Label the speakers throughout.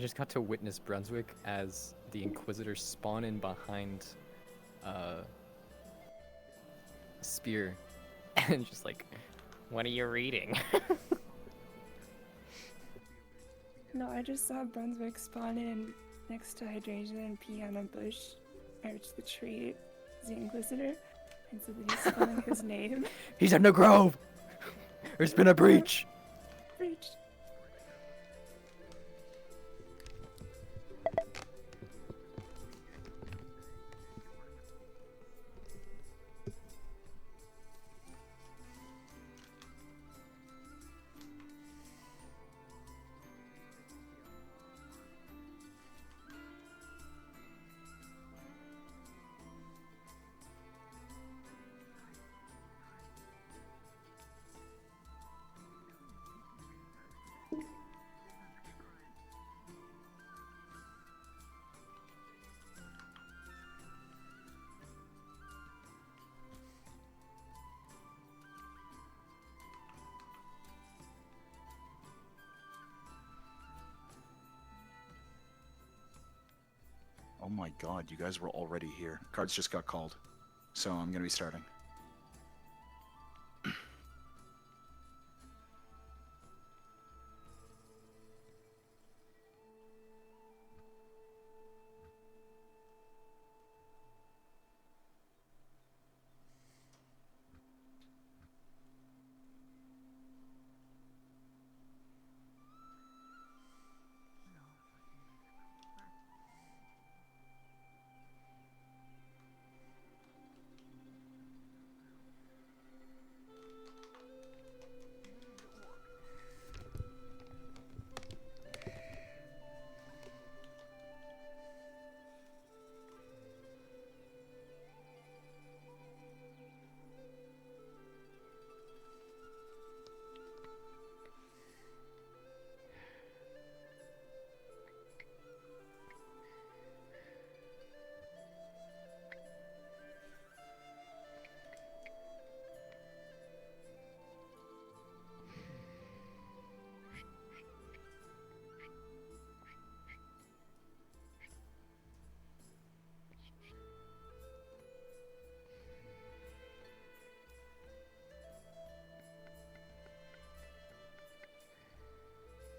Speaker 1: just got to witness Brunswick as the Inquisitors spawn in behind Spear, and just like, what are you reading?
Speaker 2: No, I just saw Brunswick spawn in next to Hydrangea and pee on a bush, or the tree, as the Inquisitor, and so then he's spelling his name.
Speaker 1: He's in the grove! There's been a breach!
Speaker 2: Breach.
Speaker 3: Oh my god, you guys were already here. Cards just got called. So I'm gonna be starting.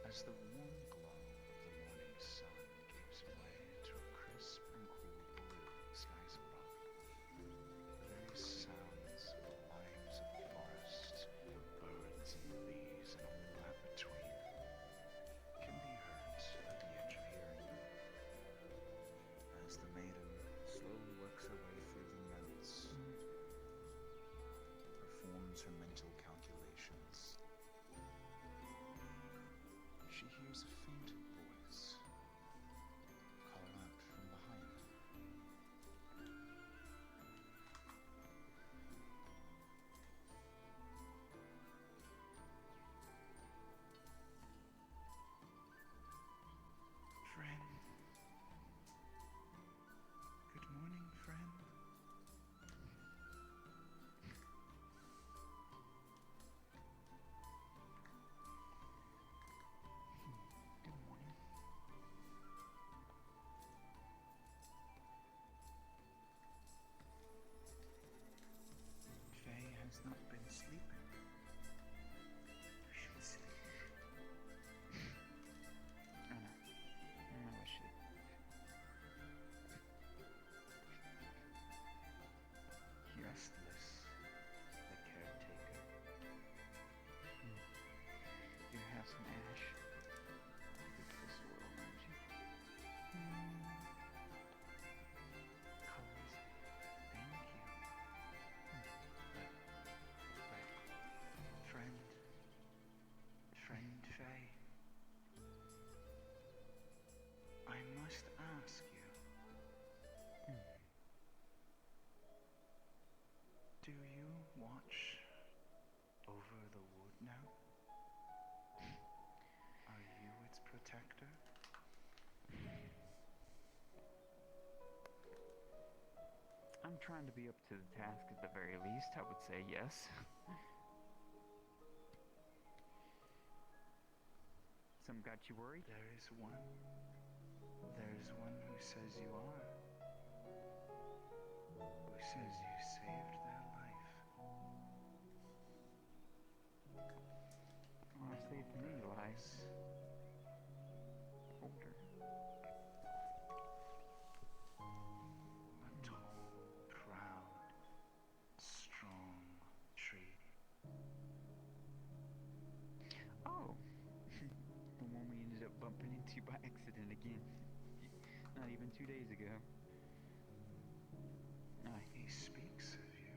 Speaker 3: As the warm glow of the morning sun gives way to a crisp and cool blue in the skies above, the very sounds of the lives of the forest, birds and bees, and all that between, can be heard at the edge of hearing. As the maiden slowly works her way through the notes, performs her mental calculations, she hears a faint voice call out from behind. Friend. Good morning, friend. Good morning. Faye has not been sleeping. You should sleep. I know. I know I should. Restless, the caretaker. Your house in ash. Good for the soil, aren't you? Colors. Thank you. But, friend Faye, I must ask you. Do you watch over the wood now? Are you its protector?
Speaker 4: I'm trying to be up to the task at the very least, I would say yes. Some got you worried?
Speaker 3: There is one There's one who says you are. Who says you saved their life.
Speaker 4: Well, saved me lives. Older.
Speaker 3: A tall, proud, strong tree.
Speaker 4: Oh, the one we ended up bumping into by accident again. Not even 2 days ago. Aye.
Speaker 3: He speaks of you.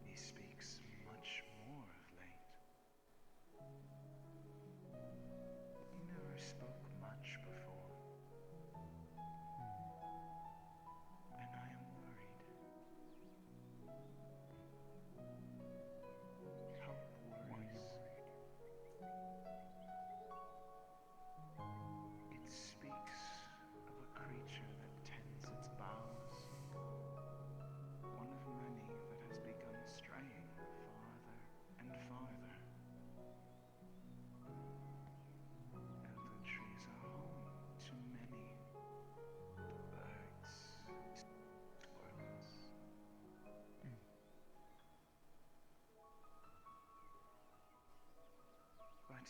Speaker 3: He speaks much more of late. He never spoke much before. And I am worried. Hope worries. It speaks of a creature that tends its boughs. One of many that has begun straying farther and farther. Elder trees are home to many birds, squirrels. But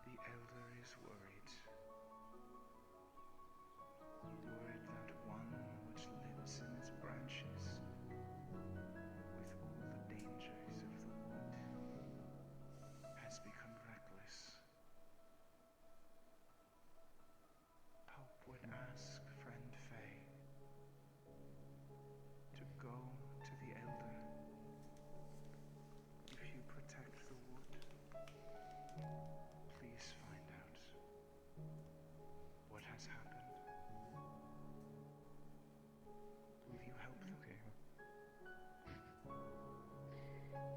Speaker 3: the elder is worried. Worried that one which lives in its branches, with all the dangers of the wood, has become reckless. Hope would ask friend Faye to go to the elder. If you protect the wood, please find out what has happened. Will you help them?
Speaker 4: Okay.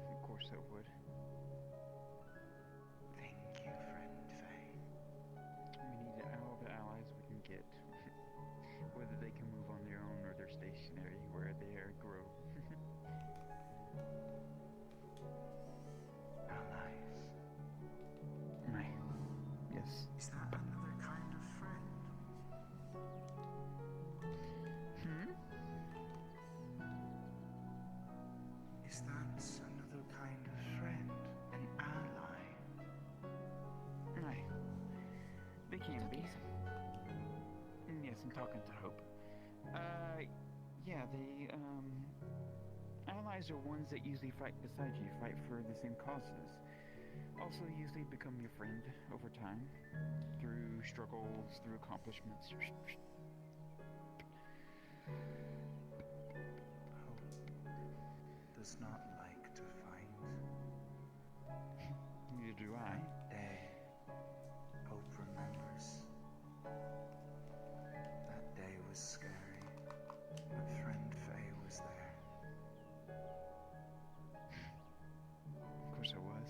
Speaker 4: Of course I would.
Speaker 3: Thank you, friend Faye.
Speaker 4: We need all the allies we can get. Whether they can move on their own or they're stationary where they are grow.
Speaker 3: Allies.
Speaker 4: Right. Yes.
Speaker 3: Is that another kind of friend?
Speaker 4: Hmm?
Speaker 3: Is that another kind of friend? An ally?
Speaker 4: Aye. They can be. Yes, I'm talking to Hope. Yeah, the, allies are ones that usually fight beside you, fight for the same causes. Also usually become your friend over time, through struggles, through accomplishments.
Speaker 3: Hope does not like to fight.
Speaker 4: Neither do I.
Speaker 3: That day, Hope remembers. That day was scary, but friend Faye was there.
Speaker 4: Of course I was.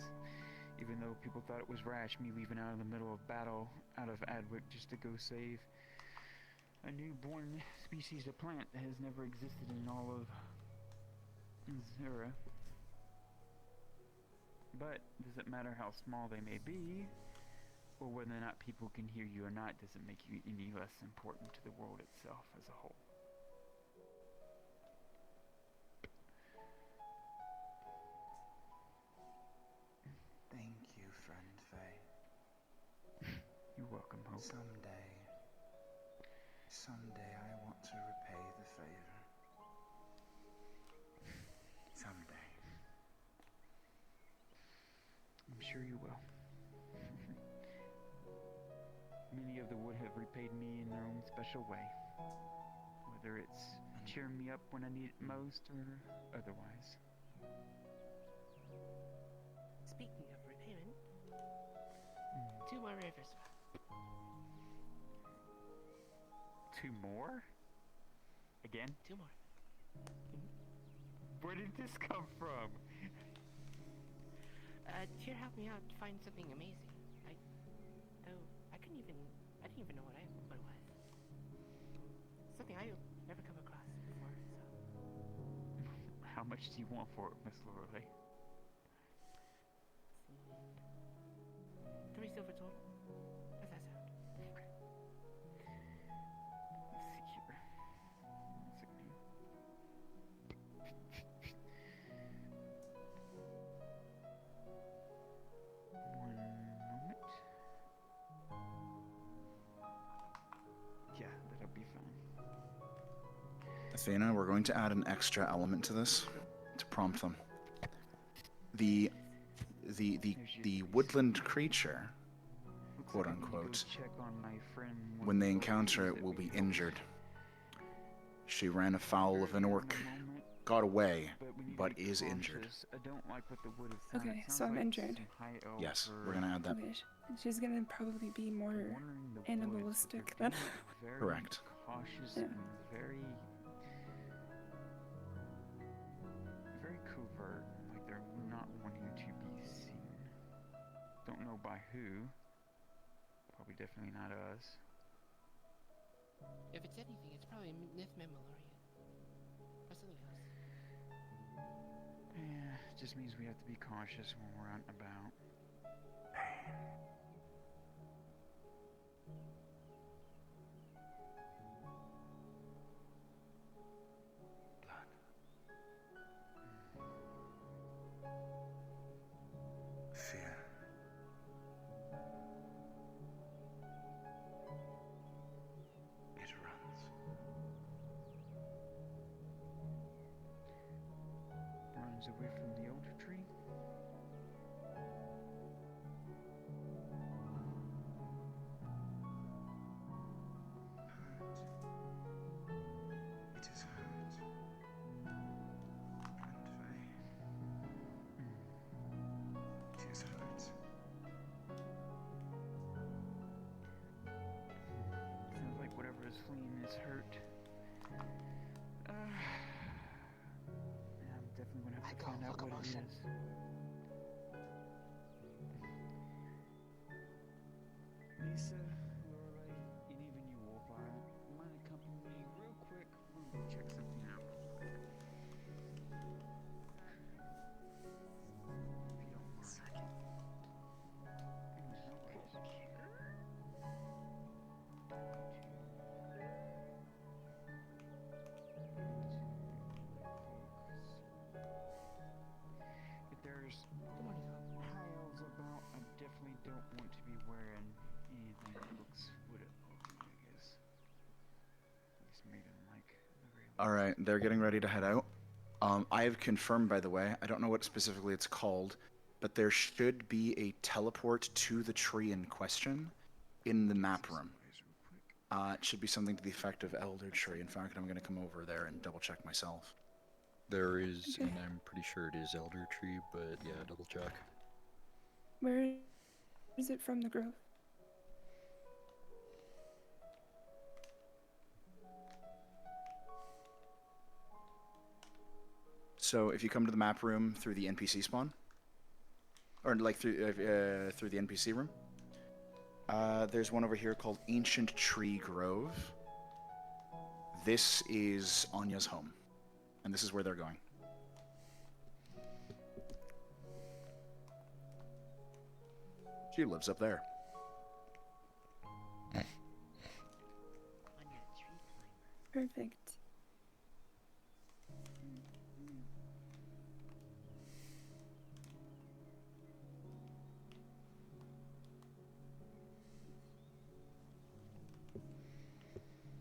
Speaker 4: Even though people thought it was rash, me leaving out of the middle of battle, out of Adwick, just to go save a newborn species of plant that has never existed in all of Zera. But does it matter how small they may be, or whether or not people can hear you or not, doesn't make you any less important to the world itself as a whole.
Speaker 3: Thank you, friend Faye.
Speaker 4: You're welcome, Hope.
Speaker 3: Someday I want to repay the favor. Someday.
Speaker 4: I'm sure you will. Many of the wood have repaid me in their own special way. Whether it's cheering me up when I need it most or otherwise.
Speaker 5: Speaking of repayment, 2 more rivers.
Speaker 4: 2 more? Again?
Speaker 5: 2 more.
Speaker 4: Where did this come from?
Speaker 5: Tyr helped me out to find something amazing. I didn't even know what it was. Something I've never come across before, so.
Speaker 4: How much do you want for it, Miss Lorelei?
Speaker 5: 3 silver total. How's that sound?
Speaker 4: Let's see here. One second. One moment. Yeah, that'll be fine.
Speaker 6: Athena, we're going to add an extra element to this to prompt them. The woodland creature,
Speaker 4: Looks
Speaker 6: quote
Speaker 4: like I need to go
Speaker 6: unquote,
Speaker 4: check on my friend
Speaker 6: when they
Speaker 4: one of the
Speaker 6: encounter
Speaker 4: orcs
Speaker 6: it, will
Speaker 4: that
Speaker 6: be
Speaker 4: we
Speaker 6: injured.
Speaker 4: helped.
Speaker 6: She ran afoul of an
Speaker 4: Very
Speaker 6: orc,
Speaker 4: good moment,
Speaker 6: got away,
Speaker 4: but we need to
Speaker 6: but
Speaker 4: be
Speaker 6: is injured.
Speaker 4: cautious. I don't like what the wood has done.
Speaker 2: Okay,
Speaker 4: It
Speaker 2: so
Speaker 4: sounds
Speaker 2: I'm
Speaker 4: like
Speaker 2: injured.
Speaker 4: some high elves
Speaker 6: Yes,
Speaker 4: are
Speaker 6: we're gonna add that.
Speaker 2: Okay, she's gonna probably be more
Speaker 4: wandering the woods, but
Speaker 2: animalistic
Speaker 4: they're
Speaker 2: than.
Speaker 4: being very
Speaker 6: Correct.
Speaker 4: cautious
Speaker 2: Yeah.
Speaker 4: and very covert, like they're not wanting to be seen. Don't know by who. Probably definitely not us.
Speaker 5: If it's anything, it's probably Nith Memorian. Or something else.
Speaker 4: Yeah, it just means we have to be cautious when we're out and about.
Speaker 6: Fear. It runs.
Speaker 4: Runs away from the older tree.
Speaker 6: It is hurt. And it is hurt.
Speaker 4: Sounds like whatever is fleeing is hurt. Yeah, I'm definitely gonna have to find out what it is. Lisa, Lorelei, and even you, Wolfeye, mind accompanying me real quick? We're gonna check something out. If you don't mind. No worries. If there's high elves about, I definitely don't want to be wearing anything that looks what it is. At least made in like the very
Speaker 6: All right, they're getting ready to head out. I have confirmed, by the way, I don't know what specifically it's called, but there should be a teleport to the tree in question in the map room. It should be something to the effect of Elder Tree. In fact, I'm going to come over there and double check myself.
Speaker 7: There is,
Speaker 2: Okay.
Speaker 7: and I'm pretty sure it is Elder Tree, but yeah, double check.
Speaker 2: Where is it from the grove?
Speaker 6: So if you come to the map room through the NPC spawn, or like through the NPC room, there's one over here called Ancient Tree Grove. This is Anya's home, and this is where they're going. She lives up there.
Speaker 5: On your tree climber.
Speaker 2: Perfect.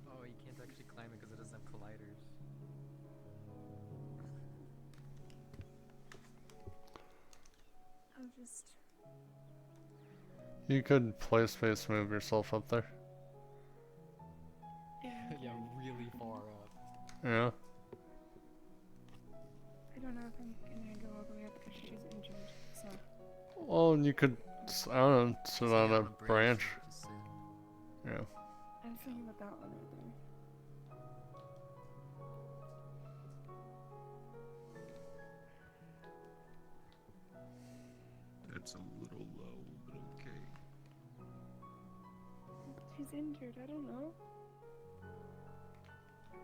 Speaker 1: Oh, you can't actually climb it because it doesn't have colliders.
Speaker 2: I'll just.
Speaker 8: You could play space move yourself up there.
Speaker 2: Yeah.
Speaker 1: Yeah, really far up.
Speaker 8: Yeah.
Speaker 2: I don't know if I'm gonna go all the way up because she's injured. So.
Speaker 8: Well, you could, I don't know, sit on a branch.
Speaker 1: Just sit.
Speaker 8: Yeah.
Speaker 2: I was thinking about that one right there.
Speaker 9: That's a little low, but okay.
Speaker 2: She's injured. I don't know.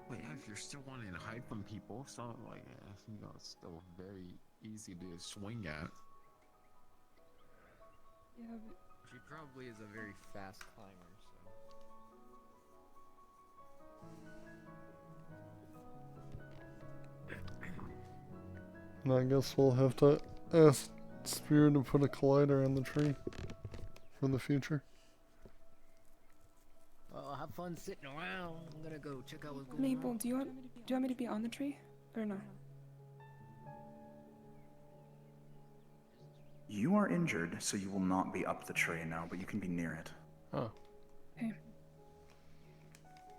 Speaker 9: But yeah, if you're still wanting to hide from people, it's not like, it's still very easy to swing at.
Speaker 2: Yeah, but
Speaker 10: She probably is a very fast climber, so.
Speaker 8: And I guess we'll have to ask Spear to put a collider on the tree for the future.
Speaker 10: Well, have fun sitting around. I'm gonna go check out what's going
Speaker 2: Maple,
Speaker 10: on.
Speaker 2: do you want me to be on the tree or no?
Speaker 6: You are injured, so you will not be up the tree now, but you can be near it.
Speaker 8: Oh.
Speaker 2: Okay.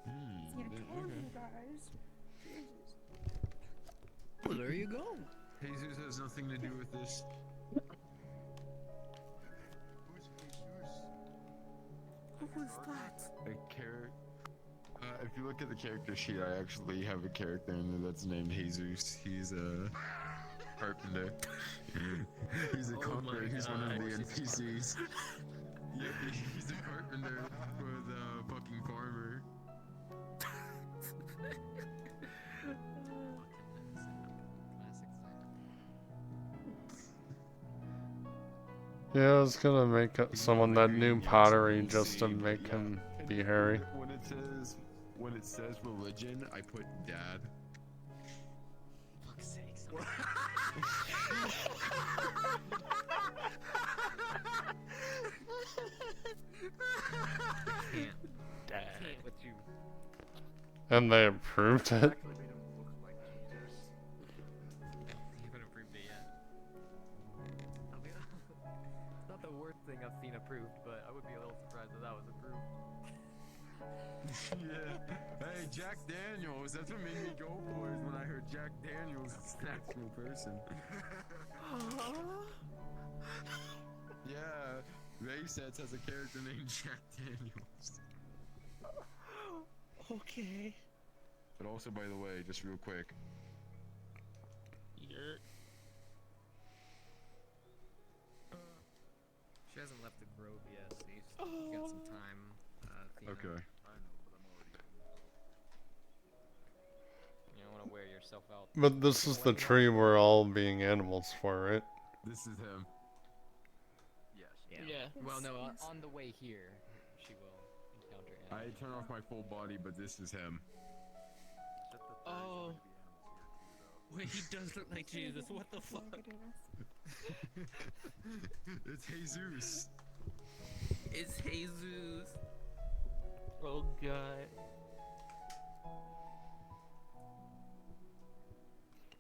Speaker 9: Hmm.
Speaker 2: guys. Jesus.
Speaker 10: Well, there you go.
Speaker 9: Jesus has nothing to do with this.
Speaker 5: Who's that?
Speaker 9: If you look at the character sheet, I actually have a character in there that's named Jesus. He's a carpenter. He's a conqueror. He's one of the NPCs. Yeah, he's a carpenter with a fucking farmer.
Speaker 8: Yeah, I was gonna make someone that knew pottery just to make him be Harry.
Speaker 9: When it says religion, I put dad.
Speaker 5: Fuck's sakes.
Speaker 1: Dad. What you?
Speaker 8: And they approved it.
Speaker 1: Actually made him look like Jesus. You haven't approved it yet. I mean, it's not the worst thing I've seen approved, but I would be a little surprised if that was approved.
Speaker 9: Yeah. Hey, Jack Daniels. That's what made me go for it when I heard Jack Daniels is an actual person. Yeah. Raysets has a character named Jack Daniels.
Speaker 5: Okay.
Speaker 9: But also, by the way, just real quick.
Speaker 5: Yeah.
Speaker 10: She hasn't left the grove yet, so you got some time. Athena.
Speaker 9: Okay.
Speaker 1: You don't want to wear yourself out.
Speaker 8: But this is the tree we're all being animals for, right?
Speaker 9: This is him.
Speaker 5: Yeah.
Speaker 1: Well, no,
Speaker 2: Yes.
Speaker 1: on the way here, she will encounter
Speaker 9: I
Speaker 1: animals.
Speaker 9: turn off my full body, but this is him.
Speaker 5: Oh. Wait, he does look like Jesus. What the fuck?
Speaker 9: It's Jesus.
Speaker 5: It's Jesus. Oh god.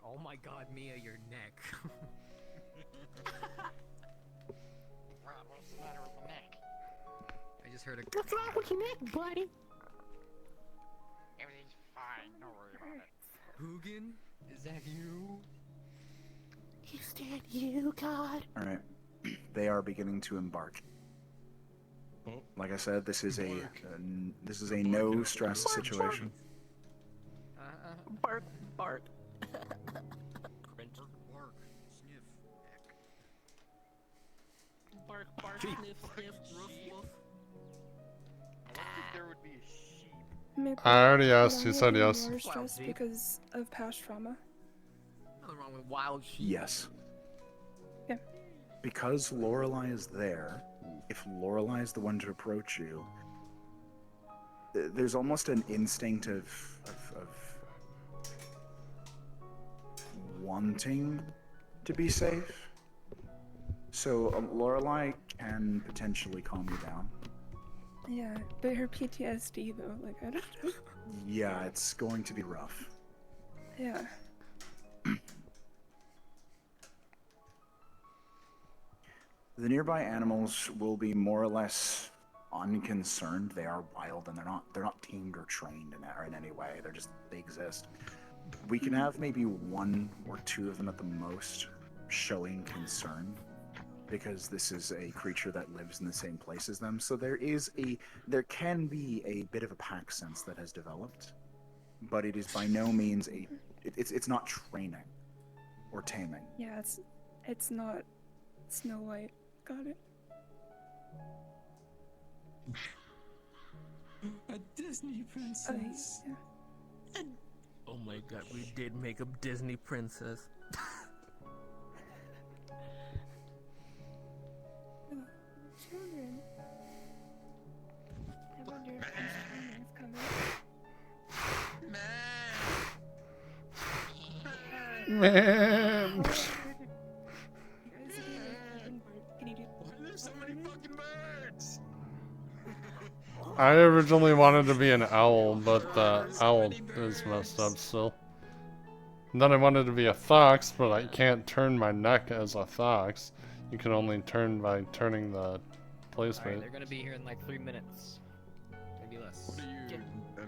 Speaker 10: Oh my god, Mia, your neck.
Speaker 5: What's the matter with my neck?
Speaker 10: I just heard a.
Speaker 5: What's wrong with your neck, buddy? Everything's fine. Don't worry about it.
Speaker 10: Hugin? Is that you?
Speaker 5: Is that you, God?
Speaker 6: All right. They are beginning to embark.
Speaker 9: Oh.
Speaker 6: Like I said, this is a no stress situation.
Speaker 5: Bark, bark.
Speaker 10: Bark, bark, sniff, heck.
Speaker 5: Bark, bark, sniff, sniff, roof, woof.
Speaker 3: I wonder if there would be a sheep.
Speaker 2: Maple,
Speaker 8: I already asked,
Speaker 2: would
Speaker 8: you
Speaker 2: I
Speaker 8: said
Speaker 2: be
Speaker 8: yes.
Speaker 2: more stressed because of past trauma?
Speaker 5: Nothing wrong with wild sheep.
Speaker 6: Yes.
Speaker 2: Yeah.
Speaker 6: Because Lorelei is there, if Lorelei is the one to approach you, there's almost an instinct of wanting to be safe. So Lorelei can potentially calm you down.
Speaker 2: Yeah, but her PTSD though, like I don't know.
Speaker 6: Yeah, it's going to be rough.
Speaker 2: Yeah.
Speaker 6: The nearby animals will be more or less unconcerned. They are wild and they're not tamed or trained in any way. They exist. We can have maybe one or two of them at the most showing concern, because this is a creature that lives in the same place as them. So there can be a bit of a pack sense that has developed, but it is by no means it's not training or taming.
Speaker 2: Yeah, it's not Snow White. Got it.
Speaker 5: A Disney princess.
Speaker 2: Yeah.
Speaker 5: Oh my god, we did make a Disney princess.
Speaker 2: Children.
Speaker 8: Man.
Speaker 2: Can you do
Speaker 9: Why are there so many fucking birds?
Speaker 8: I originally wanted to be an owl, but the owl is messed up still. And then I wanted to be a fox, but I can't turn my neck as a fox. You can only turn by turning the
Speaker 1: Alright,
Speaker 8: placement.
Speaker 1: they're gonna be here in like 3 minutes. Maybe less.
Speaker 9: What are you,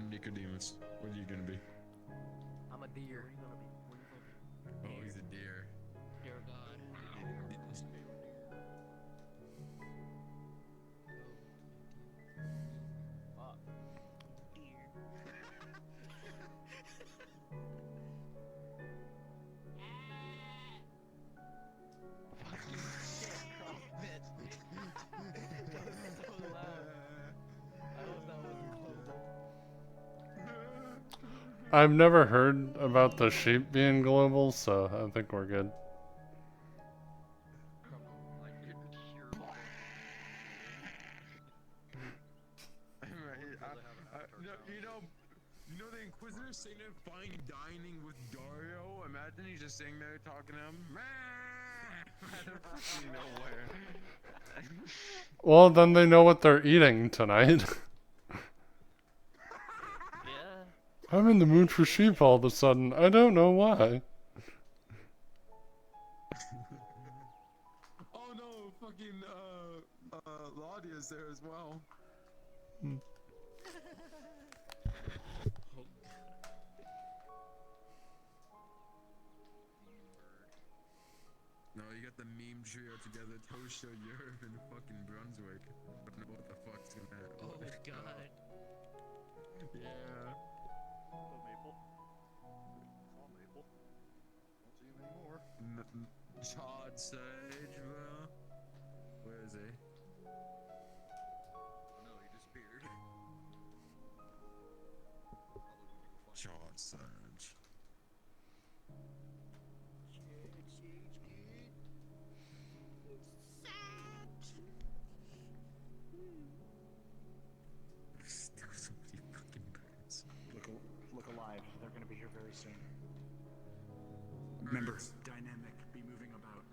Speaker 9: Nicodemus? What are you gonna be?
Speaker 1: I'm a deer.
Speaker 9: Oh, he's a deer.
Speaker 5: Dear God.
Speaker 1: Fuck. Fucking scarecrow, bitch. That was so loud. I hope that wasn't global.
Speaker 8: I've never heard about the sheep being global, so I think we're good.
Speaker 9: You know the Inquisitor sitting there fine dining with Dario? Imagine he's just sitting there talking to him. Out of fucking nowhere.
Speaker 8: Well, then they know what they're eating tonight.
Speaker 1: Yeah.
Speaker 8: I'm in the mood for sheep all of a sudden. I don't know why.
Speaker 9: Oh no, fucking Laudia's there as well. No, you got the meme trio together, Tosha, Yerv, and fucking Brunswick. I don't know what the fuck's gonna happen.
Speaker 5: Oh God.
Speaker 9: Yeah.
Speaker 6: Oh, Maple. Oh, Maple. Don't see him anymore.
Speaker 9: Chad Sage, bro. Where is he?
Speaker 6: Oh no, he disappeared.
Speaker 9: Chad Sage. Still so many fucking birds.
Speaker 6: Look alive. They're gonna be here very soon. Remember, dynamic. Be moving about.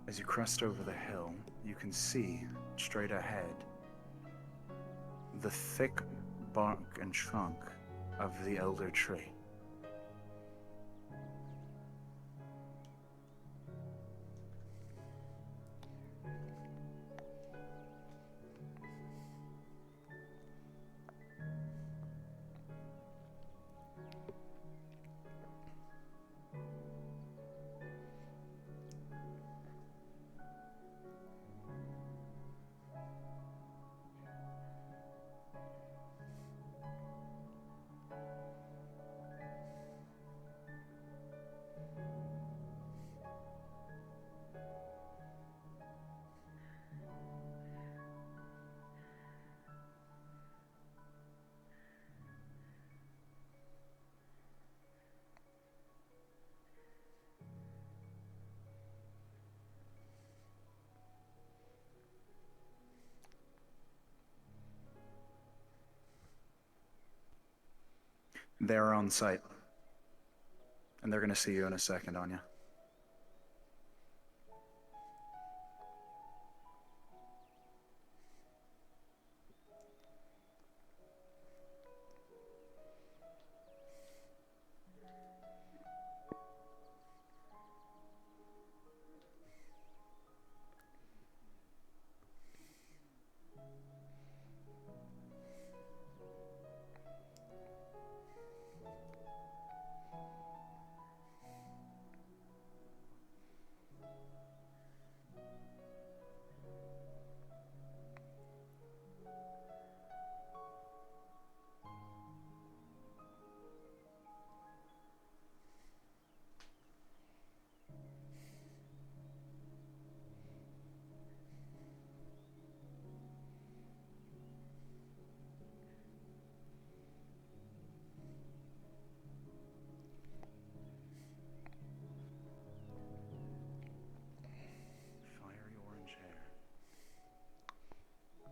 Speaker 6: As you crest over the hill, you can see, straight ahead, the thick bark and trunk of the elder tree. They're on site. And they're gonna see you in a second, Anya. Fiery orange hair.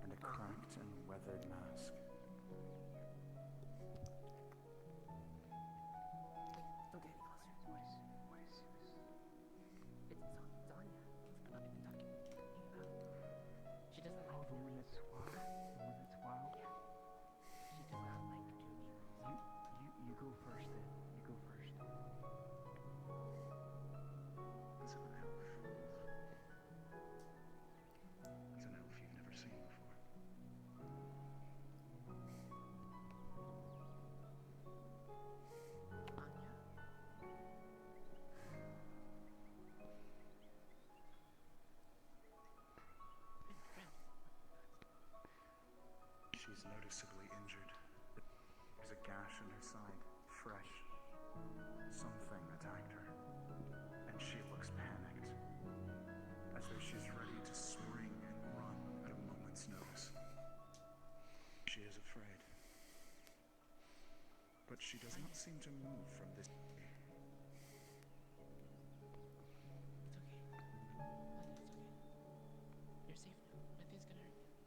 Speaker 6: And a cracked and weathered mask.
Speaker 5: Don't get any closer. It's Anya. I'm not even talking about. She doesn't like
Speaker 4: The one that's wild. The one that's wild.
Speaker 5: She does not like juniors.
Speaker 4: You go first then. You go first.
Speaker 6: It's an elf. It's an elf you've never seen before.
Speaker 5: Anya. Friend.
Speaker 6: She's noticeably injured. There's a gash in her side, fresh. Something attacked her. And she looks panicked. As though she's ready to spring and run at a moment's notice. She is afraid. But she does not seem to move from this.
Speaker 5: It's okay. Anya, it's okay. You're safe now. Nothing's gonna hurt you.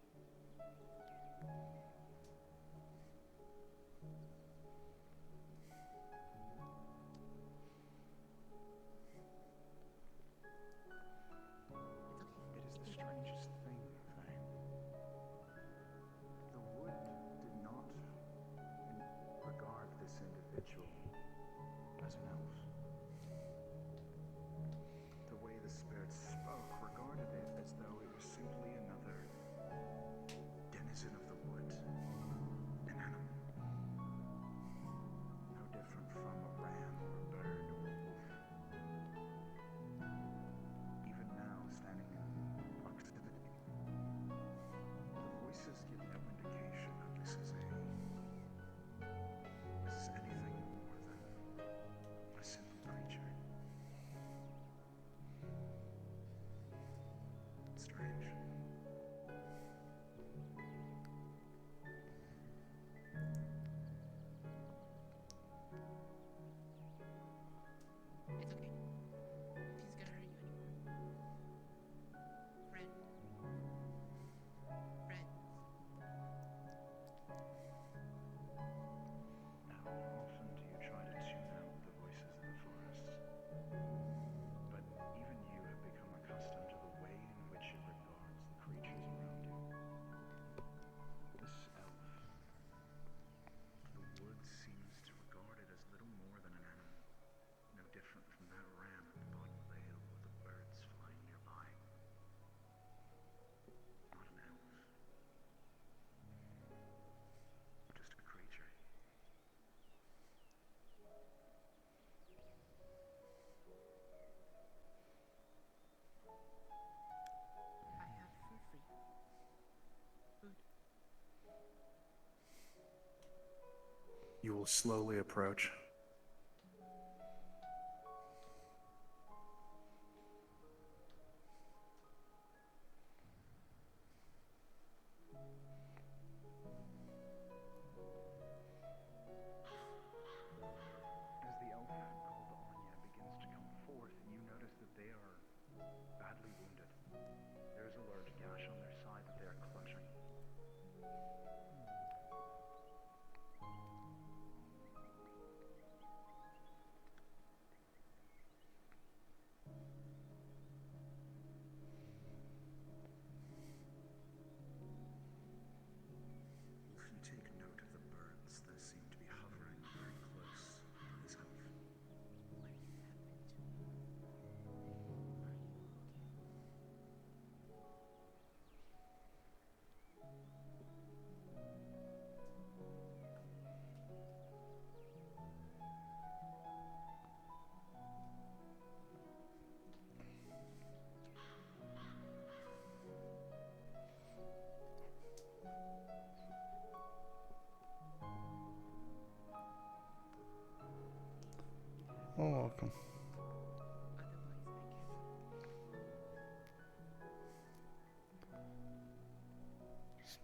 Speaker 6: It is the strangest thing, Faye. The wood did not regard this individual as an elf. The way the spirit spoke regarded it as though it was simply another denizen of the wood, an animal. No different from a ram or a bird or a wolf. Even now, standing in proximity, the voices give no indication that this is anything more than a simple creature. Strange.
Speaker 5: It's okay. Nothing's gonna hurt you anymore. Friend. Friends.
Speaker 6: How often do you try to tune out the voices in the forest? But even you have become accustomed to the way in which it regards the creatures around you. This elf. The wood seems to regard it as little more than an animal. No different from that ram at the bottom of the hill with the birds flying nearby. Not an elf. Just a creature.
Speaker 5: I have food for you. Food.
Speaker 6: You will slowly approach. As the elf called Anya begins to come forth, you notice that they are badly wounded. There is a large gash on their side that they are clutching.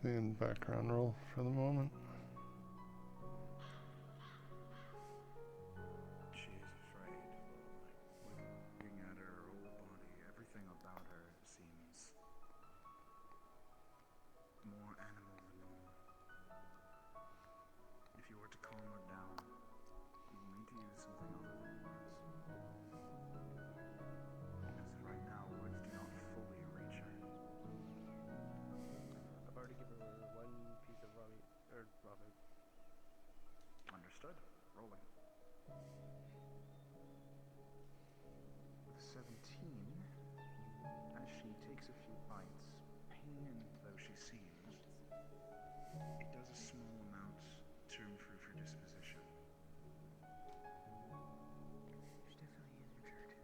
Speaker 8: in background roll for the moment.
Speaker 6: She is afraid. Looking at her whole body, everything about her seems more animal than normal. If you were to calm her down, you'll need to use something other than words. Because right now, words do not fully reach her.
Speaker 1: I've already given her one piece of ramen.
Speaker 6: Understood. Rolling. With 17, as she takes a few bites, pained though she seems, it does a small amount to improve her disposition.
Speaker 10: She definitely is injured.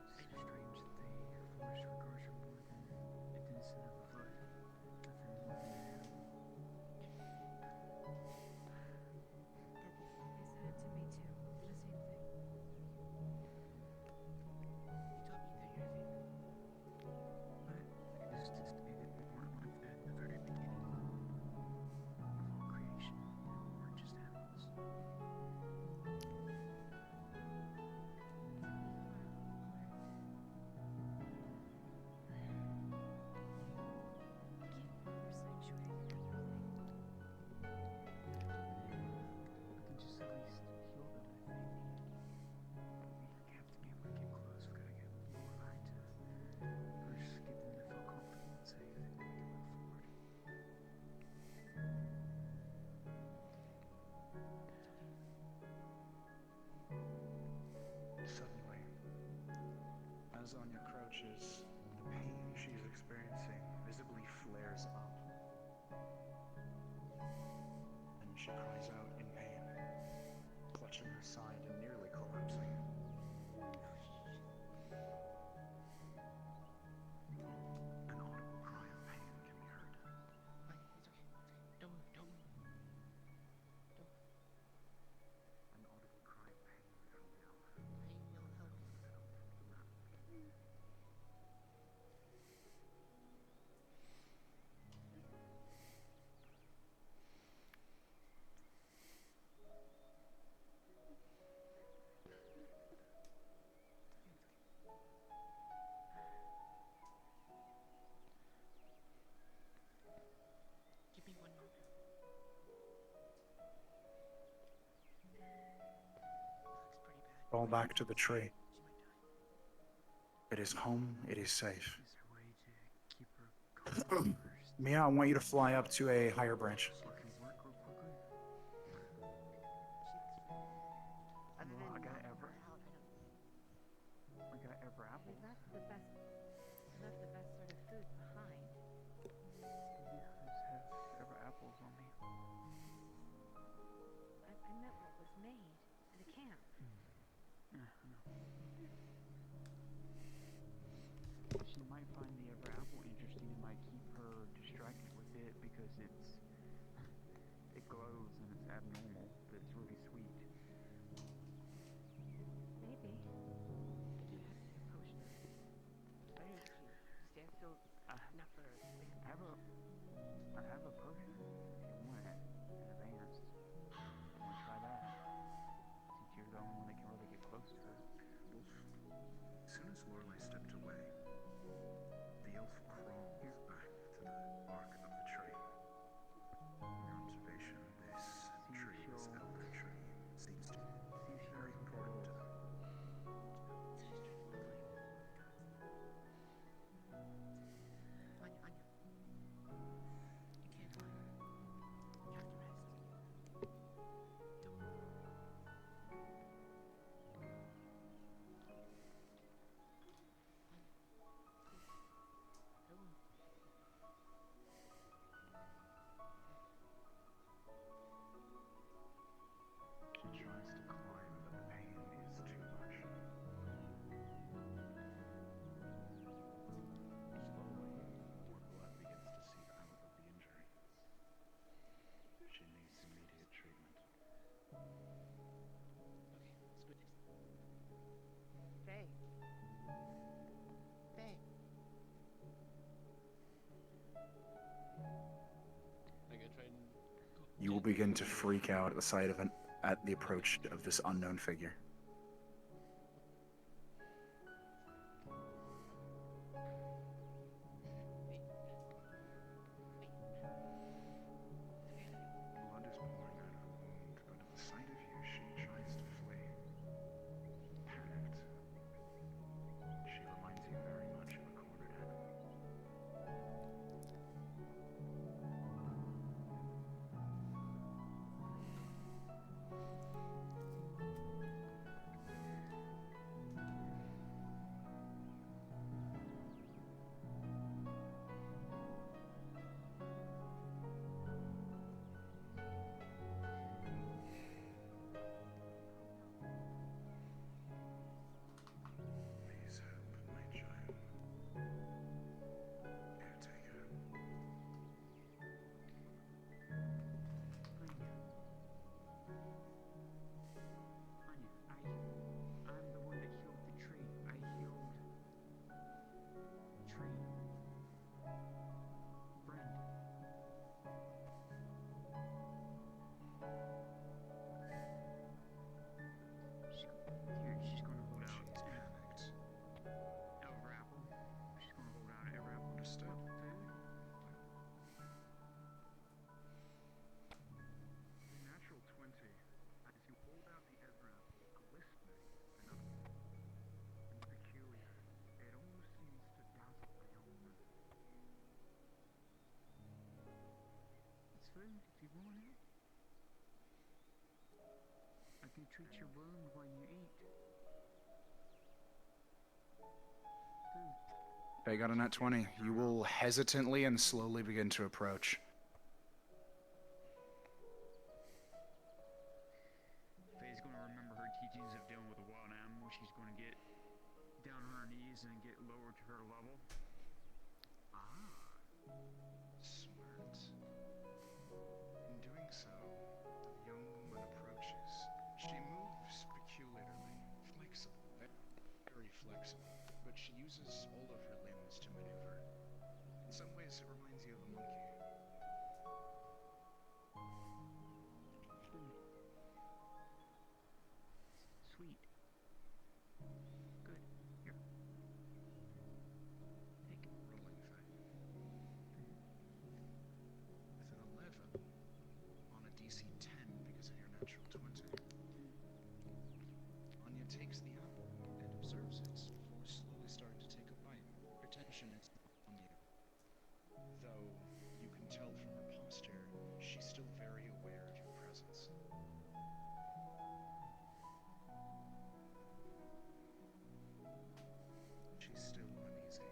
Speaker 10: It's strange that they forced regards her more than an innocent of a blood. Nothing more than an animal.
Speaker 11: They said it to me too. The same thing.
Speaker 10: But it is to say that we weren't like that in the very beginning of all creation. We weren't just animals. We can just at least heal them, I think. We have to be able to get close. We gotta get more right to first get them to feel comfortable and safe, and then we can move forward.
Speaker 6: Suddenly, as Anya crouches, the pain she's experiencing visibly flares up. And she cries out in pain, clutching her side and nearly collapsing. An audible cry of pain can be heard.
Speaker 5: Don't move, don't move.
Speaker 6: An audible cry of pain from the elf.
Speaker 5: He'll help me. Give me one moment. Looks pretty bad.
Speaker 6: Fall back to the tree.
Speaker 5: She might die.
Speaker 6: It is home, it is safe.
Speaker 10: Is there a way to keep her calm first?
Speaker 6: Mia, I want you to fly up to a higher branch.
Speaker 10: Or can work real quickly?
Speaker 5: Other
Speaker 4: Well,
Speaker 5: than
Speaker 4: I got
Speaker 5: knocking
Speaker 4: Ever.
Speaker 5: her out, I don't.
Speaker 4: We got Ever
Speaker 11: They
Speaker 4: apples.
Speaker 11: left the best sort of food behind.
Speaker 4: Yeah, I just have Ever apples on me.
Speaker 11: I meant what was made at a camp.
Speaker 4: Yeah, I know. She might find the Ever apple interesting. It might keep her distracted with it because it glows and it's abnormal, but it's really sweet.
Speaker 11: Maybe.
Speaker 5: Do you have a potion? I don't know if you stand still enough for a band.
Speaker 4: I have a potion if you want it in advance. You want to try that? Since you're the only one that can really get close to her.
Speaker 6: As soon as Lorelei stepped away, the elf crawls back to the bark of the tree. Your observation, this tree, this elder tree, seems to be very important to them.
Speaker 5: Anya,
Speaker 6: you will begin to freak out at the sight of at the approach of this unknown figure.
Speaker 3: Blood is pouring out of her wound, but at the sight of you, she tries to flee. Panicked. She reminds you very much of a cornered animal. Please help my child. Caretaker.
Speaker 10: Anya, I'm the one that healed the tree. I healed tree. Friend. Here, she's gonna hold out.
Speaker 3: She's panicked.
Speaker 10: Every apple. She's gonna hold out every apple.
Speaker 3: Understood. Natural 20. As you hold out the Ezra apple, glistening enough and peculiar, it almost seems to dazzle the young woman.
Speaker 10: It's food if you want it. I can treat your wound while you eat. Food.
Speaker 6: Okay, got a nat 20. You will hesitantly and slowly begin to approach.
Speaker 10: Faye's gonna remember her teachings of dealing with a wild animal. She's gonna get down on her knees and get lower to her level.
Speaker 3: Smart. In doing so, the young woman approaches. She moves peculiarly, flexible, very flexible, but she uses all of her limbs to maneuver. In some ways, it reminds you of a monkey.
Speaker 10: Food. Sweet. Good. Here. Take it.
Speaker 3: Rolling Faye. With an 11 on a DC 10 because of your natural 20. Anya takes the apple and observes it before slowly starting to take a bite. Her attention is on you. Though you can tell from her posture, she's still very aware of your presence. She's still uneasy.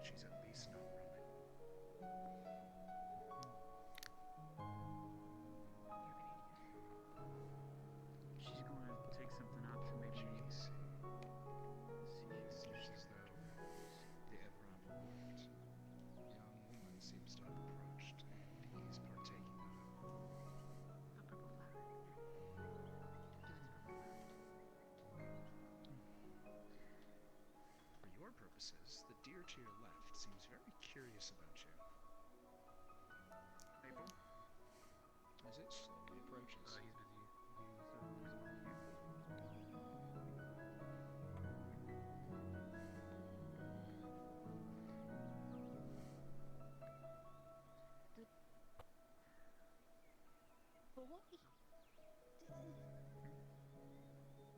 Speaker 3: She's at least not running.
Speaker 10: She's gonna take something out to maybe.
Speaker 3: Jeez. Seems as though the Everapple worked. Young woman seems to have approached, and he's partaking of it.
Speaker 5: A purple flower.
Speaker 3: For your purposes, the deer to your left seems very curious about you.
Speaker 10: Maple.
Speaker 3: As it slowly approaches.
Speaker 1: He's busy.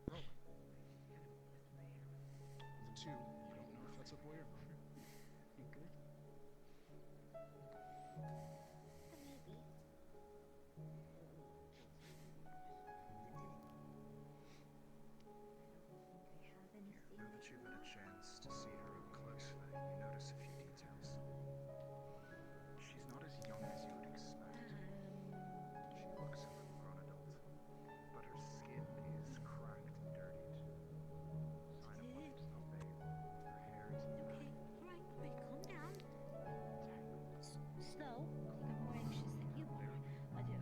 Speaker 11: Boy.
Speaker 3: The two, you don't know if that's a boy or girl.
Speaker 10: You good?
Speaker 11: Maybe. They have anything.
Speaker 3: Now that you've had a chance to see her up close, you notice a few details. She's not as young as you would expect. She looks a full-grown adult, but her skin is cracked and dirtied. Sign of one who's not bathed. Her hair is
Speaker 11: Okay, alright, calm down. Slow. I think I'm more anxious than you are. Right, yeah,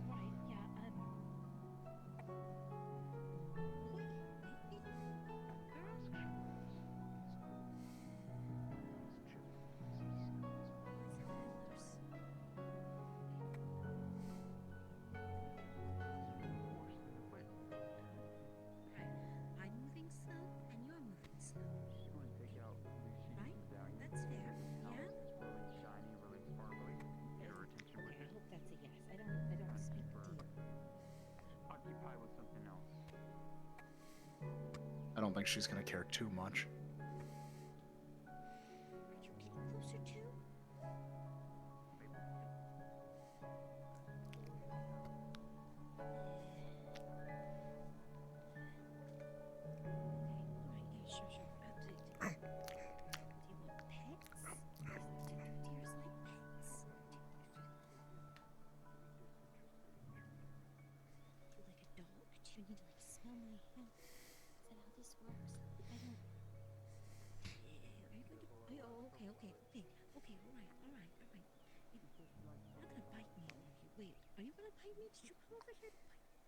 Speaker 6: don't think she's gonna care too much.
Speaker 11: Could you get closer to? Alright, yeah, sure, sure. Do you want pets? Do deers like pets? Do you like a dog? Do you need to like smell my hand? Is that how this works? I don't. Are you going to? Oh, okay, alright. You're not gonna bite me, are you? Wait, are you gonna bite me? Did you come over here to bite me?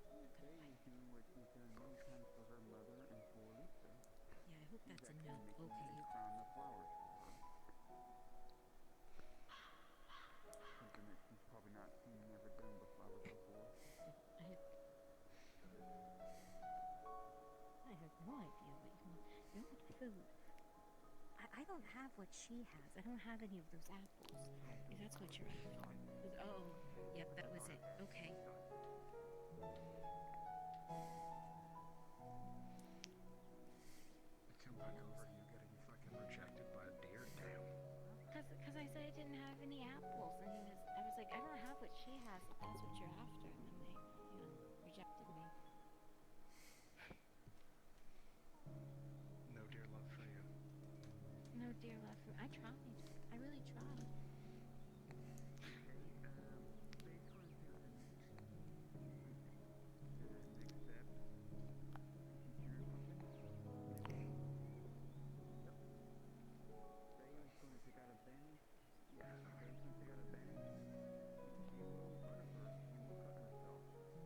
Speaker 11: I'm not gonna bite you.
Speaker 10: What she's done many times for her mother and for Lisa.
Speaker 11: Yeah, I hope that's a no.
Speaker 10: Making
Speaker 11: Okay.
Speaker 10: a crown of flowers for her. Something that she's probably not seen, never done with flowers before.
Speaker 11: I have no idea what you want. You want food. I don't have what she has. I don't have any of those apples. If that's what you're after. Oh, yep, that was it. Okay.
Speaker 3: Come back over you getting fucking rejected by a deer? Damn.
Speaker 11: Cause I said I didn't have any apples, and I was like, I don't have what she has. If that's what you're after, and then they, rejected me.
Speaker 3: No deer love for you.
Speaker 11: No dear love for. I tried. I really tried.
Speaker 10: Based on the next step, teacher or something. Yep. Say's going to take out advantage. Yeah, Say's going to take out advantage. She will cut herself. She's going to show her something.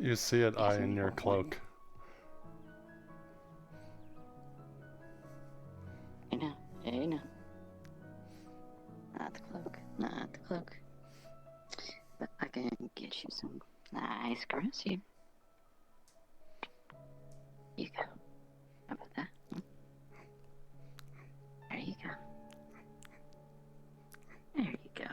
Speaker 8: You see it, eye in your cloak.
Speaker 12: I know, I know. Not the cloak, not the cloak. But I can get you some nice currency. You go. How about that? There you go. There you go.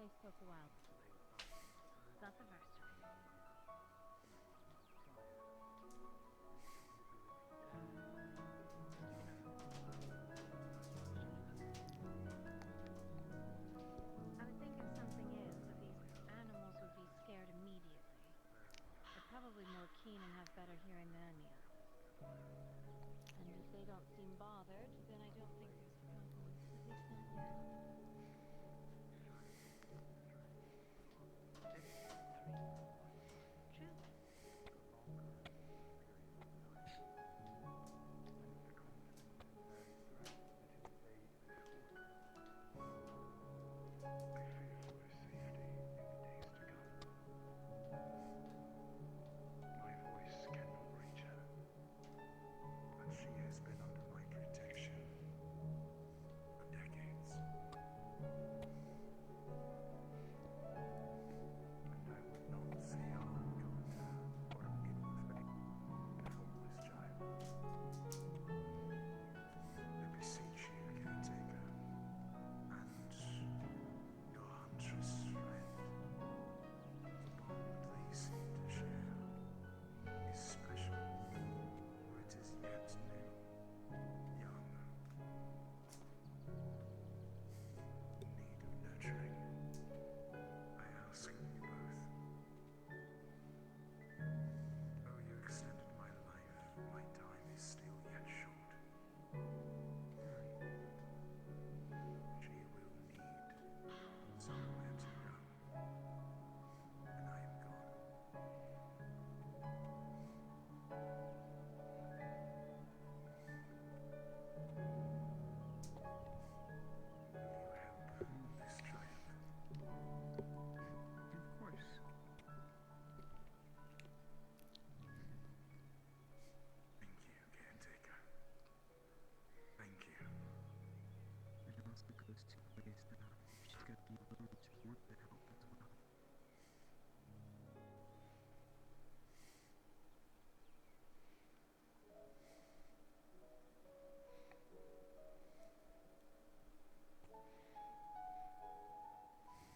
Speaker 11: They spoke a while before. It's not the first time. I would think if something is, that these animals would be scared immediately. They're probably more keen and have better hearing than any of us. And if they don't seem bothered, then I don't think there's a problem. At least not yet.
Speaker 10: gotta be willing to want the help as well.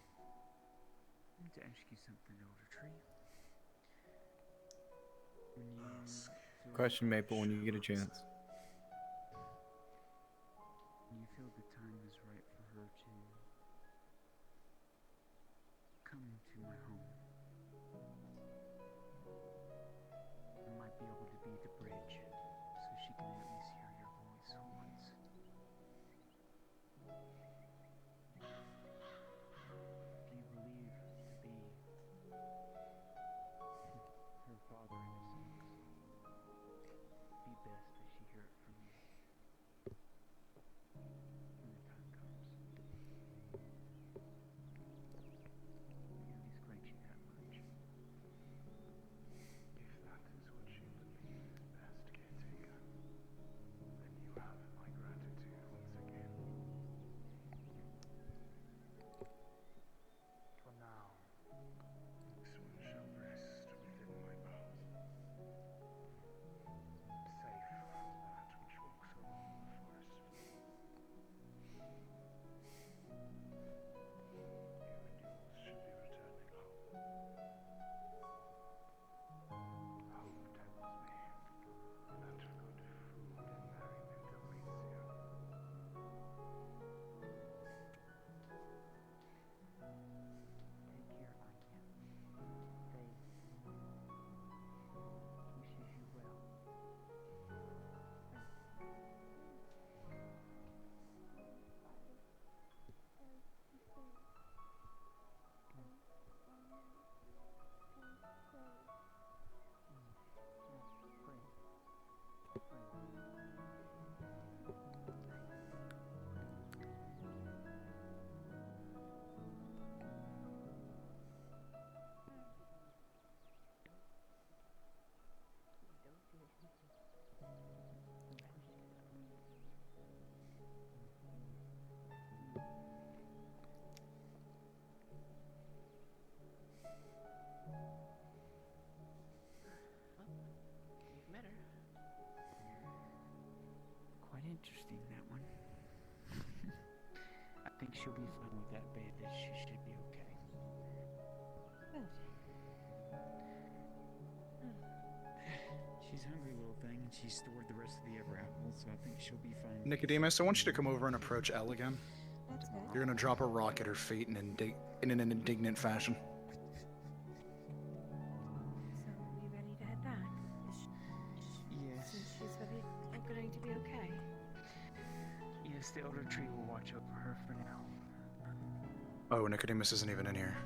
Speaker 10: I need to ask you something, Elder Tree. When you feel
Speaker 13: Question, Maple, when you get a chance.
Speaker 10: when you feel the time is right for her to come to my home, I might be able to be the bridge so she can at least hear your voice once. Do you believe to be her father in a sense? Be best that she hear it from you when the time comes. Will you at least grant you that much?
Speaker 3: If that is what you believe is best, caretaker, then you have my gratitude once again. For now, this one shall rest within my bowels, safe from that which walks along the forest floor. You and yours should be returning home. Hope tells me that good food and merriment awaits you.
Speaker 10: Take care, Anya. Faye wishes you well.
Speaker 5: You've met her.
Speaker 10: Quite interesting, that one. I think she'll be fine with that, babe, that she should be okay.
Speaker 5: Good.
Speaker 10: She's a hungry little thing, and she's stored the rest of the ever apples, so I think she'll be fine.
Speaker 6: Nicodemus, I want you to come over and approach Elle again.
Speaker 5: That's good.
Speaker 6: You're gonna drop a rock at her fate in an indignant fashion.
Speaker 5: So, you ready to head back?
Speaker 10: Yes.
Speaker 5: Since she's going to be okay.
Speaker 10: Yes, the Elder Tree will watch over her for now.
Speaker 6: Oh, Nicodemus isn't even in here.
Speaker 10: I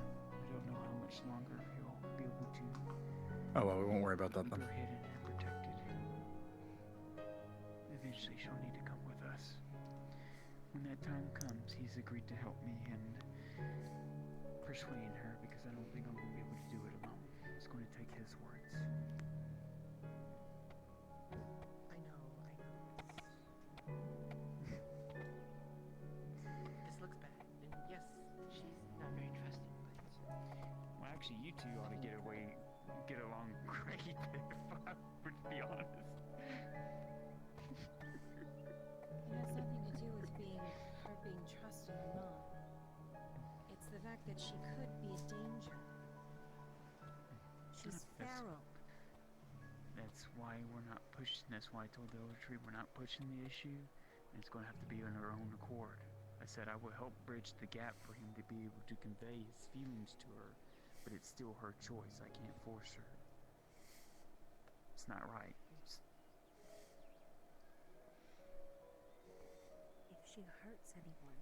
Speaker 10: don't know how much longer he'll be able to
Speaker 6: Oh well, we won't worry about that
Speaker 10: keep
Speaker 6: then.
Speaker 10: her hidden and protected. Eventually, she'll need to come with us. When that time comes, he's agreed to help me in persuading her because I don't think I'm going to be able to do it alone. It's going to take his words.
Speaker 5: I know. This looks bad. And yes, she's not very trusting, but
Speaker 10: Well, actually, you two ought to get along great, if I would be honest.
Speaker 11: It has nothing to do with her being trusted or not. It's the fact that she could be a danger. She's feral.
Speaker 10: That's why we're not pushing. That's why I told the Elder Tree we're not pushing the issue. And it's going to have to be on her own accord. I said I will help bridge the gap for him to be able to convey his feelings to her, but it's still her choice. I can't force her. It's not right.
Speaker 11: If she hurts anyone,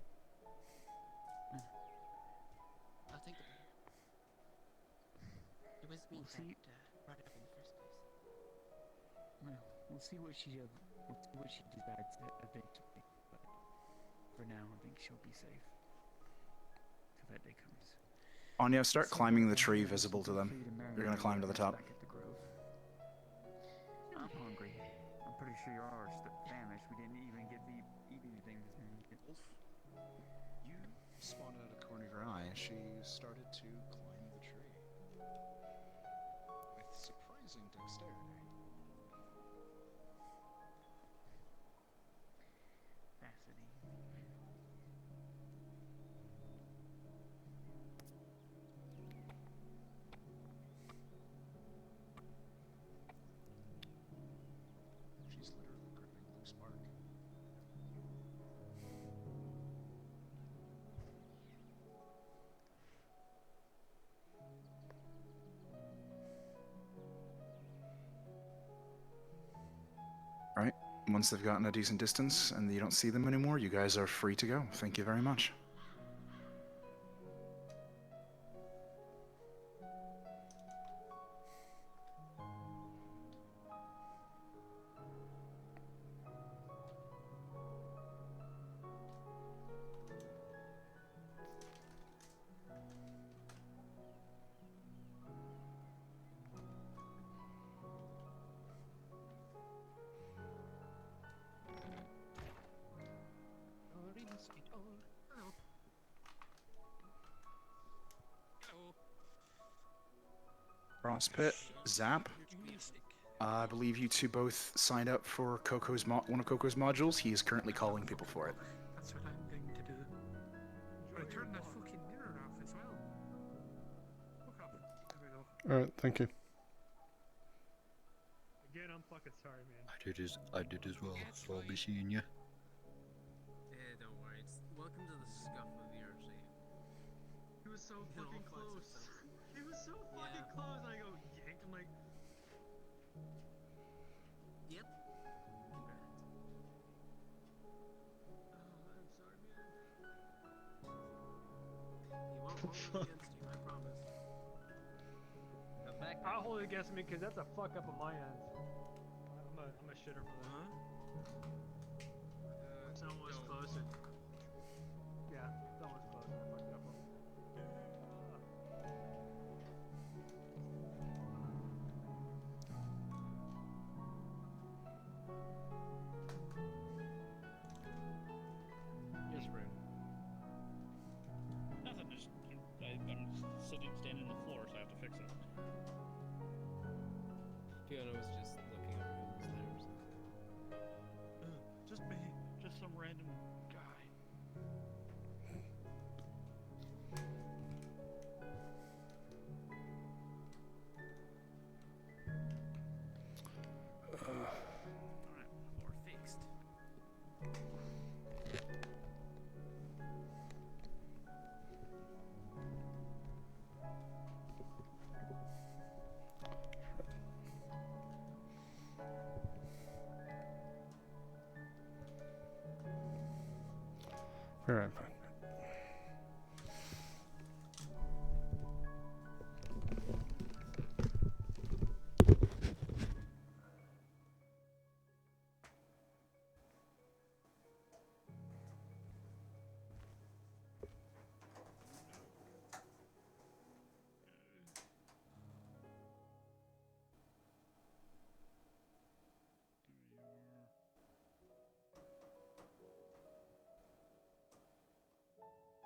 Speaker 5: I'll take the blame. It was me
Speaker 10: We'll see.
Speaker 5: that brought it up in the first place.
Speaker 10: Well, we'll see what she decides eventually. But for now, I think she'll be safe till that day comes.
Speaker 6: Anya, start climbing the tree visible to them. You're gonna climb to the top.
Speaker 10: Back at the grove. I'm hungry. I'm pretty sure you are famished. We didn't even get to eat anything this morning.
Speaker 6: Wolf, you spawn out of the corner her eye, she started to climb the tree with surprising dexterity.
Speaker 10: Fascinating.
Speaker 6: She's literally gripping loose bark. Alright, once they've gotten a decent distance and you don't see them anymore, you guys are free to go. Thank you very much. Frostpit, Zap. I believe you two both signed up for one of Coco's modules. He is currently calling people for it.
Speaker 14: That's what I'm going to do. But I turned that fucking mirror off as well. Fuck up. There we go.
Speaker 8: Alright, thank you.
Speaker 15: Again, I'm fucking sorry, man.
Speaker 7: I did as well, so I'll be seeing you.
Speaker 1: Don't worry. Welcome to the scuff of the RC.
Speaker 15: He was so fucking close. He was so fucking close. I go yank. I'm like,
Speaker 1: yep. Congrats.
Speaker 15: oh, I'm sorry, man.
Speaker 1: He won't hold it against you, I promise. Come back.
Speaker 15: I'll hold it against me because that's a fuck up on my end. I'm a shitter for that. Someone was close and yeah, someone was close and I fucked up on.
Speaker 16: Yes, Brad. Nothing, just I'm standing on the floor, so I have to fix it.
Speaker 1: Fiona was just looking over who was there or something.
Speaker 16: Just me, just some random guy.
Speaker 1: Alright, floor fixed.
Speaker 8: Alright.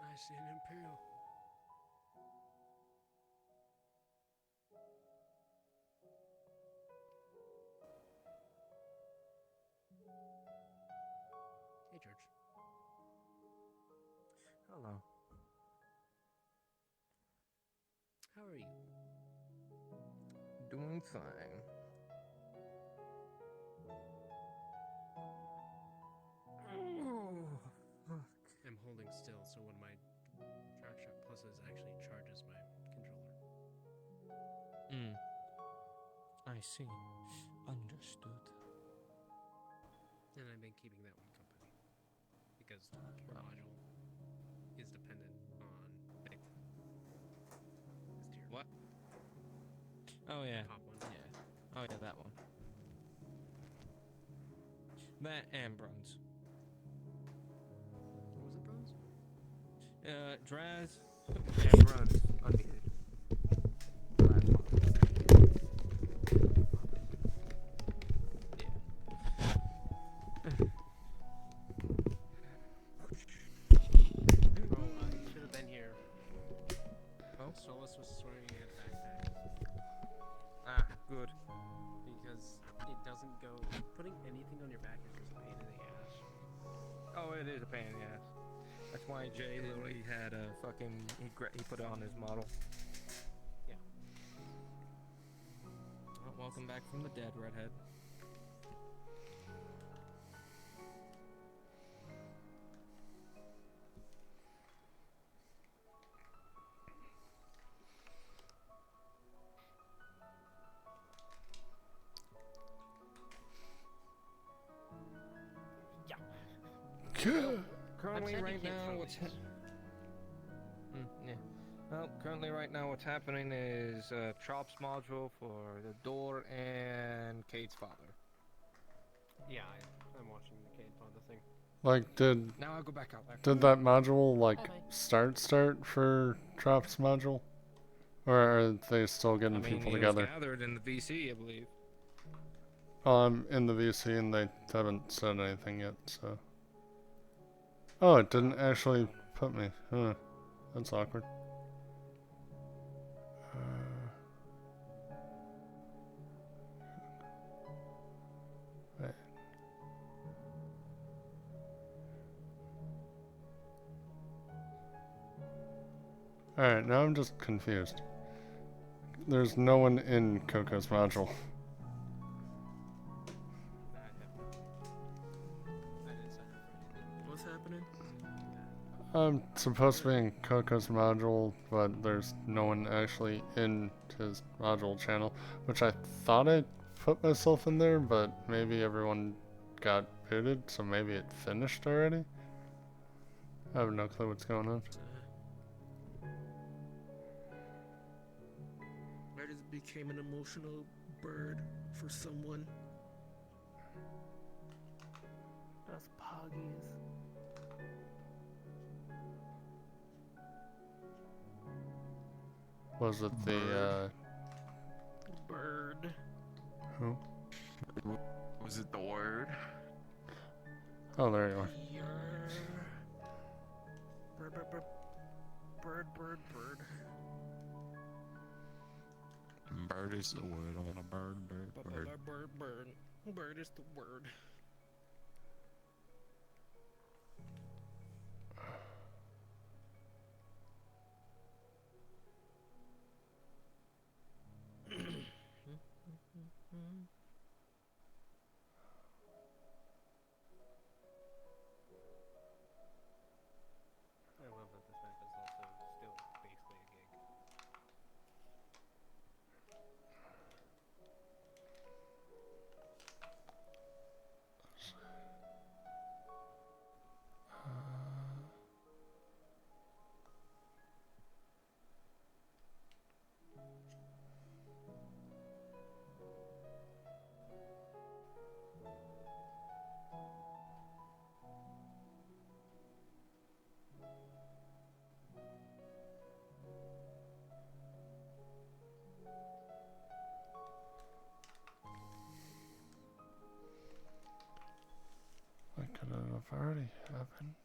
Speaker 14: I see an Imperial. Hey, Church. Hello. How are you? Doing fine. Oh, fuck. I'm holding still, so when my DraftShock Pluses actually charges my controller. I see. Understood. And I've been keeping that one company. Because your module is dependent on Big. What? Oh yeah. Top one. Yeah. Oh yeah, that one. That and bronze. What was it, bronze? Draz. And bronze. Unmuted. Should have been here go. Putting anything on your back is just a pain in the ass.
Speaker 1: Oh, it is a pain in the ass. That's why Jay literally had a fucking he put it on his model.
Speaker 14: Yeah. Well, welcome back from the dead, redhead. Currently, right now, currently, right now, what's happening is Trop's module for the door and Cade's father. Yeah, I'm watching the Cade father thing.
Speaker 8: Like,
Speaker 1: Now I'll go back out there.
Speaker 8: did that module like start for Trop's module, or are they still getting people together?
Speaker 1: It was gathered in the VC, I believe.
Speaker 8: I'm in the VC and they haven't said anything yet, so. Oh, it didn't actually put me. Huh. That's awkward. Wait. Alright, now I'm just confused. There's no one in Coco's module.
Speaker 14: What's happening?
Speaker 8: I'm supposed to be in Coco's module, but there's no one actually in his module channel, which I thought I put myself in there, but maybe everyone got booted, so maybe it finished already? I have no clue what's going on.
Speaker 14: I just became an emotional bird for someone.
Speaker 5: That's Poggies.
Speaker 8: Was it the,
Speaker 14: Bird.
Speaker 8: Who?
Speaker 9: Was it the word?
Speaker 8: Oh, there you are.
Speaker 14: Bird, bird, bird. Bird, bird, bird.
Speaker 9: Bird is the word on a bird.
Speaker 14: Bird is the word. I love that this map is also still basically a gig.
Speaker 8: That could have already happened.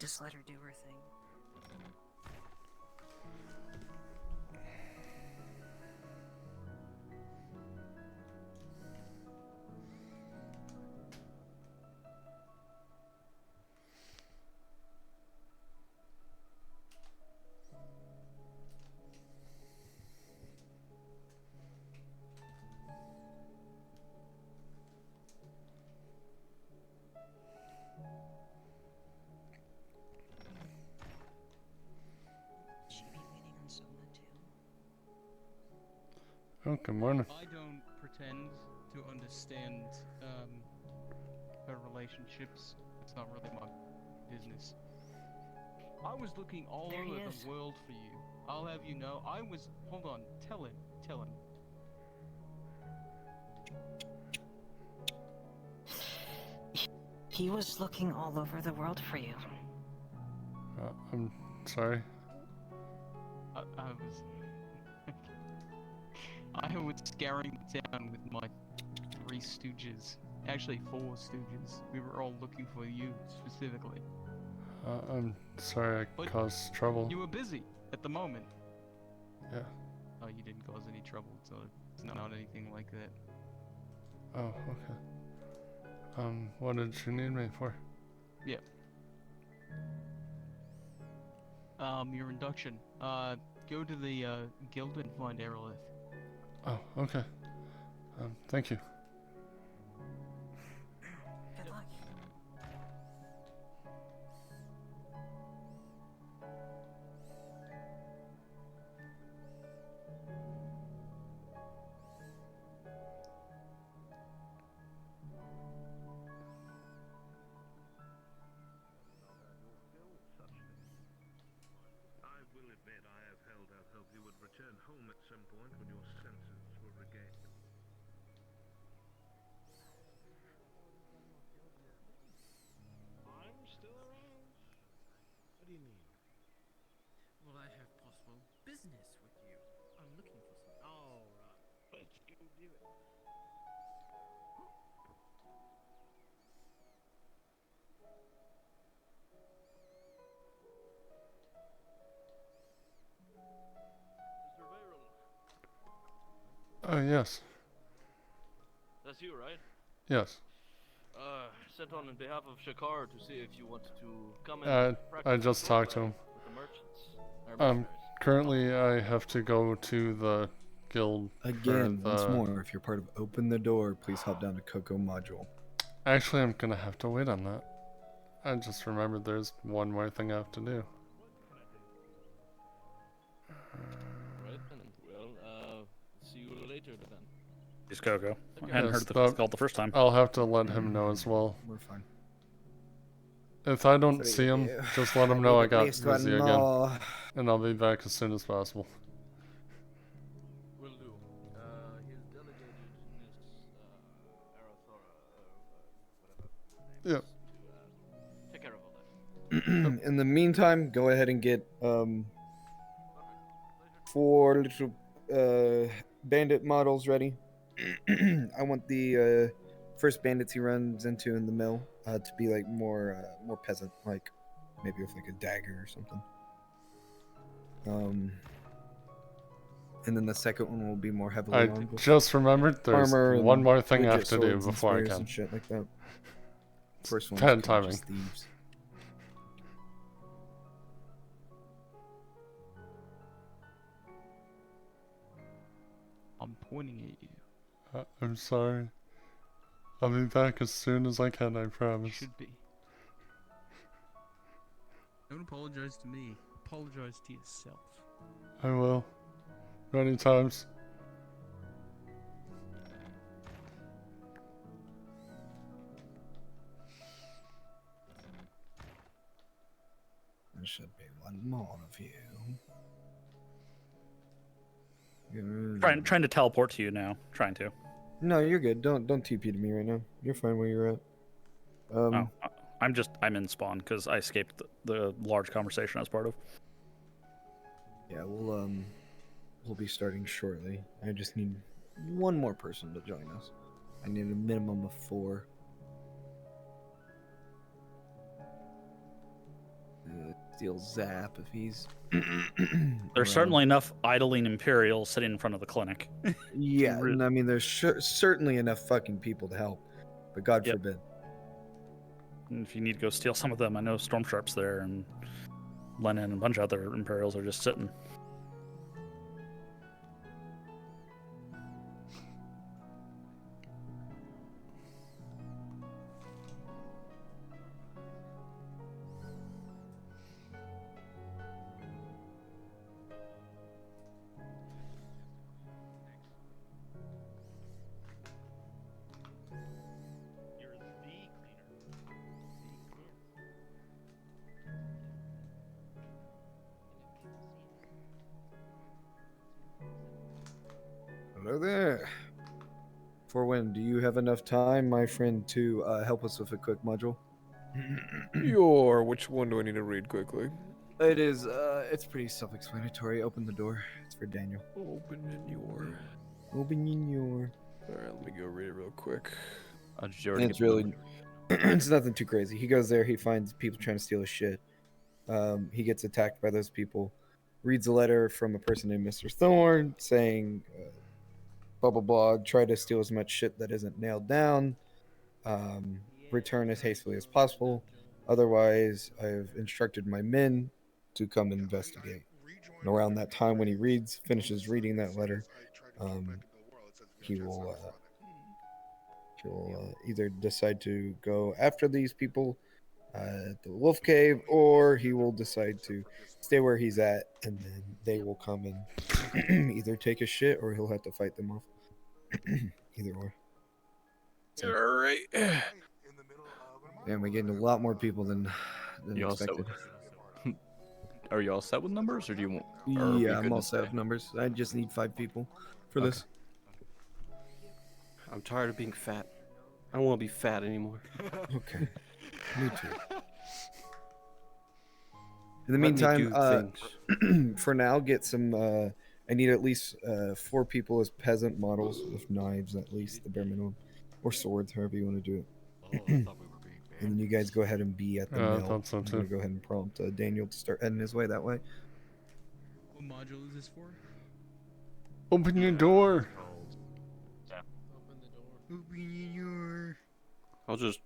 Speaker 5: Just let her do her thing.
Speaker 8: Oh, good morning.
Speaker 16: I don't pretend to understand her relationships. It's not really my business. I was looking all
Speaker 5: There he
Speaker 16: over
Speaker 5: is.
Speaker 16: the world for you. I'll have you know, I was. Hold on, tell him.
Speaker 5: He was looking all over the world for you.
Speaker 8: I'm sorry.
Speaker 16: I was scouring the town with my 3 stooges. Actually, 4 stooges. We were all looking for you, specifically.
Speaker 8: I'm sorry I
Speaker 16: But
Speaker 8: caused trouble.
Speaker 16: You were busy at the moment.
Speaker 8: Yeah.
Speaker 16: Oh, you didn't cause any trouble, so it's not anything like that.
Speaker 8: Oh, okay. What did you need me for?
Speaker 16: Yeah. Your induction. Go to the guild and find Aerolith.
Speaker 8: Oh, okay. Thank you.
Speaker 5: Good luck.
Speaker 17: I will admit I have held out hope you would return home at some point when your senses were regained. I'm still around. What do you mean?
Speaker 14: Well, I have possible business with you. I'm looking for something.
Speaker 17: All right, let's go do it. Mr. Veyron,
Speaker 8: Oh, yes.
Speaker 17: that's you, right?
Speaker 8: Yes.
Speaker 17: Sent on behalf of Shakar to see if you wanted to come
Speaker 8: I
Speaker 17: practice
Speaker 8: just talked to him.
Speaker 17: with the merchants.
Speaker 8: Currently I have to go to the guild.
Speaker 13: Again,
Speaker 8: for
Speaker 13: once
Speaker 8: the...
Speaker 13: more, if you're part of Open the Door, please hop down to Coco Module.
Speaker 8: Actually, I'm gonna have to wait on that. I just remembered there's one more thing I have to do.
Speaker 17: Right, then. Well, see you later then.
Speaker 18: Just Coco. I
Speaker 17: Okay.
Speaker 18: hadn't
Speaker 8: Yes,
Speaker 18: heard the
Speaker 8: but
Speaker 18: call the first time.
Speaker 8: I'll have to let him know as well.
Speaker 13: We're fine.
Speaker 8: If I don't see him, just let him know I got
Speaker 13: Please, one
Speaker 8: busy again.
Speaker 13: more.
Speaker 8: And I'll be back as soon as possible.
Speaker 17: Will do. He's delegated Miss Arathora, whatever.
Speaker 8: Yep.
Speaker 17: To take care of all that.
Speaker 13: In the meantime, go ahead and get 4 little bandit models ready. I want the first bandits he runs into in the mill to be like more peasant, like maybe with like a dagger or something. And then the second one will be more heavily
Speaker 8: I
Speaker 13: armed with
Speaker 8: just remembered there's
Speaker 13: armor
Speaker 8: one
Speaker 13: and
Speaker 8: more thing I have
Speaker 13: legit
Speaker 8: to do
Speaker 13: swords and
Speaker 8: before I
Speaker 13: spears
Speaker 8: can.
Speaker 13: and shit like that. First one's
Speaker 8: Bad
Speaker 13: kinda just
Speaker 8: timing.
Speaker 13: thieves.
Speaker 16: I'm pointing at you.
Speaker 8: I'm sorry. I'll be back as soon as I can, I promise.
Speaker 16: Should be. Don't apologize to me. Apologize to yourself.
Speaker 8: I will. Many times.
Speaker 13: There should be one more of you.
Speaker 18: Trying to teleport to you now. Trying to.
Speaker 13: No, you're good. Don't TP to me right now. You're fine where you're at.
Speaker 18: I'm in spawn because I escaped the large conversation I was part of.
Speaker 13: Yeah, we'll be starting shortly. I just need one more person to join us. I need a minimum of 4. Steal Zap if he's.
Speaker 18: There's certainly enough idling Imperials sitting in front of the clinic.
Speaker 13: Yeah, and I mean, there's certainly enough fucking people to help, but God forbid.
Speaker 18: And if you need to go steal some of them, I know Stormsharp's there, and Lennon and a bunch of other Imperials are just sitting.
Speaker 13: Hello there. Forwin, do you have enough time, my friend, to help us with a quick module?
Speaker 19: Which one do I need to read quickly?
Speaker 13: It is, it's pretty self-explanatory. Open the door. It's for Daniel.
Speaker 19: Open in your.
Speaker 13: Alright,
Speaker 19: let me go read it real quick.
Speaker 13: It's really, it's nothing too crazy. He goes there, he finds people trying to steal his shit. He gets attacked by those people. Reads a letter from a person named Mr. Thorne saying, blah blah blah, try to steal as much shit that isn't nailed down. Return as hastily as possible. Otherwise, I've instructed my men to come and investigate. And around that time, when he finishes reading that letter, he will either decide to go after these people at the Wolf Cave, or he will decide to stay where he's at, and then they will come and either take his shit, or he'll have to fight them off. Either way.
Speaker 19: All right.
Speaker 13: And we're getting a lot more people than
Speaker 20: You all set
Speaker 13: expected.
Speaker 20: with... Are you all set with numbers, or do you want? or are we
Speaker 13: Yeah,
Speaker 20: good
Speaker 13: I'm
Speaker 20: to
Speaker 13: all set
Speaker 20: stay?
Speaker 13: with numbers. I just need 5 people for
Speaker 20: Okay.
Speaker 13: this.
Speaker 21: I'm tired of being fat. I don't want to be fat anymore.
Speaker 13: Okay. Me too. In the
Speaker 21: Let me
Speaker 13: meantime,
Speaker 21: do
Speaker 13: for now, get some. I need at least 4 people as peasant models with knives, at least the bare minimum, or swords, however you want to do it. And then you guys go ahead and be at the
Speaker 8: Yeah, I
Speaker 13: mill.
Speaker 8: thought so
Speaker 13: I'm gonna
Speaker 8: too.
Speaker 13: go ahead and prompt Daniel to start heading his way that way.
Speaker 16: What module is this for?
Speaker 8: Open your door.
Speaker 16: Open your.
Speaker 21: I'll just.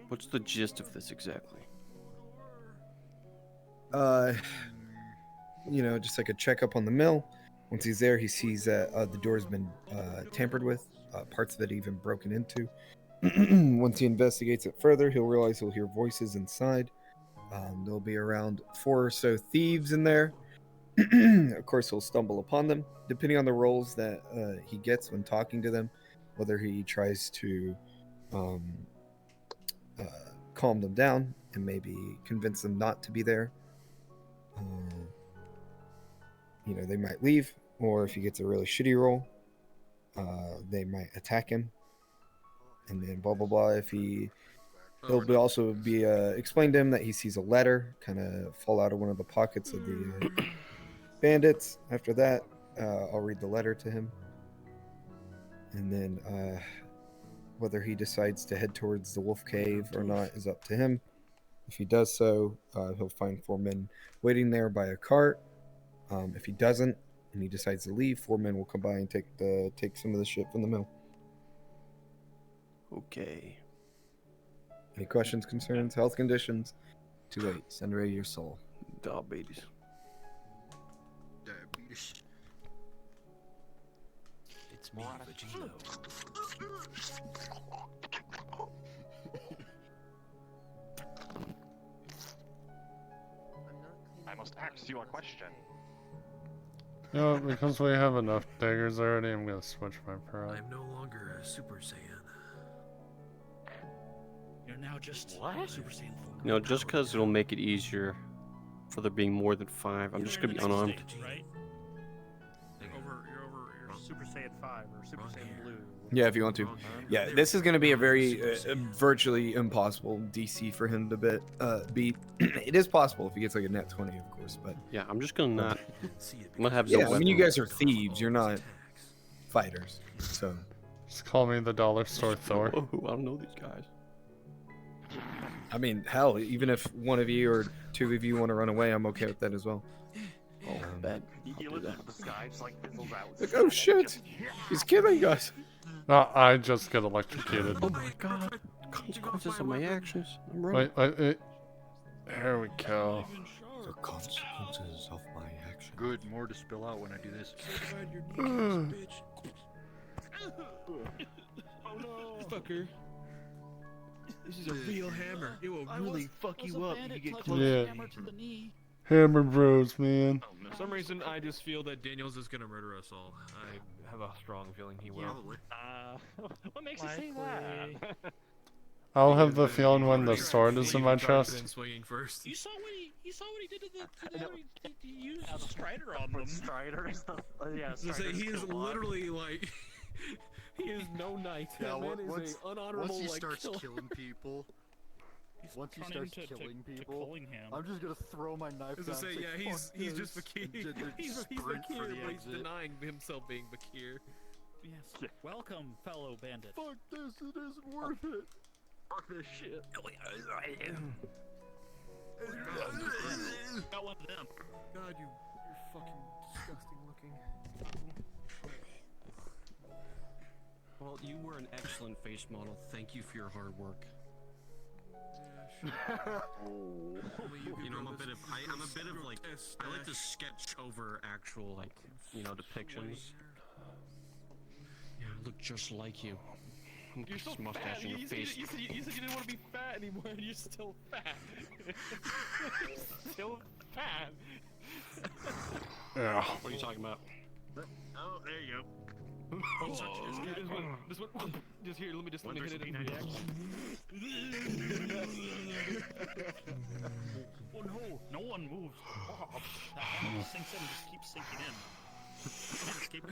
Speaker 21: What's the gist of this exactly?
Speaker 13: Just like a checkup on the mill. Once he's there, he sees that the door's been tampered with, parts of it even broken into. Once he investigates it further, he'll realize he'll hear voices inside. There'll be around 4 or so thieves in there. Of course, he'll stumble upon them, depending on the roles that he gets when talking to them, whether he tries to calm them down and maybe convince them not to be there. They might leave, or if he gets a really shitty roll, they might attack him, and then blah blah blah. If he'll also be explain to him that he sees a letter kind of fall out of one of the pockets of the bandits. After that, I'll read the letter to him, and then whether he decides to head towards the Wolf Cave or not is up to him. If he does so, he'll find 4 men waiting there by a cart. If he doesn't, and he decides to leave, 4 men will come by and take some of the shit from the mill.
Speaker 21: Okay.
Speaker 13: Any questions, concerns, health conditions? Too late. Send away your soul.
Speaker 21: Diabetes.
Speaker 14: It's me, Vegito.
Speaker 3: I must ask you a question.
Speaker 8: Because we have enough daggers already, I'm gonna switch my pride.
Speaker 14: I'm no longer a Super Saiyan.
Speaker 18: You're now just Super Saiyan 4.
Speaker 21: No, just because it'll make it easier for there being more than 5, I'm just gonna be unarmed.
Speaker 18: Right? You're Super Saiyan 5 or Super Saiyan Blue.
Speaker 13: Yeah, if you want to. Yeah, this is going to be a very virtually impossible DC for him to beat. It is possible if he gets like a net 20, of course, but
Speaker 21: Yeah, I'm just gonna not. I'm gonna have
Speaker 13: yeah,
Speaker 21: no
Speaker 13: I mean, you
Speaker 21: weapons.
Speaker 13: guys are thieves. You're not fighters, so.
Speaker 8: Just call me the dollar store Thor.
Speaker 21: Whoa, I don't know these guys.
Speaker 13: I mean, hell, even if one of you or 2 of you want to run away, I'm okay with that as well.
Speaker 21: Oh, bet.
Speaker 3: He looks at the sky, just like fizzles out.
Speaker 13: Like, oh shit, he's killing us.
Speaker 8: No, I just get electrocuted.
Speaker 21: Oh my god. Consequences of my actions. I'm running.
Speaker 8: Wait. There we go.
Speaker 7: The consequences of my action. Good, more to spill out when I do this.
Speaker 14: Oh no! Fucker. This is a real hammer. It will really fuck you up if you get close.
Speaker 8: Yeah. Hammer Bros, man.
Speaker 1: For some reason, I just feel that Daniels is gonna murder us all. I have a strong feeling he will.
Speaker 3: What makes you say that?
Speaker 8: I'll have the feeling when the sword is in my chest.
Speaker 1: Swinging first.
Speaker 18: You saw You saw what he did to the.
Speaker 2: know.
Speaker 18: He used Strider on them.
Speaker 2: Strider is the. Yeah,
Speaker 14: I was gonna say, he is literally like. He is no knight.
Speaker 22: Yeah,
Speaker 14: That man is a unhonorable
Speaker 22: once he
Speaker 14: like
Speaker 22: starts
Speaker 14: killer.
Speaker 22: killing people, once he
Speaker 18: turning
Speaker 22: starts
Speaker 18: to
Speaker 22: killing people,
Speaker 18: Cullingham.
Speaker 22: I'm just gonna throw my knife
Speaker 14: As
Speaker 22: down.
Speaker 14: I say,
Speaker 22: and
Speaker 14: yeah,
Speaker 22: "Fuck
Speaker 14: he's just
Speaker 22: this,"
Speaker 14: Bakir.
Speaker 22: and just
Speaker 14: He's
Speaker 22: sprint for
Speaker 14: Bakir,
Speaker 22: the
Speaker 14: but he's
Speaker 22: exit.
Speaker 14: denying himself being Bakir.
Speaker 18: Yes. Welcome, fellow bandit.
Speaker 22: Fuck this! It isn't worth it.
Speaker 2: Fuck this shit.
Speaker 18: Got one of them.
Speaker 14: God, you're fucking disgusting looking.
Speaker 21: Well, you were an excellent face model. Thank you for your hard work. You know, I'm a bit of like, I like to sketch over actual, like, you know, depictions. Yeah, I look just like you.
Speaker 16: You're so
Speaker 21: mustache
Speaker 16: fat.
Speaker 21: in your
Speaker 16: You said
Speaker 21: face.
Speaker 16: you didn't want to be fat anymore, and you're still fat. Still fat.
Speaker 8: Yeah.
Speaker 21: What are you talking about?
Speaker 2: Oh, there you go.
Speaker 16: This one, just here. Let me hit it.
Speaker 18: Oh no! No one moves. Oh, that animal sinks in and just keeps sinking in. Can't escape.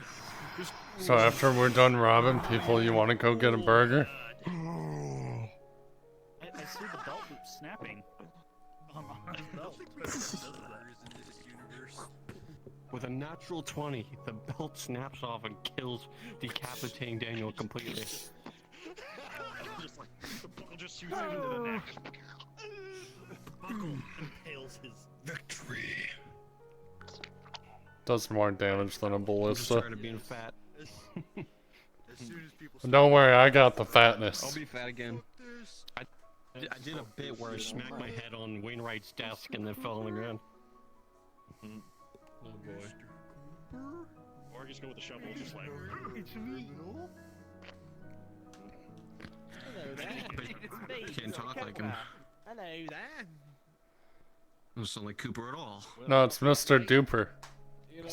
Speaker 8: So after we're done robbing people, you want to go get a burger?
Speaker 18: I see the belt loop snapping. On his belt.
Speaker 21: With a natural 20, the belt snaps off and kills, decapitating Daniel completely.
Speaker 18: Just like the buckle just shoots him into the neck. Buckle impales his
Speaker 22: victory.
Speaker 8: Does more damage than a
Speaker 21: I'm just
Speaker 8: ballista.
Speaker 21: tired of being fat.
Speaker 22: As soon as people
Speaker 8: Don't worry, I got the fatness.
Speaker 21: I'll be fat again. I did a bit where I smacked my head on Wainwright's desk and then fell on the ground. Oh boy.
Speaker 18: Or just go with the shovel, just like.
Speaker 22: It's me.
Speaker 14: Hello there.
Speaker 21: Can't talk like him.
Speaker 14: Hello there.
Speaker 21: Don't sound like Cooper at all.
Speaker 8: No, it's Mr. Duper.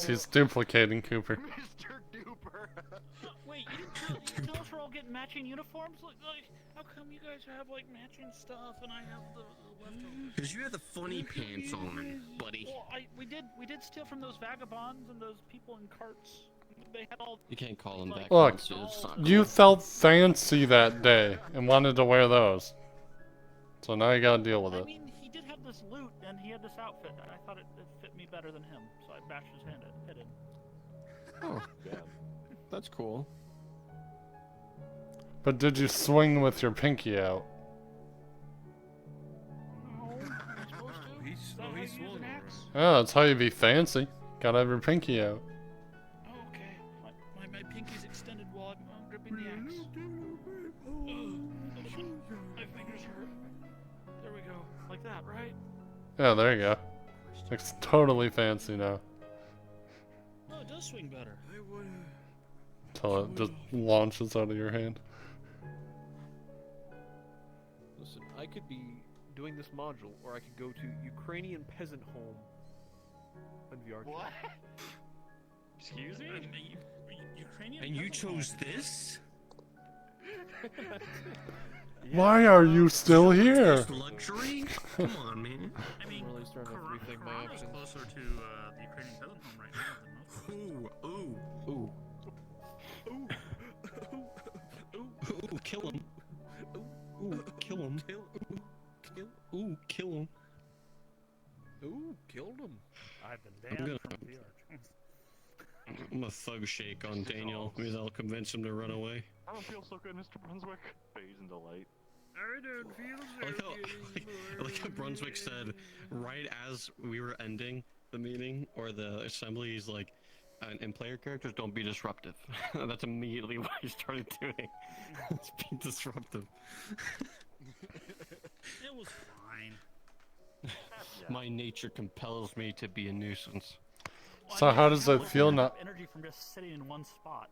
Speaker 8: He's duplicating Cooper.
Speaker 22: Mr. Duper.
Speaker 18: Wait, you didn't tell us we're all getting matching uniforms? Like, how come you guys have like matching stuff and I have the leftovers?
Speaker 21: Because you have the funny pants on, buddy.
Speaker 18: Well, we did steal from those vagabonds and those people in carts. They had all.
Speaker 21: You can't call them that.
Speaker 8: Look,
Speaker 21: It's not
Speaker 8: you
Speaker 21: cool.
Speaker 8: felt fancy that day and wanted to wear those. So now you gotta deal with
Speaker 18: I
Speaker 8: it.
Speaker 18: mean, he did have this loot and he had this outfit. And I thought it fit me better than him, so I bashed his head in.
Speaker 21: Oh, yeah. That's cool.
Speaker 8: But did you swing with your pinky out?
Speaker 18: No, am I supposed to? Is that how you use an axe?
Speaker 8: Yeah, that's how you be fancy. Gotta have your pinky out.
Speaker 18: Oh, okay. My pinky's extended while I'm gripping the axe. My fingers hurt. There we go. Like that, right?
Speaker 8: Yeah, there you go. Looks totally fancy now.
Speaker 18: Oh, it does swing better.
Speaker 8: Until it just launches out of your hand.
Speaker 1: Listen, I could be doing this module, or I could go to Ukrainian peasant home on VR.
Speaker 2: What?
Speaker 18: Excuse me? Ukrainian.
Speaker 21: And you chose this?
Speaker 8: Why are you still here?
Speaker 21: This luxury? Come on, man.
Speaker 18: I mean,
Speaker 1: I'm really starting to rethink my
Speaker 18: Corrano's
Speaker 1: options.
Speaker 18: closer to the Ukrainian peasant home right now than most.
Speaker 21: Ooh. Ooh, kill him. Ooh, kill him. Ooh, kill him.
Speaker 1: Ooh, killed him.
Speaker 18: I've been
Speaker 21: I'm
Speaker 18: banned
Speaker 21: gonna-
Speaker 18: from VR.
Speaker 21: I'm gonna thug shake on Daniel. Maybe that'll convince him to run away.
Speaker 2: I don't feel so good, Mr. Brunswick. Phase in delight.
Speaker 14: I don't feel
Speaker 21: I like how, I like how Brunswick said, right as we were ending the meeting or the assembly, he's like, and player characters don't be disruptive. That's immediately what he started doing. Let's be disruptive.
Speaker 18: It was fine.
Speaker 21: My nature compels me to be a nuisance.
Speaker 8: So how does it feel not?
Speaker 18: Energy from just sitting in one spot.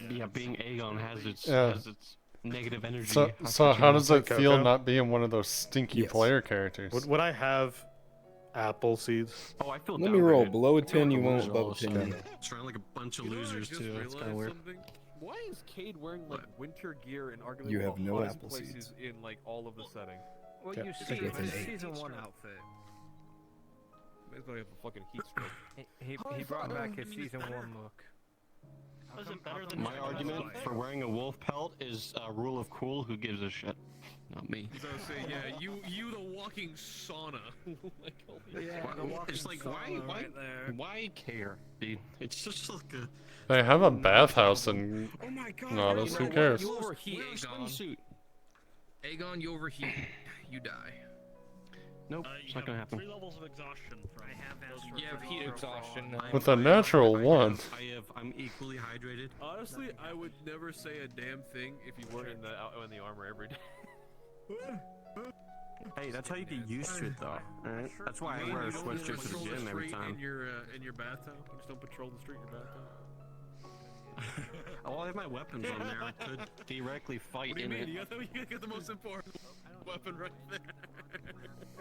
Speaker 21: Yeah, being Aegon has its
Speaker 8: Yeah.
Speaker 21: negative energy.
Speaker 8: So how does it
Speaker 7: Cocoa?
Speaker 8: feel not being one of those stinky
Speaker 7: Yes.
Speaker 8: player characters?
Speaker 7: Would I have apple seeds?
Speaker 21: Oh, I feel
Speaker 13: Let me roll.
Speaker 21: downgraded.
Speaker 13: Below a
Speaker 21: I feel
Speaker 13: 10,
Speaker 21: like
Speaker 13: you
Speaker 21: a
Speaker 13: won't.
Speaker 21: loser all
Speaker 13: Above a
Speaker 21: of
Speaker 13: 10, you
Speaker 21: sudden.
Speaker 13: will.
Speaker 21: Surrounded like a bunch of
Speaker 14: You know, I
Speaker 21: losers
Speaker 14: just
Speaker 21: too. That's kind of
Speaker 14: realized
Speaker 21: weird.
Speaker 14: something. Why is Cade wearing like winter gear in arguably
Speaker 13: You
Speaker 14: one
Speaker 13: have
Speaker 14: of the
Speaker 13: no
Speaker 14: hottest
Speaker 13: apple
Speaker 14: places
Speaker 13: seeds.
Speaker 14: in like all of the setting?
Speaker 1: Well,
Speaker 13: Yeah,
Speaker 1: you
Speaker 13: I
Speaker 1: see,
Speaker 13: think
Speaker 1: it's
Speaker 13: it's
Speaker 1: a
Speaker 13: an 8.
Speaker 1: season 1 outfit.
Speaker 14: Man's gonna have a fucking heat stroke.
Speaker 1: He brought back his season 1 look.
Speaker 18: Was it better than
Speaker 21: My argument for wearing a wolf pelt is rule of cool. Who gives a shit? Not me.
Speaker 14: So I was saying, yeah, you the walking sauna. Like, holy
Speaker 21: Yeah,
Speaker 14: shit.
Speaker 21: it's like why care, dude? It's just like a.
Speaker 8: They have a bathhouse in
Speaker 21: Oh my god!
Speaker 8: Nautilus, who cares?
Speaker 14: You overheat,
Speaker 21: Wear a
Speaker 14: Aegon.
Speaker 21: swimsuit.
Speaker 14: Aegon, you overheat, you die.
Speaker 21: Nope, it's not gonna happen.
Speaker 18: 3 levels of exhaustion from. I have
Speaker 1: You have heat exhaustion now.
Speaker 8: With a natural one.
Speaker 21: I'm equally hydrated.
Speaker 14: Honestly, I would never say a damn thing if you weren't in the armor every day.
Speaker 21: Hey, that's how you get used to it, though. Alright? That's why I
Speaker 14: You
Speaker 21: wear a
Speaker 14: don't
Speaker 21: sweatshirt to the
Speaker 14: patrol
Speaker 21: gym every
Speaker 14: street
Speaker 21: time.
Speaker 14: In your bathtub. You just don't patrol the street in your bathtub.
Speaker 21: Oh, I have my weapons on there. I could theoretically fight
Speaker 14: What do you
Speaker 21: in
Speaker 14: mean?
Speaker 21: it.
Speaker 14: You got the most important weapon right there.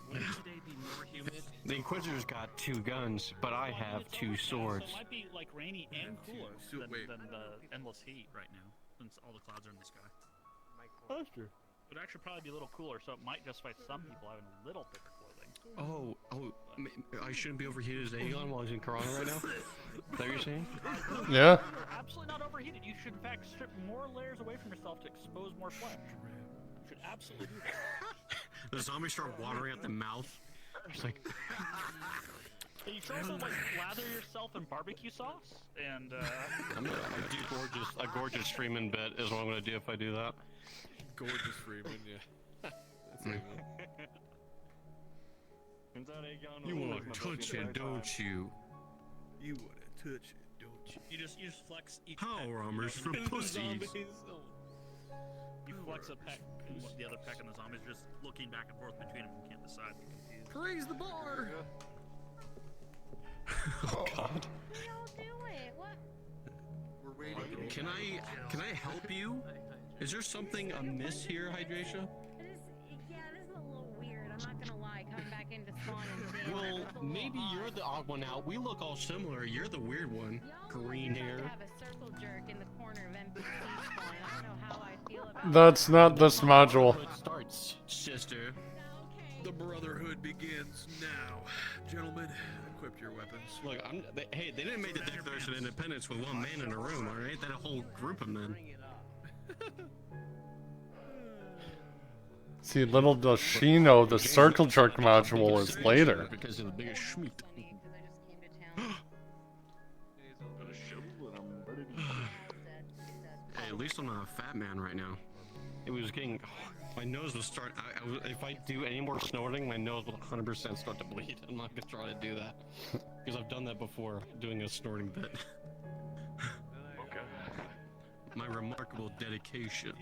Speaker 18: Wouldn't today be more humid?
Speaker 21: The Inquisitor's got 2 guns, but I have 2 swords.
Speaker 18: So it might be like rainy and cooler
Speaker 14: So,
Speaker 18: than,
Speaker 14: wait.
Speaker 18: than the endless heat right now, since all the clouds are in the sky.
Speaker 14: That's true.
Speaker 18: It would actually probably be a little cooler, so it might justify some people having a little thicker clothing.
Speaker 21: I shouldn't be overheated as Aegon while he's in Corona right now? Is that what you're saying?
Speaker 8: Yeah.
Speaker 18: You're absolutely not overheated. You should, in fact, strip more layers away from yourself to expose more flesh. You should absolutely do that.
Speaker 21: The zombies start watering at the mouth. It's like.
Speaker 18: And you should also like lather yourself in barbecue sauce and.
Speaker 21: I'm gonna do a gorgeous streaming bit is what I'm gonna do if I do that.
Speaker 14: Gorgeous Freeman, yeah. That's Aegon.
Speaker 21: You wanna touch it, don't you?
Speaker 14: You wanna touch it, don't you?
Speaker 18: You just flex each
Speaker 21: Power
Speaker 18: peck,
Speaker 21: armors for
Speaker 18: and the
Speaker 21: pussies.
Speaker 18: zombies- You flex a peck, and the other peck, and the zombies just looking back and forth between them and can't decide. They're confused.
Speaker 14: Raise the bar!
Speaker 21: Oh god.
Speaker 11: Don't do it. What?
Speaker 14: We're waiting.
Speaker 21: Can I help you? Is there something amiss here, Hydration?
Speaker 11: Yeah, this is a little weird. I'm not gonna lie. Coming back into spawn and seeing
Speaker 21: Well,
Speaker 11: that, that's a little
Speaker 21: maybe you're
Speaker 11: odd.
Speaker 21: the odd one out. We look all similar. You're the weird one. Green
Speaker 11: You
Speaker 21: hair.
Speaker 11: have to have a circle jerk in the corner of NPC spawn. I don't know how I feel about
Speaker 8: That's not this module.
Speaker 21: It starts, sister.
Speaker 14: The Brotherhood begins now. Gentlemen, equip your weapons.
Speaker 21: Look, hey, they didn't make the Declaration of Independence with one man in a room, alright? They had a whole group of men.
Speaker 8: See, little does she know the circle jerk module is later.
Speaker 21: Because of the biggest schmeat. Hey, at least I'm not a fat man right now. It was getting. My nose was starting. If I do any more snorting, my nose will 100% start to bleed. I'm not gonna try to do that because I've done that before, doing a snorting bit.
Speaker 2: Okay.
Speaker 21: My remarkable dedication.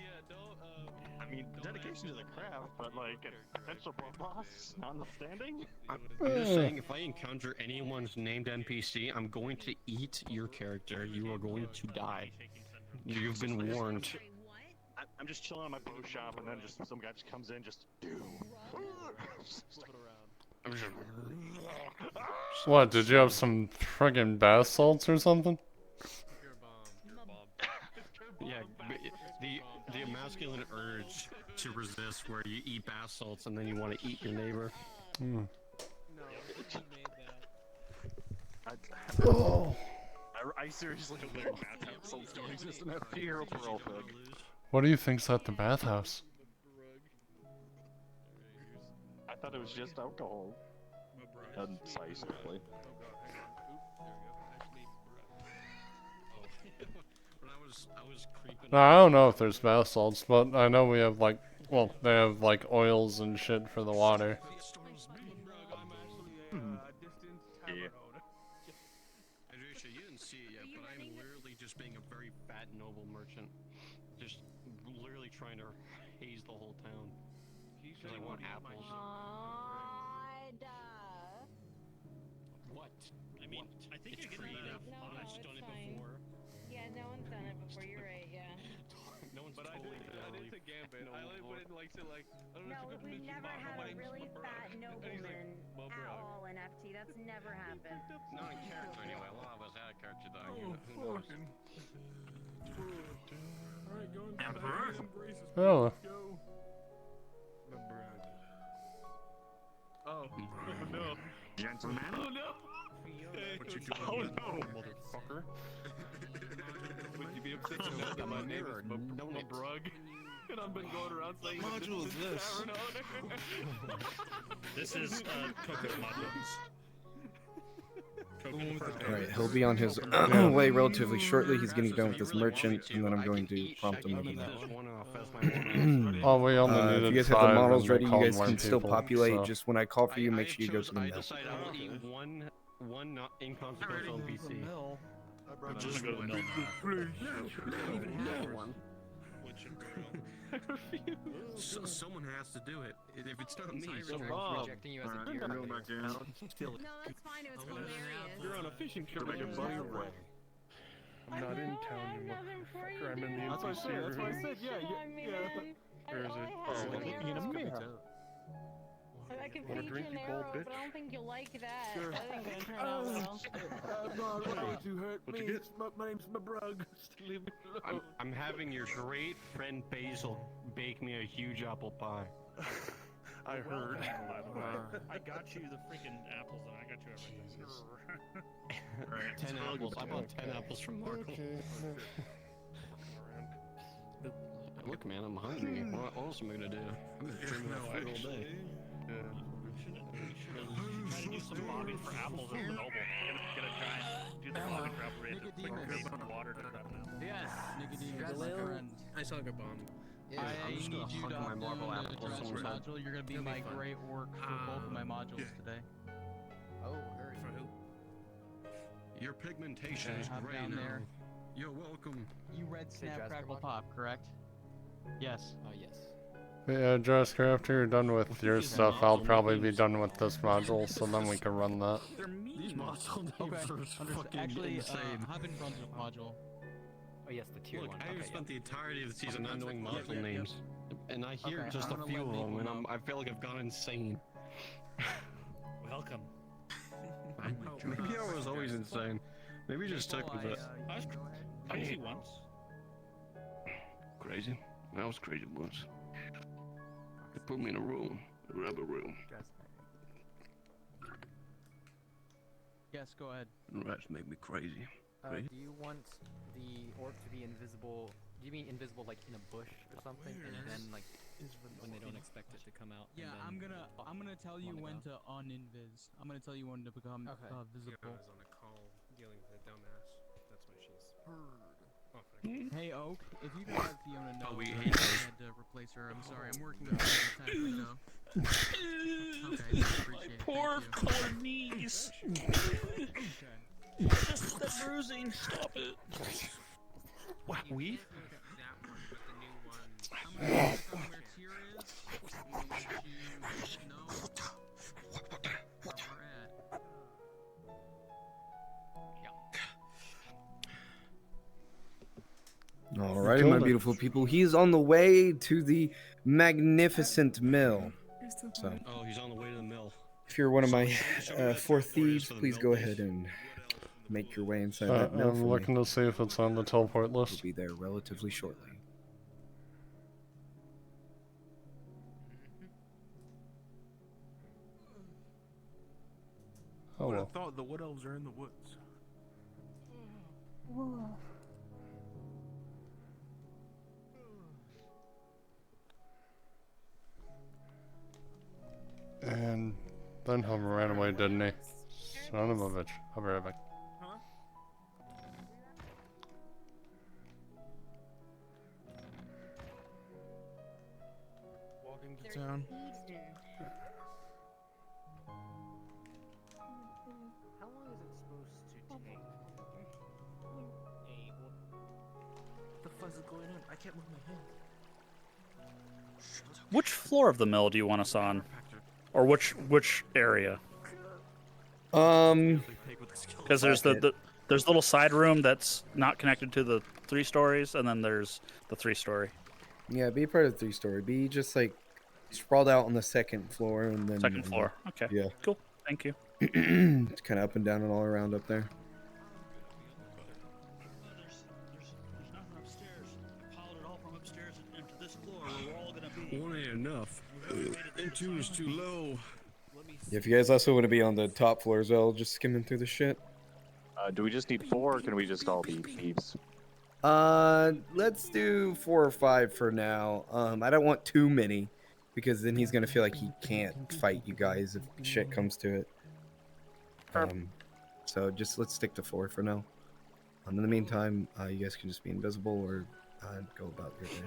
Speaker 2: I mean, dedication to the craft, but like a potential boss notwithstanding.
Speaker 21: I'm just saying, if I encounter anyone's named NPC, I'm going to eat your character. You are going to die. You've been warned.
Speaker 2: I'm just chilling on my bow shop, and then just some guy just comes in, just doom.
Speaker 8: What, did you have some friggin' bath salts or something?
Speaker 21: Yeah, the masculine urge to resist, where you eat bath salts and then you want to eat your neighbor.
Speaker 8: Mm.
Speaker 2: I seriously learned bathtub salts don't exist in FP or real quick.
Speaker 8: What do you think's at the bathhouse?
Speaker 2: I thought it was just alcohol. And spice, hopefully.
Speaker 21: I was creeping.
Speaker 8: I don't know if there's bath salts, but I know we have like, well, they have like oils and shit for the water.
Speaker 21: Yeah. Adrisha, you didn't see it yet, but I'm literally just being a very fat, noble merchant. Just literally trying to haze the whole town. Because I want apples. What?
Speaker 18: I mean, I think
Speaker 21: it's
Speaker 18: you're getting
Speaker 21: creative.
Speaker 11: No,
Speaker 21: No one's
Speaker 11: it's
Speaker 21: done it
Speaker 11: fine.
Speaker 21: before.
Speaker 11: Yeah, no one's done it before. You're right. Yeah.
Speaker 21: No one's
Speaker 14: But I
Speaker 21: totally
Speaker 14: did to Gambit. I wouldn't like to like. I don't know
Speaker 11: No,
Speaker 14: if you
Speaker 11: we
Speaker 14: could
Speaker 11: never
Speaker 14: mention
Speaker 11: had
Speaker 14: my
Speaker 11: a
Speaker 14: name's
Speaker 11: really
Speaker 14: Mabrag.
Speaker 11: fat
Speaker 14: And he's
Speaker 11: nobleman
Speaker 14: like,
Speaker 11: at all in FT. That's never happened.
Speaker 21: Not in character anyway. A lot of us had a character though. Who knows?
Speaker 14: Alright, go and
Speaker 2: Emperor?
Speaker 8: Oh.
Speaker 14: Oh. No.
Speaker 2: Gentlemen.
Speaker 15: Oh no!
Speaker 2: What you doing? Oh no, motherfucker.
Speaker 21: Would you be upset to know that my name is Mabrug? And I've been going around saying
Speaker 4: What module is this?
Speaker 12: This is Coco's module.
Speaker 13: Alright, he'll be on his way relatively shortly. He's getting done with this merchant, and then I'm going to prompt him with a mail.
Speaker 8: Oh, we only
Speaker 13: If
Speaker 8: needed
Speaker 13: you guys have
Speaker 8: 5
Speaker 13: the models
Speaker 8: and
Speaker 13: ready,
Speaker 8: they
Speaker 13: you guys
Speaker 8: called
Speaker 13: can
Speaker 8: more
Speaker 13: still
Speaker 8: people,
Speaker 13: populate.
Speaker 8: so-
Speaker 13: Just when I call for you, make sure you go to the
Speaker 21: I
Speaker 13: mail.
Speaker 21: decided I will eat one not inconsequential NPC.
Speaker 12: Just go to the mill now.
Speaker 21: Someone has to do it. If it's not me,
Speaker 1: Cyrus
Speaker 21: Bob.
Speaker 1: rejecting you as a
Speaker 21: Alright,
Speaker 1: deer.
Speaker 21: I'm gonna go back in.
Speaker 11: No, that's fine. It was hilarious.
Speaker 21: You're on a fishing trip.
Speaker 17: Make a buck away. I'm not in town, you motherfucker. I'm in the
Speaker 16: That's what I
Speaker 17: NPC
Speaker 16: said. That's what I
Speaker 17: room.
Speaker 16: said. Yeah.
Speaker 17: Where is it?
Speaker 16: Oh, looking in a mirror.
Speaker 23: I can
Speaker 17: Wanna
Speaker 23: feed
Speaker 17: drink,
Speaker 23: you an
Speaker 17: you bold
Speaker 23: arrow,
Speaker 17: bitch?
Speaker 23: but I don't think you'll like that.
Speaker 17: Sure.
Speaker 23: That ain't gonna turn out well.
Speaker 22: I'm not going to hurt
Speaker 17: What'd
Speaker 22: me.
Speaker 17: you get?
Speaker 22: My name's Mabrug. Leave me alone.
Speaker 21: I'm having your great friend Basil bake me a huge apple pie.
Speaker 17: I heard.
Speaker 12: By the way, I got you the freaking apples, and I got you everything.
Speaker 21: Alright, 10 apples. I bought 10 apples from Markle. Look, man, I'm hungry. What else am I gonna do? I'm gonna dream about food all day.
Speaker 12: Try to do some lobbing for apples at the noble. Gonna try and do the lobbing for apples. Just like create some water to grab an apple.
Speaker 1: Yes.
Speaker 14: Nicodemus, my friend. I saw a bomb.
Speaker 16: I
Speaker 21: just
Speaker 16: need
Speaker 21: gonna
Speaker 16: you
Speaker 21: hug
Speaker 16: to
Speaker 21: my marble
Speaker 16: upload
Speaker 21: apple
Speaker 16: the
Speaker 21: or
Speaker 16: Dredge
Speaker 21: something.
Speaker 16: module. You're gonna be
Speaker 1: It'll be
Speaker 16: my
Speaker 1: fun.
Speaker 16: great work for both of my modules today.
Speaker 1: Oh, very for who?
Speaker 21: Your pigmentation
Speaker 16: Okay,
Speaker 21: is
Speaker 16: hop
Speaker 21: gray
Speaker 16: down
Speaker 21: now.
Speaker 16: there.
Speaker 21: You're welcome.
Speaker 16: You read
Speaker 1: Say
Speaker 16: Snap
Speaker 1: Jazz
Speaker 16: Crackle
Speaker 1: Crackle?
Speaker 16: Pop, correct? Yes.
Speaker 1: Oh, yes.
Speaker 8: Yeah, Jessica, after you're done with your stuff, I'll probably be done with this module, so then we can run that.
Speaker 21: These module names
Speaker 16: Okay.
Speaker 21: are fucking
Speaker 16: Actually,
Speaker 21: insane.
Speaker 16: hop in Brunswick module.
Speaker 1: Oh, yes, the tier
Speaker 21: Look,
Speaker 1: one.
Speaker 21: I have
Speaker 1: Okay,
Speaker 21: spent the entirety of the season not knowing
Speaker 16: Yep,
Speaker 21: module
Speaker 16: yep,
Speaker 21: names, and I hear
Speaker 16: Okay,
Speaker 21: just
Speaker 16: I'm
Speaker 21: a
Speaker 16: gonna
Speaker 21: few
Speaker 16: let
Speaker 21: of them,
Speaker 16: Maple
Speaker 21: and
Speaker 16: know.
Speaker 21: I feel like I've gone insane.
Speaker 12: Welcome.
Speaker 21: Maybe I was always insane. Maybe it just took with it.
Speaker 12: I was crazy once.
Speaker 21: Crazy? I was crazy once. They put me in a room, a rubber room.
Speaker 16: Yes, go ahead.
Speaker 21: And rats make me crazy.
Speaker 1: Do you want the orc to be invisible? Do you mean invisible like in a bush or something, and then like when they don't expect it to come out?
Speaker 16: Yeah,
Speaker 1: and then
Speaker 16: I'm gonna tell you when to uninvis. I'm gonna tell you when to become visible.
Speaker 14: Fiona was on a call dealing with a dumbass. That's why she's off again.
Speaker 16: Hey Oak, if you could let Fiona know
Speaker 21: Oh, we
Speaker 16: that
Speaker 21: hate
Speaker 16: I
Speaker 21: those.
Speaker 16: had to replace her. I'm sorry, I'm working on a time window. Okay, appreciate it.
Speaker 18: Poor
Speaker 16: Thank you.
Speaker 18: poor knees.
Speaker 16: Okay.
Speaker 18: The bruising. Stop it.
Speaker 21: What, weed?
Speaker 14: That one, but the new one.
Speaker 16: I'm gonna check on where Tyr is. I'm gonna let you know where we're at.
Speaker 13: Alrighty,
Speaker 8: Killed
Speaker 13: my
Speaker 8: it.
Speaker 13: beautiful people. He's on the way to the magnificent mill. So,
Speaker 21: Oh, he's on the way to the mill.
Speaker 13: if you're one of my
Speaker 21: Show me that
Speaker 13: four
Speaker 21: teleporter
Speaker 13: thieves,
Speaker 21: so the
Speaker 13: please
Speaker 21: mill
Speaker 13: go
Speaker 21: base.
Speaker 13: ahead and make your way inside that mill.
Speaker 8: I'm
Speaker 13: for
Speaker 8: looking
Speaker 13: me.
Speaker 8: to see if it's on the teleport
Speaker 13: We'll
Speaker 8: list.
Speaker 13: be there relatively shortly.
Speaker 8: Oh
Speaker 22: Would
Speaker 8: well.
Speaker 22: have thought the wood elves are in the woods.
Speaker 8: And then Homer ran away, didn't he? Son of a bitch. I'll be right back.
Speaker 22: Walking to town.
Speaker 5: How long is it supposed to take?
Speaker 22: What the fuck is going on? I can't move my hand.
Speaker 24: Which floor of the mill do you want us on? Or which area? Because there's there's a little side room that's not connected to the 3 stories, and then there's the 3-story.
Speaker 13: Yeah, be part of the 3-story. Be just like sprawled out on the second floor, and then
Speaker 24: Second floor. Okay.
Speaker 13: Yeah.
Speaker 24: Cool. Thank you.
Speaker 13: It's kind of up and down and all around up there.
Speaker 12: There's nothing upstairs. I piled it all from upstairs into this floor where we're all gonna be.
Speaker 21: One ain't enough. And 2 is too low.
Speaker 12: Let me
Speaker 13: If you guys also want to be on the top floor as well, just skimming through the shit.
Speaker 2: Do we just need 4, or can we just all be thieves?
Speaker 13: Let's do 4 or 5 for now. I don't want too many, because then he's gonna feel like he can't fight you guys if shit comes to it. So just let's stick to 4 for now. In the meantime, you guys can just be invisible or go about your day.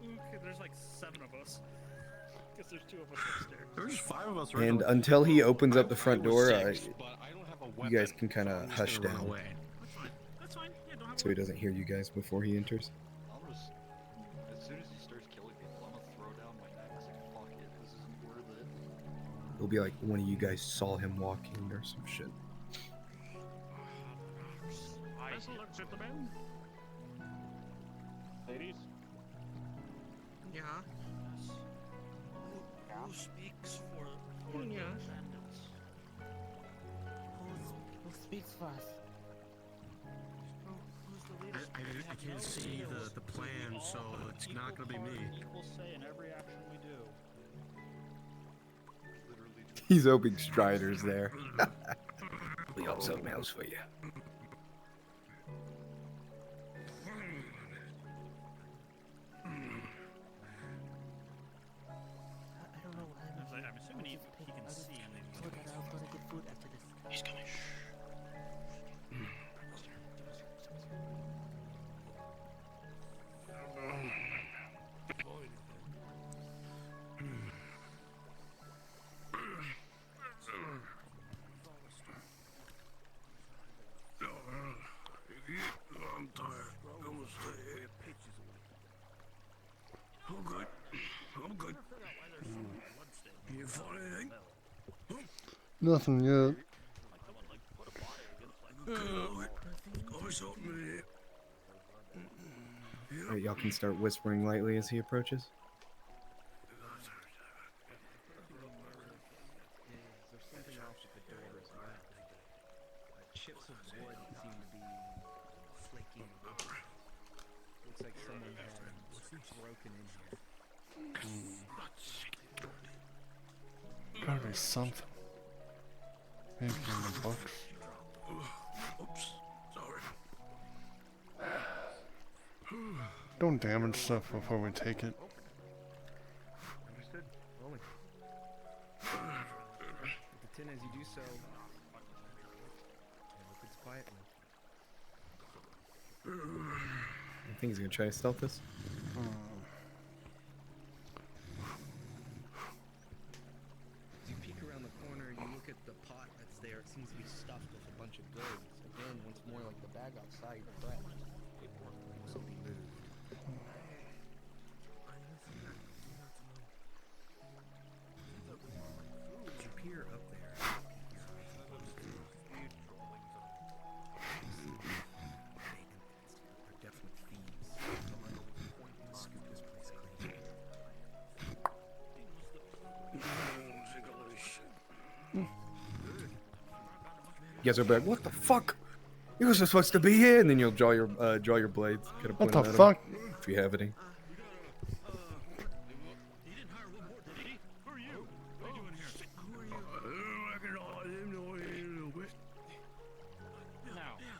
Speaker 18: Okay, there's like 7 of us. Guess there's 2 of us upstairs.
Speaker 21: There's 5 of us right
Speaker 13: And
Speaker 21: now.
Speaker 13: until he opens up the front door,
Speaker 21: Six, but I don't have a weapon,
Speaker 13: you guys can kind
Speaker 21: so
Speaker 13: of
Speaker 21: I'm just
Speaker 13: hush
Speaker 21: gonna run
Speaker 13: down,
Speaker 21: away.
Speaker 18: That's fine. Yeah, don't have
Speaker 13: so he doesn't hear you guys before he enters.
Speaker 7: I'll just, as soon as he starts killing people, I'm gonna throw down my knife. It's like, fuck it, this isn't worth it.
Speaker 13: It'll be like one of you guys saw him walking or some shit.
Speaker 18: Best of luck, gentlemen.
Speaker 2: Ladies?
Speaker 14: Yeah. Who speaks for the bandits?
Speaker 5: Who speaks for us?
Speaker 14: Who's the leader?
Speaker 21: I can't see the plan, so it's not gonna be me.
Speaker 18: Equal say in every action we do.
Speaker 13: He's hoping Strider's there. We got something else for you.
Speaker 5: I don't know.
Speaker 18: I'm assuming he can see.
Speaker 5: Told that I was gonna get food after this.
Speaker 18: He's coming.
Speaker 17: I'm tired. I'm gonna stay here. I'm good. I'm good. You find anything?
Speaker 8: Nothing yet.
Speaker 13: Alright, y'all can start whispering lightly as he approaches.
Speaker 1: There's something else at the door as well. Chips of wood seem to be flaking. Looks like someone had broken in here.
Speaker 8: Gotta be something. Maybe in the books.
Speaker 17: Oops. Sorry.
Speaker 8: Don't damage stuff before we take it.
Speaker 1: Understood. Rolling. With the tin as you do so, and opens quietly.
Speaker 13: I think he's gonna try to stealth this.
Speaker 1: As you peek around the corner, you look at the pot that's there. It seems to be stuffed with a bunch of goods. Again, once more like the bag outside, prepped. To be moved. As you peer up there, they're definite thieves. Scoop this place clean.
Speaker 13: You guys are back. What the fuck? You guys are supposed to be here, and then you'll draw your blades. Kind of
Speaker 8: What
Speaker 13: point
Speaker 8: the
Speaker 13: them at
Speaker 8: fuck?
Speaker 13: him, if you have any.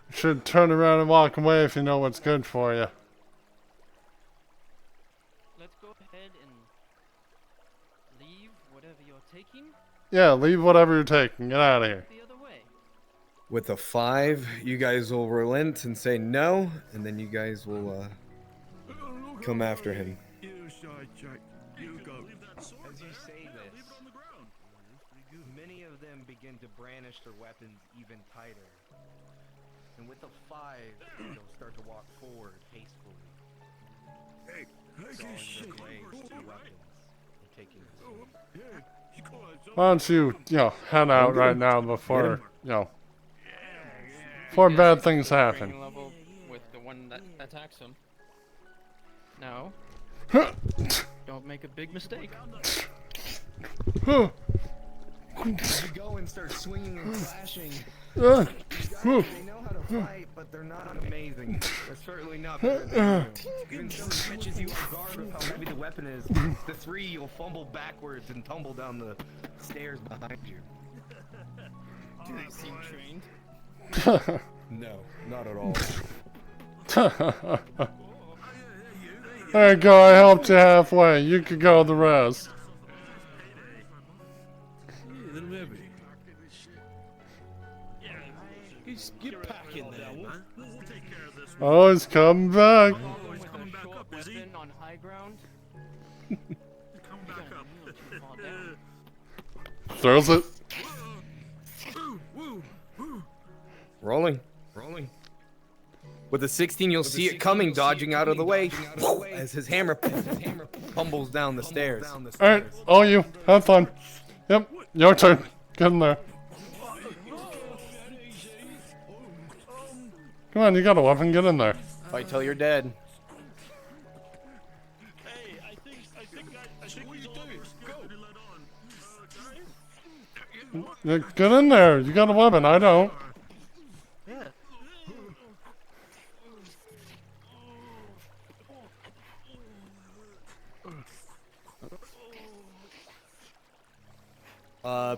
Speaker 8: You should turn around and walk away if you know what's good for you.
Speaker 5: Let's go ahead and leave whatever you're taking.
Speaker 8: Yeah, leave whatever you're taking. Get out of here.
Speaker 5: The other way.
Speaker 13: With a 5, you guys will relent and say no, and then you guys will come after him.
Speaker 17: You sidetrack. You go.
Speaker 1: As you say this, many of them begin to brandish their weapons even tighter. And with a 5, they'll start to walk forward hastily.
Speaker 17: Hey,
Speaker 1: drawing their blades to weapons and taking
Speaker 8: Why don't you, head out right now before, before bad things happen.
Speaker 5: Training level with the one that attacks him. No. Don't make a big mistake.
Speaker 1: You go and start swinging and clashing.
Speaker 8: Uh,
Speaker 1: These guys, they know how to fight, but they're not amazing. They're certainly not better than you. Even though it catches you off guard with how heavy the weapon is, the three you'll fumble backwards and tumble down the stairs behind you.
Speaker 22: Do they seem trained?
Speaker 1: No, not at all.
Speaker 8: There you go, I helped you halfway. You could go the rest.
Speaker 22: Little baby. Get packing there, man. We'll take care of this.
Speaker 8: Oh, he's coming back.
Speaker 22: Oh, he's coming back up, is he?
Speaker 5: On high ground.
Speaker 22: Come back up.
Speaker 8: Throws it.
Speaker 1: Rolling. With a 16, you'll see it coming, dodging out of the way as his hammer tumbles down the stairs.
Speaker 8: Alright, all you. Have fun. Yep, your turn. Get in there. Come on, you got a weapon. Get in there.
Speaker 1: Fight till you're dead.
Speaker 22: Hey, I think he's all Go.
Speaker 8: Yeah, get in there. You got a weapon. I don't.
Speaker 22: Yeah.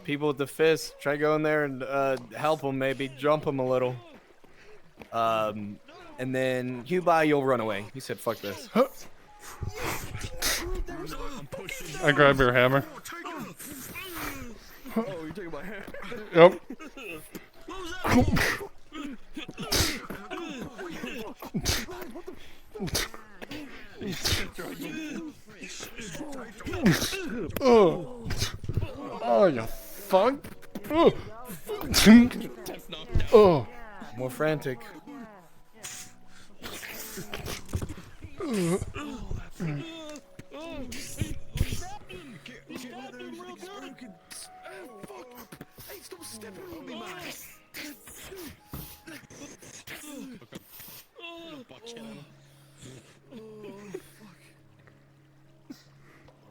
Speaker 1: People with the fist, try go in there and help them, maybe jump them a little. And then Hubai, you'll run away. He said, "Fuck this."
Speaker 8: I grab your hammer.
Speaker 22: Oh, you're taking my hand.
Speaker 8: Yep. Oh, oh, you fuck! Oh, oh,
Speaker 1: more frantic.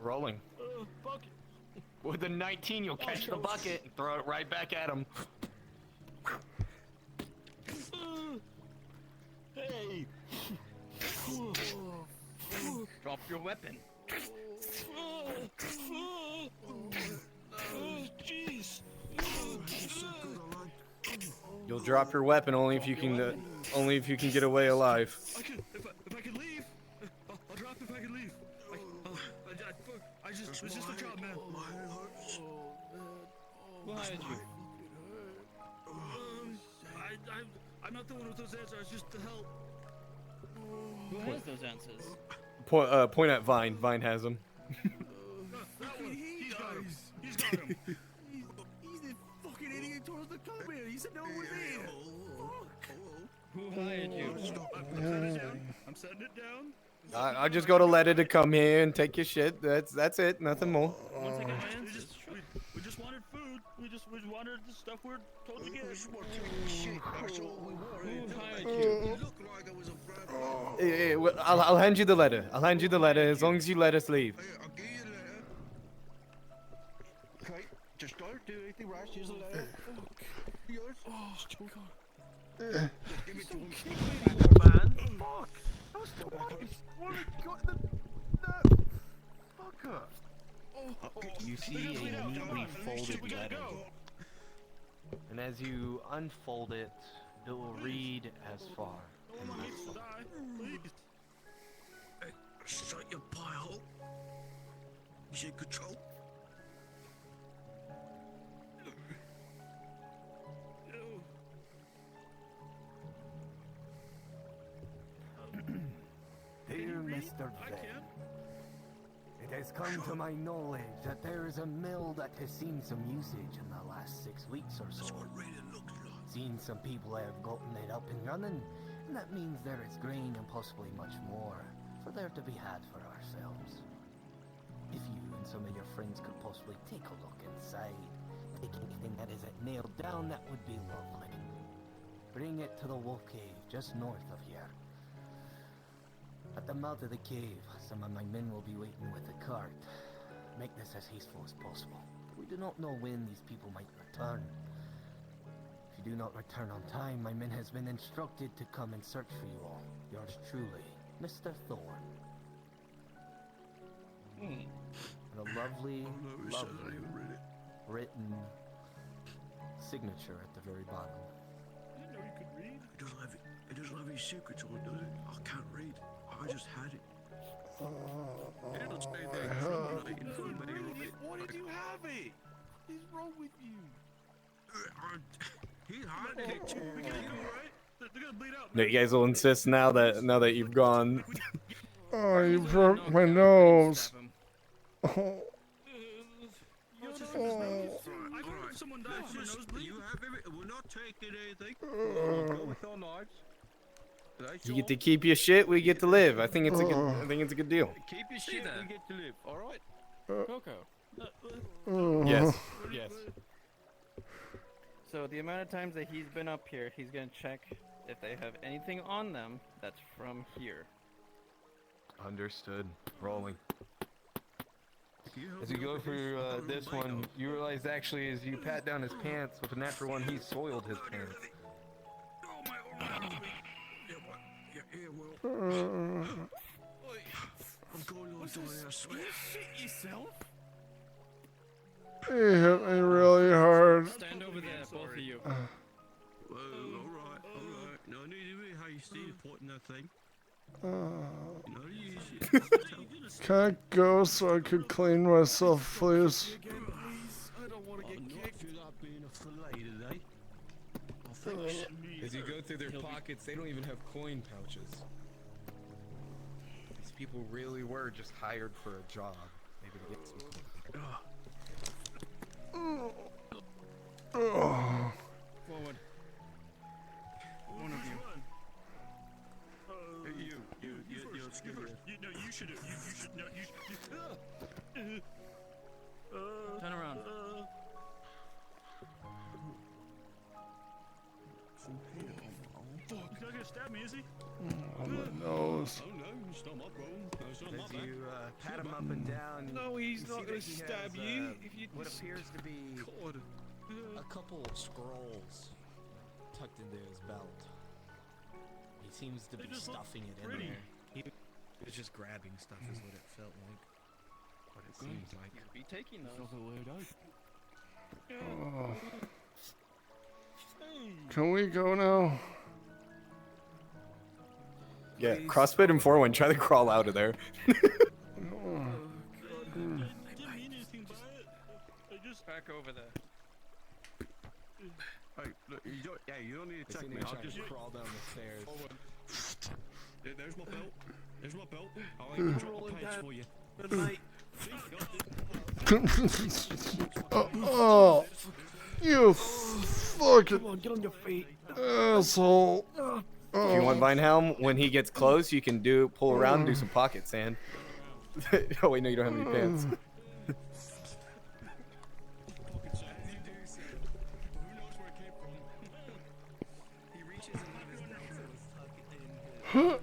Speaker 1: Rolling. With a 19, you'll catch the bucket and throw it right back at him.
Speaker 22: Hey.
Speaker 1: Drop your weapon.
Speaker 22: Jeez.
Speaker 1: You'll drop your weapon only if you can get away alive.
Speaker 22: If I can leave, I'll drop if I can leave. It's just a job, man.
Speaker 16: Behind you.
Speaker 22: I'm not the one with those answers, just to help.
Speaker 16: Who has those answers?
Speaker 1: Point at Vine. Vine has them.
Speaker 22: He's got him. He's got him. He's the fucking idiot who told us to come here. He said no one was here.
Speaker 16: Who hired you?
Speaker 22: I'm setting it down.
Speaker 1: I just go to Letta to come here and take your shit. That's it. Nothing more.
Speaker 22: One second, man. We just wanted food. We wanted the stuff we're told to get.
Speaker 16: Who hired you?
Speaker 1: I'll hand you the letter. I'll hand you the letter as long as you let us leave.
Speaker 22: I'll give you the letter. Okay, just don't do anything rash. Here's the letter. Yours. Oh, God. Just give me to him.
Speaker 1: Man, fuck. You see a neatly folded letter, and as you unfold it, it will read as far.
Speaker 22: Hey, shut your pie hole. You should control.
Speaker 1: Dear Mr. Venn, it has come to my knowledge that there is a mill that has seen some usage in the last 6 weeks or so.
Speaker 22: That's what really looks like.
Speaker 1: Seen some people have gotten it up and running, and that means there is grain and possibly much more for there to be had for ourselves. If you and some of your friends could possibly take a look inside, take anything that isn't nailed down, that would be lovely. Bring it to the Wolf Cave, just north of here. At the mouth of the cave, some of my men will be waiting with a cart. Make this as hasteful as possible.
Speaker 4: We do not know when these people might return. If you do not return on time, my men has been instructed to come and search for you all. Yours truly, Mr. Thorne. And a lovely, lovely written signature at the very bottom.
Speaker 22: I didn't know you could read.
Speaker 17: It doesn't have any secrets on it, does it? I can't read. I just had it. It'll stay there incriminating for me, right?
Speaker 22: Why did you have it? What is wrong with you?
Speaker 17: He hiding it too. We gotta get him right. They're gonna bleed out.
Speaker 13: No, you guys will insist now that you've gone.
Speaker 8: Oh, you broke my nose. Oh.
Speaker 17: You have everything. We're not taking anything. Go with our knives.
Speaker 13: You get to keep your shit. We get to live. I think it's a good. I think it's a good deal.
Speaker 17: Keep your shit. We get to live. All right.
Speaker 6: Coco.
Speaker 13: Yes.
Speaker 6: Yes. So the amount of times that he's been up here, he's gonna check if they have anything on them that's from here.
Speaker 9: Understood. Rolling.
Speaker 4: As you go through this one, you realize actually as you pat down his pants with a natural one, he soiled his pants.
Speaker 17: I'm going on down there, I swear.
Speaker 22: Shit yourself.
Speaker 8: He hit me really hard.
Speaker 21: Stand over there, both of you.
Speaker 17: Well, alright. No, I need to hear how you see the point in that thing.
Speaker 8: Can I go so I could clean myself, please?
Speaker 22: I don't want to get kicked.
Speaker 17: Being a fillet today.
Speaker 14: As you go through their pockets, they don't even have coin pouches.
Speaker 4: These people really were just hired for a job. Maybe to get some
Speaker 16: Forward. One of you.
Speaker 17: You're scared.
Speaker 22: No, you should. No, you should.
Speaker 16: Turn around.
Speaker 22: He's not gonna stab me, is he?
Speaker 8: On my nose.
Speaker 17: Oh no, it's not my problem. It's not my
Speaker 4: As
Speaker 17: bad.
Speaker 4: you pat him up and down,
Speaker 22: No, he's
Speaker 4: you
Speaker 22: not
Speaker 4: see
Speaker 22: gonna
Speaker 4: that he
Speaker 22: stab
Speaker 4: has,
Speaker 22: you. If you
Speaker 4: what appears to be
Speaker 22: God.
Speaker 10: a couple of scrolls tucked into his belt. He seems to be stuffing it in there.
Speaker 1: He was just grabbing stuff, is what it felt like. What it seems like.
Speaker 6: Be taking those.
Speaker 8: Oh. Can we go now?
Speaker 13: Yeah, crossfit and 4-1. Try to crawl out of there.
Speaker 6: Back over there.
Speaker 17: Hey, look, you don't need to
Speaker 10: They
Speaker 17: check
Speaker 10: seem
Speaker 17: me.
Speaker 10: to be
Speaker 17: I'll
Speaker 10: trying
Speaker 17: just
Speaker 10: to crawl down the stairs.
Speaker 17: There's my belt. There's my belt. I'll even drop the pants for you.
Speaker 22: Good night.
Speaker 8: Oh, you fucking
Speaker 22: Come on, get on your feet.
Speaker 8: asshole.
Speaker 13: If you want Vinehelm, when he gets close, you can pull around and do some pocket sand. Oh wait, no, you don't have any pants.
Speaker 8: Huh?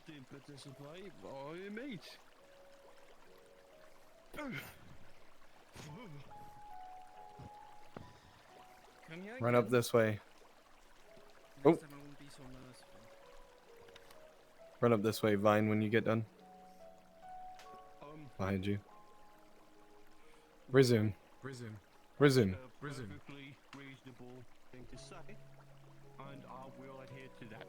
Speaker 22: didn't participate, but I meet.
Speaker 6: Come here
Speaker 13: Run up
Speaker 6: again.
Speaker 13: this way. Oh,
Speaker 6: Next time I won't be so merciful.
Speaker 13: run up this way, Vine, when you get done. Behind you. Resume.
Speaker 10: Resume.
Speaker 13: Resume.
Speaker 10: Resume.
Speaker 22: Perfectly reasonable thing to say, and I will adhere to that.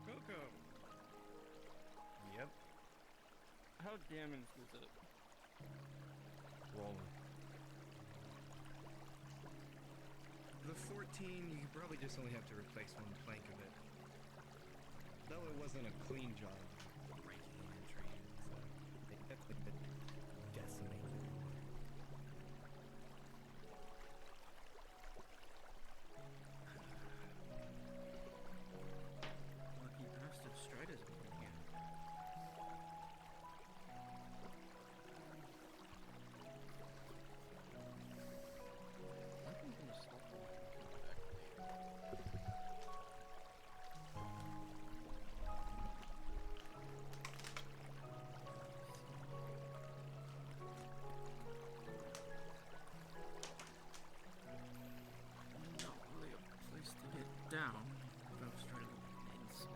Speaker 6: Coco.
Speaker 1: Yep.
Speaker 6: How damaged is it?
Speaker 1: Rolling. The 14, you could probably just only have to replace one plank of it. Though it wasn't a clean job breaking and entering, so they definitely did decimate it.
Speaker 6: Lucky bastard Strider's been here. Nothing's gonna stop me from coming back later. Not really a place to get down without Strider inside.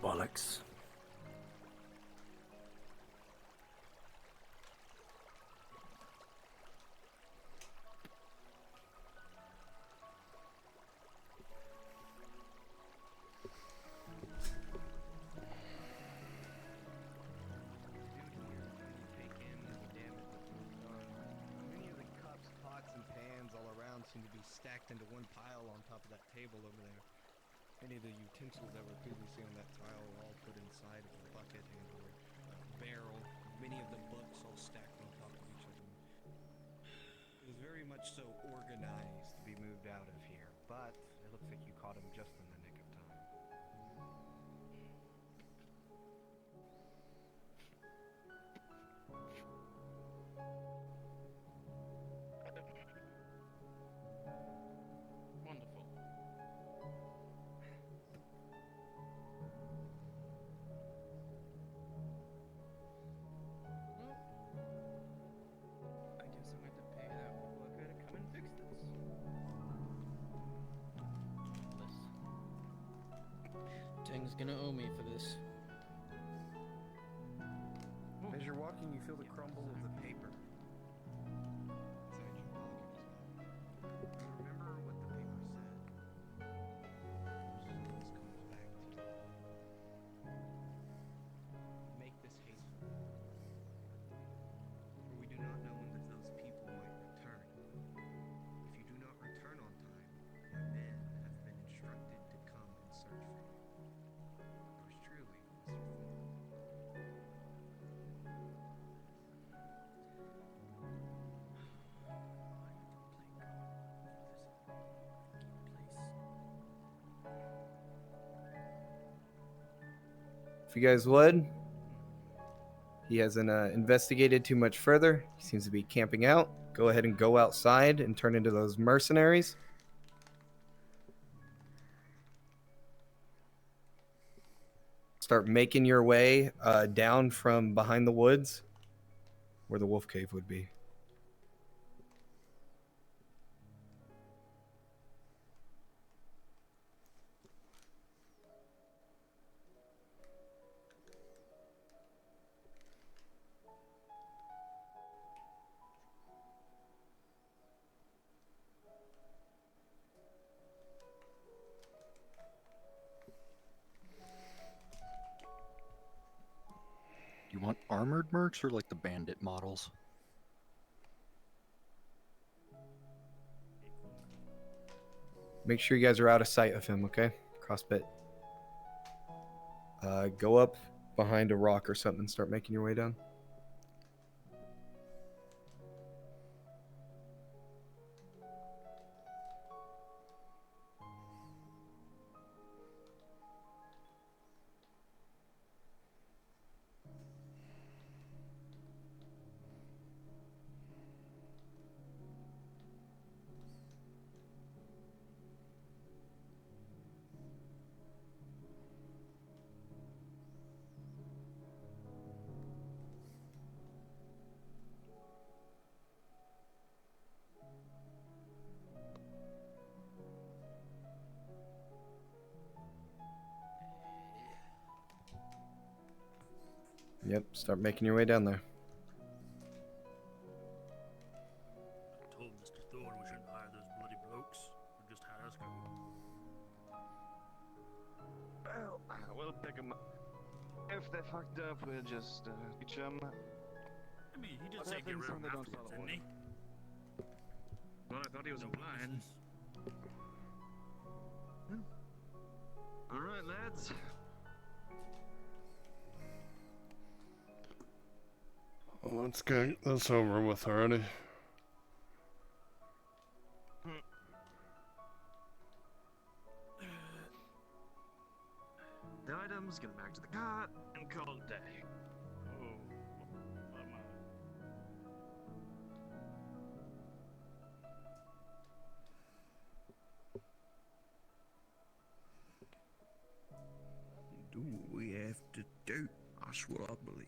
Speaker 4: Bollocks.
Speaker 1: Many of the cups, pots, and pans all around seem to be stacked into one pile on top of that table over there. Many of the utensils that were previously on that tile were all put inside of a bucket and or barrel. Many of the books all stacked on top of each other. It was very much so organized to be moved out of here, but it looks like you caught him just in the nick of time.
Speaker 6: Wonderful. Well, I guess I'm going to pay that worker to come and fix this. Tang's gonna owe me for this.
Speaker 1: As you're walking, you feel the crumble of the paper inside your pocket as well. You remember what the paper said. This comes back to you. Make this hastily, for we do not know when those people might return. If you do not return on time, my men have been instructed to come and search for you. Yours truly, Mr. Thorne.
Speaker 13: If you guys would. He hasn't investigated too much further. He seems to be camping out. Go ahead and go outside and turn into those mercenaries. Start making your way down from behind the woods where the wolf cave would be.
Speaker 7: You want armored mercs or like the bandit models?
Speaker 13: Make sure you guys are out of sight of him, okay? Crossbit. Go up behind a rock or something and start making your way down. Yep, start making your way down there.
Speaker 17: I told Mr. Thorne we shouldn't hire those bloody blokes. We just had us go.
Speaker 2: Well, we'll pick them up. If they fucked up, we'll just teach them.
Speaker 17: I mean, he did
Speaker 2: What
Speaker 17: say get
Speaker 2: happens
Speaker 17: rid of
Speaker 2: when they
Speaker 17: him
Speaker 2: don't
Speaker 17: afterwards,
Speaker 2: follow
Speaker 17: didn't he? Well, I thought he was implying.
Speaker 2: Alright, lads.
Speaker 8: Well, let's get this over with already.
Speaker 2: The items, get them back to the cart, and call it a day.
Speaker 12: Oh, what am I?
Speaker 17: Do what we have to do. That's what I believe.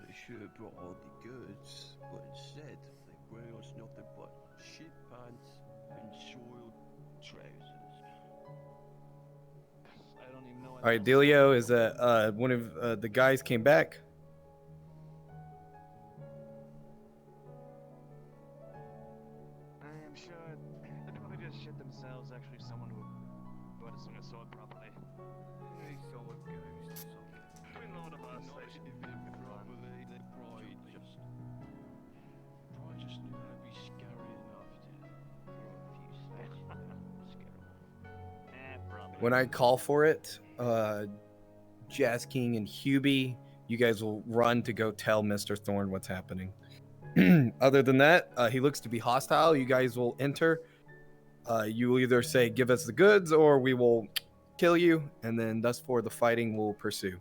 Speaker 22: They should have brought all the goods, but instead they bring us nothing but shit pants and soiled trousers.
Speaker 2: I don't even know what
Speaker 13: All right, Delio, is that one of the guys came back?
Speaker 2: I am sure they probably just shit themselves. Actually, someone who had swung a sword properly.
Speaker 22: They saw it goes.
Speaker 2: Between all of us, they should be
Speaker 22: Properly, they probably just knew how to be scary enough to throw a few sledges at them and scare them off.
Speaker 13: When I call for it, Jazz King and Hubie, you guys will run to go tell Mr. Thorne what's happening. Other than that, he looks to be hostile. You guys will enter. You will either say, give us the goods, or we will kill you, and then thus for the fighting will pursue.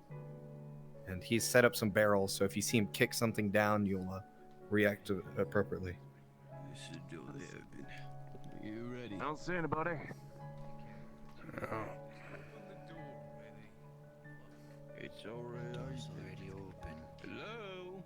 Speaker 13: And he's set up some barrels, so if you see him kick something down, you'll react appropriately.
Speaker 22: This is the door they open. Are you ready?
Speaker 2: I don't see anybody.
Speaker 22: It's already open. Hello?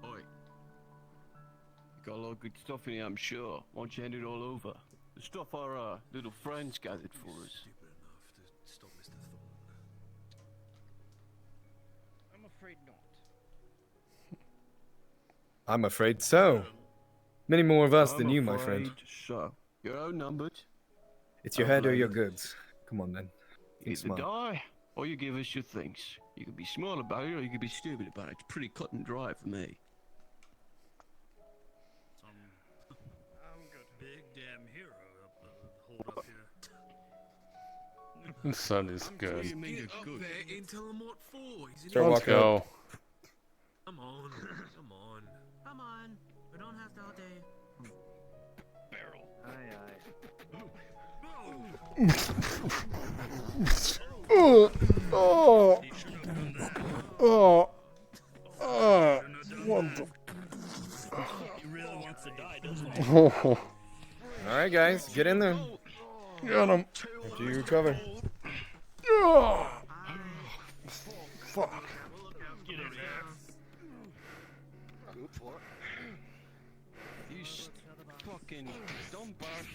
Speaker 22: Oi. You got a lot of good stuff in here, I'm sure. Why don't you hand it all over? The stuff our little friends gathered for us.
Speaker 17: Stupid enough to stop Mr. Thorne.
Speaker 1: I'm afraid not.
Speaker 13: I'm afraid so. Many more of us
Speaker 22: I'm
Speaker 13: than you, my friend.
Speaker 22: afraid So, you're outnumbered.
Speaker 13: It's your head or your goods. Come on, then. Think
Speaker 22: Either
Speaker 13: smart.
Speaker 22: die, or you give us your things. You can be smart about it, or you can be stupid about it. It's pretty cut and dry for me.
Speaker 17: I'm good. Big damn hero hold up here.
Speaker 8: This son is good.
Speaker 17: Get up there and tell him what for. He's
Speaker 13: Start
Speaker 8: Let's
Speaker 13: walking
Speaker 8: go.
Speaker 13: up.
Speaker 17: Come on, come on. Come on. We don't have to all day.
Speaker 2: Barrel. Aye, aye.
Speaker 8: What the?
Speaker 18: He really wants to die, doesn't he?
Speaker 8: Oh,
Speaker 13: All right, guys, get in there.
Speaker 8: got him.
Speaker 13: After you recover.
Speaker 8: Oh, fuck.
Speaker 18: Get his
Speaker 22: You fucking dumbass.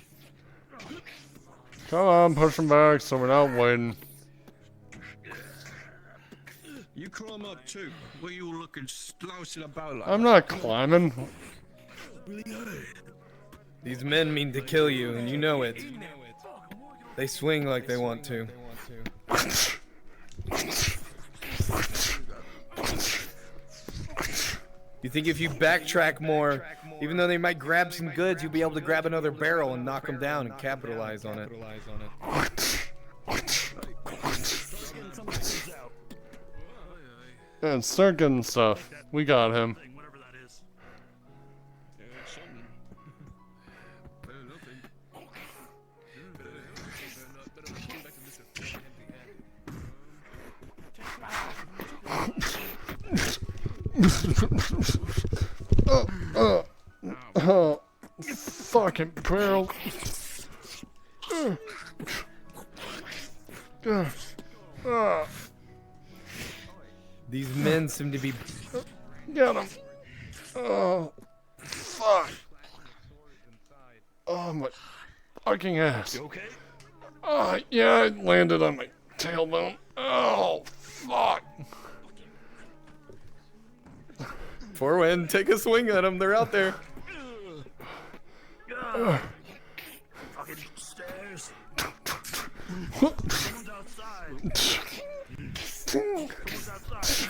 Speaker 8: Come on, push him back so we're not waiting.
Speaker 22: You climb up too. What are you all looking slouching about like?
Speaker 8: I'm not climbing.
Speaker 13: These men mean to kill you, and you know it. They swing like they want to. You think if you backtrack more, even though they might grab some goods, you'll be able to grab another barrel and knock them down and capitalize on it.
Speaker 8: Yeah, start getting stuff. We got him.
Speaker 17: Whatever that is.
Speaker 22: Yeah, it's something. Better than nothing.
Speaker 8: Fucking barrel.
Speaker 13: These men seem to be.
Speaker 8: Get him. Oh, fuck. Oh, my fucking ass.
Speaker 17: You okay?
Speaker 8: Yeah, I landed on my tailbone. Oh, fuck.
Speaker 13: Forwin, take a swing at them. They're out there.
Speaker 17: Fucking stairs. Someone's outside. Someone's outside.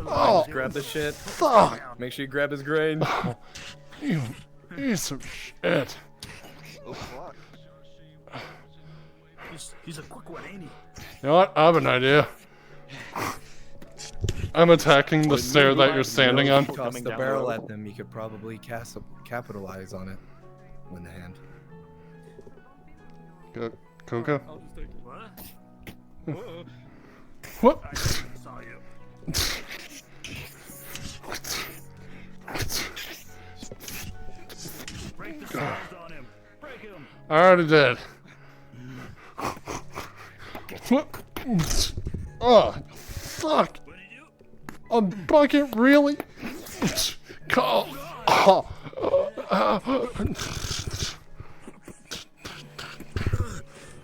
Speaker 8: Oh,
Speaker 13: grab the shit.
Speaker 8: Fuck.
Speaker 13: Make sure you grab his grain.
Speaker 8: You piece of shit.
Speaker 17: Oh fuck. He's a quick one, ain't he?
Speaker 8: You know what? I have an idea. I'm attacking the stair that you're standing on.
Speaker 13: Toss the barrel at them. You could probably capitalize on it. Win the hand.
Speaker 8: Go, Coco.
Speaker 17: What?
Speaker 8: What?
Speaker 17: I saw you. Break the saws on him. Break him.
Speaker 8: I already did. Oh, fuck. A bucket, really? Call. Oh.
Speaker 17: Can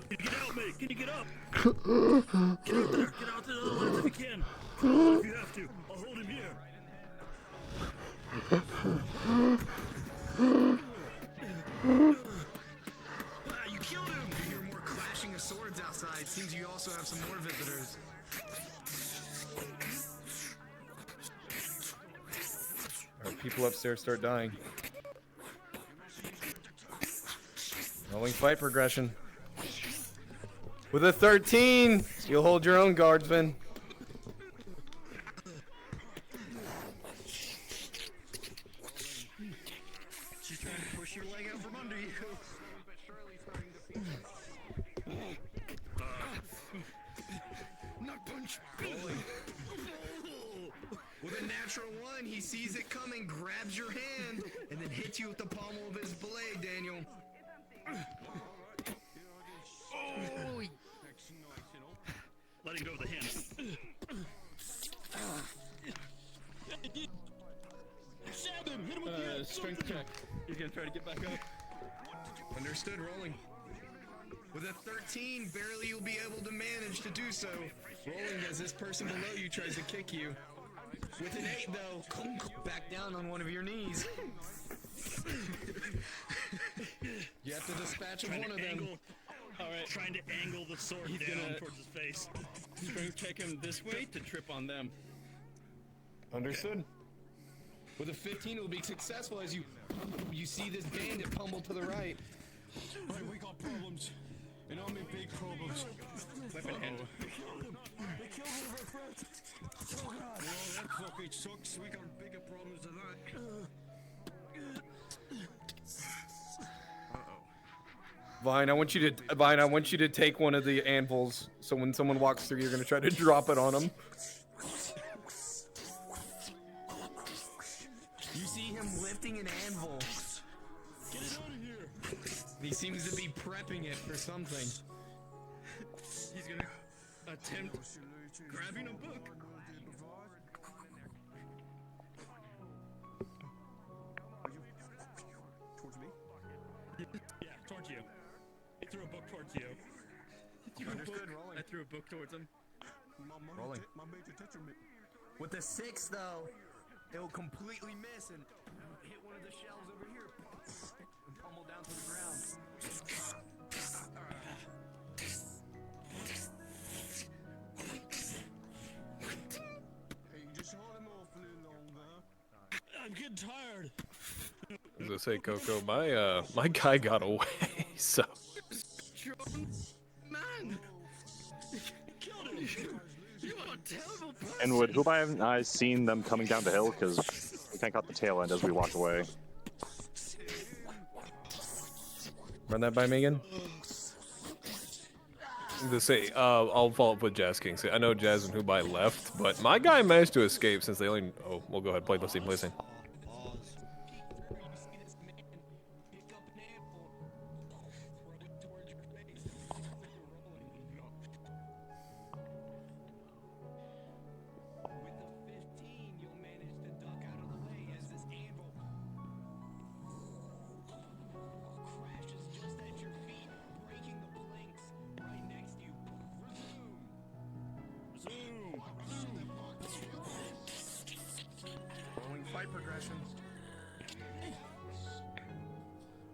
Speaker 17: you get out, mate? Can you get up? Get out there. Get out to the other ledge if you can. If you have to, I'll hold him here.
Speaker 10: You killed him! You hear more clashing of swords outside. Seems you also have some more visitors.
Speaker 13: Alright, people upstairs start dying. Rolling fight progression. With a 13, you'll hold your own, guardsman.
Speaker 10: She's trying to push your leg out from under you. Nut punch. With a natural one, he sees it coming, grabs your hand, and then hits you with the pommel of his blade, Daniel.
Speaker 17: Oh! Letting go of the hand. Stab him! Hit him with the
Speaker 6: Strength check. He's gonna try to get back up.
Speaker 10: Understood, rolling. With a 13, barely you'll be able to manage to do so. Rolling as this person below you tries to kick you. With an 8, though, back down on one of your knees. You have to dispatch of one of them.
Speaker 6: Alright.
Speaker 17: Trying to angle the sword
Speaker 6: He's
Speaker 17: down
Speaker 6: gonna
Speaker 17: towards his face.
Speaker 6: Strength check him this way to trip on them.
Speaker 10: Understood. With a 15, it will be successful as you see this bandit pummel to the right.
Speaker 17: Right, we got problems. And I'm in big problems.
Speaker 6: Weapon hand.
Speaker 17: They killed him. They killed one of our friends. Oh god. Well, that fucking sucks. We got bigger problems than that.
Speaker 13: Vine, I want you to take one of the anvils. So when someone walks through, you're gonna try to drop it on them.
Speaker 10: You see him lifting an anvil.
Speaker 17: Get it out of here.
Speaker 10: He seems to be prepping it for something.
Speaker 17: He's gonna attempt grabbing a book.
Speaker 22: Towards me?
Speaker 17: Yeah, towards you. He threw a book towards you.
Speaker 10: Understood, rolling.
Speaker 6: I threw a book towards him.
Speaker 10: Rolling.
Speaker 22: My major detriment.
Speaker 10: With a 6, though, it'll completely miss and hit one of the shelves over here and pummel down to the ground.
Speaker 22: Hey, you just hold him off a little longer.
Speaker 17: I'm getting tired.
Speaker 3: I was gonna say, Coco, my guy got away, so.
Speaker 17: Man! Killed him! You are a terrible person!
Speaker 2: And would Hubai and I seen them coming down the hill? Because we kind of caught the tail end as we walked away.
Speaker 13: Run that by Megan.
Speaker 3: To say, I'll follow up with Jazz King. I know Jazz and Hubai left, but my guy managed to escape since they only. Oh, we'll go ahead. Play the scene, play the scene.
Speaker 9: fight progression.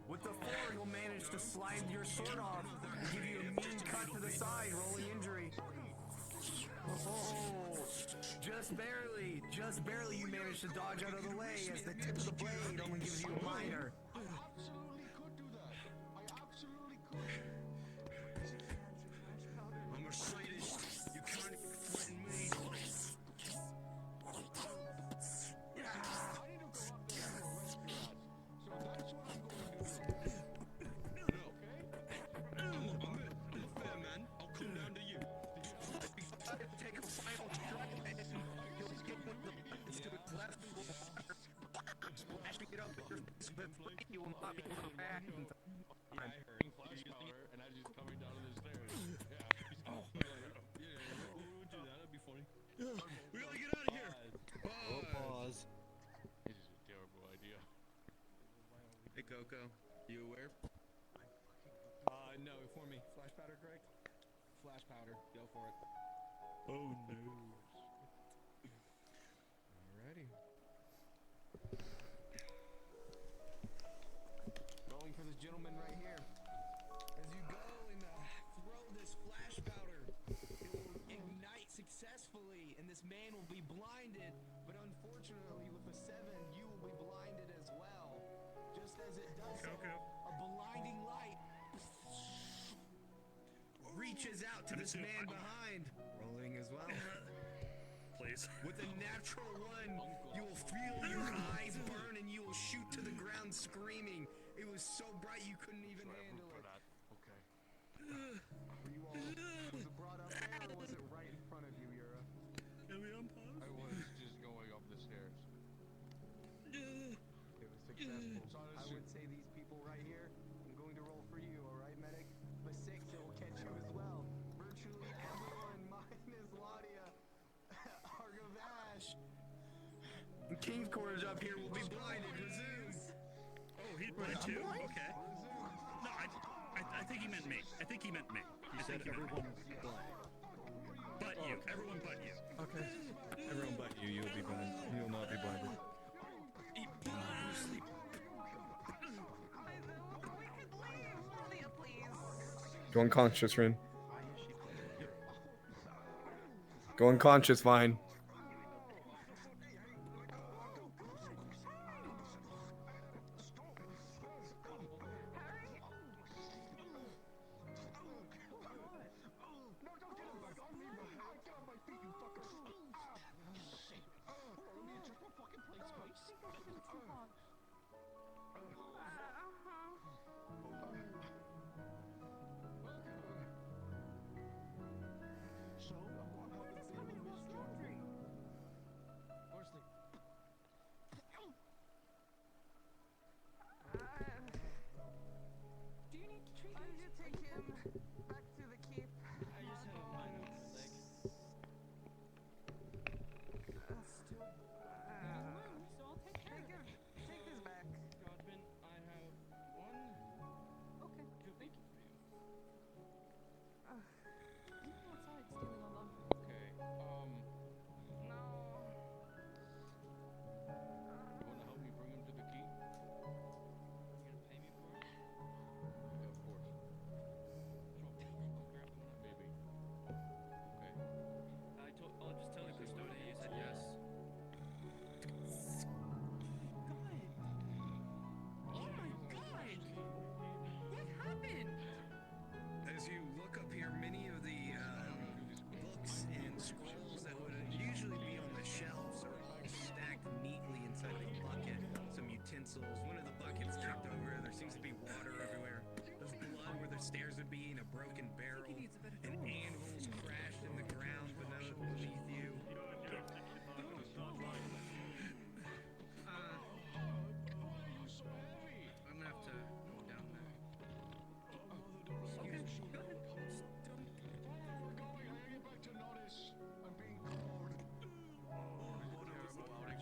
Speaker 9: With the 4, you'll manage to slide your sword off and give you a mean cut to the side, rolling injury. Oh, just barely you manage to dodge out of the way as the tip of the blade only gives you a minor.
Speaker 17: I'm a sadist. You can't threaten me.
Speaker 9: You will not be able to back in time.
Speaker 15: Yeah, I heard flash power, and as he's coming down the stairs. Yeah, we would do that. That'd be funny.
Speaker 17: We gotta get out of here.
Speaker 15: Pause. This is a terrible idea.
Speaker 10: Hey Coco, you aware?
Speaker 1: No, for me. Flash powder, correct? Flash powder. Go for it.
Speaker 15: Oh no.
Speaker 1: Alrighty. Rolling for this gentleman right here.
Speaker 9: As you go and throw this flash powder, it will ignite successfully, and this man will be blinded. But unfortunately, with a 7, you will be blinded as well. Just as it does so, a blinding light reaches out to this man behind. Rolling as well.
Speaker 21: Please.
Speaker 9: With a natural 1, you will feel your eyes burn and you will shoot to the ground screaming. It was so bright you couldn't even handle it.
Speaker 15: Okay.
Speaker 1: Were you all, was it brought up there or was it right in front of you, Yura?
Speaker 15: I was just going up the stairs.
Speaker 1: It was successful. I would say these people right here, I'm going to roll for you, alright, medic? The 6, it will catch you as well. Virtually everyone, minus Ladia, Argavash.
Speaker 9: King's Quarters up here will be blinded. Resume.
Speaker 24: Oh, he's blind too? Okay. No, I think he meant me. I think he meant me.
Speaker 7: He said everyone
Speaker 24: but you. Everyone but you.
Speaker 10: Okay. Everyone but you, you'll be blind. You will not be blinded.
Speaker 13: Go unconscious, Rin. Go unconscious, Vine.
Speaker 5: Do you need to treat him? I should take him back to the keep.
Speaker 6: I just have a minor leg.
Speaker 5: So I'll take care of him. Take his back.
Speaker 6: Godwin, I have one good bacon for you.
Speaker 5: You go outside stealing my lunch.
Speaker 6: Okay,
Speaker 5: No.
Speaker 6: you wanna help me bring him to the key? You gonna pay me for it? Yeah, of course. Sure, I'll grab him. Maybe. Okay.
Speaker 14: I'll just tell the custodian you said yes.
Speaker 5: Oh my god! What happened?
Speaker 9: As you look up here, many of the books and scrolls that would usually be on the shelves are all stacked neatly inside of a bucket. Some utensils. One of the buckets tipped over. There seems to be water everywhere. There's blood where the stairs would be, and a broken barrel. And anvils crashed in the ground beneath you.
Speaker 14: I'm gonna have to go down there.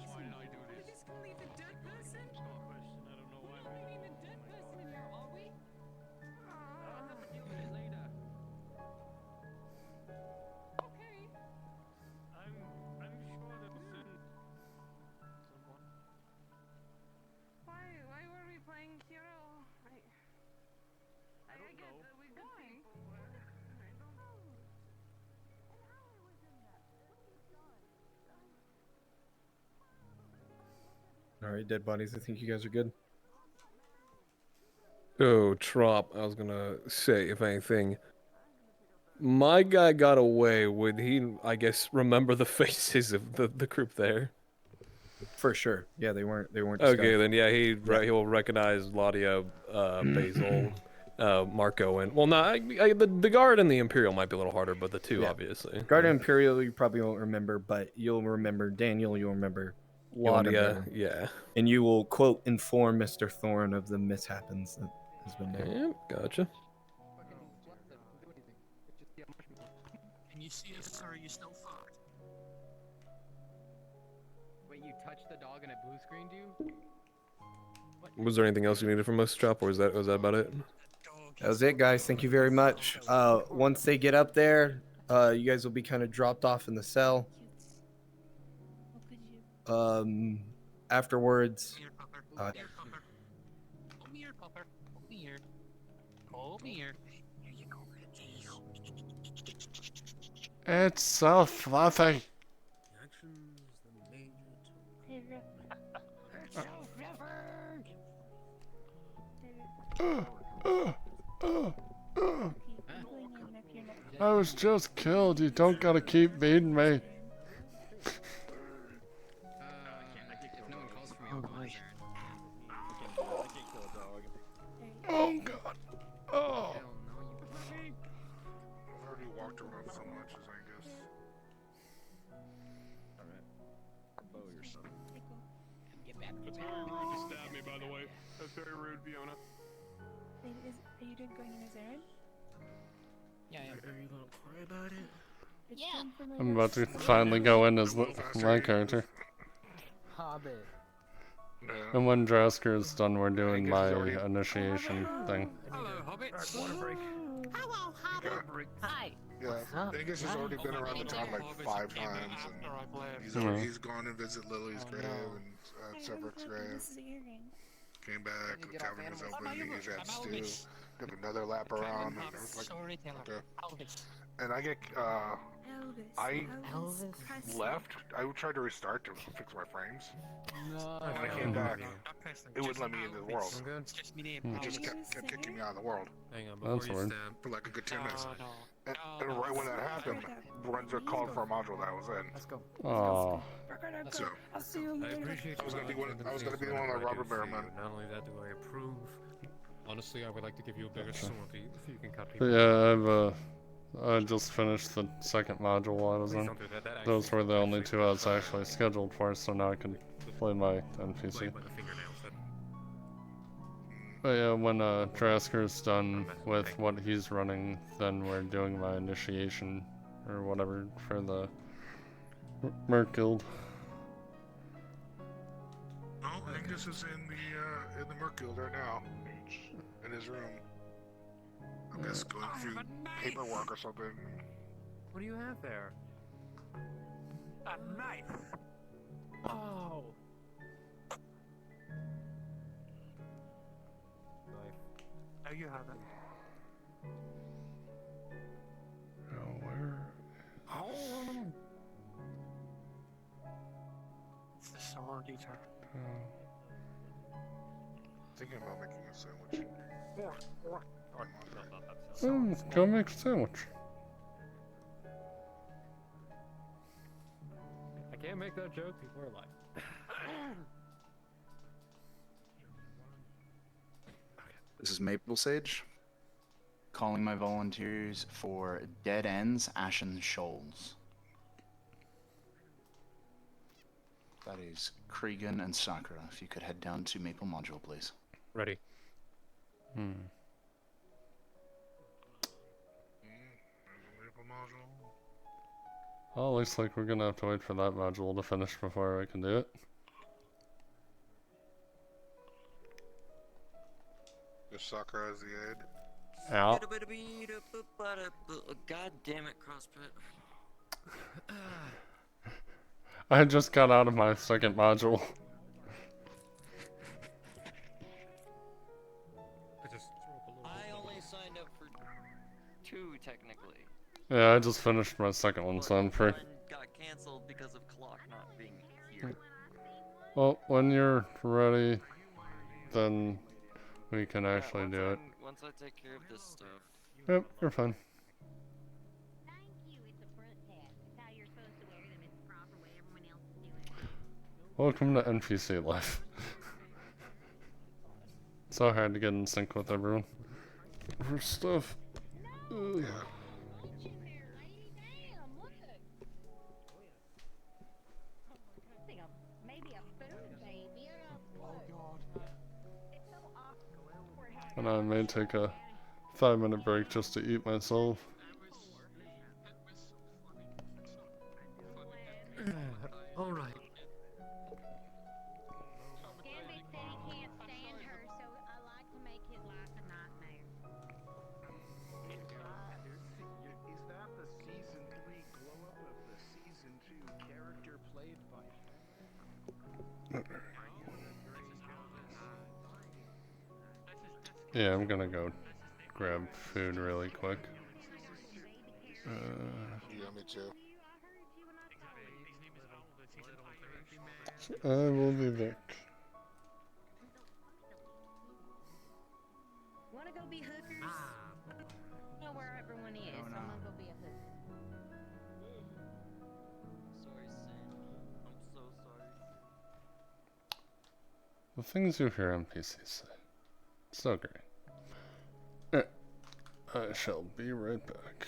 Speaker 15: Why did I do
Speaker 5: We
Speaker 15: this?
Speaker 5: just gonna leave the dead person?
Speaker 15: It's not a question. I don't know why.
Speaker 5: We're not leaving the dead person in here, are we?
Speaker 6: I'll have to deal with it later.
Speaker 13: Alright, dead bodies, I think you guys are good.
Speaker 3: Oh, Trop, I was gonna say, if anything, my guy got away. Would he, I guess, remember the faces of the group there?
Speaker 13: For sure. Yeah, they weren't.
Speaker 3: Okay, then yeah, he'll recognize Laudia, Basil, Marco, and well, no, the guard and the Imperial might be a little harder, but the two obviously.
Speaker 13: Guard and Imperial you probably won't remember, but you'll remember Daniel. You'll remember
Speaker 3: Laudia, yeah.
Speaker 13: And you will quote inform Mr. Thorne of the mishaps that has been done.
Speaker 3: Yeah, gotcha.
Speaker 14: Can you see us, or are you still fucked?
Speaker 11: Wait, you touched the dog and it blue screened you?
Speaker 3: Was there anything else you needed from us, Trop, or was that about it?
Speaker 13: That was it, guys. Thank you very much. Once they get up there, you guys will be kind of dropped off in the cell. Afterwards,
Speaker 14: Come here, Pupper. Come here. Come here. Here you go.
Speaker 8: It's so fluffy. I was just killed. You don't gotta keep beating me. Oh god. Oh.
Speaker 19: I've already walked around so much as I guess.
Speaker 7: Bow yourself.
Speaker 15: That's very rude to stab me, by the way. That's very rude, Fiona.
Speaker 5: Are you going in his errand?
Speaker 14: Yeah, yeah. Are you gonna cry about it?
Speaker 5: Yeah.
Speaker 8: I'm about to finally go in as my character.
Speaker 11: Hobbit.
Speaker 8: And when Drasker is done, we're doing my initiation thing.
Speaker 14: Hello, Hobbit.
Speaker 19: Water break.
Speaker 5: Hello, Hobbit. Hi.
Speaker 19: Yeah, Dingus has already been around the town like 5 times, and he's gone to visit Lily's grave and Severick's grave. Came back, the tavern was open, he had stew. Took another lap around, and I was like, okay. And I get, I left. I tried to restart to fix my frames.
Speaker 11: No.
Speaker 19: And when I came back, it wouldn't let me into the world. It just kept kicking me out of the world.
Speaker 14: Hang on,
Speaker 8: That's weird.
Speaker 19: For like a good 10 minutes. And right when that happened, Lorenzo called for a module that I was in.
Speaker 11: Let's go.
Speaker 8: Oh.
Speaker 19: So,
Speaker 5: I'll see you later.
Speaker 19: I was gonna be one of the robber baron men.
Speaker 14: Not only that, do I approve. Honestly, I would like to give you a bigger sword if you can cut
Speaker 8: But
Speaker 14: people.
Speaker 8: yeah, I just finished the second module I was in.
Speaker 14: don't do that. That
Speaker 8: Those
Speaker 14: actually
Speaker 8: were the only two I was actually scheduled for, so now I can play my NPC.
Speaker 14: by the fingernails.
Speaker 8: But yeah, when Drasker's done with what he's running, then we're doing my initiation or whatever for the Merc Guild.
Speaker 19: Oh, Angus is in the Merc Guild right now, in his room. I guess going through paperwork or something.
Speaker 14: What do you have there? A knife. Oh. Knife. Oh, you have it.
Speaker 8: Oh, where?
Speaker 14: Oh. It's the sword eater.
Speaker 19: Thinking about making a sandwich.
Speaker 8: Go make a sandwich.
Speaker 14: I can't make that joke. People are like.
Speaker 2: This is Maple Sage, calling my volunteers for Dead Ends, Ashen Shoals. That is Cregan and Sakura. If you could head down to Maple Module, please.
Speaker 14: Ready.
Speaker 8: Well, looks like we're gonna have to wait for that module to finish before I can do it.
Speaker 19: The Sakura is the aid.
Speaker 8: Ow.
Speaker 20: God damn it, Crosspit.
Speaker 8: I just got out of my second module.
Speaker 20: I only signed up for 2 technically.
Speaker 8: Yeah, I just finished my second one, so I'm free.
Speaker 20: One got canceled because of Clock not being here.
Speaker 8: Well, when you're ready, then we can actually do it.
Speaker 20: Once I take care of this stuff.
Speaker 8: Yep, you're fine. Welcome to NPC life. So hard to get in sync with everyone. For stuff. Ugh. And I may take a 5-minute break just to eat myself.
Speaker 17: All right.
Speaker 9: Is that the season 3 glow up of the season 2 character played by?
Speaker 8: Yeah, I'm gonna go grab food really quick.
Speaker 19: Yeah, me too.
Speaker 8: I will be back.
Speaker 4: Wanna go be hookers? I know where everyone is, so I'm gonna go be a hooker.
Speaker 20: Sorry, Sam. I'm so sorry.
Speaker 8: The things you hear NPCs say. So great. I shall be right back.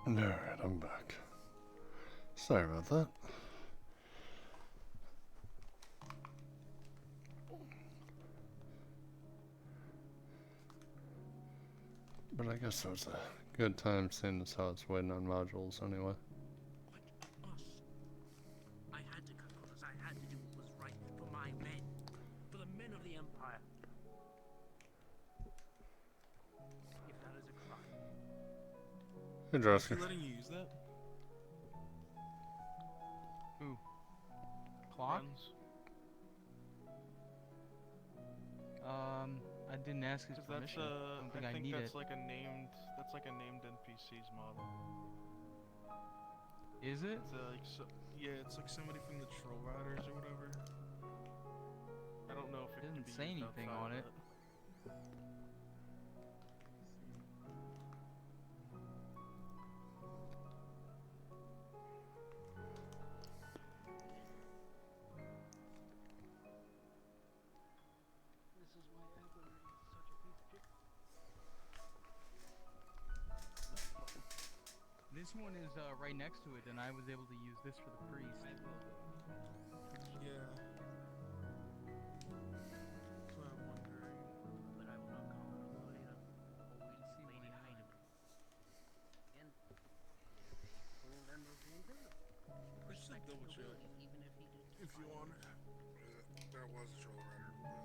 Speaker 8: Alright, I'm back. Sorry about that. But I guess it was a good time seeing as how it's waiting on modules anyway.
Speaker 17: I had to cut corners. I had to do what was right for my men, for the men of the Empire. If that is a crime.
Speaker 8: Hey, Drasker.
Speaker 15: Is letting you use that?
Speaker 11: Who? Clock? I didn't ask his permission. I don't think I need
Speaker 15: that's
Speaker 11: it.
Speaker 15: like a named. That's like a named NPC's model.
Speaker 11: Is it?
Speaker 15: It's like yeah, it's like somebody from the Troll Riders or whatever. I don't know if it
Speaker 11: Didn't
Speaker 15: can be
Speaker 11: say
Speaker 15: used
Speaker 11: anything
Speaker 15: outside
Speaker 11: on
Speaker 15: of
Speaker 11: it.
Speaker 17: This is why Evelyn is such a piece of shit.
Speaker 11: This one is right next to it, and I was able to use this for the priest.
Speaker 15: Yeah. That's what I'm wondering.
Speaker 17: But I will not call her Lolita. Always Lady Heinemann. And full member of the Imperial.
Speaker 19: Let's just double check.
Speaker 17: Even if he did.
Speaker 19: If you want it. That was a troll rider, but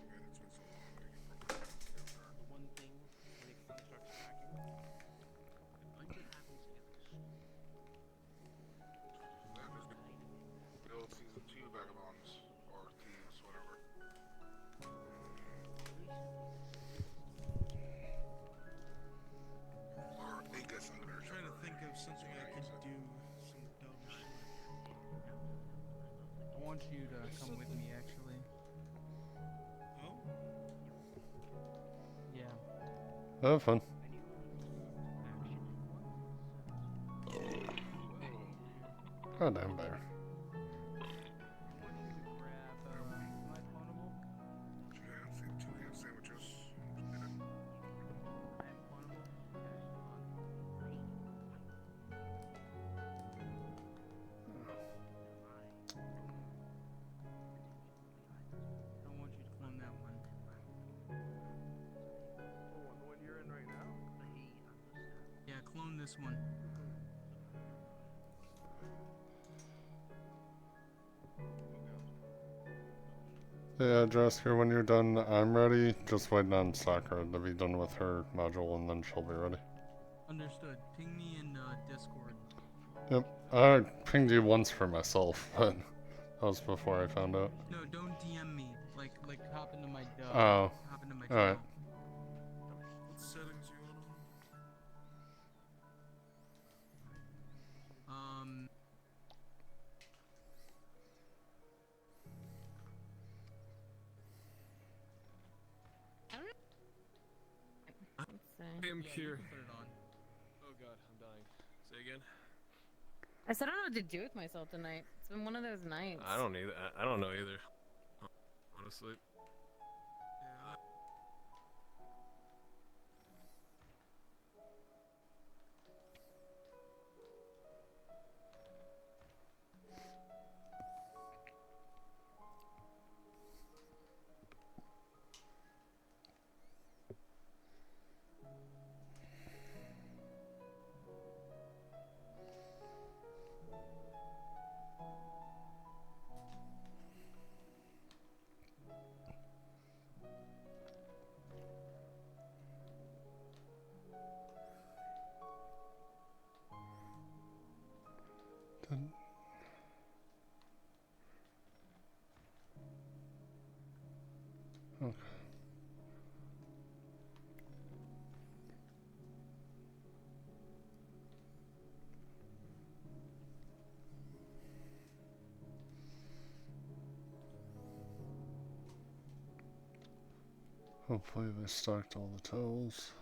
Speaker 19: man, it's been so long that he broke it.
Speaker 17: The one thing when it starts attacking. Under happens every soul.
Speaker 19: That is build season 2 vagabonds or thieves, whatever. Or Incas under.
Speaker 15: I'm trying to think of something I can do. Some dumb shit.
Speaker 11: I want you to come with me, actually.
Speaker 15: Oh?
Speaker 11: Yeah.
Speaker 8: Have fun. Goddamn bear.
Speaker 19: Two ham sandwiches.
Speaker 11: I want you to clone that one.
Speaker 15: The one you're in right now?
Speaker 11: Yeah, clone this one.
Speaker 8: Yeah, Drasker, when you're done, I'm ready. Just waiting on Sakura to be done with her module, and then she'll be ready.
Speaker 11: Understood. Ping me in Discord.
Speaker 8: Yep. I pinged you once for myself, but that was before I found out.
Speaker 11: No, don't DM me. Like hop into my
Speaker 8: Oh.
Speaker 11: hop into my
Speaker 8: Alright.
Speaker 11: channel.
Speaker 15: What settings you on?
Speaker 3: I am here.
Speaker 14: Oh god, I'm dying. Say again?
Speaker 4: I said I don't know what to do with myself tonight. It's been one of those nights.
Speaker 14: I don't either. I don't know either. Honestly.
Speaker 8: Okay. Hopefully they stocked all the towels.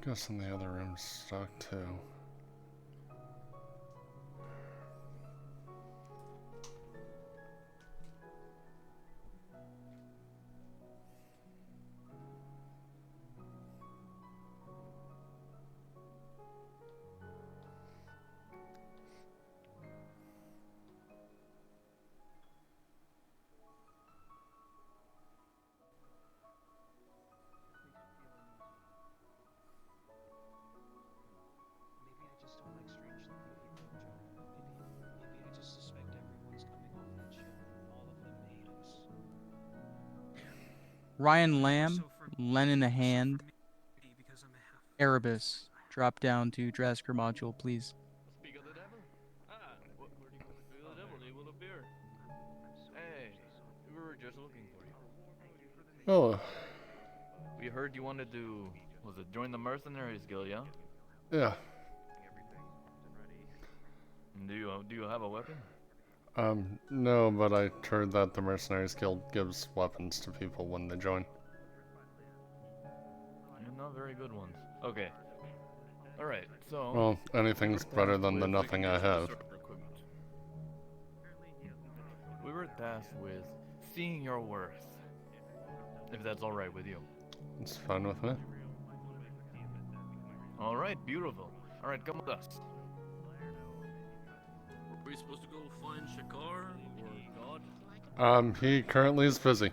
Speaker 8: Guessing the other room's stuck too.
Speaker 12: Maybe I just don't like strange looking people in general. Maybe I just suspect everyone's coming off that ship. All of them hate us.
Speaker 11: Ryan Lamb, Len in a hand. Erebus, drop down to Drasker module, please.
Speaker 15: Speak of the devil? Ah, where do you want to speak of the devil? Do you want a beer? Hey, we were just looking for you.
Speaker 8: Hello.
Speaker 15: We heard you wanted to, was it join the Mercenaries Guild, yeah?
Speaker 8: Yeah.
Speaker 15: Do you have a weapon?
Speaker 8: No, but I heard that the Mercenaries Guild gives weapons to people when they join.
Speaker 15: Not very good ones. Okay. Alright, so...
Speaker 8: Well, anything's better than the nothing I have.
Speaker 15: We were tasked with seeing your worth. If that's alright with you.
Speaker 8: It's fine with me.
Speaker 15: Alright, beautiful. Alright, come with us.
Speaker 17: Were we supposed to go find Shakar or God?
Speaker 8: He currently is busy.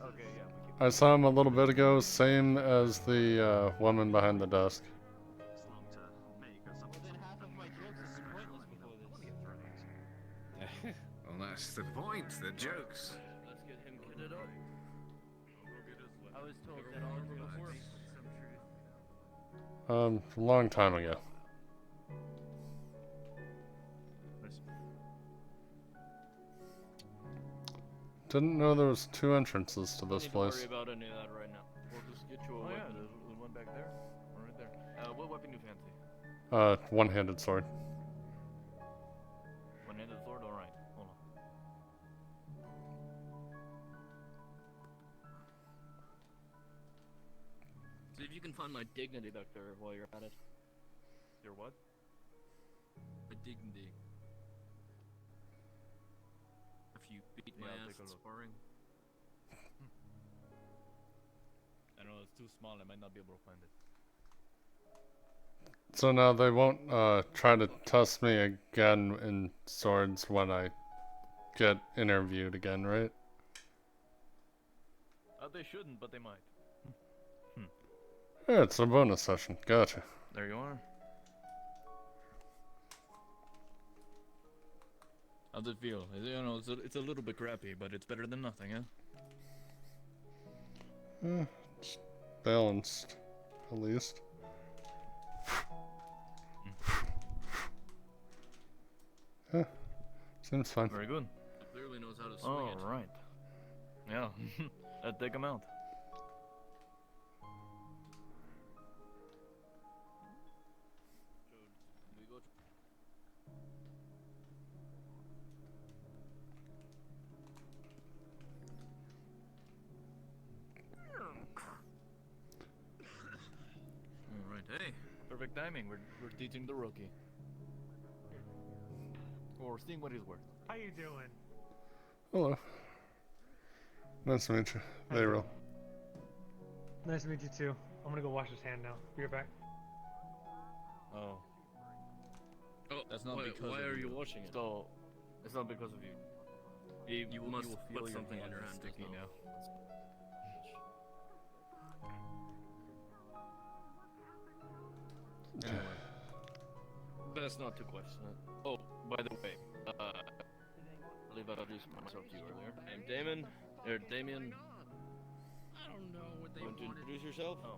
Speaker 15: Okay, yeah.
Speaker 8: I saw him a little bit ago, same as the woman behind the desk.
Speaker 10: Well, that's the point, the jokes.
Speaker 15: Let's get him kitted up. I was told that all before.
Speaker 8: A long time ago. Didn't know there was 2 entrances to this place.
Speaker 15: Don't worry about any of that right now. We'll just get you a weapon. Yeah, there's one back there. One right there. What weapon do you fancy?
Speaker 8: One-handed sword.
Speaker 15: One-handed sword? Alright. Hold on.
Speaker 22: See if you can find my dignity back there while you're at it.
Speaker 15: Your what?
Speaker 22: My dignity. If you beat my
Speaker 15: Yeah, I'll
Speaker 22: ass
Speaker 15: take a
Speaker 22: at
Speaker 15: look.
Speaker 22: sparring.
Speaker 15: I know it's too small. I might not be able to find it.
Speaker 8: So now they won't try to test me again in swords when I get interviewed again, right?
Speaker 15: They shouldn't, but they might.
Speaker 8: Yeah, it's a bonus session. Gotcha.
Speaker 15: There you are. How's it feel? You know, it's a little bit crappy, but it's better than nothing, huh?
Speaker 8: It's balanced, at least. Yeah, seems fine.
Speaker 15: Very good.
Speaker 22: Clearly knows how to swing it.
Speaker 15: Oh, right. Yeah, let's take him out.
Speaker 22: We go
Speaker 15: Alright, hey, perfect timing. We're teaching the rookie. Or seeing what he's worth.
Speaker 16: How you doing?
Speaker 8: Hello. Nice to meet you. They roll.
Speaker 16: Nice to meet you too. I'm gonna go wash his hand now. Be right back.
Speaker 15: Oh.
Speaker 22: Oh,
Speaker 15: That's not because
Speaker 22: why
Speaker 15: of
Speaker 22: are
Speaker 15: you.
Speaker 22: you washing it?
Speaker 15: So, it's not because of you.
Speaker 22: You must
Speaker 15: will
Speaker 22: put
Speaker 15: feel
Speaker 22: something
Speaker 15: your
Speaker 22: on your
Speaker 15: hand
Speaker 22: hand
Speaker 15: sticky
Speaker 22: just now.
Speaker 15: Anyway.
Speaker 22: Best not to question it. Oh, by the way, I believe I introduced myself to you earlier. I'm Damon. Or Damien.
Speaker 17: I don't know what they
Speaker 22: Want to
Speaker 17: wanted.
Speaker 22: introduce yourself?
Speaker 15: Oh.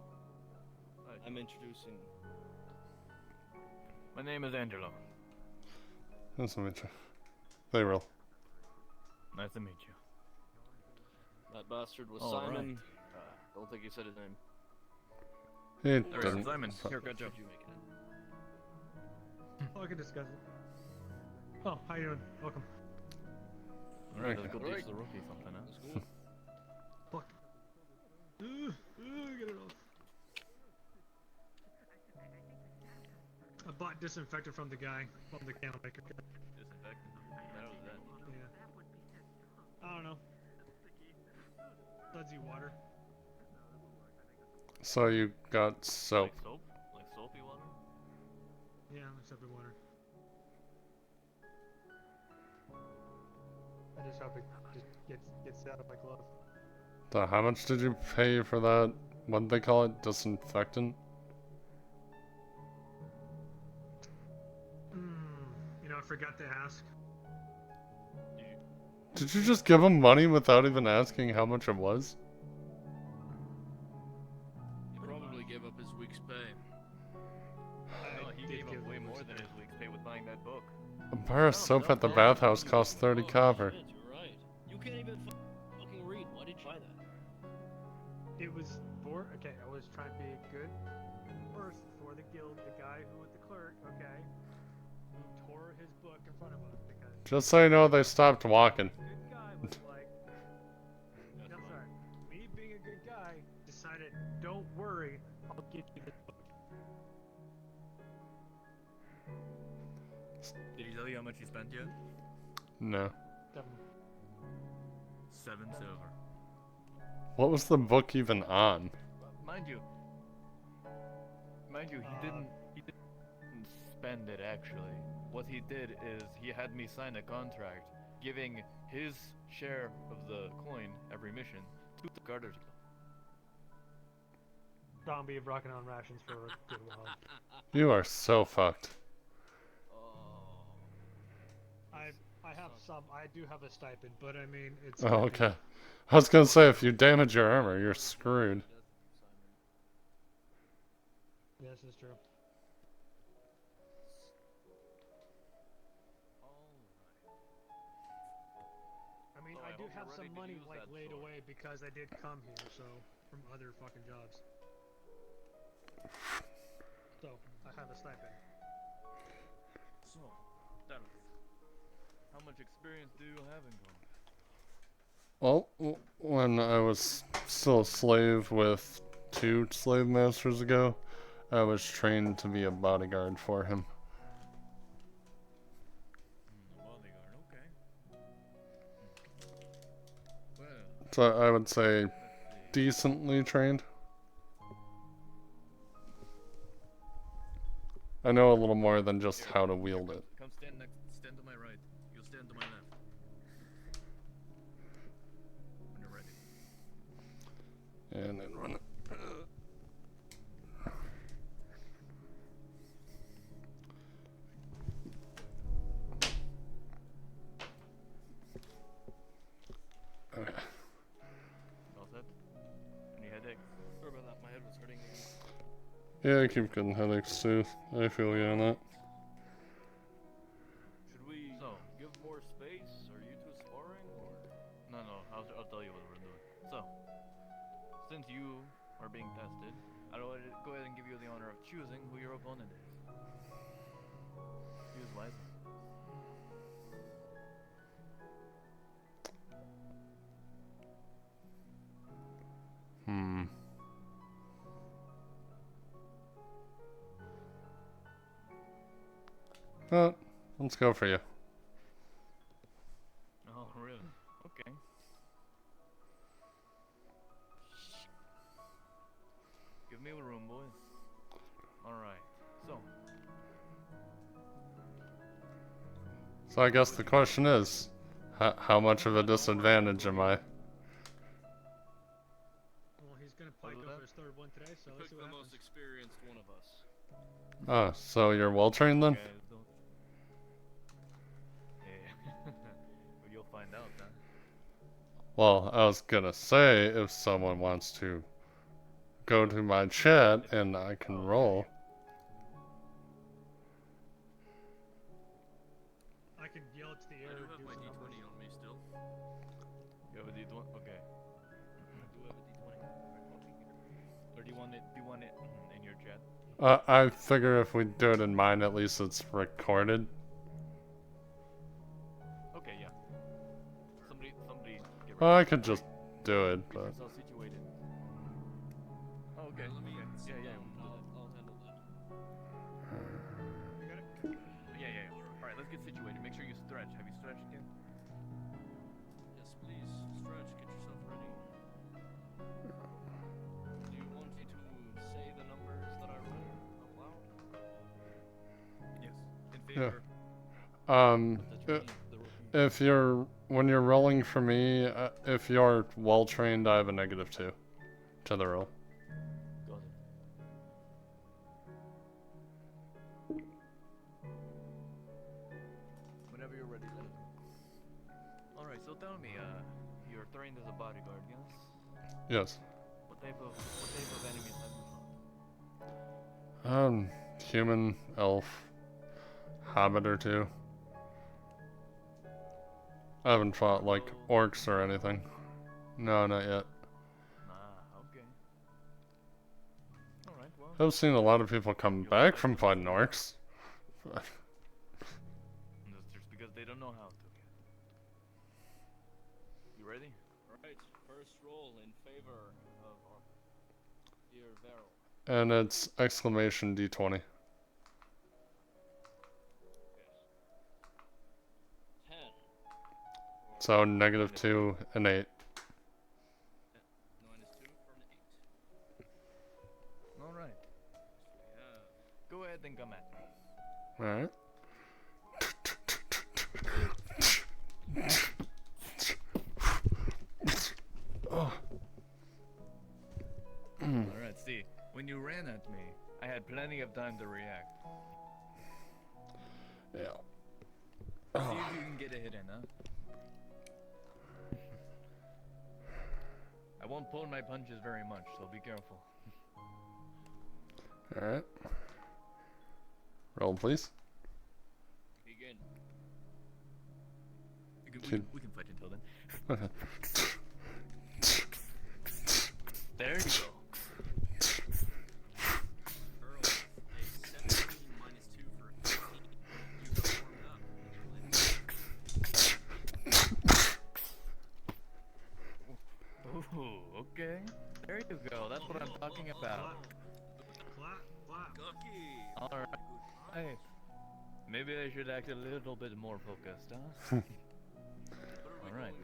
Speaker 22: I'm introducing.
Speaker 15: My name is Angelo.
Speaker 8: Nice to meet you. They roll.
Speaker 15: Nice to meet you.
Speaker 22: That bastard was
Speaker 15: All
Speaker 22: Simon.
Speaker 15: right.
Speaker 22: Don't think he said his name.
Speaker 8: He
Speaker 15: There is
Speaker 8: doesn't.
Speaker 15: Simon. Here, good job.
Speaker 22: Did you make it in?
Speaker 16: Oh, I can discuss it. Oh, how you doing? Welcome.
Speaker 15: Alright, let's go
Speaker 22: Alright.
Speaker 15: teach the rookie something, huh?
Speaker 16: Fuck. Get it off. bought disinfectant from the guy, from the candle maker.
Speaker 15: Disinfectant. How was that?
Speaker 16: Yeah. I don't know. Sudsy water.
Speaker 8: So you got soap.
Speaker 15: Like soap? Like soapy water?
Speaker 16: Yeah, soapy water. I just hope it just gets out of my glove.
Speaker 8: So how much did you pay for that? What did they call it? Disinfectant?
Speaker 16: You know, I forgot to ask.
Speaker 8: Did you just give him money without even asking how much it was?
Speaker 15: He probably gave up his week's pay. No, he gave up way more than his week's pay with buying that book.
Speaker 8: A bar of soap at the bathhouse costs 30 copper.
Speaker 12: Right. You can't even fucking read. Why did you buy that?
Speaker 16: It was for, okay, I was trying to be good. First, for the guild, the guy who was the clerk, okay, who tore his book in front of us because...
Speaker 8: Just so you know, they stopped walking.
Speaker 16: Good guy was like... I'm sorry. Me being a good guy, decided, don't worry, I'll get you this book.
Speaker 15: Did he tell you how much he spent yet?
Speaker 8: No.
Speaker 15: 7 silver.
Speaker 8: What was the book even on?
Speaker 15: Mind you, he didn't spend it actually. What he did is he had me sign a contract giving his share of the coin every mission to the Garters.
Speaker 16: Zombie of rocking on rations for a good while.
Speaker 8: You are so fucked.
Speaker 16: I do have a stipend, but I mean, it's...
Speaker 8: Oh, okay. I was gonna say, if you damage your armor, you're screwed.
Speaker 16: Yes, it's true. I mean, I do have some money, like, laid away because I did come here, so, from other fucking jobs. So, I have a stipend.
Speaker 15: So, Dennis, how much experience do you have in combat?
Speaker 8: Well, when I was still a slave with 2 slave masters ago, I was trained to be a bodyguard for him.
Speaker 15: Bodyguard, okay. Well,
Speaker 8: So I would say decently trained. I know a little more than just how to wield it.
Speaker 15: come stand to my right. You'll stand to my left. When you're ready.
Speaker 8: And then run it. Okay.
Speaker 15: All set? Any headache? Sorry about that, my head was hurting again.
Speaker 8: Yeah, I keep getting headaches too. I feel you on that.
Speaker 15: Should we give more space? Are you two sparring or? No, I'll tell you what we're doing. So, since you are being tested, I don't want to go ahead and give you the honor of choosing who your opponent is. Choose wisely.
Speaker 8: Let's go for you.
Speaker 15: Oh, really? Okay. Give me a room, boys. Alright, so.
Speaker 8: So I guess the question is, how much of a disadvantage am I?
Speaker 16: Well, he's gonna probably go for his third one today, so let's see what
Speaker 6: the
Speaker 16: happens.
Speaker 6: most experienced one of us.
Speaker 8: Oh, so you're well trained then?
Speaker 15: Well, you'll find out then.
Speaker 8: Well, I was gonna say, if someone wants to go to my chat and I can roll.
Speaker 16: I can yell it to the air.
Speaker 6: I do have my D20 on me still.
Speaker 15: You have a D20? Okay.
Speaker 6: I do have a D20.
Speaker 15: Or do you want it in your chat?
Speaker 8: I figure if we do it in mine, at least it's recorded.
Speaker 15: Okay, yeah. Somebody get
Speaker 8: Well, I could just do it,
Speaker 15: Get
Speaker 8: but...
Speaker 15: yourself situated. Oh, okay.
Speaker 6: Let me
Speaker 15: Yeah.
Speaker 6: I'll handle that.
Speaker 15: get situated. Make sure you stretch. Have you stretched yet?
Speaker 6: Yes, please. Stretch. Get yourself ready. Do you want me to say the numbers that I roll out loud?
Speaker 15: Yes. In
Speaker 8: Yeah.
Speaker 15: favor.
Speaker 8: If you're when you're rolling for me, if you're well trained, I have a -2 to the roll.
Speaker 15: Got it. Whenever you're ready, let me know. Alright, so tell me, you're trained as a bodyguard, yes?
Speaker 8: Yes.
Speaker 15: What type of enemies have you fought?
Speaker 8: Human, elf, hobbit or two. I haven't fought like orcs or anything. No, not yet.
Speaker 15: Okay. Alright, well.
Speaker 8: I've seen a lot of people come back from fighting orcs.
Speaker 15: That's just because they don't know how to. You ready?
Speaker 6: Alright, first roll in favor of our dear Varel.
Speaker 8: And it's exclamation D20. So -2 and 8.
Speaker 15: Alright. Go ahead and come at me.
Speaker 8: Alright.
Speaker 15: Alright, see, when you ran at me, I had plenty of time to react.
Speaker 8: Yeah.
Speaker 15: See if you can get a hit in, huh? I won't pull my punches very much, so be careful.
Speaker 8: Alright. Roll, please.
Speaker 15: Begin. We can fight until then.
Speaker 8: Okay.
Speaker 15: There you go. Ooh, okay. There you go. That's what I'm talking about. Alright. Hey. Maybe I should act a little bit more focused, huh? Alright.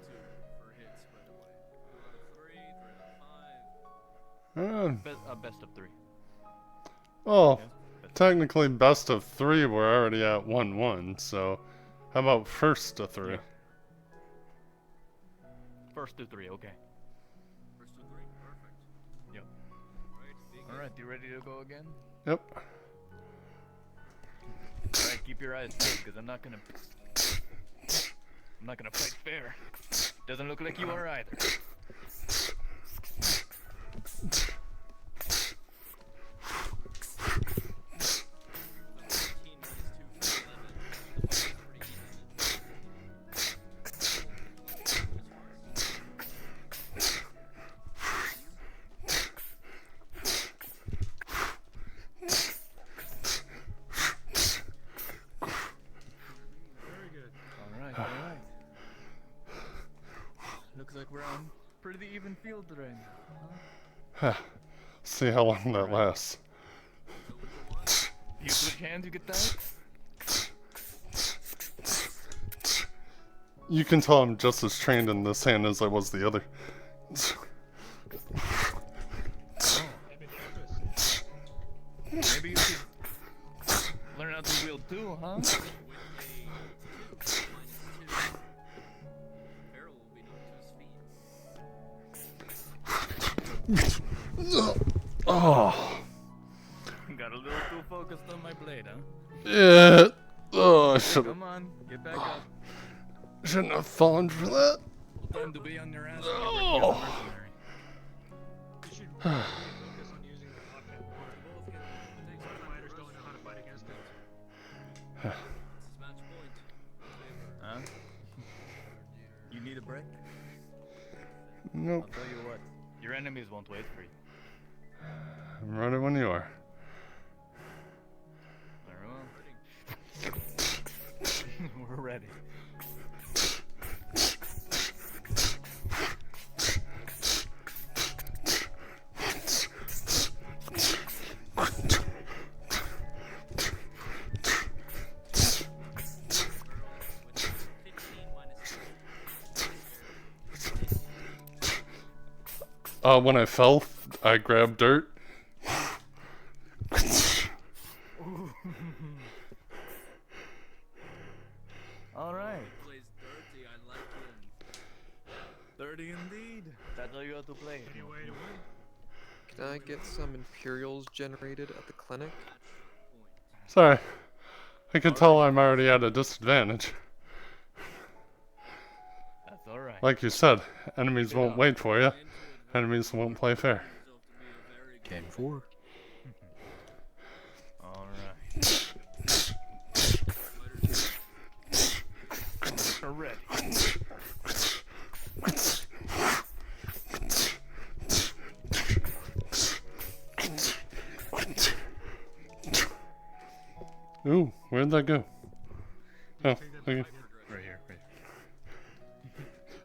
Speaker 15: Best of 3.
Speaker 8: Oh,
Speaker 15: Okay.
Speaker 8: technically best of 3, we're already at 1-1, so how about first to 3?
Speaker 15: First to 3, okay.
Speaker 6: First to 3, perfect.
Speaker 15: Yep. Alright, you ready to go again?
Speaker 8: Yep.
Speaker 15: Alright, keep your eyes peeled, because I'm not gonna fight fair. Doesn't look like you are either. Looks like we're on pretty even field right now.
Speaker 8: See how long that lasts.
Speaker 15: You switch hands, you get that?
Speaker 8: You can tell I'm just as trained in this hand as I was the other.
Speaker 15: Maybe you should learn how to wield too, huh?
Speaker 8: Oh.
Speaker 15: Got a little too focused on my blade, huh?
Speaker 8: Yeah. Oh, I should
Speaker 15: Come on, get back up.
Speaker 8: Shouldn't have fallen for that.
Speaker 15: Time to be on your ass.
Speaker 8: Oh.
Speaker 16: You should focus on using the offhand more. Some fighters don't know how to fight against it.
Speaker 6: Match point.
Speaker 15: Huh? You need a break?
Speaker 8: Nope.
Speaker 15: I'll tell you what, your enemies won't wait for you.
Speaker 8: I'm ready when you are.
Speaker 15: Very well. We're ready.
Speaker 8: When I fell, I grabbed dirt.
Speaker 15: All right.
Speaker 22: Plays dirty, I like him. Dirty indeed.
Speaker 15: That's how you have to play.
Speaker 1: Can I get some Imperials generated at the clinic?
Speaker 8: Sorry. I can tell I'm already at a disadvantage.
Speaker 15: That's alright.
Speaker 8: Like you said, enemies won't wait for you. Enemies won't play fair.
Speaker 7: Game 4.
Speaker 15: Alright. Ready.
Speaker 8: Ooh, where'd that go? Oh, okay.
Speaker 7: Right here, right.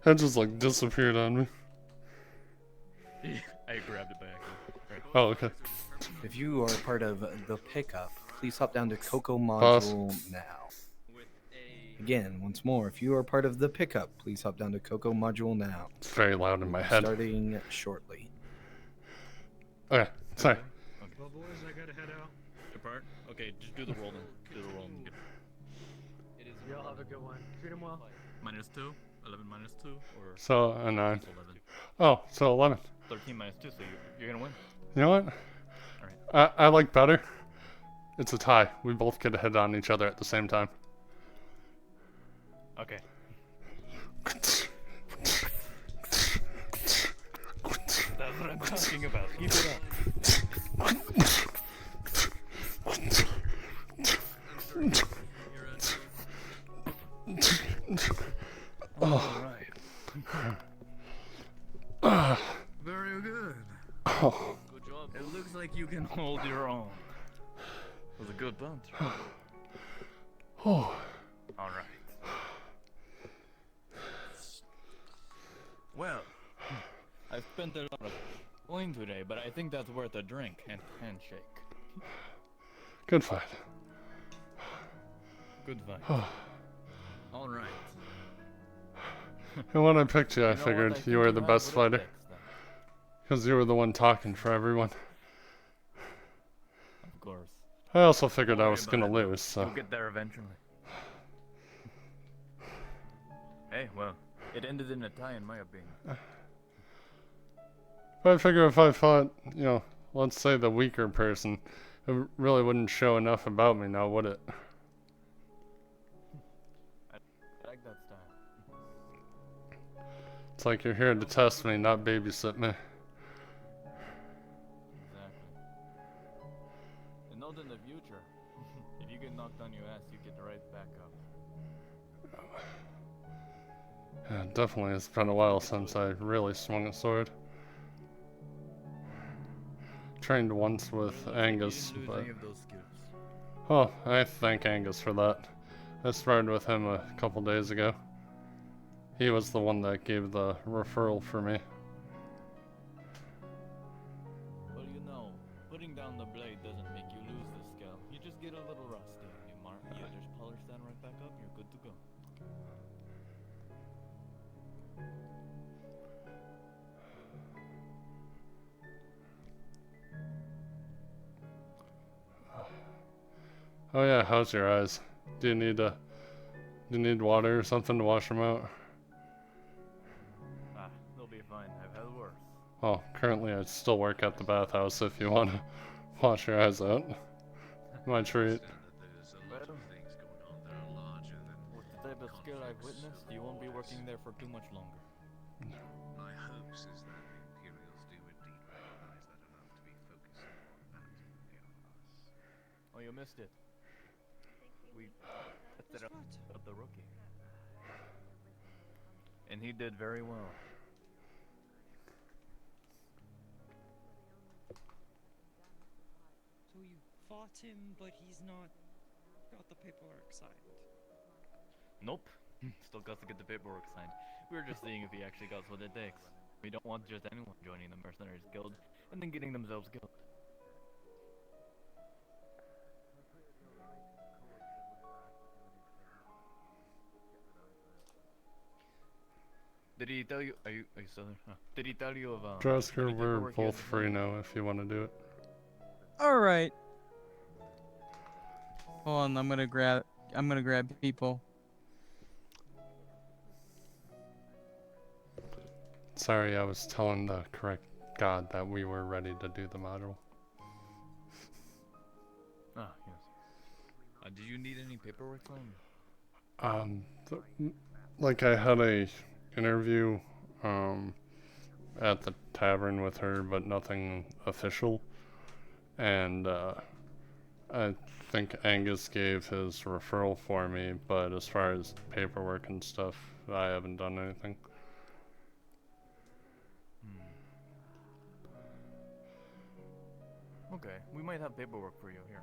Speaker 8: That just like disappeared on me.
Speaker 7: I grabbed it back. Right.
Speaker 8: Oh, okay.
Speaker 12: If you are part of the pickup, please hop down to Coco
Speaker 8: Pause.
Speaker 12: Module now. Again, once more, if you are part of the pickup, please hop down to Coco Module now.
Speaker 8: It's very loud in my head.
Speaker 12: Starting shortly.
Speaker 8: Okay, sorry.
Speaker 16: Well, boys, I gotta head out.
Speaker 7: Depart? Okay, just do the roll then. Do the roll.
Speaker 16: It is. Y'all have a good one. Treat him well.
Speaker 7: -2? 11 -2? Or
Speaker 8: So, a 9.
Speaker 7: 11.
Speaker 8: Oh, so 11.
Speaker 15: 13 -2, so you're gonna win.
Speaker 8: You know what? I like better. It's a tie. We both get a hit on each other at the same time.
Speaker 15: Okay. That's what I'm talking about. Keep it up.
Speaker 8: Oh.
Speaker 22: Very good.
Speaker 8: Oh.
Speaker 15: Good job. It looks like you can hold your own. It was a good punch.
Speaker 8: Oh.
Speaker 15: Alright. Well, I've spent a lot of coin today, but I think that's worth a drink and handshake.
Speaker 8: Good fight.
Speaker 15: Good fight.
Speaker 7: Alright.
Speaker 8: And when I picked you, I
Speaker 15: You know what?
Speaker 8: figured
Speaker 15: I think
Speaker 8: you were the
Speaker 15: have
Speaker 8: best
Speaker 15: what it
Speaker 8: fighter.
Speaker 15: takes, then.
Speaker 8: Because you were the one talking for everyone.
Speaker 15: Of course.
Speaker 8: I also figured I
Speaker 15: Don't
Speaker 8: was
Speaker 15: worry
Speaker 8: gonna
Speaker 15: about it.
Speaker 8: lose, so.
Speaker 15: You'll get there eventually. Hey, well, it ended in a tie in my opinion.
Speaker 8: But I figure if I fought, you know, let's say the weaker person, it really wouldn't show enough about me now, would it?
Speaker 15: I like that style.
Speaker 8: It's like you're here to test me, not babysit me.
Speaker 15: Exactly. And note in the future, if you get knocked on your ass, you get right back up.
Speaker 8: Yeah, definitely, it's been a while since I really swung a sword. Trained once with Angus, but... Oh, I thank Angus for that. I sparred with him a couple days ago. He was the one that gave the referral for me.
Speaker 15: Well, you know, putting down the blade doesn't make you lose the skill. You just get a little rusty. You just polish that right back up, you're good to go.
Speaker 8: Oh yeah, how's your eyes? Do you need water or something to wash them out?
Speaker 15: Ah, they'll be fine. I've had worse.
Speaker 8: Oh, currently I still work at the bathhouse if you want to wash your eyes out. My treat.
Speaker 15: Well, with the type of skill I've witnessed, you won't be working there for too much longer.
Speaker 17: My hopes is that the Imperials do indeed recognize that enough to be focusing on that
Speaker 15: Oh, you missed it. We set up the rookie. And he did very well.
Speaker 18: So you fought him, but he's not got the paperwork signed.
Speaker 15: Nope. Still got to get the paperwork signed. We were just seeing if he actually got what it takes. We don't want just anyone joining the Mercenaries Guild and then getting themselves killed. Did he tell you? Are you still there? Huh. Did he tell you of
Speaker 8: Drasker,
Speaker 15: any
Speaker 8: we're
Speaker 15: paperwork he has
Speaker 8: both
Speaker 15: to
Speaker 8: free
Speaker 15: sign?
Speaker 8: now if you want to do it.
Speaker 11: Alright. Hold on, I'm gonna grab people.
Speaker 8: Sorry, I was telling the correct god that we were ready to do the module.
Speaker 15: Ah, yes. Do you need any paperwork from?
Speaker 8: Like I had a interview at the tavern with her, but nothing official. And I think Angus gave his referral for me, but as far as paperwork and stuff, I haven't done anything.
Speaker 15: Okay, we might have paperwork for you here.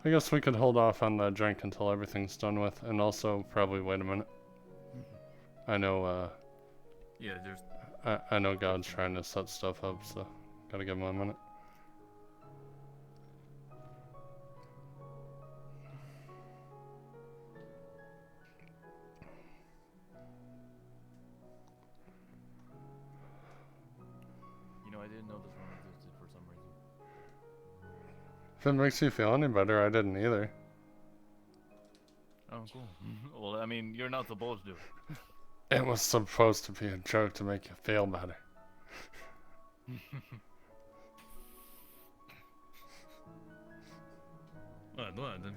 Speaker 8: I guess we could hold off on the drink until everything's done with, and also probably wait a minute. I know,
Speaker 15: Yeah, there's.
Speaker 8: I know God's trying to set stuff up, so gotta give him a minute.
Speaker 15: You know, I didn't know this one existed for some reason.
Speaker 8: If it makes you feel any better, I didn't either.
Speaker 15: Oh, cool. Well, I mean, you're not supposed to.
Speaker 8: It was supposed to be a joke to make you feel better.
Speaker 15: What then?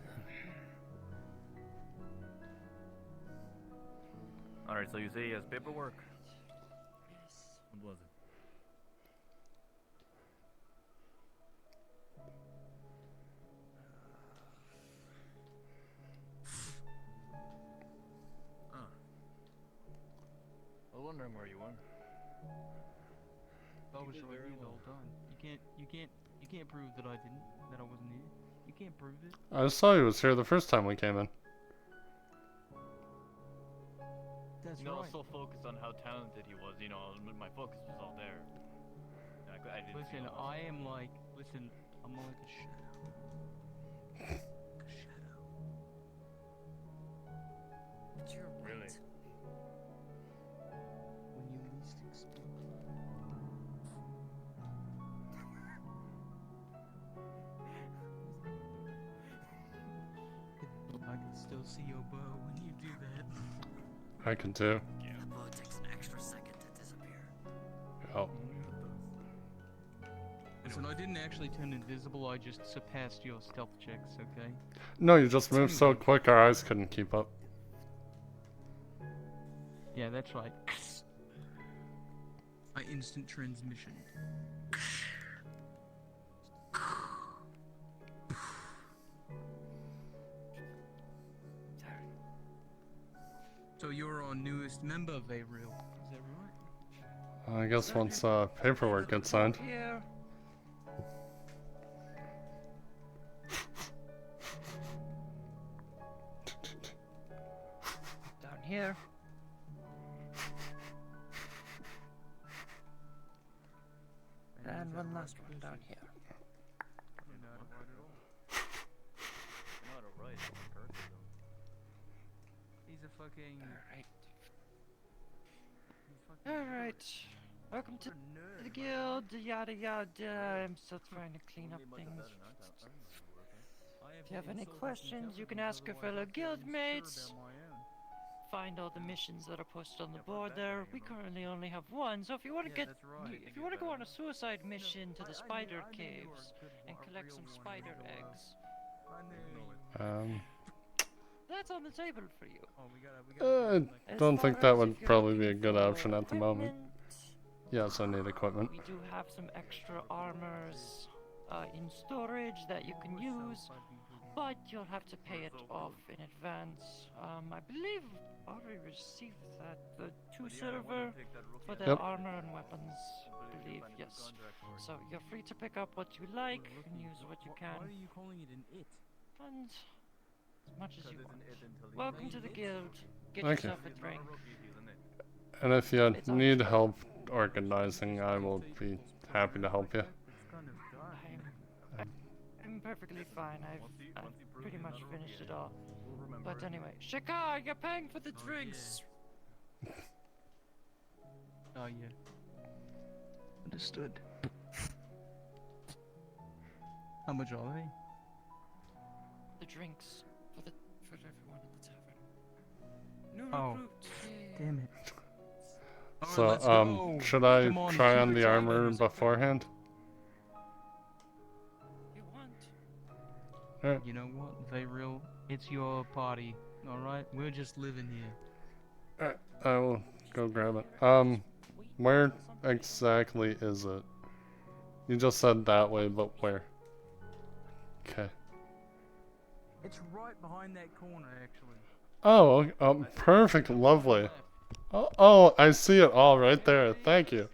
Speaker 15: Alright, so you say he has paperwork? What was it? I was wondering where you were.
Speaker 11: That was very well done. You can't prove that I wasn't here. You can't prove it.
Speaker 8: I saw he was here the first time we came in.
Speaker 11: That's
Speaker 15: I was
Speaker 11: right.
Speaker 15: so focused on how talented he was, you know, my focus was all there. I didn't see
Speaker 11: Listen,
Speaker 15: all that.
Speaker 11: I'm like a shadow. A shadow.
Speaker 20: But you're
Speaker 15: Really?
Speaker 20: right.
Speaker 11: When you least expect I can still see your bow when you do that.
Speaker 8: I can too.
Speaker 20: The bow takes an extra second to disappear.
Speaker 8: Oh.
Speaker 11: Listen, I didn't actually turn invisible, I just surpassed your stealth checks, okay?
Speaker 8: No, you just moved so quick our eyes couldn't keep up.
Speaker 11: Yeah, that's right. I instant transmission. So you're our newest member, Vayril. Is that right?
Speaker 8: I guess once paperwork gets signed.
Speaker 20: Here. Down here. And one last one down here.
Speaker 15: You know how to write it all. You know how to write it in person, though.
Speaker 11: He's a fucking...
Speaker 20: Alright. Welcome to the guild, yada yada. I'm still trying to clean up things. If you have any questions, you can ask your fellow guildmates. Find all the missions that are posted on the board there. We currently only have one, so if you want to if you want to go on a suicide mission to the spider caves and collect some spider eggs, that's on the table for you.
Speaker 8: I don't think that would probably be a good option at the moment. Yes, I need equipment.
Speaker 20: We do have some extra armors in storage that you can use, but you'll have to pay it off in advance. I believe already received that the 2 silver for the
Speaker 8: Yep.
Speaker 20: armor and weapons. I believe, yes. So you're free to pick up what you like and use what you can.
Speaker 11: Why are you calling it an it?
Speaker 20: And as much as you want. Welcome to the guild. Get
Speaker 8: Thank you.
Speaker 20: yourself a drink.
Speaker 8: And if you need help organizing, I will be happy to help you.
Speaker 20: I'm perfectly fine. I've pretty much finished it all. But anyway, Shakar, you're paying for the drinks.
Speaker 11: Oh yeah. Understood. How much are they?
Speaker 20: The drinks for everyone at the tavern. New
Speaker 11: Oh,
Speaker 20: recruits. Yay.
Speaker 11: damn it.
Speaker 8: So,
Speaker 11: let's go.
Speaker 8: should I
Speaker 11: Come on,
Speaker 8: try on
Speaker 11: Secret
Speaker 8: the armor
Speaker 11: Drivers.
Speaker 8: beforehand?
Speaker 20: You want?
Speaker 8: Alright.
Speaker 11: You know what, Vayreal? It's your party, alright? We're just living here.
Speaker 8: Alright, I will go grab it. Where exactly is it? You just said that way, but where? Okay.
Speaker 11: It's right behind that corner, actually.
Speaker 8: Oh, perfect, lovely. Oh, I see it all right there. Thank you.
Speaker 11: You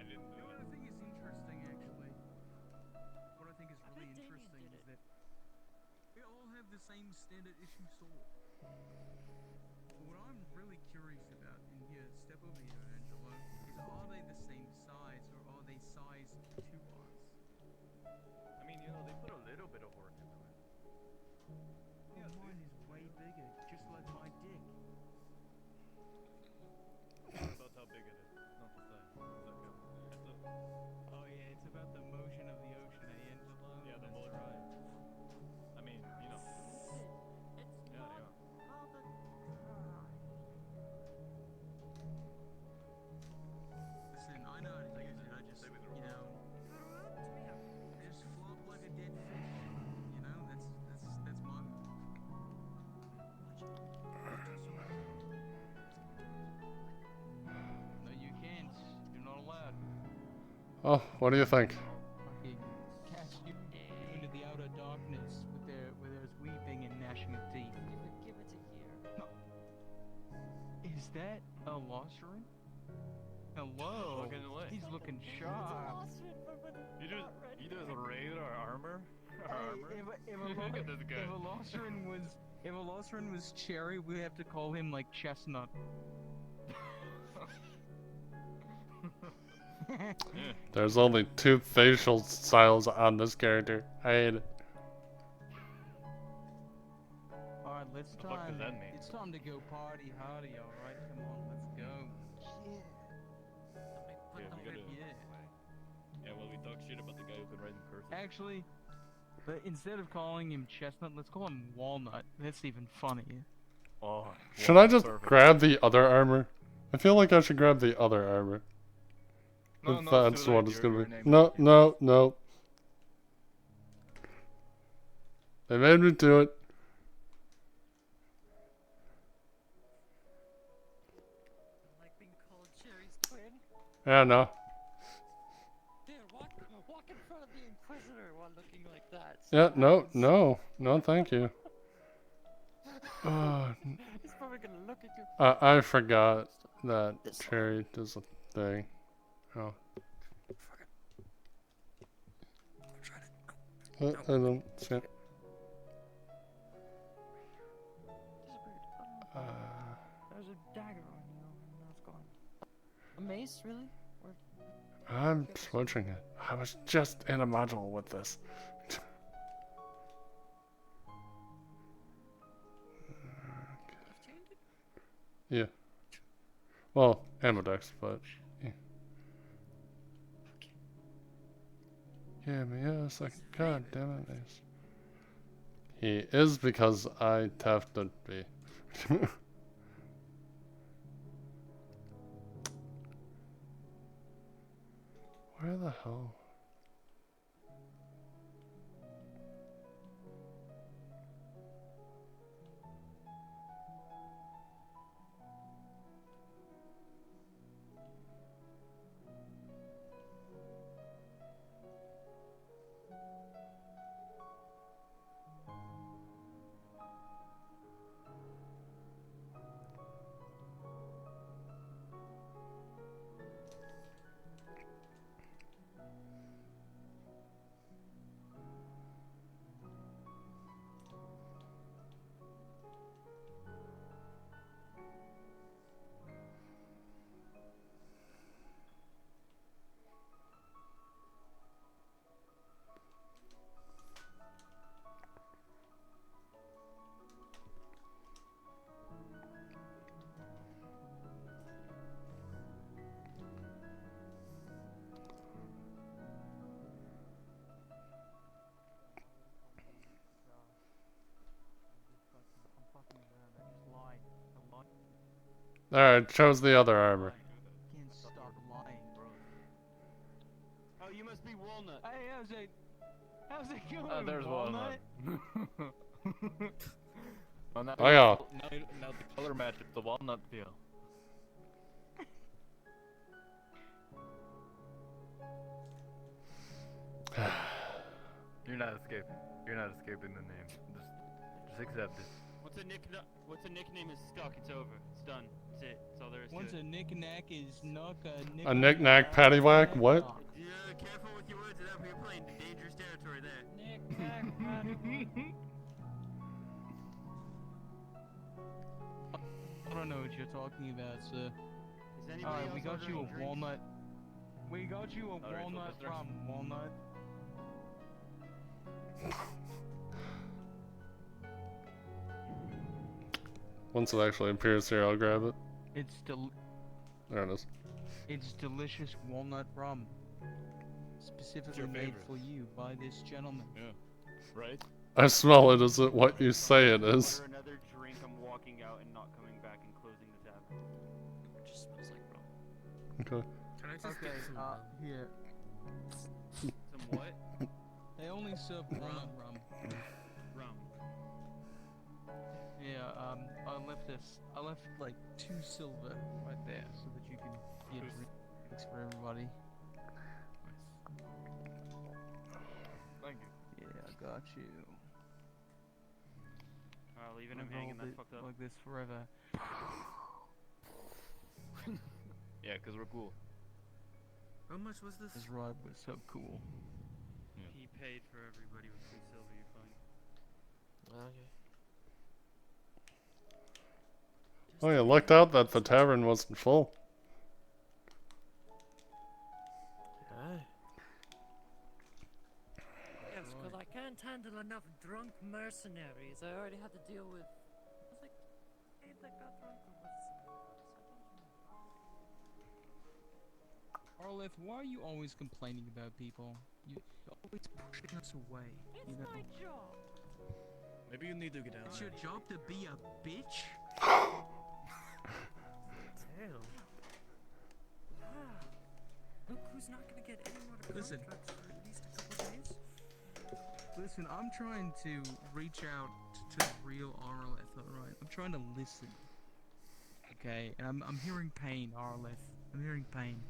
Speaker 11: know what I think is interesting, actually? What I think is really interesting is that we all have the same standard issue sword. What I'm really curious about, and here, step over here, Angelo, is are they the same size or are they sized to us?
Speaker 15: I mean, you know, they put a little bit of work into it.
Speaker 11: Yeah, mine is way bigger, just like my dick.
Speaker 15: It's about how big it is, not the size.
Speaker 11: Oh yeah, it's about the motion of the ocean, Angelo.
Speaker 15: Yeah, the motor. Right. I mean, you know. Yeah, yeah.
Speaker 11: Listen, I know how to use it. I just, you know, I just flop like a dead fish. You know, that's my move. No, you can't. You're not allowed.
Speaker 8: Oh, what do you think?
Speaker 11: Okay, cast you into the outer darkness with their weeping and gnashing of teeth.
Speaker 20: Give it a year.
Speaker 11: Is that a Losserin? Hello.
Speaker 15: Looking away.
Speaker 11: He's looking sharp.
Speaker 15: You just raid our armor? Our armor? Look at this guy.
Speaker 11: If a Losserin was Cherry, we have to call him like Chestnut.
Speaker 8: There's only 2 facial styles on this character. I hate it.
Speaker 11: Alright, let's
Speaker 15: The fuck does that mean?
Speaker 11: It's time to go party hardy, alright? Come on, let's go.
Speaker 15: Yeah, we gotta. Yeah, well, we talk shit about the guy who could write in cursive.
Speaker 11: Actually, but instead of calling him Chestnut, let's call him Walnut. That's even funnier.
Speaker 15: Oh.
Speaker 8: Should I just grab the other armor? I feel like I should grab the other armor.
Speaker 15: No,
Speaker 8: If
Speaker 15: no,
Speaker 8: that's
Speaker 15: too
Speaker 8: what
Speaker 15: late.
Speaker 8: it's
Speaker 15: Your
Speaker 8: gonna be.
Speaker 15: name
Speaker 8: No, no, no. They made me do it.
Speaker 20: Like being called Cherry's twin.
Speaker 8: Yeah, no.
Speaker 20: Here, walk in front of the Inquisitor while looking like that.
Speaker 8: Yeah, no, no. No, thank you.
Speaker 20: He's probably gonna look at you.
Speaker 8: I forgot that Cherry does a thing. Oh. I don't see it.
Speaker 20: There's a dagger on you, and now it's gone. A mace, really? Or
Speaker 8: I'm switching it. I was just in a module with this. Yeah. Well, Ammodex, but yeah. Give me a second. God damn it. Yes. He is because I have to be. Where the hell? Alright, chose the other armor.
Speaker 11: Can't stop lying.
Speaker 6: Oh, you must be Walnut.
Speaker 11: Hey, how's it going,
Speaker 15: There's Walnut. Well, now
Speaker 8: Oh, yeah.
Speaker 15: now the color matches the walnut peel. You're not escaping. You're not escaping the name. Just accept it.
Speaker 6: Once a nickname is stuck, it's over. It's done. That's it. That's all there is to
Speaker 11: Once
Speaker 6: it.
Speaker 11: a knick-knack is knock
Speaker 8: A knick-knack paddywhack? What?
Speaker 6: Yeah, careful with your words of that. You're playing dangerous territory there.
Speaker 11: I don't know what you're talking about, sir.
Speaker 6: anybody
Speaker 11: Alright, we
Speaker 6: else
Speaker 11: got you
Speaker 6: ordering
Speaker 11: a
Speaker 6: drinks?
Speaker 11: walnut. We got you a
Speaker 15: Alright, so
Speaker 11: walnut
Speaker 15: Mr.
Speaker 11: from Walnut.
Speaker 8: Once it actually appears here, I'll grab it. There it is.
Speaker 11: It's delicious walnut rum. Specifically made
Speaker 6: favorite.
Speaker 11: for you by this gentleman.
Speaker 6: Yeah. Right?
Speaker 8: I smell it. Is it what you say it is?
Speaker 6: Order another drink. I'm walking out and not coming back and closing the tab.
Speaker 14: It just smells like rum.
Speaker 8: Okay.
Speaker 14: Can I just
Speaker 11: Okay,
Speaker 14: get some
Speaker 11: here.
Speaker 6: Some what?
Speaker 11: They only serve walnut rum.
Speaker 6: Rum.
Speaker 11: Yeah, I left like 2 silver right there so that you can get drinks for everybody.
Speaker 15: Thank you.
Speaker 11: Yeah, I got you.
Speaker 6: Leaving him
Speaker 11: I've
Speaker 6: hanging.
Speaker 11: rolled
Speaker 6: That's
Speaker 11: it
Speaker 6: fucked up.
Speaker 11: like this forever.
Speaker 15: Yeah, cause we're cool.
Speaker 14: How much was this?
Speaker 11: This ride was so cool.
Speaker 6: He paid for everybody with 3 silver. You're fine.
Speaker 1: Okay.
Speaker 8: Oh, you looked out that the tavern wasn't full.
Speaker 1: Aye.
Speaker 20: Yes, because I can't handle enough drunk mercenaries. I already had to deal with. I was like, hey, that got drunk or was
Speaker 11: Arleth, why are you always complaining about people? You're always pushing us away. You know?
Speaker 20: my job.
Speaker 6: Maybe you need to get out.
Speaker 11: It's your job to be a bitch?
Speaker 14: Damn.
Speaker 20: Look who's not gonna get any more
Speaker 11: Listen.
Speaker 20: contracts for at least a couple days.
Speaker 11: Listen, I'm trying to reach out to the real Arleth, alright? I'm trying to listen. Okay, and I'm hearing pain, Arleth. I'm hearing pain.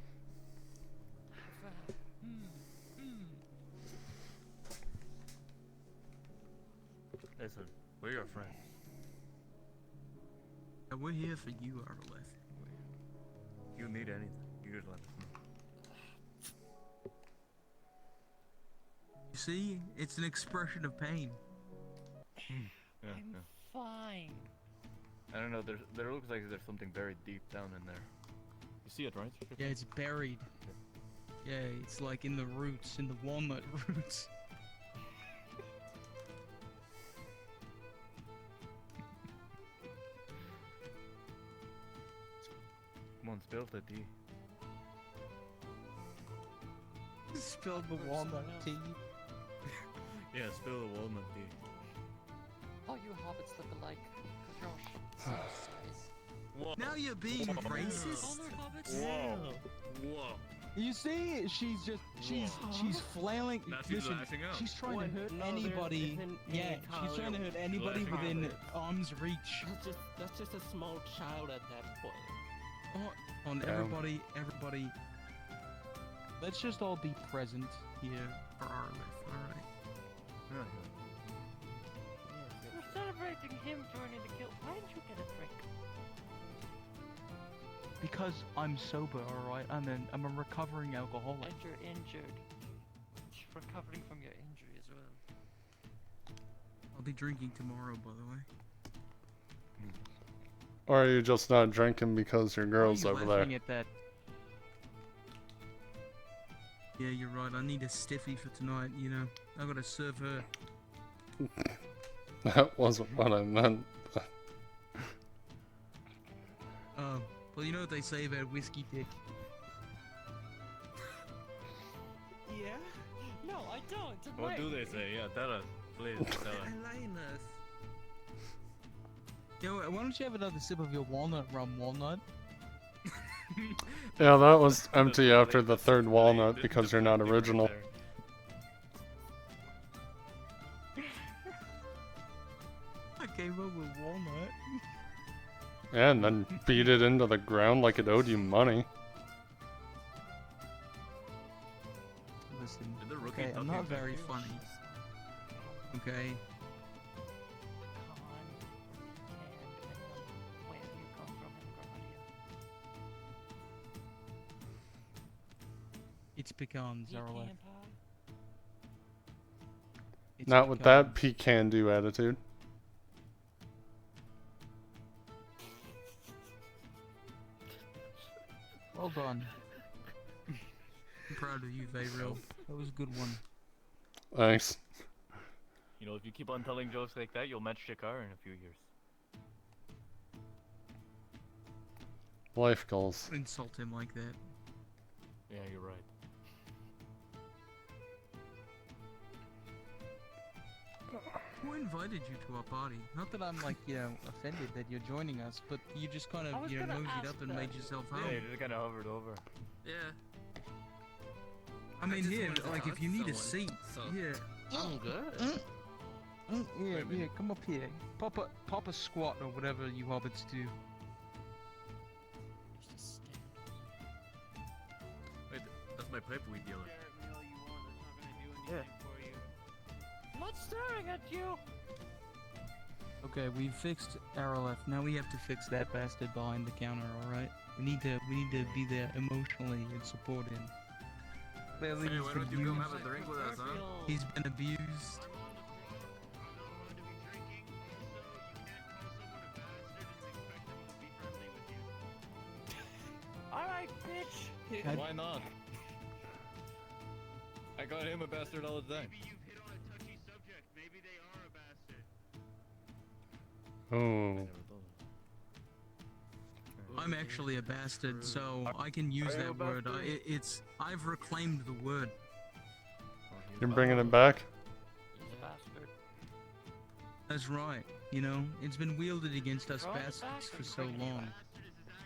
Speaker 15: Listen, we're your friends.
Speaker 11: And we're here for you, Arleth.
Speaker 15: You need anything, you just let us know.
Speaker 11: You see? It's an expression of pain.
Speaker 15: Yeah,
Speaker 20: I'm fine.
Speaker 15: I don't know. There looks like there's something very deep down in there. You see it, right?
Speaker 11: Yeah, it's buried. Yeah, it's like in the roots, in the walnut roots.
Speaker 15: Come on, spill the tea.
Speaker 11: Spilled the walnut tea.
Speaker 15: Yeah, spill the walnut tea.
Speaker 20: All you hobbits look alike. Cause you're all same size.
Speaker 15: Whoa.
Speaker 11: Now you're being racist.
Speaker 20: All are hobbits.
Speaker 15: Whoa. Whoa.
Speaker 11: You see, she's flailing.
Speaker 6: Now she's
Speaker 11: Listen,
Speaker 6: lashing out.
Speaker 11: she's trying to hurt
Speaker 18: No, there
Speaker 11: anybody.
Speaker 18: isn't
Speaker 11: Yeah,
Speaker 18: any
Speaker 11: she's trying to hurt anybody
Speaker 6: Lashing out.
Speaker 11: within arm's reach.
Speaker 18: That's just a small child at that point.
Speaker 11: On everybody. Let's just all be present here for Arleth, alright?
Speaker 20: We're celebrating him joining the guild. Why didn't you get a drink?
Speaker 11: Because I'm sober, alright? I'm a recovering alcoholic.
Speaker 20: And you're injured. Recovering from your injury as well.
Speaker 11: I'll be drinking tomorrow, by the way.
Speaker 8: Or are you just not drinking because your
Speaker 11: Why are
Speaker 8: girl's
Speaker 11: you
Speaker 8: over
Speaker 11: laughing
Speaker 8: there?
Speaker 11: at that? Yeah, you're right. I need a stiffy for tonight, you know. I gotta serve her.
Speaker 8: That wasn't what I meant.
Speaker 11: Oh, well, you know what they say about whiskey dick.
Speaker 18: Yeah? No, I don't.
Speaker 15: What do they say? Yeah, tell us. Please, tell us.
Speaker 18: Linus.
Speaker 11: Yo, why don't you have another sip of your walnut rum, Walnut?
Speaker 8: Yeah, that was empty after the third walnut because you're not original.
Speaker 11: I gave up with walnut.
Speaker 8: Yeah, and then beat it into the ground like it owed you money.
Speaker 11: Listen,
Speaker 7: Did the rookie
Speaker 11: okay, I'm
Speaker 7: duck
Speaker 11: not
Speaker 7: it?
Speaker 11: very funny. Okay? It's pecans, Arlo. It's
Speaker 8: Not with
Speaker 11: pecans.
Speaker 8: that pecan-do attitude.
Speaker 11: Well done. I'm proud of you, Vayreal. That was a good one.
Speaker 8: Thanks.
Speaker 15: You know, if you keep on telling jokes like that, you'll match Shakar in a few years.
Speaker 8: Life goals.
Speaker 11: Insult him like that.
Speaker 15: Yeah, you're right.
Speaker 11: Who invited you to our party? Not that I'm like, you know, offended that you're joining us, but you just kind of, you know, moseyed up and made yourself home.
Speaker 15: Yeah, you just kind of hovered over.
Speaker 11: Yeah. I mean, here, like, if you need a seat, yeah.
Speaker 14: I'm good.
Speaker 11: Yeah, come up here. Pop a squat or whatever you hobbits do.
Speaker 6: Wait, that's my pipe weed dealer.
Speaker 11: Yeah.
Speaker 20: I'm not staring at you.
Speaker 11: Okay, we fixed Arrowlef. Now we have to fix that bastard behind the counter. All right. We need to be there emotionally and support him. Clearly,
Speaker 6: Hey,
Speaker 11: he's
Speaker 6: why
Speaker 11: been
Speaker 6: don't you come
Speaker 11: abused.
Speaker 6: have a drink with us, huh?
Speaker 11: He's been abused.
Speaker 20: Alright, bitch.
Speaker 6: Why not? I call him a bastard all the time.
Speaker 8: Oh.
Speaker 11: I'm actually a bastard, so I can use that word. I've reclaimed the word.
Speaker 8: You're bringing it back?
Speaker 11: That's right. You know, it's been wielded against us bastards for so long.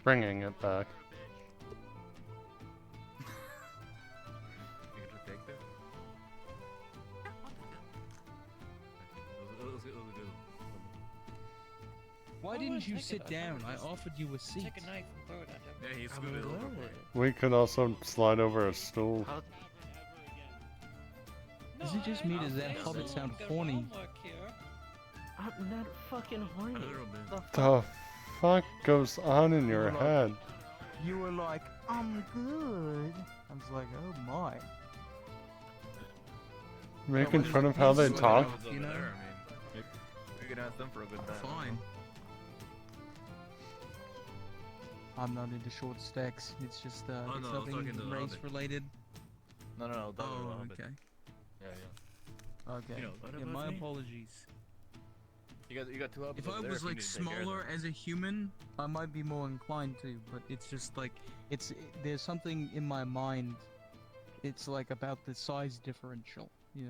Speaker 8: Bringing it back.
Speaker 6: You can just take this?
Speaker 11: Why didn't you sit down? I offered you a seat.
Speaker 20: Take a knife and throw it at him.
Speaker 6: Yeah, he scooted over for it.
Speaker 8: We could also slide over a stool.
Speaker 11: Is it just me? Does that hobbit sound horny?
Speaker 12: I'm not fucking horny.
Speaker 8: The fuck goes on in your head?
Speaker 11: You were like, I'm good. I was like, oh my.
Speaker 8: Making fun of how they talk?
Speaker 11: You know?
Speaker 6: We can ask them for a good time.
Speaker 11: Fine. I'm not into short stacks. It's just
Speaker 6: Oh,
Speaker 11: it's
Speaker 6: no, I was talking to
Speaker 11: nothing
Speaker 6: the
Speaker 11: race
Speaker 6: Hobbit.
Speaker 11: related.
Speaker 15: No,
Speaker 11: Oh,
Speaker 15: Hobbit.
Speaker 11: okay.
Speaker 15: Yeah, yeah.
Speaker 11: Okay.
Speaker 15: You know, what
Speaker 11: Yeah,
Speaker 15: about
Speaker 11: my
Speaker 15: me?
Speaker 11: apologies.
Speaker 15: You got two hobbits
Speaker 11: If
Speaker 15: over
Speaker 11: I
Speaker 15: there
Speaker 11: was
Speaker 15: you
Speaker 11: like
Speaker 15: need to take care of
Speaker 11: smaller
Speaker 15: them.
Speaker 11: as a human, I might be more inclined to. But it's just like there's something in my mind. It's like about the size differential. Yeah.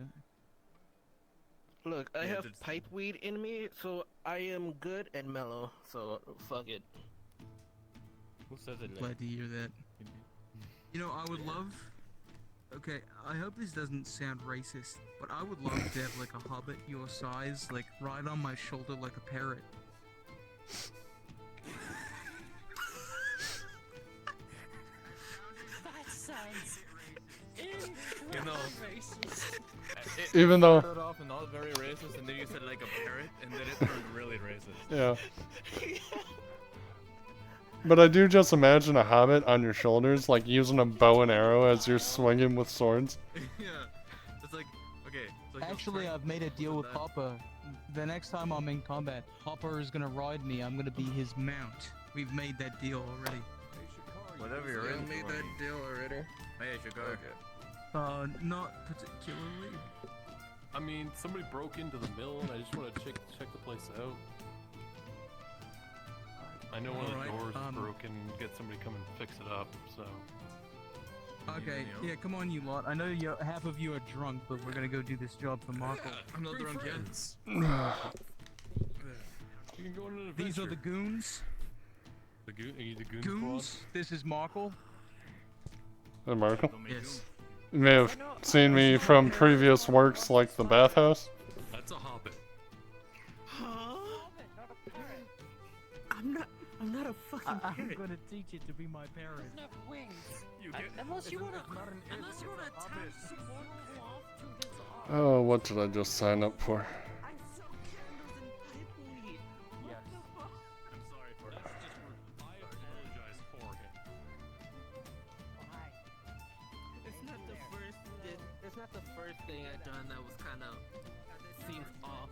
Speaker 12: Look, I
Speaker 6: Yeah,
Speaker 12: have
Speaker 6: just-
Speaker 12: pipe weed in me, so I am good and mellow. So fuck it.
Speaker 6: Who says it?
Speaker 11: Glad to hear that. You know, I would love. Okay, I hope this doesn't sound racist, but I would love to have like a hobbit your size, like right on my shoulder like a parrot.
Speaker 20: That sounds
Speaker 6: You know,
Speaker 20: racist.
Speaker 8: Even though-
Speaker 6: it started off and not very racist, and then you said like a parrot, and then it turned really racist.
Speaker 8: Yeah. But I do just imagine a hobbit on your shoulders, like using a bow and arrow as you're swinging with swords.
Speaker 6: Yeah, it's like okay. So
Speaker 11: Actually, I've made a deal with Hopper. The next time I'm in combat, Hopper is gonna ride me. I'm gonna be his mount. We've made that deal already.
Speaker 6: Whatever you're
Speaker 1: Yeah,
Speaker 6: in.
Speaker 1: made that deal already.
Speaker 6: Hey, Shakar.
Speaker 11: Not particularly.
Speaker 3: I mean, somebody broke into the mill, and I just want to check the place out. I know one of the
Speaker 11: Alright,
Speaker 3: doors is broken. Get somebody come and fix it up. So.
Speaker 11: Okay, yeah, come on, you lot. I know half of you are drunk, but we're gonna go do this job for Marco.
Speaker 6: I'm not drunk yet. You can go on an
Speaker 11: These are the
Speaker 6: adventure.
Speaker 11: goons.
Speaker 6: The goon? Are you the goon
Speaker 11: Goons. This is Markle.
Speaker 8: Hey, Marco.
Speaker 11: Yes.
Speaker 8: You may have seen me from previous works like the bathhouse.
Speaker 6: squad? That's a hobbit.
Speaker 5: I'm not a fucking
Speaker 16: I'm
Speaker 5: parrot.
Speaker 16: gonna teach it to be my parent.
Speaker 18: Doesn't have wings.
Speaker 6: You
Speaker 18: Unless you wanna
Speaker 16: Unless you wanna
Speaker 18: attach some more cloth to his arm.
Speaker 8: Oh, what did I just sign up for?
Speaker 5: I saw candles and pipeweed.
Speaker 16: Yes.
Speaker 6: I'm sorry for that. I apologize for him.
Speaker 5: It's not the first. It's not the first thing I've done that was kind of seems off.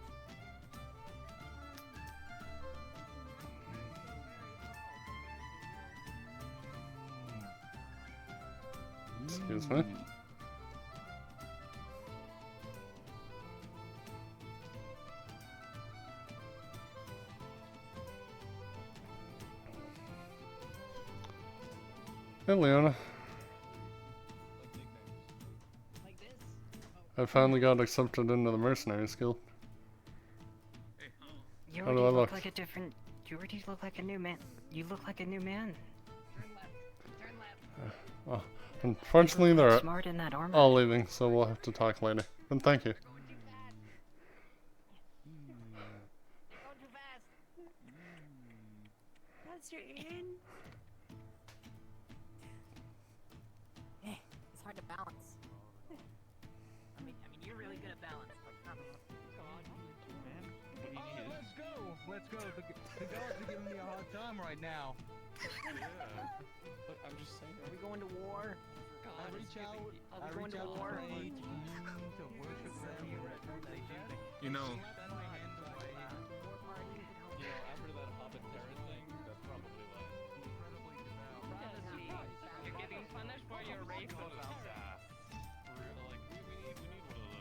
Speaker 8: Excuse me. Hey, Leona. I finally got accepted into the Mercenaries Guild.
Speaker 20: You
Speaker 8: How do
Speaker 20: already
Speaker 8: I
Speaker 20: look
Speaker 8: look?
Speaker 20: like a different. You already look like a new man. You look like a new man.
Speaker 8: Well, unfortunately, they're
Speaker 20: smart in that armor.
Speaker 8: all leaving, so we'll have to talk later. But thank you.
Speaker 4: That's your in. It's hard to balance. I mean, you're really good at balance. Like, not the
Speaker 11: Let's go. Let's go. The guards are giving me a hard time right now.
Speaker 12: Look, I'm just saying.
Speaker 5: Are we going to war?
Speaker 11: I reach out.
Speaker 5: Are we going to war?
Speaker 11: pray to worship them.
Speaker 6: You know,
Speaker 12: After that Hobbit Terran thing, that's probably like.
Speaker 5: You're getting punished for your racism.
Speaker 12: Like, we need one of those.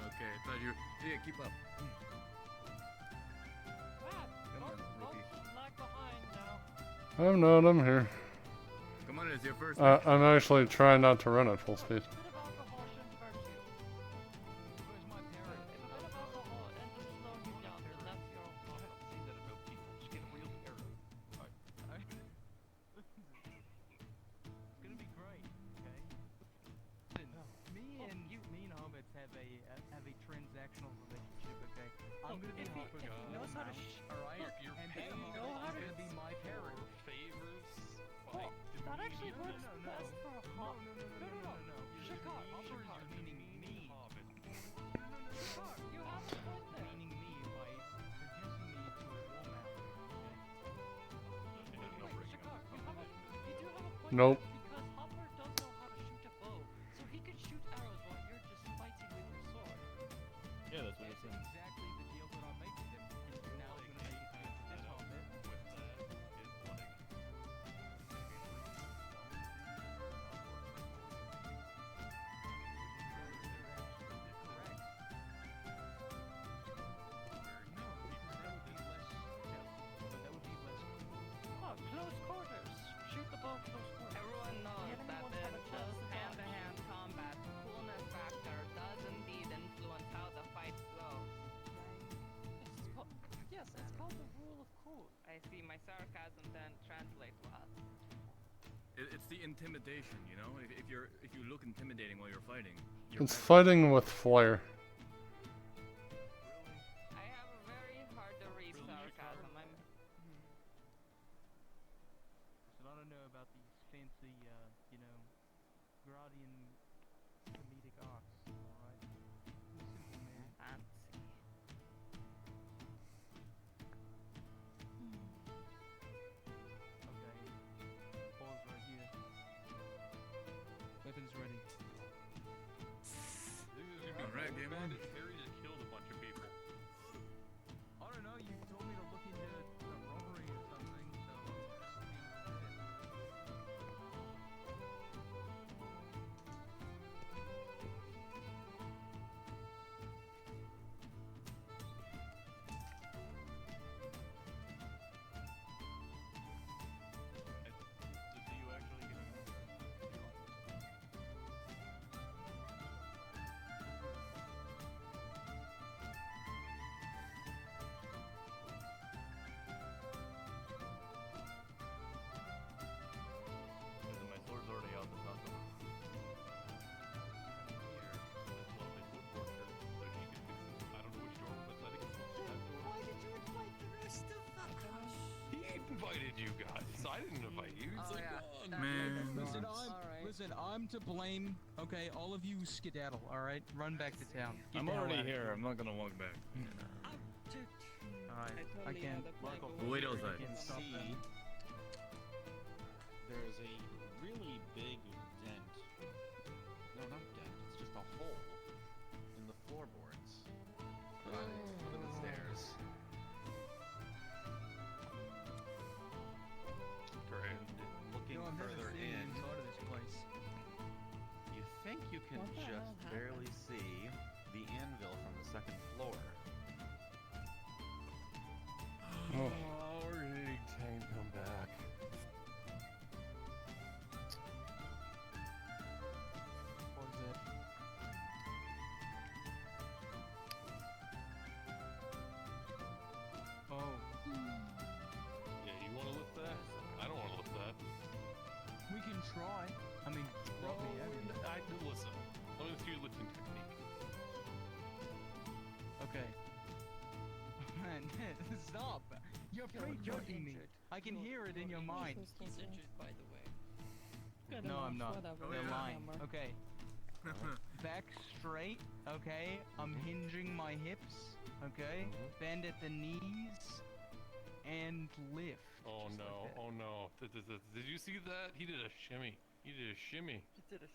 Speaker 6: okay, I thought you. Yeah, keep up. Come on, rookie.
Speaker 20: Lag behind now.
Speaker 8: I'm not, I'm here.
Speaker 6: Come on, it's your first.
Speaker 8: I'm actually trying not to run at full speed.
Speaker 11: It's gonna be great, okay? Listen, me and Hobbits have a transactional relationship, okay? I'm gonna be Hopper.
Speaker 20: If he knows how to
Speaker 11: alright? And then Hobbit is gonna be my parent.
Speaker 12: Favors.
Speaker 20: Well, that actually works best for a hop.
Speaker 11: No.
Speaker 20: Shakar,
Speaker 11: Hopper is meaning me.
Speaker 12: Hobbit.
Speaker 20: Shakar, you have a point there.
Speaker 11: Meaning me by reducing me to a wall map.
Speaker 20: Wait, Shakar, you do have a point
Speaker 8: Nope.
Speaker 20: there because Hopper does know how to shoot a bow, so he can shoot arrows while you're just fighting with your sword.
Speaker 12: Yeah, that's what it says.
Speaker 11: Exactly the deal that I'm making them. And now I'm gonna make it to this Hobbit.
Speaker 12: With that is like.
Speaker 20: Oh, close quarters. Shoot the bow close quarters.
Speaker 5: Everyone knows that in close hand-to-hand combat, coolness factor does indeed influence how the fights go.
Speaker 20: Yes, it's called the rule of cool.
Speaker 5: I see my sarcasm then translate well.
Speaker 6: It's the intimidation, you know. If you look intimidating while you're fighting,
Speaker 8: It's fighting with flair.
Speaker 5: I have a very hard to read sarcasm.
Speaker 11: Listen, I don't know about these fancy, Gradian comedic arcs, alright? I'm a simple man.
Speaker 5: Fancy.
Speaker 11: Okay. Pause right here. Weapons ready.
Speaker 6: Alright, game on.
Speaker 12: Harry just killed a bunch of people.
Speaker 11: I don't know, you told me to look into a robbery or something, so...
Speaker 12: Does the UX
Speaker 6: I didn't invite you. It's like, oh,
Speaker 11: Man. Listen, I'm to blame. Okay, all of you skedaddle, alright? Run back to town. Get
Speaker 15: I'm
Speaker 11: the hell
Speaker 15: already
Speaker 11: out of
Speaker 15: here. I'm not gonna walk back.
Speaker 11: Alright, I can't.
Speaker 15: Wait outside.
Speaker 11: I can't stop them.
Speaker 13: There's a really big dent. No, not dent. It's just a hole in the floorboards. Under the stairs.
Speaker 6: Great.
Speaker 13: And looking
Speaker 11: I've never
Speaker 13: further
Speaker 11: seen
Speaker 13: in,
Speaker 11: inside of this place.
Speaker 13: you think you can
Speaker 4: What the hell
Speaker 13: just barely see the anvil from the second floor.
Speaker 3: Oh, we're getting Tang come back.
Speaker 11: What is it? Oh.
Speaker 6: Yeah, you want to lift that? I don't want to lift that.
Speaker 11: We can try. I mean,
Speaker 6: No,
Speaker 11: drop me out.
Speaker 6: listen. Let me see your lifting technique.
Speaker 11: Okay. Man, stop! You're prejudging me. I can hear it in your mind.
Speaker 18: He's injured, by the way.
Speaker 11: No, I'm not.
Speaker 18: Whatever.
Speaker 11: They're lying. Okay. Back straight. Okay. I'm hinging my hips. Okay. Bend at the knees. And lift.
Speaker 6: Oh no, oh no. Did you see that? He did a shimmy. He did a shimmy.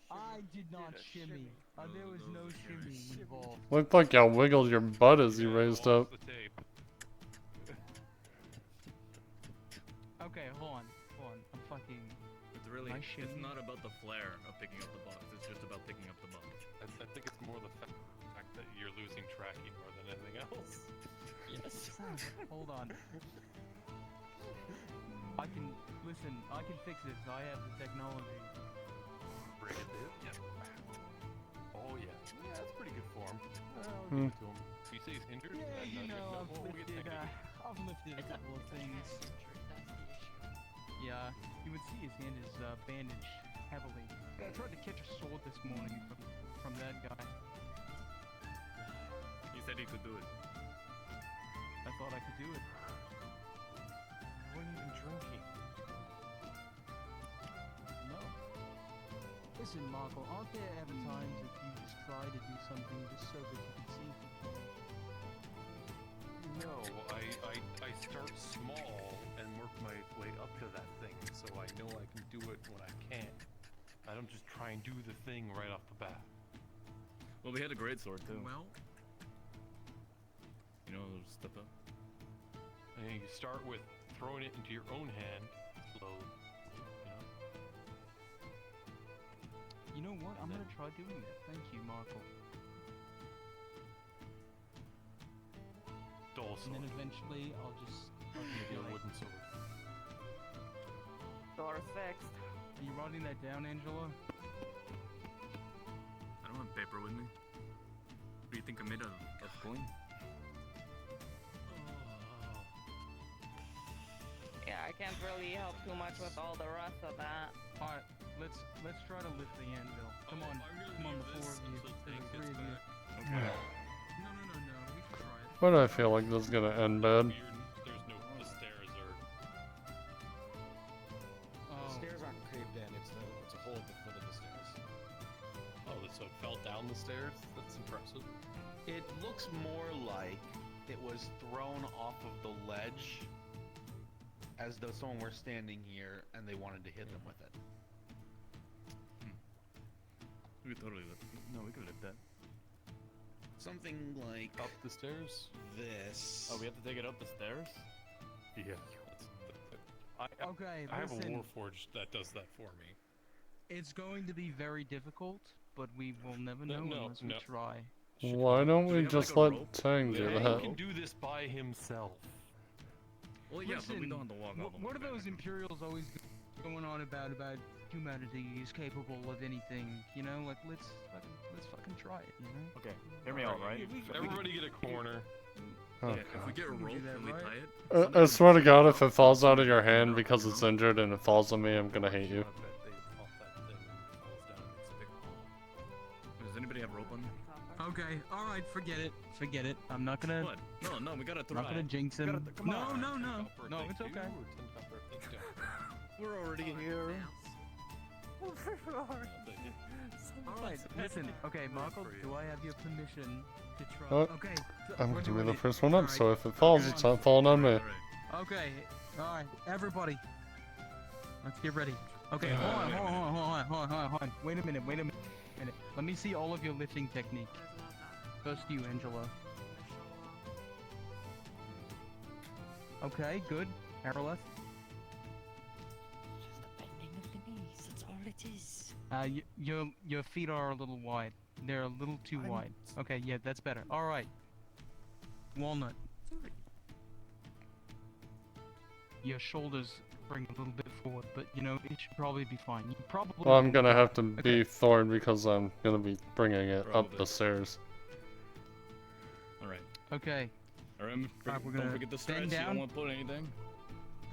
Speaker 11: I did not shimmy. There was no shimmy involved.
Speaker 8: Looked like y'all wiggled your butt as you raised up.
Speaker 6: The tape.
Speaker 11: Okay, hold on. I'm fucking.
Speaker 15: It's really,
Speaker 11: My
Speaker 15: it's
Speaker 11: shimmy?
Speaker 15: not about the flair of picking up the box. It's just about picking up the box.
Speaker 6: I think it's more the fact that you're losing tracking more than anything else.
Speaker 18: Yes.
Speaker 11: Hold on. I can fix this. I have the technology.
Speaker 6: Bring it, dude. Yeah. Oh yeah. Yeah, that's pretty good form. I'll
Speaker 8: Hmm.
Speaker 6: give it to him. You say he's injured?
Speaker 11: Yeah,
Speaker 6: That's
Speaker 11: you
Speaker 6: not
Speaker 11: know,
Speaker 6: good. Well, we get technique.
Speaker 11: I've lifted a couple of things. Yeah, you would see his hand is bandaged heavily. I tried to catch a sword this morning from that guy.
Speaker 15: He said he could do it.
Speaker 11: I thought I could do it.
Speaker 6: You weren't even drinking.
Speaker 11: No. Listen, Marco, aren't there ever times that you just try to do something just so that you can see if you can?
Speaker 6: No, I start small and work my way up to that thing, so I know I can do it when I can. I don't just try and do the thing right off the bat.
Speaker 15: Well, we had a great sword too.
Speaker 11: Well,
Speaker 15: You know, step up.
Speaker 6: And you start with throwing it into your own hand, slowly.
Speaker 11: you know what? I'm gonna try doing that. Thank you, Marco.
Speaker 6: Dull
Speaker 11: And
Speaker 6: sword.
Speaker 11: then eventually I'll just
Speaker 6: Maybe
Speaker 11: be
Speaker 6: a
Speaker 11: like,
Speaker 6: wooden sword.
Speaker 5: Door's fixed.
Speaker 11: Are you writing that down, Angela?
Speaker 15: I don't have paper with me. What do you think I made out of coin?
Speaker 5: Yeah, I can't really help too much with all the rest of that.
Speaker 11: Alright, let's try to lift the anvil. Come on, the four of you. There's the three of you.
Speaker 15: Okay.
Speaker 11: No, we can try it.
Speaker 8: Why do I feel like this is gonna end bad?
Speaker 6: There's no, the stairs are.
Speaker 11: Oh.
Speaker 14: The stairs aren't caved in. It's a hole at the foot of the stairs.
Speaker 6: Oh, so it fell down the stairs? That's impressive.
Speaker 13: It looks more like it was thrown off of the ledge as though someone were standing here and they wanted to hit them with it.
Speaker 15: We could totally lift. No, we could lift that.
Speaker 13: Something like
Speaker 6: Up the stairs?
Speaker 13: this.
Speaker 15: Oh, we have to take it up the stairs?
Speaker 6: Yeah.
Speaker 11: Okay,
Speaker 6: I have a
Speaker 11: listen.
Speaker 6: Warforged that does that for me.
Speaker 11: It's going to be very difficult, but we will never know unless we try.
Speaker 8: Why don't we just let Tang do
Speaker 6: He
Speaker 8: that?
Speaker 6: can do this by himself.
Speaker 15: Well, yeah, but we
Speaker 11: Listen,
Speaker 15: don't have to walk all the way
Speaker 11: what are
Speaker 15: back.
Speaker 11: those Imperials always going on about humanity is capable of anything? You know, like let's fucking try it. You know?
Speaker 15: Okay, hear me out, right?
Speaker 6: Everybody get a corner.
Speaker 8: Oh,
Speaker 15: Yeah, if we get a
Speaker 11: We can do
Speaker 15: rope
Speaker 11: that,
Speaker 15: and we
Speaker 11: right?
Speaker 15: tie it.
Speaker 8: I swear to God, if it falls out of your hand because it's injured and it falls on me, I'm gonna hate you.
Speaker 15: Does anybody have rope on them?
Speaker 11: Okay, all right, forget it. I'm not gonna.
Speaker 15: What? No, we gotta
Speaker 11: I'm
Speaker 15: try.
Speaker 11: not gonna jinx him.
Speaker 15: Come on.
Speaker 11: No, it's okay.
Speaker 6: We're already here.
Speaker 11: Alright, listen. Okay, Marco, do I have your permission to try?
Speaker 8: What?
Speaker 11: Okay.
Speaker 8: I'm
Speaker 11: we're
Speaker 8: gonna be
Speaker 11: doing
Speaker 8: the
Speaker 11: it.
Speaker 8: first one up,
Speaker 11: Alright.
Speaker 8: so if it falls, it's not falling on me.
Speaker 11: Okay. Alright, everybody. Let's get ready. Okay, hold on. Wait a minute. Let me see all of your lifting technique. First you, Angela. Okay, good. Aerolith.
Speaker 20: Bending of the knees, that's all it is.
Speaker 11: Your feet are a little wide. They're a little too wide. Okay, yeah, that's better. All right. Walnut. Your shoulders bring a little bit forward, but you know it should probably be fine. You probably.
Speaker 8: Well, I'm gonna have to be Thorn because I'm gonna be bringing it up the stairs.
Speaker 6: Alright.
Speaker 11: Okay.
Speaker 6: Alright,
Speaker 11: we're
Speaker 6: don't
Speaker 11: gonna
Speaker 6: forget to
Speaker 11: bend
Speaker 6: stretch. You
Speaker 11: down.
Speaker 6: don't want to put anything.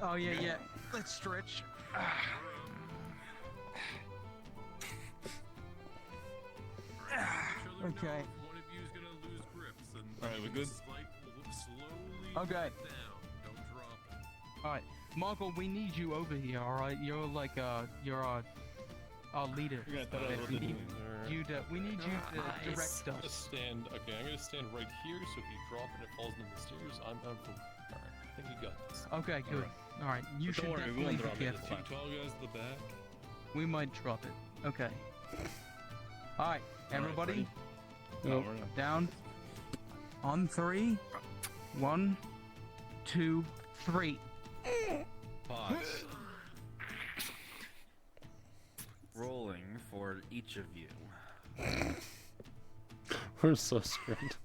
Speaker 11: Oh yeah. Let's stretch. Okay.
Speaker 2: One of you is gonna lose grips, and
Speaker 6: Alright, we good?
Speaker 2: Slowly
Speaker 11: Okay.
Speaker 2: down. Don't drop it.
Speaker 11: All right, Marco, we need you over here. All right, you're like you're our leader.
Speaker 6: You're gonna tell us
Speaker 11: Okay,
Speaker 6: what
Speaker 11: we
Speaker 6: to
Speaker 11: need
Speaker 6: do.
Speaker 11: you to. We need you to direct
Speaker 3: I'm gonna
Speaker 11: us.
Speaker 3: stand. Okay, I'm gonna stand right here. So if you drop and it falls into the stairs, I'm cool. All right, I think you got this.
Speaker 11: Okay, good. All right, you
Speaker 6: But
Speaker 11: should
Speaker 6: don't worry, we
Speaker 11: definitely
Speaker 6: won't
Speaker 11: be
Speaker 6: drop it this
Speaker 11: careful.
Speaker 6: time.
Speaker 2: Tall guys in the back.
Speaker 11: We might drop it. Okay. All right, everybody,
Speaker 6: No, we're not.
Speaker 11: down. On 3. 1, 2, 3.
Speaker 21: Pause. Rolling for each of you.
Speaker 8: We're so screwed.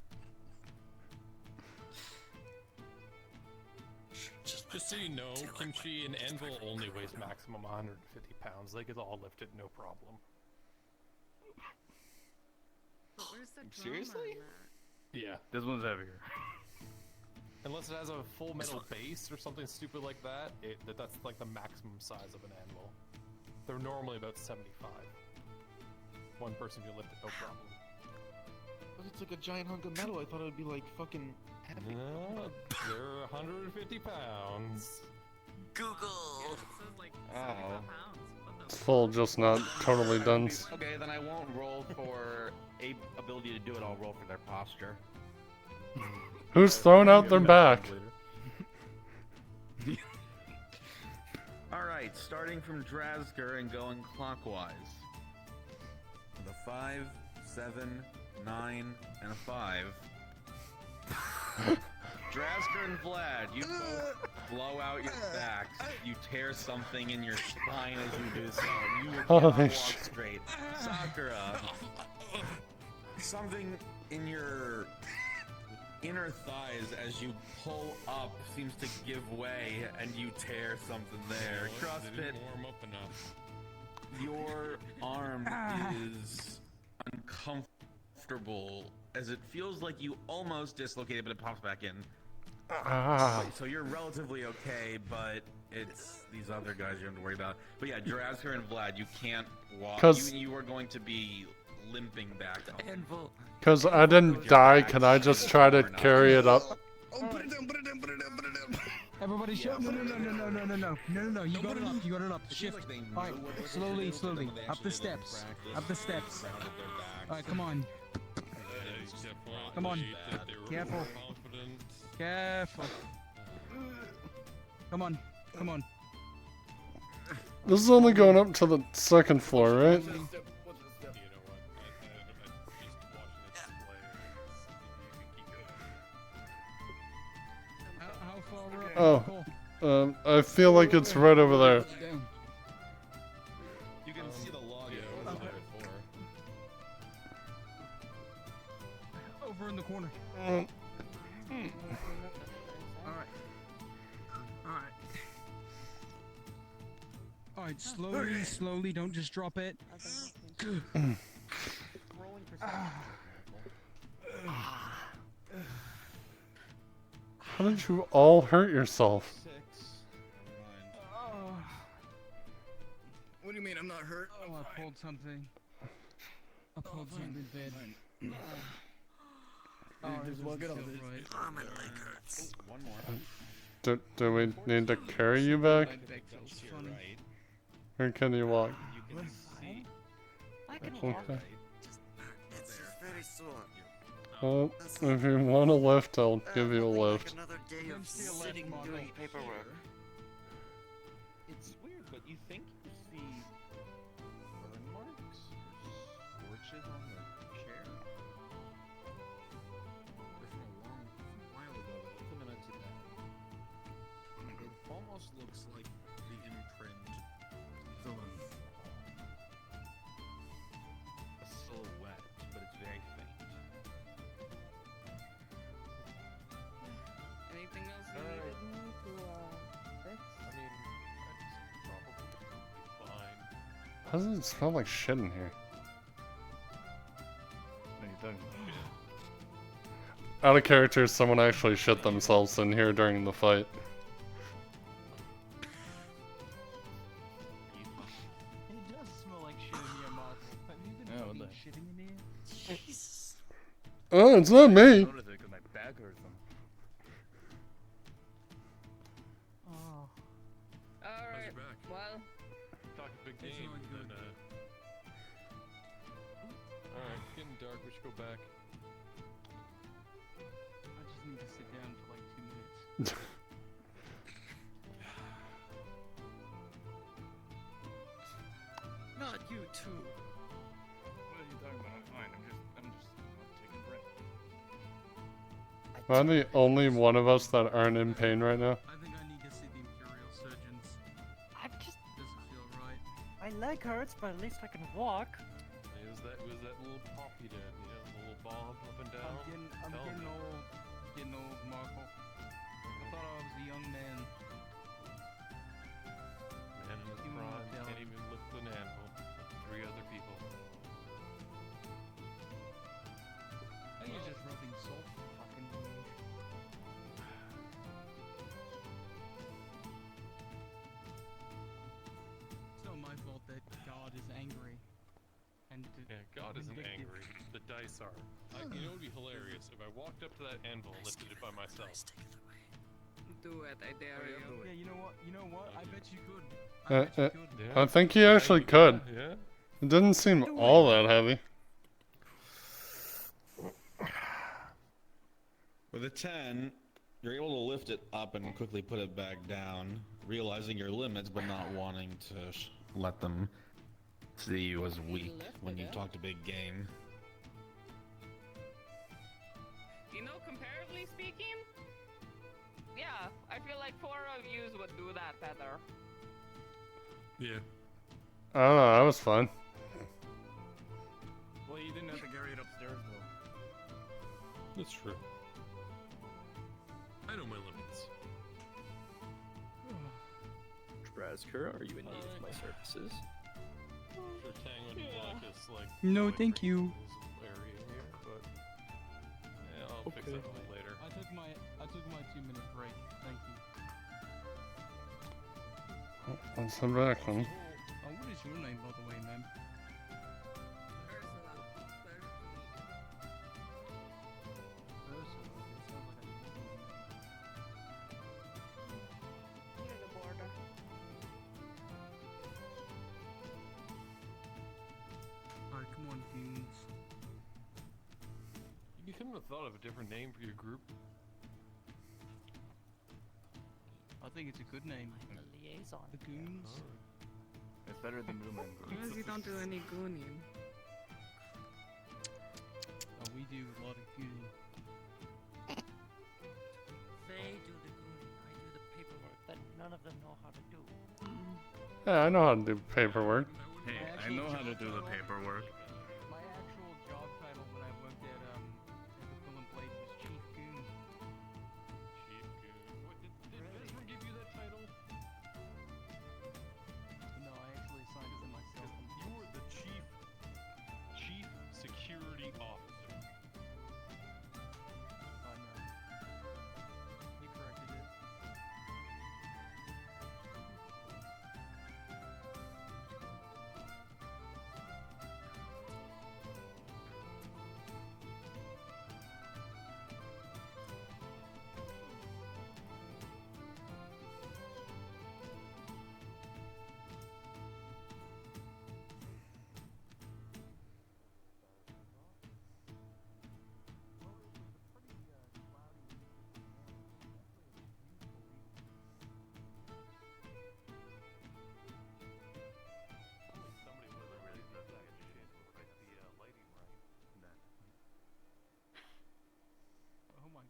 Speaker 3: Just so you know, Kimchi and Anvil only weighs maximum 150 pounds. They could all lift it, no problem.
Speaker 5: Where's the
Speaker 21: Seriously?
Speaker 3: Yeah.
Speaker 15: This one's heavier.
Speaker 3: Unless it has a full metal base or something stupid like that, that's like the maximum size of an anvil. They're normally about 75. One person can lift it, no problem.
Speaker 13: But it's like a giant hunk of metal. I thought it would be like fucking heavy.
Speaker 3: No, they're 150 pounds.
Speaker 21: Google.
Speaker 13: Oh.
Speaker 8: It's full, just not totally dense.
Speaker 21: Okay, then I won't roll for a ability to do it. I'll roll for their posture.
Speaker 8: Who's throwing out their back?
Speaker 21: Alright, starting from Drazger and going clockwise. With a 5, 7, 9, and a 5. Drazger and Vlad, you both blow out your backs. You tear something in your spine as you do so. You cannot walk straight. Sakura, something in your inner thighs as you pull up seems to give way and you tear something there.
Speaker 2: They
Speaker 21: CrossFit,
Speaker 2: didn't warm up enough.
Speaker 21: your arm is uncomfortable as it feels like you almost dislocated, but it pops back in. So you're relatively okay, but it's these other guys you have to worry about. But yeah, Drazger and Vlad, you can't walk.
Speaker 8: 'Cause-
Speaker 21: You were going to be limping back up.
Speaker 8: Because I didn't die, can I just try to carry it up?
Speaker 10: Oh, put it down.
Speaker 11: Everybody, show. No. You got it up. You got it up. Shift. All right, slowly. Up the steps. Up the steps. All right, come on. Come on. Careful. Careful. Come on.
Speaker 8: This is only going up to the second floor, right?
Speaker 11: How far we're up?
Speaker 8: Oh, I feel like it's right over there.
Speaker 21: You can see the log
Speaker 11: Over in the corner.
Speaker 8: Mm.
Speaker 11: All right, slowly, don't just drop it.
Speaker 8: How did you all hurt yourself?
Speaker 10: What do you mean I'm not hurt?
Speaker 11: Oh, I pulled something. I pulled something bad. Oh,
Speaker 10: Just walk it off.
Speaker 11: right.
Speaker 10: Oh, my leg hurts.
Speaker 21: One more.
Speaker 8: Do we need to carry you back? Or can you walk?
Speaker 20: I can walk.
Speaker 8: Okay.
Speaker 9: It's very sore.
Speaker 8: Well, if you want a lift, I'll give you a lift.
Speaker 9: Another day of sitting doing paperwork.
Speaker 13: It's weird, but you think you see burn marks or scorches on the chair?
Speaker 14: From a while ago, but I couldn't imagine that. It almost looks like the imprint of
Speaker 13: A silhouette, but it's very faint.
Speaker 5: Anything else you needed me to fix?
Speaker 3: I mean, that's probably fine.
Speaker 8: How does it smell like shit in here?
Speaker 15: What are you talking about?
Speaker 8: Out of character, someone actually shit themselves in here during the fight.
Speaker 6: It does smell like shit in here, Marvel. Have you been
Speaker 15: Oh,
Speaker 6: fucking
Speaker 15: what
Speaker 6: shitting in here?
Speaker 9: Jesus.
Speaker 8: Oh, it's not me!
Speaker 15: Notice it because my back hurts them.
Speaker 6: Oh.
Speaker 5: Alright, well,
Speaker 3: Talk a big game, and then, alright, it's getting dark, we should go back.
Speaker 6: I just need to sit down for like 2 minutes.
Speaker 9: Not you too.
Speaker 15: What are you talking about? I'm fine. I'm just taking a breath.
Speaker 8: Am I the only one of us that aren't in pain right now?
Speaker 11: I think I need to see the Imperial surgeons.
Speaker 20: I'm just.
Speaker 11: Doesn't feel right.
Speaker 20: My leg hurts, but at least I can walk.
Speaker 3: It was that little pop you did, you know, the little bob up and down.
Speaker 11: I'm
Speaker 3: Tell
Speaker 11: getting
Speaker 3: me.
Speaker 11: old, Marco. I thought I was a young man.
Speaker 3: Man in his
Speaker 11: Give me
Speaker 3: prime,
Speaker 11: my pill.
Speaker 3: can't even lift an anvil with 3 other people.
Speaker 11: I think you're just rubbing salt in the fucking wound. It's not my fault that God is angry. And
Speaker 3: Yeah, God isn't
Speaker 11: vindictive.
Speaker 3: angry. The dice are. You know what would be hilarious if I walked up to that anvil and lifted it by myself.
Speaker 5: do it, I dare you.
Speaker 11: Yeah, you know what? You know what? I bet you could.
Speaker 8: I think he actually could.
Speaker 3: Yeah.
Speaker 8: It didn't seem all that heavy.
Speaker 21: With a 10, you're able to lift it up and quickly put it back down, realizing your limits but not wanting to let them see you as weak when you talk to big game.
Speaker 5: You know, comparatively speaking, yeah, I feel like 4 of yous would do that better.
Speaker 2: Yeah.
Speaker 8: I don't know, that was fun.
Speaker 15: Well, you didn't have to carry it upstairs, though.
Speaker 3: That's true. I know my limits.
Speaker 1: Drazker, are you in need of my services?
Speaker 3: Sure, Tang would like us, like.
Speaker 11: No, thank you.
Speaker 3: Area here, but yeah, I'll fix that a little later.
Speaker 11: I took my 2-minute break. Thank you.
Speaker 8: Let's head back then.
Speaker 11: Oh, what is your name, by the way, man?
Speaker 5: Near the border.
Speaker 11: Alright, come on, dudes.
Speaker 3: You couldn't have thought of a different name for your group.
Speaker 11: I think it's a good name.
Speaker 20: Liaison.
Speaker 11: The Goons.
Speaker 15: It's better than Blue Man Group.
Speaker 5: Because you don't do any gooning.
Speaker 11: Oh, we do a lot of gooning.
Speaker 20: They do the gooning, I do the paperwork that none of them know how to do.
Speaker 8: Yeah, I know how to do paperwork.
Speaker 15: Hey, I know how to do the paperwork.
Speaker 11: My actual job title when I worked at the Quill and Blade was Chief Goon.
Speaker 3: Chief Goon. What, did Ezra give you that title?
Speaker 11: No, I actually assigned it to myself.
Speaker 3: You were the chief security officer.
Speaker 11: I know. You corrected it.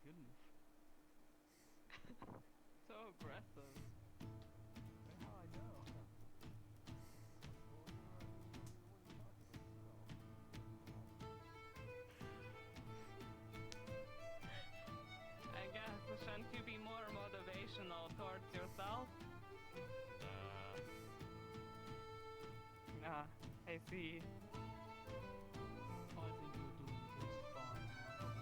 Speaker 6: goodness.
Speaker 5: So aggressive.
Speaker 6: Yeah, I know.
Speaker 5: I guess, shouldn't you be more motivational towards yourself? Ah, I see.
Speaker 6: I think you're doing just fine, Michael.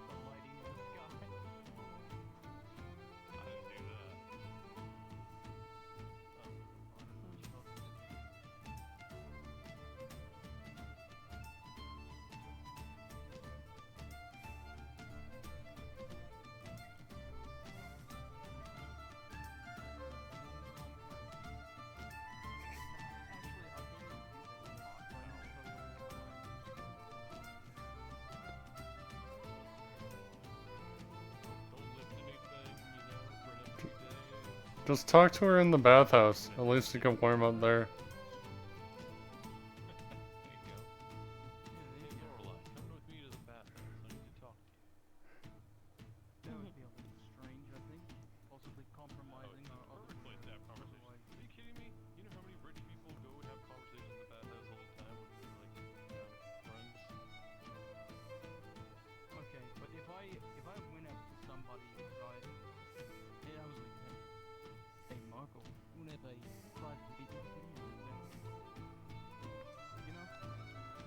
Speaker 6: The lighting in the sky.
Speaker 3: I didn't do that.
Speaker 8: Just talk to her in the bathhouse. At least you can warm up there.
Speaker 6: That would be a little strange, I think. Possibly compromising our other.
Speaker 3: Are you kidding me? You know how many rich people go and have conversations in the bathhouse all the time with friends?
Speaker 6: Okay, but if I went up to somebody, right? Hey, I was like, hey Michael, whenever you try to be you know,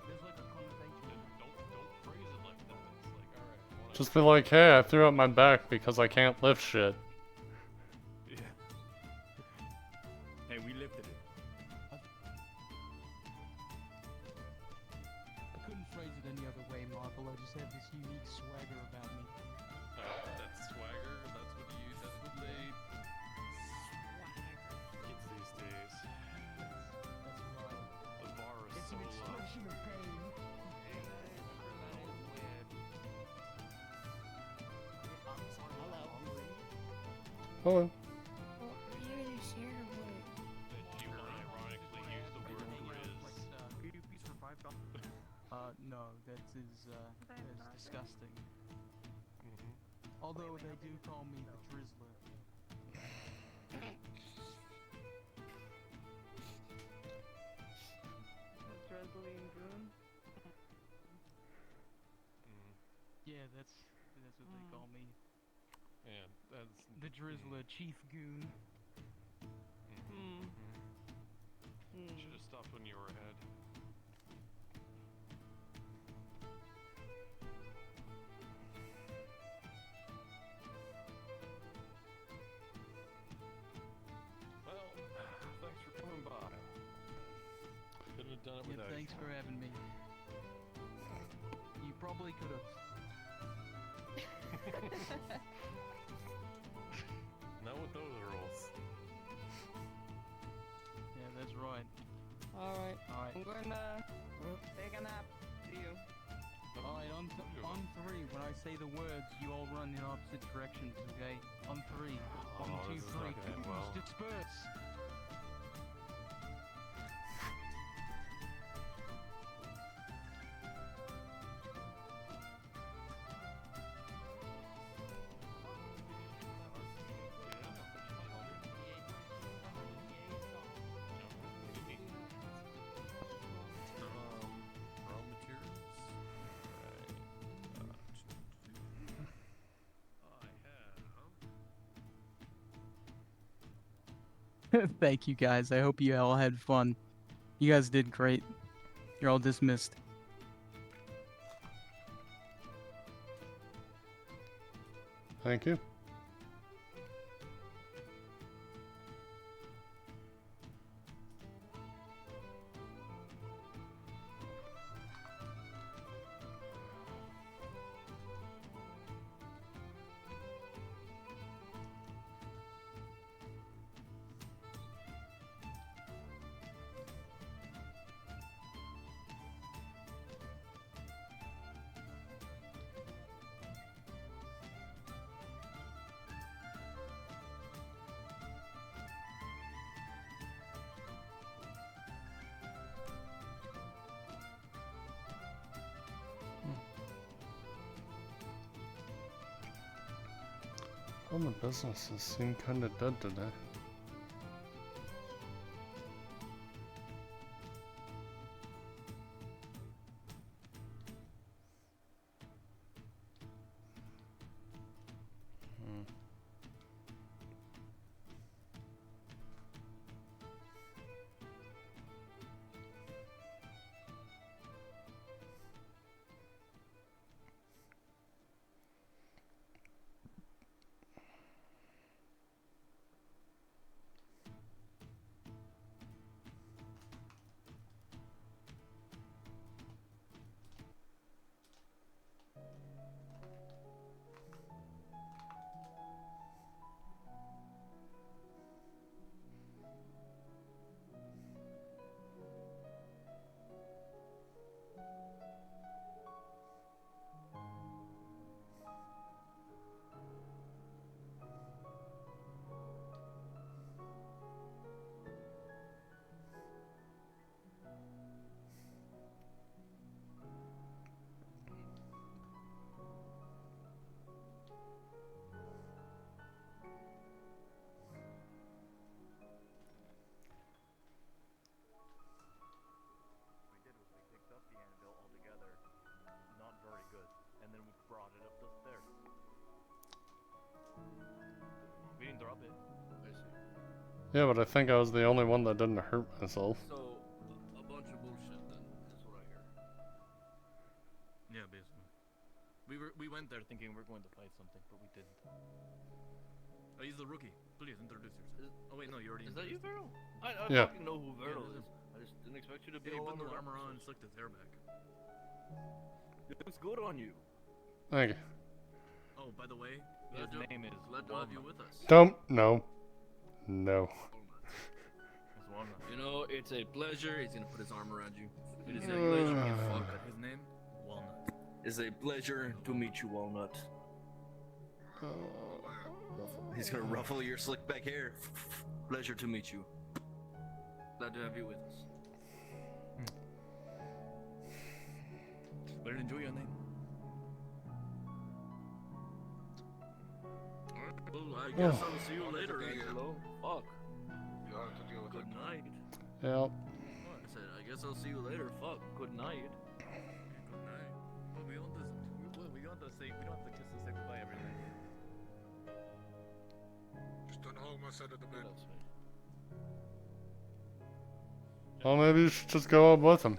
Speaker 6: there's like a conversation.
Speaker 3: Don't phrase it like that. It's like, alright,
Speaker 8: Just be like, hey, I threw up my back because I can't lift shit.
Speaker 3: yeah. Hey, we lifted it.
Speaker 6: I couldn't phrase it any other way, Michael. I just have this unique swagger about me.
Speaker 3: That's swagger. That's what they. Kids these days.
Speaker 6: That's right.
Speaker 3: The bar is
Speaker 6: It's
Speaker 3: so
Speaker 6: an
Speaker 3: low.
Speaker 6: expression of pain.
Speaker 8: Hello.
Speaker 6: No, that is disgusting. Although they do call me the Drizzler.
Speaker 5: The drizzling goon.
Speaker 6: Yeah, that's what they call me.
Speaker 3: Yeah, that's
Speaker 6: The Drizzler, Chief Goon.
Speaker 3: Should have stopped when you were ahead. Well, thanks for coming by. Couldn't have done it
Speaker 6: Yeah,
Speaker 3: without
Speaker 6: thanks
Speaker 3: you.
Speaker 6: for having me. You probably could have.
Speaker 3: Not with those rules.
Speaker 6: Yeah, that's right.
Speaker 5: Alright.
Speaker 6: Alright.
Speaker 5: I'm going to take a nap. See you.
Speaker 6: Alright, on three, when I say the words, you all run in opposite directions, okay? On three. One,
Speaker 3: Oh,
Speaker 6: two,
Speaker 3: this is
Speaker 6: three.
Speaker 3: not gonna end well.
Speaker 6: Disperse!
Speaker 3: Raw materials.
Speaker 6: Thank you guys. I hope you all had fun. You guys did great. You're all dismissed.
Speaker 8: Thank you. All the businesses seem kinda dead today.
Speaker 15: We did was we picked up the anvil altogether, not very good, and then we brought it up the stairs. We didn't drop it.
Speaker 6: I see.
Speaker 8: Yeah, but I think I was the only one that didn't hurt myself.
Speaker 6: So, a bunch of bullshit then, is what I hear.
Speaker 15: Yeah, basically. We went there thinking we're going to fight something, but we didn't. He's the rookie. Please introduce yourself. Oh wait, no, you already.
Speaker 6: Is that you,
Speaker 15: introduced
Speaker 6: Vero? I
Speaker 8: Yeah.
Speaker 6: fucking know who Vero is. I just didn't expect you to be
Speaker 15: Yeah, he
Speaker 6: all
Speaker 15: put
Speaker 6: over
Speaker 15: the
Speaker 6: the
Speaker 15: armor on and slicked his hair back.
Speaker 6: It looks good on you.
Speaker 8: Thank you.
Speaker 15: Oh, by the way,
Speaker 6: Glad
Speaker 15: his
Speaker 6: to-
Speaker 15: name is
Speaker 6: glad to have you
Speaker 15: Walnut.
Speaker 6: with us.
Speaker 8: Don't. No. No.
Speaker 15: It's Walnut.
Speaker 6: You know, it's a pleasure. He's gonna put his arm around you. It is a pleasure. You fuck.
Speaker 15: His name? Walnut.
Speaker 6: It's a pleasure to meet you, Walnut. He's gonna ruffle your slick back hair. Pleasure to meet you. Glad to have you with us.
Speaker 15: Better enjoy your name.
Speaker 6: Well, I guess I'll see you later, Angelo. Fuck.
Speaker 10: You have to deal with
Speaker 6: Good night.
Speaker 8: Yep.
Speaker 6: I said, I guess I'll see you later. Fuck. Good night.
Speaker 15: Good night. Well, we don't have to say. We don't have to kiss and say goodbye every night.
Speaker 10: Just don't hold my side of the bed.
Speaker 8: Well, maybe you should just go up with him.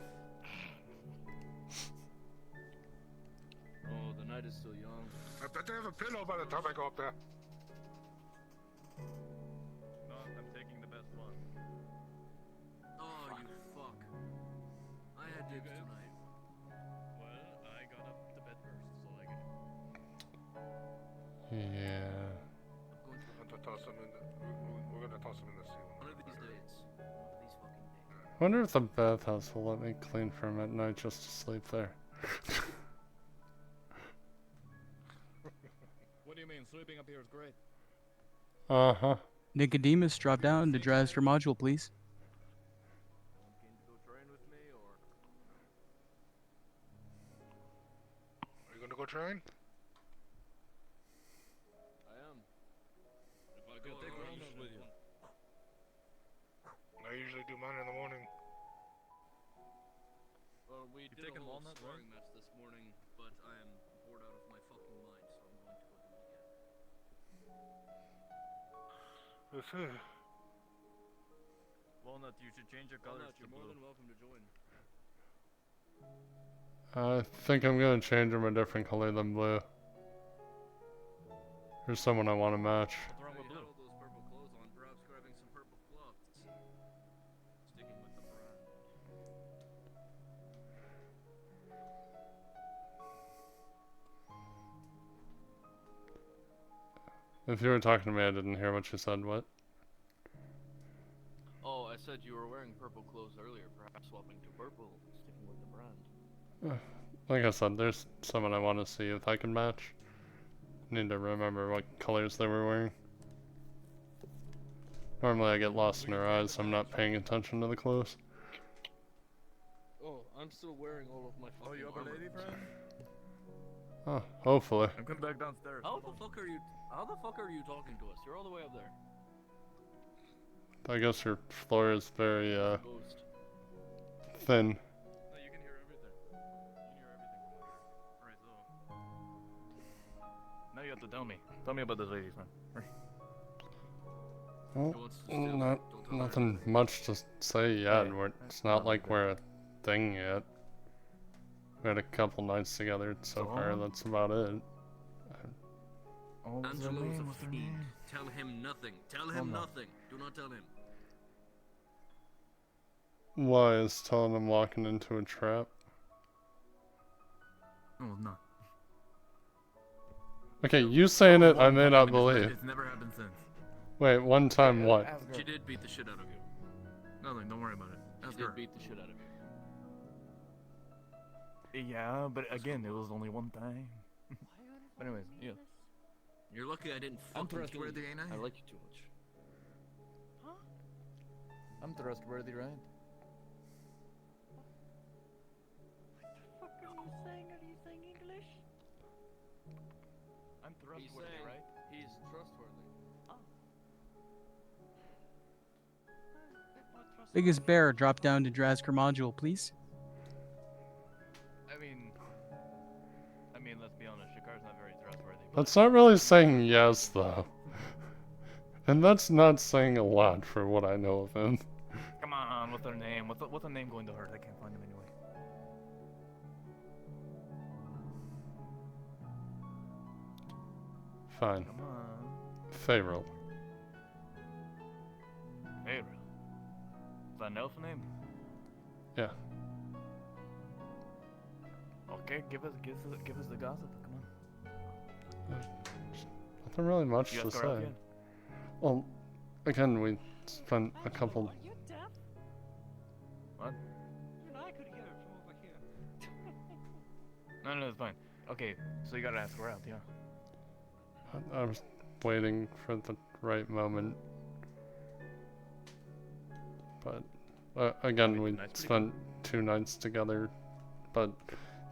Speaker 6: Oh, the night is still young.
Speaker 10: I bet they have a pillow by the time I go up there.
Speaker 15: No, I'm taking the best one.
Speaker 6: Oh, you fuck. I had dibs tonight.
Speaker 15: Well, I got up to bed first, so I get.
Speaker 8: Yeah.
Speaker 10: I'm gonna toss him in the. We're gonna toss him in the sea.
Speaker 6: One of these days. One of these fucking days.
Speaker 8: I wonder if the bathhouse will let me clean for him at night just to sleep there.
Speaker 15: What do you mean? Sleeping up here is great.
Speaker 8: Uh-huh.
Speaker 11: Nicodemus, drop down to Drazter module, please.
Speaker 6: Keen to go train with me, or?
Speaker 10: Are you gonna go train?
Speaker 6: I am. If I
Speaker 15: Go
Speaker 6: go,
Speaker 15: take
Speaker 6: I'll
Speaker 15: Walnut with you.
Speaker 10: I usually do mine in the morning.
Speaker 6: Well, we did a
Speaker 15: taking
Speaker 6: whole
Speaker 15: Walnut,
Speaker 6: sparring match this morning, but I am bored out of my fucking mind, so I'm going to go do it again.
Speaker 15: Walnut, you should change your colors
Speaker 6: Walnut,
Speaker 15: to
Speaker 6: you're more
Speaker 15: blue.
Speaker 6: than welcome to join.
Speaker 8: I think I'm gonna change him a different color than blue. Here's someone I want to match.
Speaker 15: What's wrong with
Speaker 6: You had
Speaker 15: blue?
Speaker 6: all those purple clothes on, perhaps grabbing some purple cloths. Sticking with the brand.
Speaker 8: If you were talking to me, I didn't hear what you said. What?
Speaker 6: Oh, I said you were wearing purple clothes earlier, perhaps swapping to purple, sticking with the brand.
Speaker 8: Like I said, there's someone I want to see if I can match. Need to remember what colors they were wearing. Normally I get lost in her eyes, so I'm not paying attention to the clothes.
Speaker 6: Oh, I'm still wearing all of my fucking armor.
Speaker 8: Oh, hopefully.
Speaker 15: I'm coming back downstairs.
Speaker 6: How the fuck are you talking to us? You're all the way up there.
Speaker 8: I guess your floor is very,
Speaker 6: Boost.
Speaker 8: thin.
Speaker 15: No, you can hear everything. You can hear everything from up here. Alright, so. Now you have to tell me. Tell me about this ladies, man. Right.
Speaker 8: Well, nothing much to say yet. It's not like we're a thing yet. We had a couple nights together so far, that's about it.
Speaker 6: Angelo is a fiend. Tell him nothing. Tell him nothing. Do not tell him.
Speaker 8: Why is telling him walking into a trap?
Speaker 15: Oh, no.
Speaker 8: Okay, you saying it, I may not believe.
Speaker 15: It's never happened since.
Speaker 8: Wait, one time what?
Speaker 6: She did beat the shit out of you.
Speaker 15: Nothing, don't worry about it.
Speaker 6: She did beat the shit out of you.
Speaker 15: Yeah, but again, it was only one time. But anyways, yeah.
Speaker 6: You're lucky I didn't
Speaker 15: I'm
Speaker 6: fucking kill you.
Speaker 15: trustworthy, ain't I?
Speaker 6: I like you too much.
Speaker 15: I'm trustworthy, right?
Speaker 20: What the fuck are you saying? Are you saying English?
Speaker 15: I'm
Speaker 6: He's
Speaker 15: trustworthy,
Speaker 6: saying
Speaker 15: right?
Speaker 6: he's trustworthy.
Speaker 11: Biggest bear, drop down to Drazker module, please.
Speaker 15: I mean, let's be honest, Shakar's not very trustworthy.
Speaker 8: That's not really saying yes, though. And that's not saying a lot for what I know of him.
Speaker 15: Come on, what's her name? What's her name going to hurt? I can't find him anyway.
Speaker 8: Fine.
Speaker 15: Come on.
Speaker 8: Favoril.
Speaker 15: Favoril. Is that an elf name?
Speaker 8: Yeah.
Speaker 15: Okay, give us the gossip. Come on.
Speaker 8: Nothing really much
Speaker 15: You
Speaker 8: to
Speaker 15: ask her out
Speaker 8: say.
Speaker 15: yet?
Speaker 8: Well, again, we spent a couple.
Speaker 20: Are you deaf?
Speaker 15: What?
Speaker 20: Even I could hear it from over here.
Speaker 15: No, it's fine. Okay, so you gotta ask her out, yeah.
Speaker 8: I was waiting for the right moment. But, again, we spent 2 nights together. But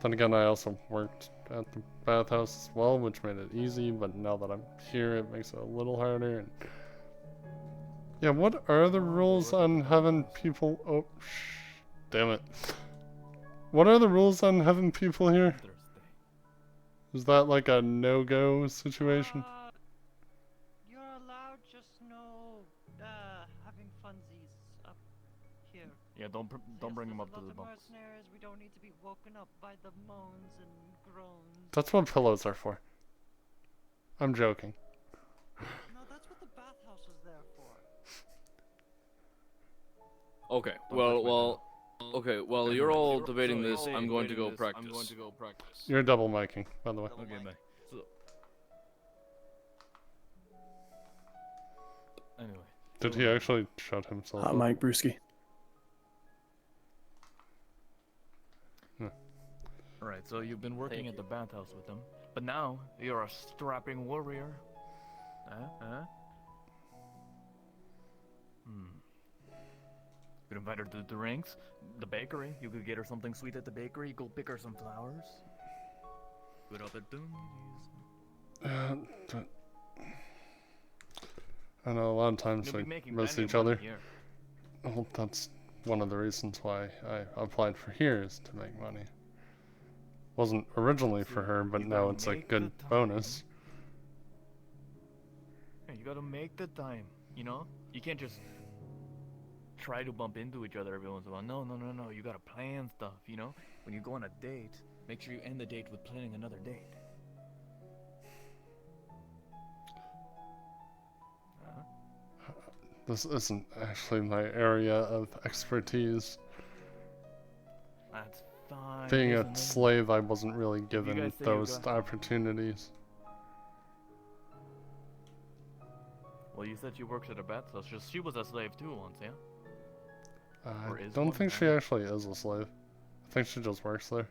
Speaker 8: then again, I also worked at the bathhouse as well, which made it easy. But now that I'm here, it makes it a little harder. And yeah, what are the rules on having people? Oh, damn it! What are the rules on having people here? Is that like a no-go situation?
Speaker 20: You're allowed just no having funsies up here.
Speaker 15: Yeah, don't bring him up to
Speaker 20: There's
Speaker 15: the
Speaker 20: a lot
Speaker 15: bumps.
Speaker 20: of mercenaries. We don't need to be woken up by the moans and groans.
Speaker 8: That's what pillows are for. I'm joking.
Speaker 20: No, that's what the bathhouse was there for.
Speaker 6: Okay, well, you're all debating this. I'm going to go practice.
Speaker 8: You're double miking, by the way.
Speaker 15: Okay, bye. So, anyway.
Speaker 8: Did he actually shut himself
Speaker 19: Hot
Speaker 8: up?
Speaker 19: Mike Brewski.
Speaker 15: Alright, so you've been working at the bathhouse with him, but now you're a strapping warrior. You could invite her to the drinks, the bakery. You could get her something sweet at the bakery. Go pick her some flowers. Good opportunities.
Speaker 8: I know a lot of times
Speaker 15: You'll be
Speaker 8: we
Speaker 15: making
Speaker 8: miss
Speaker 15: plenty of
Speaker 8: each
Speaker 15: money
Speaker 8: other.
Speaker 15: here.
Speaker 8: Well, that's one of the reasons why I applied for here, is to make money. Wasn't originally for her, but now it's a good bonus.
Speaker 15: Hey, you gotta make the time, you know? You can't just try to bump into each other every once in a while. No. You gotta plan stuff, you know? When you go on a date, make sure you end the date with planning another date.
Speaker 8: This isn't actually my area of expertise.
Speaker 15: That's fine.
Speaker 8: Being
Speaker 15: isn't
Speaker 8: a
Speaker 15: it?
Speaker 8: slave, I wasn't really given
Speaker 15: guys say you
Speaker 8: those
Speaker 15: got-
Speaker 8: opportunities.
Speaker 15: Well, you said you worked at a bathhouse. She was a slave too once, yeah? Or
Speaker 8: I
Speaker 15: is
Speaker 8: don't
Speaker 15: one
Speaker 8: think
Speaker 15: now?
Speaker 8: she actually is a slave. I think she just works there.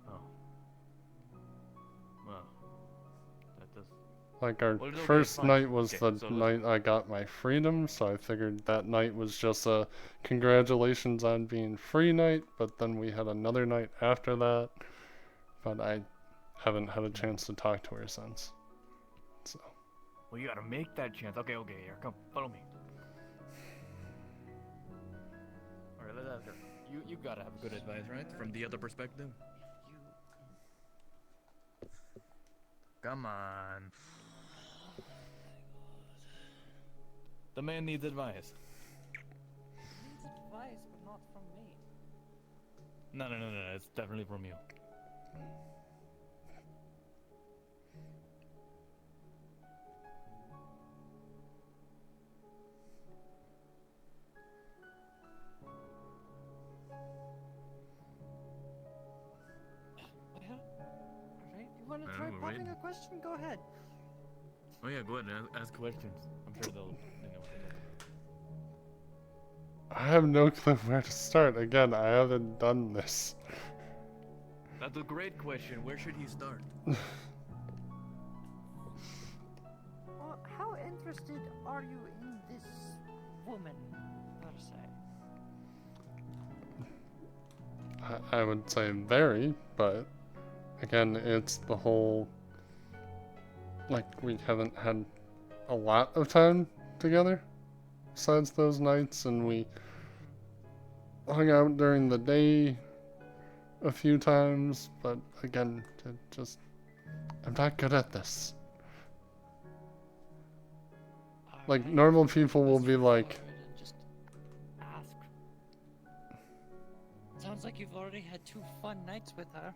Speaker 15: Oh. Well, that does.
Speaker 8: Like, our
Speaker 15: Well, it's okay,
Speaker 8: first
Speaker 15: fine.
Speaker 8: night was
Speaker 15: Okay,
Speaker 8: the
Speaker 15: so
Speaker 8: night I got my freedom, so I figured that night was just a congratulations on being free night, but then we had another night after that. But I haven't had a chance to talk to her since. So.
Speaker 15: Well, you gotta make that chance. Okay, here, come, follow me. Alright, let's ask her. You gotta have
Speaker 6: Good advice, right? From the other perspective.
Speaker 15: Come on. The man needs advice.
Speaker 20: Needs advice, but not from me.
Speaker 15: No, it's definitely from you.
Speaker 20: Alright, you wanna try
Speaker 15: we're
Speaker 20: popping
Speaker 15: waiting.
Speaker 20: a question? Go ahead.
Speaker 15: Oh yeah, go ahead and ask questions. I'm sure they'll know what to do.
Speaker 8: I have no clue where to start. Again, I haven't done this.
Speaker 6: That's a great question. Where should he start?
Speaker 20: Well, how interested are you in this woman, per se?
Speaker 8: I would say very, but again, it's the whole, like, we haven't had a lot of time together besides those nights, and we hung out during the day a few times, but again, I'm not good at this. Like, normal people will be like,
Speaker 20: Just ask. Sounds like you've already had 2 fun nights with her.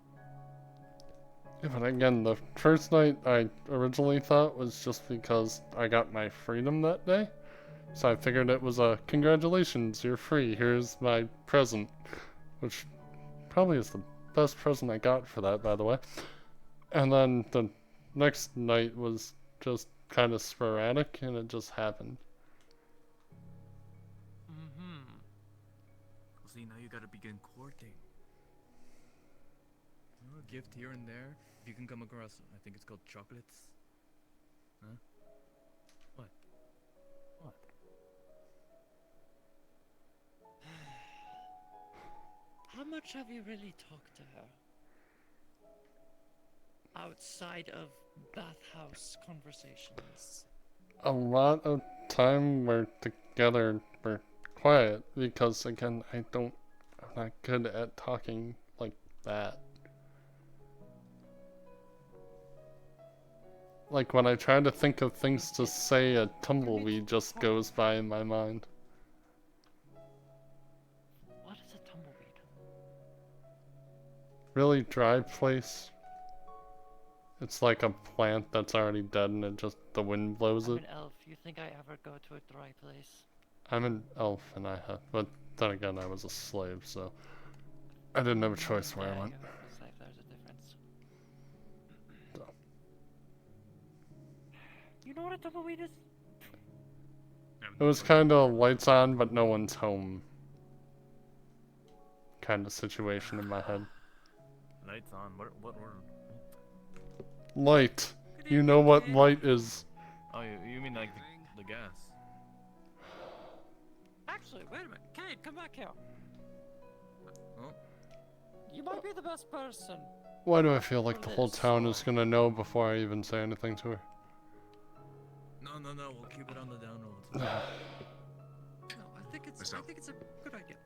Speaker 8: yeah, but again, the first night I originally thought was just because I got my freedom that day. So I figured it was a congratulations, you're free, here's my present. Which probably is the best present I got for that, by the way. And then the next night was just kind of sporadic, and it just happened.
Speaker 6: See, now you gotta begin courting. A gift here and there. If you can come across, I think it's called chocolates. Huh? What? What?
Speaker 20: How much have you really talked to her? Outside of bathhouse conversations.
Speaker 8: A lot of time we're together, we're quiet, because again, I'm not good at talking like that. Like, when I try to think of things to say, a tumbleweed just goes by in my mind.
Speaker 20: What is a tumbleweed?
Speaker 8: Really dry place. It's like a plant that's already dead and the wind blows
Speaker 20: I'm
Speaker 8: it.
Speaker 20: an elf. You think I ever go to a dry place?
Speaker 8: I'm an elf and but then again, I was a slave, so I didn't have a choice where I went.
Speaker 20: It's like there's a difference.
Speaker 8: So.
Speaker 20: You know what a tumbleweed is?
Speaker 8: It was kind of lights on, but no one's home kind of situation in my head.
Speaker 15: Lights on. What word?
Speaker 8: Light. You know what light is.
Speaker 15: Oh, you mean like the gas?
Speaker 20: Actually, wait a minute. Kate, come back here.
Speaker 15: Oh.
Speaker 20: You might be the best person.
Speaker 8: Why do I feel like the whole town is gonna know before I even say anything to her?
Speaker 6: No, we'll keep it on the down low.
Speaker 11: No, I think it's a good idea.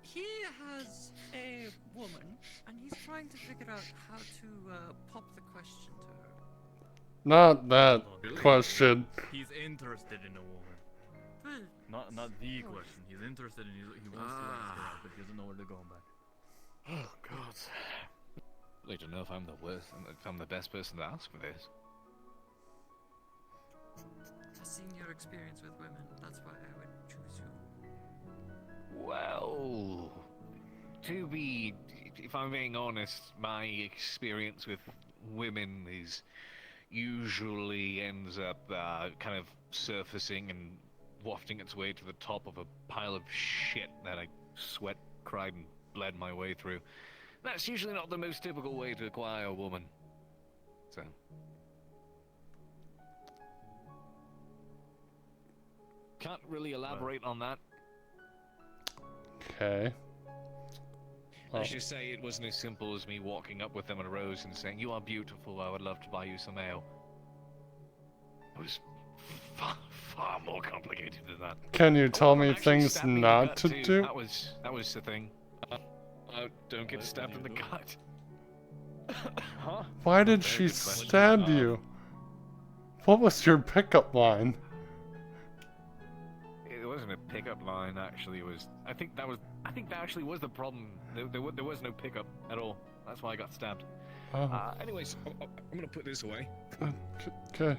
Speaker 11: He has a woman, and he's trying to figure out how to pop the question to her.
Speaker 8: Not that question.
Speaker 15: He's interested in a woman. Not the question. He's interested in. He wants to ask her out, but he doesn't know where to go back.
Speaker 13: Oh God. I don't know if I'm the worst, if I'm the best person to ask for this.
Speaker 11: I've seen your experience with women. That's why I would choose you.
Speaker 13: Well, if I'm being honest, my experience with women is usually ends up kind of surfacing and wafting its way to the top of a pile of shit that I sweat, cried, and bled my way through. That's usually not the most typical way to acquire a woman. So. Can't really elaborate on that.
Speaker 8: Okay.
Speaker 13: Let's just say it wasn't as simple as me walking up with them in rows and saying, "You are beautiful. I would love to buy you some ale." It was far more complicated than that.
Speaker 8: Can you tell me
Speaker 13: Actually,
Speaker 8: things
Speaker 13: stabbed me in the
Speaker 8: not
Speaker 13: gut,
Speaker 8: to
Speaker 13: too.
Speaker 8: do?
Speaker 13: That was the thing. Don't get stabbed in the gut. Huh?
Speaker 8: Why did
Speaker 13: Very
Speaker 8: she
Speaker 13: good question.
Speaker 8: stab you? What was your pickup line?
Speaker 13: It wasn't a pickup line, actually. It was. I think that actually was the problem. There was no pickup at all. That's why I got stabbed.
Speaker 8: Oh.
Speaker 10: Anyways, I'm gonna put this away.
Speaker 8: Okay.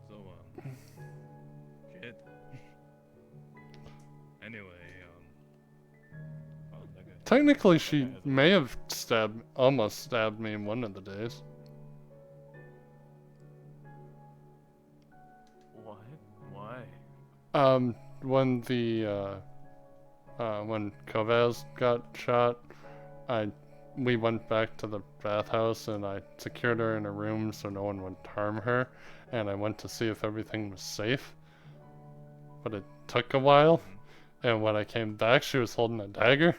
Speaker 6: So, shit. Anyway, oh, that guy.
Speaker 8: Technically, she may have almost stabbed me in one of the days.
Speaker 15: What? Why?
Speaker 8: When when Chavez got shot, we went back to the bathhouse and I secured her in a room so no one would harm her, and I went to see if everything was safe. But it took a while, and when I came back, she was holding a dagger.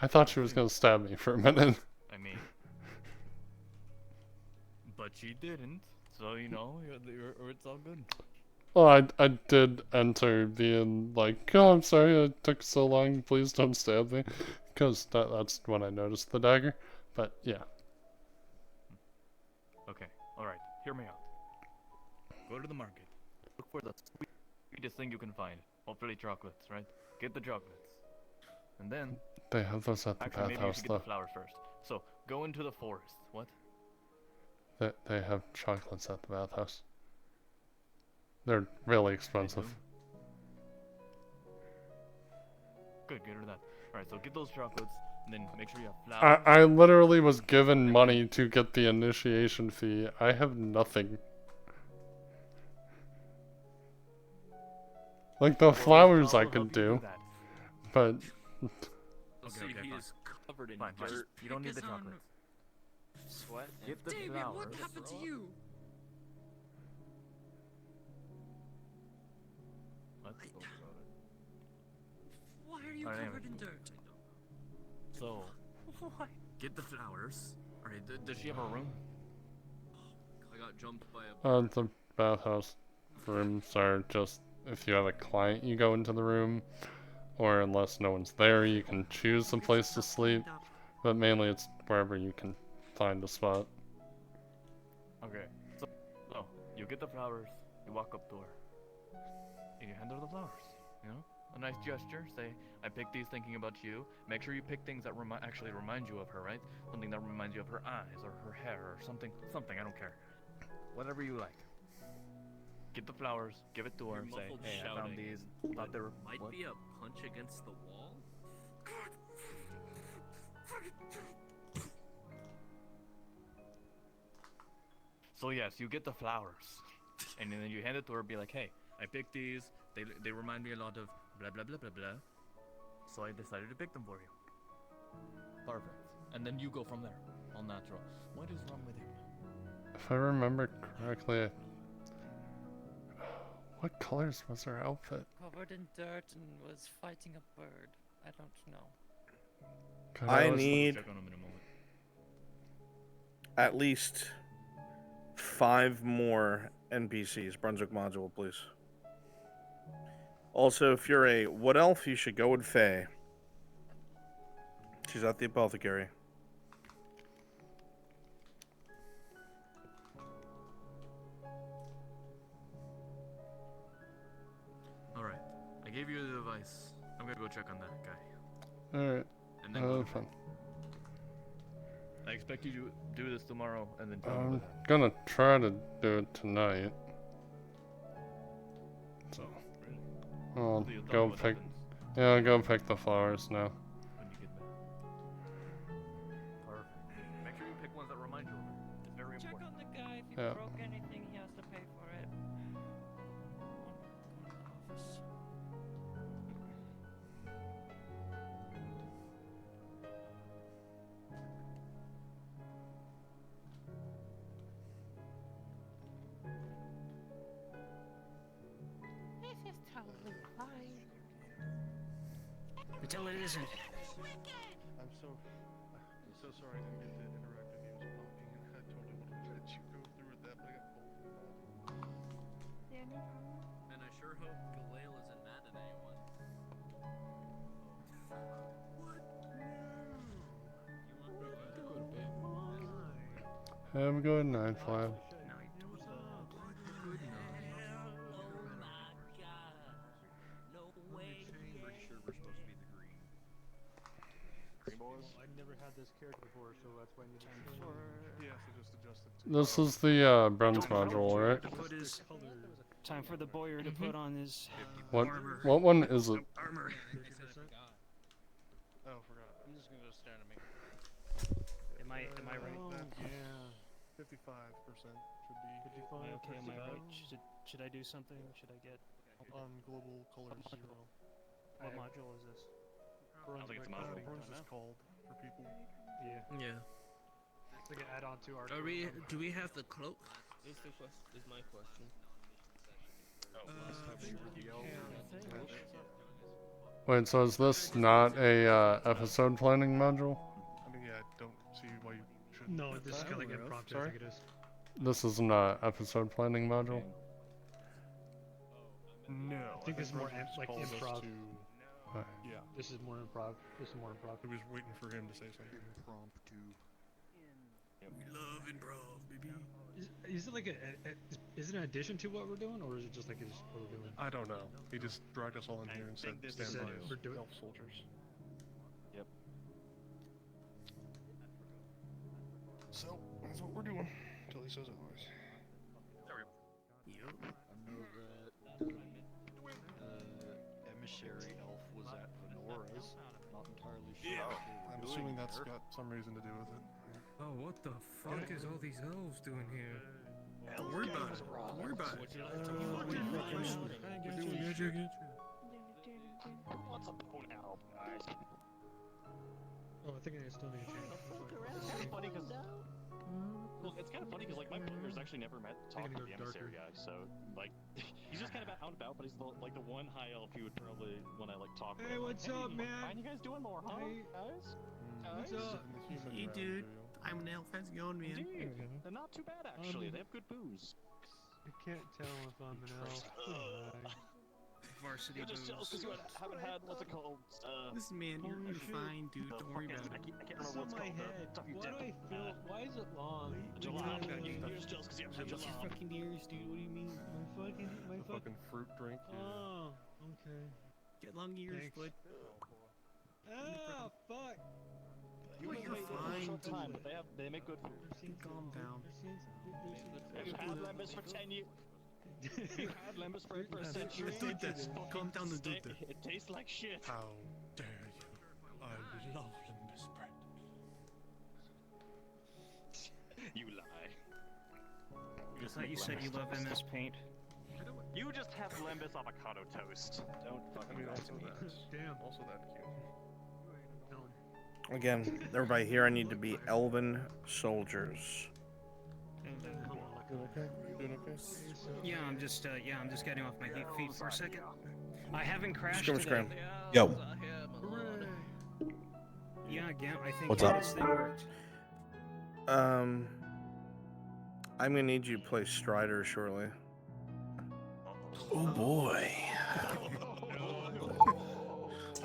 Speaker 8: I thought she was gonna stab me for a minute.
Speaker 15: I mean, but she didn't. So you know, it's all good.
Speaker 8: Well, I did enter being like, "Oh, I'm sorry it took so long, please don't stab me," because that's when I noticed the dagger. But yeah.
Speaker 15: Okay, alright, hear me out. Go to the market. Look for the sweetest thing you can find. Hopefully chocolates, right? Get the chocolates. And then...
Speaker 8: They have those at the
Speaker 15: actually, maybe you
Speaker 8: bathhouse,
Speaker 15: should get
Speaker 8: though.
Speaker 15: the flowers first. So, go into the forest. What?
Speaker 8: They have chocolates at the bathhouse. They're really expensive.
Speaker 15: Good, get rid of that. Alright, so get those chocolates, and then make sure you have flowers.
Speaker 8: I literally was given money to get the initiation fee. I have nothing. Like the flowers I could do, but
Speaker 15: Okay,
Speaker 6: he is covered in
Speaker 15: Fine, fine.
Speaker 6: dirt.
Speaker 15: You don't need the
Speaker 6: Focus on
Speaker 15: chocolates.
Speaker 6: Sweat.
Speaker 15: Get the
Speaker 18: David,
Speaker 15: flowers.
Speaker 18: what happened to you?
Speaker 15: Let's go about it.
Speaker 18: Why are you
Speaker 15: Alright,
Speaker 18: covered
Speaker 15: anyway.
Speaker 18: in dirt?
Speaker 15: So,
Speaker 18: Why?
Speaker 6: Get the flowers. Alright,
Speaker 15: does she have a room?
Speaker 6: I got jumped by a...
Speaker 8: the bathhouse rooms are just if you have a client, you go into the room, or unless no one's there, you can choose a place to sleep. But mainly, it's wherever you can find a spot.
Speaker 15: Okay, so you get the flowers, you walk up to her, and you hand her the flowers, you know? A nice gesture, say, I picked these thinking about you. Make sure you pick things that actually remind you of her, right? Something that reminds you of her eyes, or her hair, or something, I don't care. Whatever you like. Get the flowers, give it to her,
Speaker 6: You're
Speaker 15: say,
Speaker 6: muffled
Speaker 15: hey, I found
Speaker 6: shouting.
Speaker 15: these, thought they were...
Speaker 6: Might
Speaker 15: what?
Speaker 6: be a punch against the wall.
Speaker 15: So yes, you get the flowers, and then you hand it to her, be like, hey, I picked these, they remind me a lot of blah blah blah blah blah, so I decided to pick them for you. Perfect. And then you go from there, all natural. What is wrong with him?
Speaker 8: If I remember correctly, what colors was her outfit?
Speaker 20: Covered in dirt and was fighting a bird. I don't know.
Speaker 19: I need at least 5 more NPCs. Brunswick module, please. Also, if you're a wood elf, you should go with Faye. She's at the apothecary.
Speaker 15: Alright, I gave you the advice. I'm gonna go check on that guy.
Speaker 8: Alright.
Speaker 15: And then go to
Speaker 8: Fun.
Speaker 15: bed. I expect you to do this tomorrow and then tell me
Speaker 8: I'm
Speaker 15: what happened.
Speaker 8: gonna try to do it tonight. So, I'll
Speaker 15: So you'll tell me
Speaker 8: go
Speaker 15: what
Speaker 8: pick.
Speaker 15: happens
Speaker 8: Yeah, I'll go pick the flowers now.
Speaker 15: when you get back. Perfect. Make sure you pick ones that remind you of her. It's very
Speaker 20: Check
Speaker 15: important.
Speaker 20: on the guy. If he
Speaker 8: Yeah.
Speaker 20: broke anything, he has to pay for it. Go to the office.
Speaker 12: Until it isn't.
Speaker 17: I'm so sorry I didn't get to interact with you. It was blocking, and I totally wanted to let you go through with that, but I got pulled.
Speaker 6: And I sure hope Galale isn't mad at anyone.
Speaker 8: Have a good night, Flav.
Speaker 7: Pretty sure we're supposed to be the green.
Speaker 16: Green boys? I've never had this character before, so that's why I need to change it.
Speaker 17: Yeah, so just adjust it to...
Speaker 8: This is the Bronze module, right?
Speaker 12: Time for the boyar to put on his
Speaker 8: What?
Speaker 12: armor.
Speaker 8: What one is it?
Speaker 12: Armor.
Speaker 17: Oh, forgot.
Speaker 6: I'm just gonna go stare at me.
Speaker 12: Am I right?
Speaker 17: Yeah. 55% should be.
Speaker 16: Oh,
Speaker 12: Am I okay? Am I right? Should I do something? Should I get
Speaker 17: Global colors 0.
Speaker 12: What module is this?
Speaker 17: Bronze,
Speaker 12: think it's a
Speaker 17: that's
Speaker 12: module.
Speaker 17: what Bronze is called for people.
Speaker 16: Yeah.
Speaker 14: Yeah.
Speaker 16: It's like an add-on to our.
Speaker 14: Do we have the cloak?
Speaker 1: Is my question.
Speaker 8: Wait, so is this not a episode planning module?
Speaker 17: I mean, yeah, I don't see why you should.
Speaker 16: No, this is kind of like impromptu. I think it is.
Speaker 8: This isn't a episode planning module.
Speaker 17: No.
Speaker 16: I think this is more like
Speaker 17: calls us
Speaker 16: improv.
Speaker 17: to- Yeah.
Speaker 16: This is more improv. This is more improv.
Speaker 17: I was waiting for him to say something.
Speaker 11: Impromptu.
Speaker 14: We love improv, baby.
Speaker 16: Is it like is it an addition to what we're doing, or is it just like it's what we're doing?
Speaker 17: I don't know. He just dragged us all in here and said,
Speaker 16: this
Speaker 17: stand
Speaker 16: is
Speaker 17: by
Speaker 16: it.
Speaker 17: us.
Speaker 16: We're doing-
Speaker 17: Elf soldiers.
Speaker 7: Yep.
Speaker 17: So, that's what we're doing. Until he says otherwise.
Speaker 14: Yep.
Speaker 7: I know that emissary elf was at Venora's. Not entirely sure.
Speaker 14: Yeah.
Speaker 7: what they were
Speaker 17: I'm
Speaker 7: doing
Speaker 17: assuming that's
Speaker 7: there.
Speaker 17: got some reason to do with it.
Speaker 14: Oh, what the fuck is all these elves doing here? Don't worry about it. Don't worry about it.
Speaker 6: What's up now, guys?
Speaker 16: Oh, I think I still need to change.
Speaker 6: It's kind of funny because like my players actually never met talk to the emissary guy, so like he's just kind of out and about, but he's like the one high elf he would probably when I like talk. with
Speaker 16: Hey,
Speaker 6: him,
Speaker 16: what's
Speaker 6: like,
Speaker 16: up, man?
Speaker 6: Fine, you guys doing more, huh? Guys?
Speaker 16: What's up?
Speaker 14: Hey, dude. I'm an elf. How's it going, man?
Speaker 6: Indeed. They're not too bad actually. They have good booze.
Speaker 16: I can't tell if I'm an elf.
Speaker 14: Varsity
Speaker 6: You're just jealous because you haven't had what's it called?
Speaker 14: Listen, man, you're fine, dude. Don't worry about it.
Speaker 6: I can't
Speaker 16: It's
Speaker 6: remember
Speaker 16: on
Speaker 6: what's
Speaker 16: my
Speaker 6: called.
Speaker 16: head.
Speaker 6: Stuff you
Speaker 16: Why
Speaker 6: dip.
Speaker 16: do I feel? Why is it long?
Speaker 6: Jalop. You're just jealous because you haven't had
Speaker 14: What's your
Speaker 6: jalop.
Speaker 14: fucking ears, dude? What do you mean?
Speaker 16: My
Speaker 17: Fucking fruit drink.
Speaker 16: Oh, okay.
Speaker 14: Get long ears,
Speaker 16: Thanks.
Speaker 14: bud.
Speaker 16: Ah, fuck.
Speaker 6: You
Speaker 14: You're
Speaker 6: wait for a
Speaker 14: fine,
Speaker 6: short
Speaker 14: dude.
Speaker 6: time, but they make good food.
Speaker 14: Calm down.
Speaker 6: You've had Lembas for 10 years. You've had Lembas for a century.
Speaker 14: Dude, that's calm down the dude.
Speaker 6: It tastes like shit.
Speaker 17: How dare you? I love Limbus bread.
Speaker 6: You lie.
Speaker 12: I thought you said you love MS Paint.
Speaker 6: You just have Lembas avocado toast. Don't
Speaker 17: I
Speaker 6: fucking
Speaker 17: mean,
Speaker 6: lie
Speaker 17: also
Speaker 6: to me.
Speaker 17: that.
Speaker 16: Damn.
Speaker 17: Also that cute.
Speaker 19: Again, everybody here, I need to be elven soldiers.
Speaker 17: Doing okay? Doing okay?
Speaker 12: Yeah, I'm just getting off my feet for a second. I haven't crashed
Speaker 19: Scrim,
Speaker 12: today.
Speaker 19: scrim.
Speaker 9: Yo.
Speaker 12: Yeah, again, I think
Speaker 9: What's up?
Speaker 12: this thing worked.
Speaker 19: I'm gonna need you to play Strider shortly.
Speaker 9: Oh boy.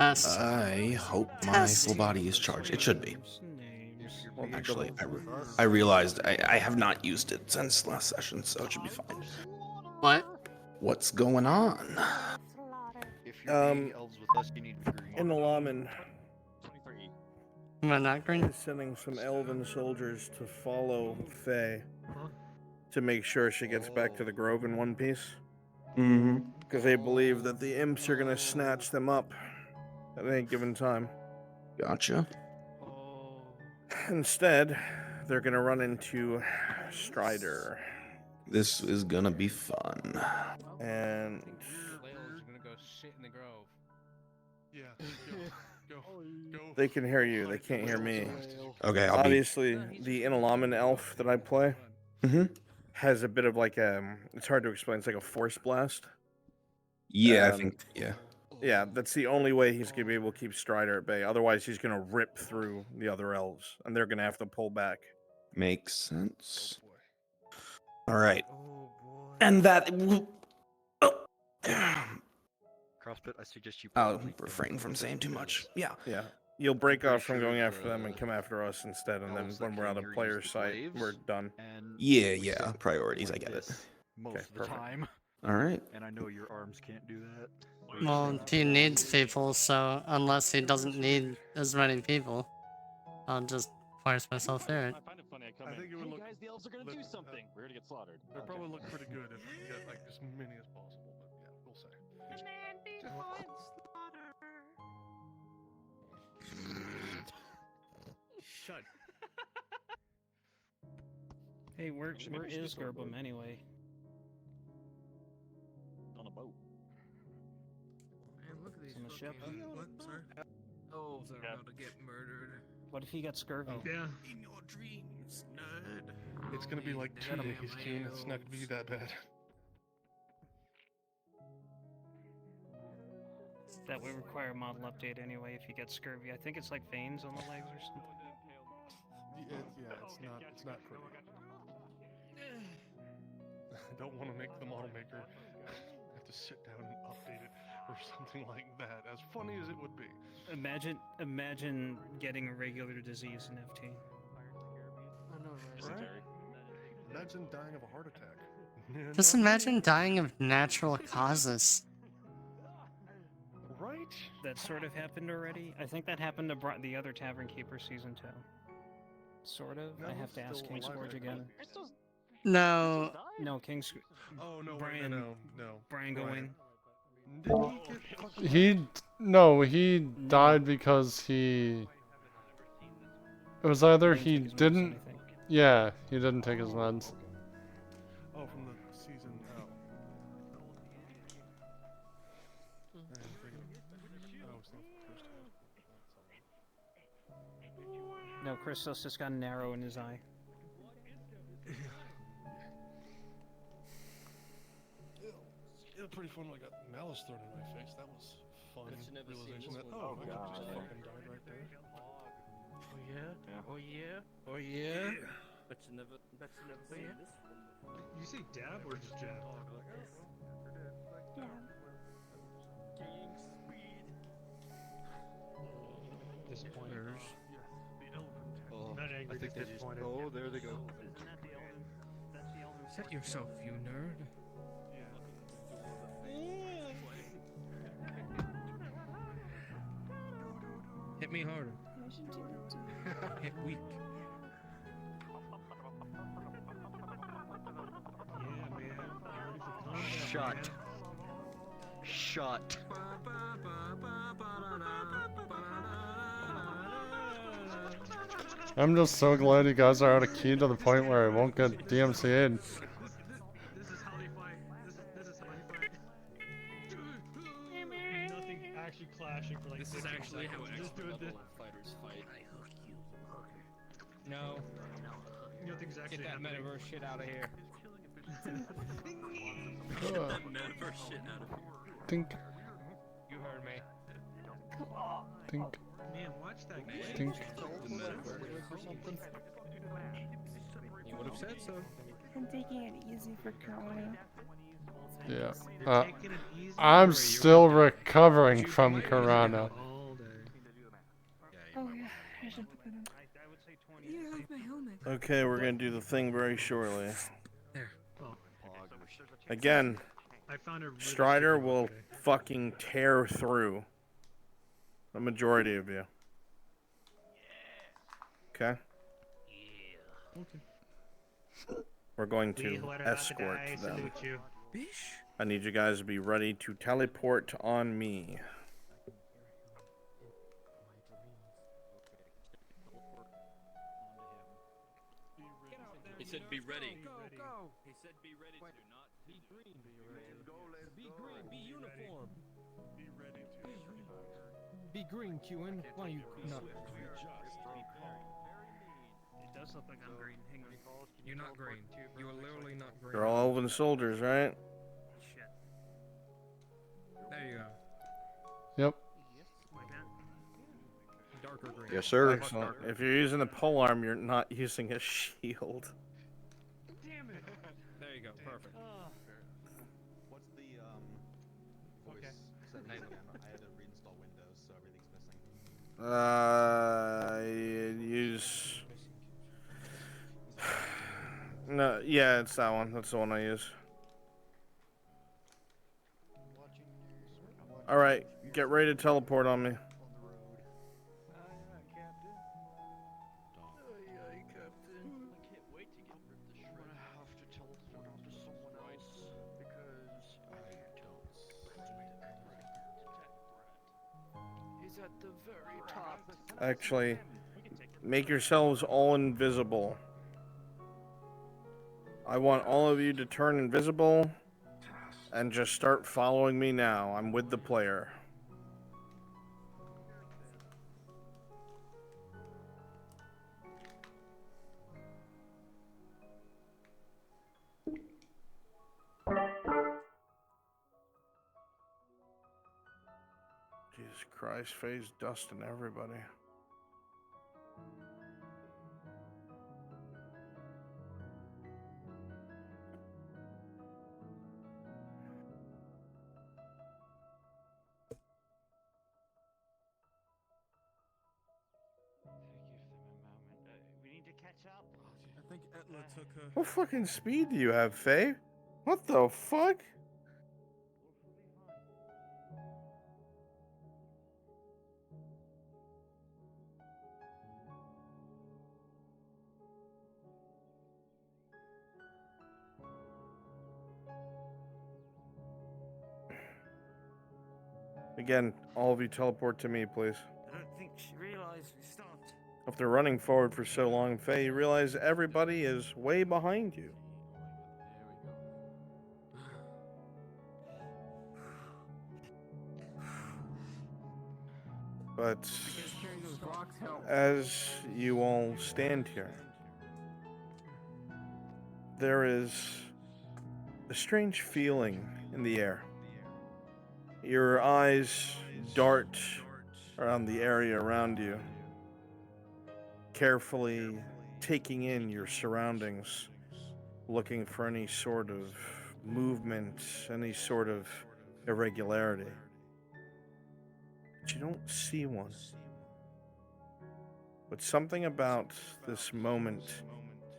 Speaker 9: I hope my full body is charged. It should be. Actually, I realized I have not used it since last session, so it should be fine.
Speaker 14: What?
Speaker 9: What's going on?
Speaker 7: If you're being elves with us, you need to be green.
Speaker 19: In the Laman,
Speaker 6: 23.
Speaker 14: Am I not green?
Speaker 19: is sending some elven soldiers to follow Faye to make sure she gets back to the Grove in one piece.
Speaker 9: Mm-hmm.
Speaker 19: Because they believe that the imps are gonna snatch them up at any given time.
Speaker 9: Gotcha.
Speaker 19: Instead, they're gonna run into Strider.
Speaker 9: This is gonna be fun.
Speaker 19: And
Speaker 6: Layla's gonna go shit in the grove.
Speaker 17: Yeah. Go.
Speaker 19: they can hear you, they can't hear me.
Speaker 9: Okay, I'll be.
Speaker 19: Obviously, the Inalaman elf that I play
Speaker 9: Mm-hmm.
Speaker 19: has a bit of like it's hard to explain, it's like a force blast.
Speaker 9: Yeah, I
Speaker 19: Um,
Speaker 9: think. Yeah.
Speaker 19: Yeah, that's the only way he's gonna be able to keep Strider at bay. Otherwise, he's gonna rip through the other elves, and they're gonna have to pull back.
Speaker 9: Makes sense. All right. And that.
Speaker 7: CrossFit, I suggest you.
Speaker 9: I'll refrain from saying too much. Yeah.
Speaker 19: Yeah. You'll break
Speaker 7: pretty
Speaker 19: off from
Speaker 7: sure
Speaker 19: going after
Speaker 7: the
Speaker 19: them and come after us instead, and then
Speaker 7: elves
Speaker 19: when
Speaker 7: that
Speaker 19: we're
Speaker 7: came
Speaker 19: on the
Speaker 7: here used
Speaker 19: player's
Speaker 7: the
Speaker 19: site,
Speaker 7: glaives,
Speaker 19: we're done.
Speaker 7: And
Speaker 9: Yeah,
Speaker 7: we
Speaker 9: yeah.
Speaker 7: stand
Speaker 9: Priorities, I
Speaker 7: like
Speaker 9: get it.
Speaker 7: this most of the
Speaker 19: perfect.
Speaker 7: time.
Speaker 9: All right.
Speaker 7: And I know your arms can't do that.
Speaker 4: Well, he needs people, so unless he doesn't need as many people, I'll just force myself through it.
Speaker 17: I think it would look.
Speaker 22: Guys, the elves are gonna do something. We're gonna get slaughtered.
Speaker 17: It'd probably look pretty good if you get like as many as possible, but yeah, we'll say.
Speaker 14: Shut.
Speaker 12: Hey, where is Gerbum anyway?
Speaker 22: On a boat.
Speaker 14: Man, look at these
Speaker 12: On the ship?
Speaker 14: What, sir? Elves are about to get murdered.
Speaker 12: What if he got scurvy?
Speaker 14: Yeah. In your dreams, nerd.
Speaker 17: It's gonna be like 2 days, Keen. It's not gonna be that bad.
Speaker 12: That would require a model update anyway if you get scurvy. I think it's like veins on the legs or something.
Speaker 17: Yeah, it's not pretty. I don't want to make the model maker have to sit down and update it or something like that. As funny as it would be.
Speaker 12: Imagine getting a regular disease in FT.
Speaker 14: I know,
Speaker 17: Right? Imagine dying of a heart attack.
Speaker 4: Just imagine dying of natural causes.
Speaker 17: Right?
Speaker 12: That sort of happened already. I think that happened to the other Tavern Keeper season 2. Sort of. I have to ask Kingsforge again.
Speaker 4: No.
Speaker 12: No, King's.
Speaker 17: Oh no,
Speaker 12: Brian.
Speaker 17: no.
Speaker 12: Brian Gawain.
Speaker 8: He died because he. It was either he didn't. Yeah, he didn't take his meds.
Speaker 17: Oh, from the season. Oh.
Speaker 12: No, Christos just got an arrow in his eye.
Speaker 17: It was pretty fun when I got malice thrown in my face. That was fun.
Speaker 6: Bet you never seen
Speaker 17: Realization
Speaker 6: this
Speaker 17: that,
Speaker 6: one.
Speaker 17: oh,
Speaker 6: Oh,
Speaker 17: God,
Speaker 6: God.
Speaker 17: just fucking died right there.
Speaker 6: Oh yeah? Oh yeah? Oh yeah? Bet you never seen this one.
Speaker 16: You say dab or just jab? Disappointed.
Speaker 6: Oh,
Speaker 16: Not angry,
Speaker 6: I think
Speaker 16: just
Speaker 6: they just.
Speaker 16: disappointed.
Speaker 6: Oh, there they go.
Speaker 14: Set yourself, you nerd. Hit me harder. Hit weak.
Speaker 7: Shut. Shut.
Speaker 8: I'm just so glad you guys are out of key to the point where I won't get DMCA'd.
Speaker 16: This is how they fight. This is how they fight. Nothing actually clashing for like
Speaker 14: This is
Speaker 16: 60
Speaker 14: actually how
Speaker 16: seconds. Just doing this.
Speaker 6: Fighters fight.
Speaker 14: No.
Speaker 16: Nothing's actually
Speaker 14: Get that
Speaker 16: happening.
Speaker 14: metaverse shit out of here.
Speaker 8: Get
Speaker 14: that metaverse shit out of here.
Speaker 8: Tink,
Speaker 14: You heard me.
Speaker 8: tink,
Speaker 16: Man, watch that game.
Speaker 8: tink.
Speaker 1: You would have said so.
Speaker 23: I'm taking it easy for Corona.
Speaker 8: Yeah.
Speaker 16: You're taking it easy, or
Speaker 8: I'm
Speaker 16: you're
Speaker 8: still recovering from Corona.
Speaker 23: Oh yeah, I should put that on. You have my helmet.
Speaker 19: Okay, we're gonna do the thing very shortly.
Speaker 14: There.
Speaker 19: Again,
Speaker 16: I found a really
Speaker 19: Strider
Speaker 16: stupid
Speaker 19: will
Speaker 16: one today.
Speaker 19: fucking tear through the majority of you. Okay? We're going to escort them. I need you guys to be ready to teleport on me.
Speaker 6: He said be ready.
Speaker 5: Go.
Speaker 6: He said be ready to, not
Speaker 5: Be green. Be green. Be uniform. Be green, Qin. Why you not?
Speaker 12: It does look like I'm green. Hang on.
Speaker 14: You're not green. You are literally not green.
Speaker 19: You're all elven soldiers, right?
Speaker 12: Shit.
Speaker 14: There you
Speaker 8: Yep.
Speaker 14: Darker green.
Speaker 7: Yes, sir.
Speaker 19: Excellent. If you're using the pole arm, you're not using a shield.
Speaker 14: Damn it. There you go. Perfect.
Speaker 2: What's the voice settings again? I had to reinstall Windows, so everything's missing.
Speaker 19: Use. No, yeah, it's that one. That's the one I use. All right, get ready to teleport on me.
Speaker 5: He's at the very top.
Speaker 19: Actually, make yourselves all invisible. I want all of you to turn invisible and just start following me now. I'm with the player. Jesus Christ, phase dust and everybody.
Speaker 12: We need to catch up.
Speaker 10: I think Etla took her.
Speaker 19: What fucking speed do you have, Faye? What the fuck? Again, all of you teleport to me, please.
Speaker 12: I don't think she realized we stopped.
Speaker 19: After running forward for so long, Faye, you realize everybody is way behind you. But as you all stand here, there is a strange feeling in the air. Your eyes dart around the area around you, carefully taking in your surroundings, looking for any sort of movement, any sort of irregularity. But you don't see one. But something about this moment,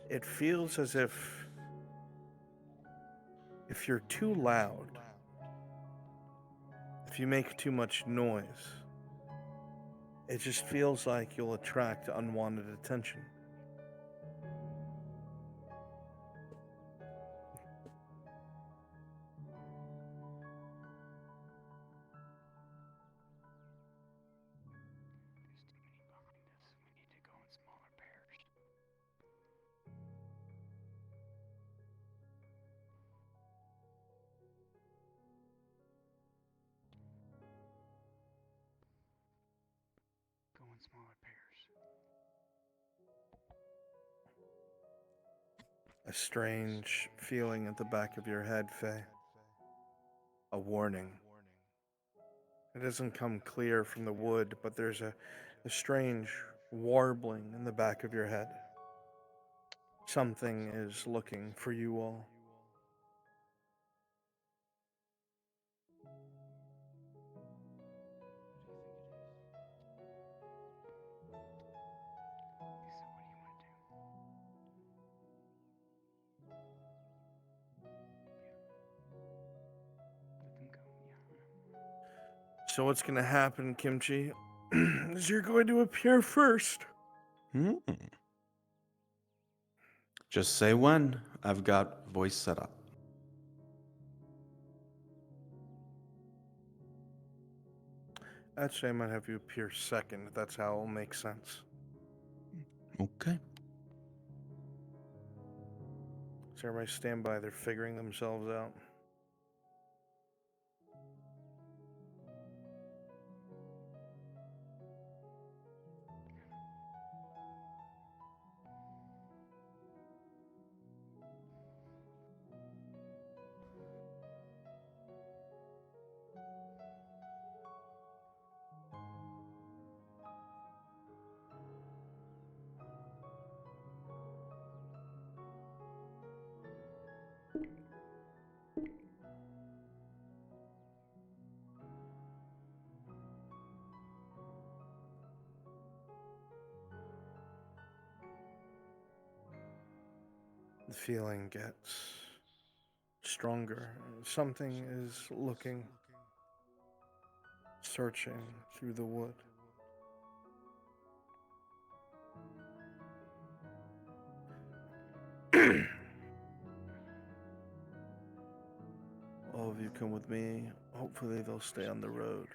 Speaker 19: it feels as if you're too loud, if you make too much noise, it just feels like you'll attract unwanted attention.
Speaker 12: Go in smaller pairs.
Speaker 19: A strange feeling at the back of your head, Faye. A warning. It doesn't come clear from the wood, but there's a strange warbling in the back of your head. Something is looking for you all. So what's gonna happen, Kimchi, is you're going to appear first.
Speaker 9: Just say when. I've got voice set up.
Speaker 19: Actually, I might have you appear second. That's how it'll make sense.
Speaker 9: Okay.
Speaker 19: So everybody stand by. They're figuring themselves out. The feeling gets stronger. Something is looking, searching through the wood. All of you come with me. Hopefully they'll stay on the road.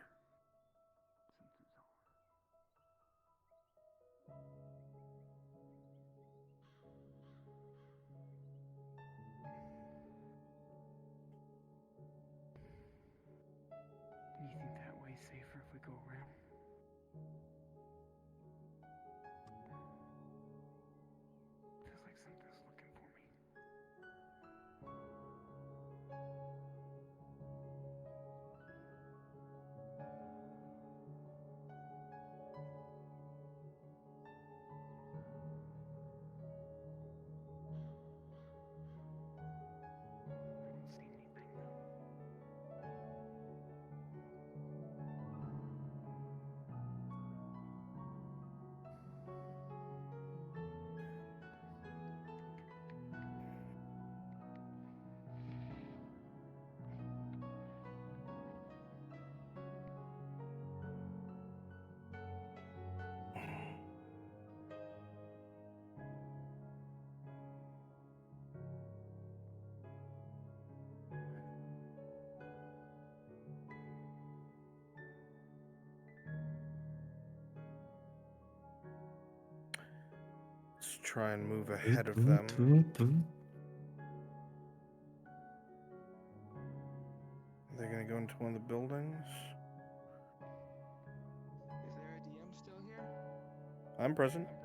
Speaker 11: Do you think that way's safer if we go around? Feels like something's looking for me. I don't see anything though.
Speaker 19: Let's try and move ahead of them. Are they gonna go into one of the buildings?
Speaker 12: Is there a DM still here?
Speaker 19: I'm present.
Speaker 12: Just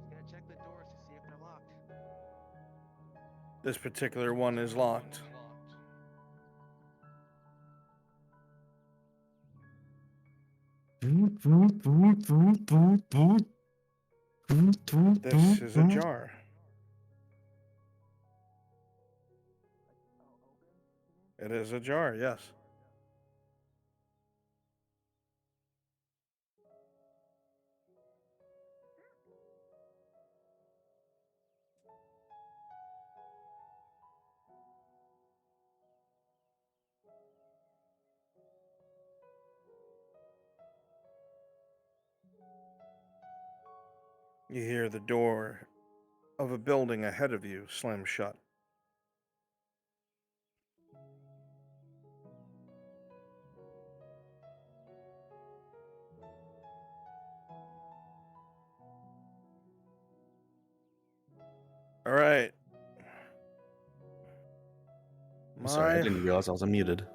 Speaker 12: gotta check the doors to see if they're locked.
Speaker 19: This particular one is locked. This is a jar. It is a jar, yes. You hear the door of a building ahead of you slam shut. All right.
Speaker 9: I'm sorry, I didn't realize I was unmuted.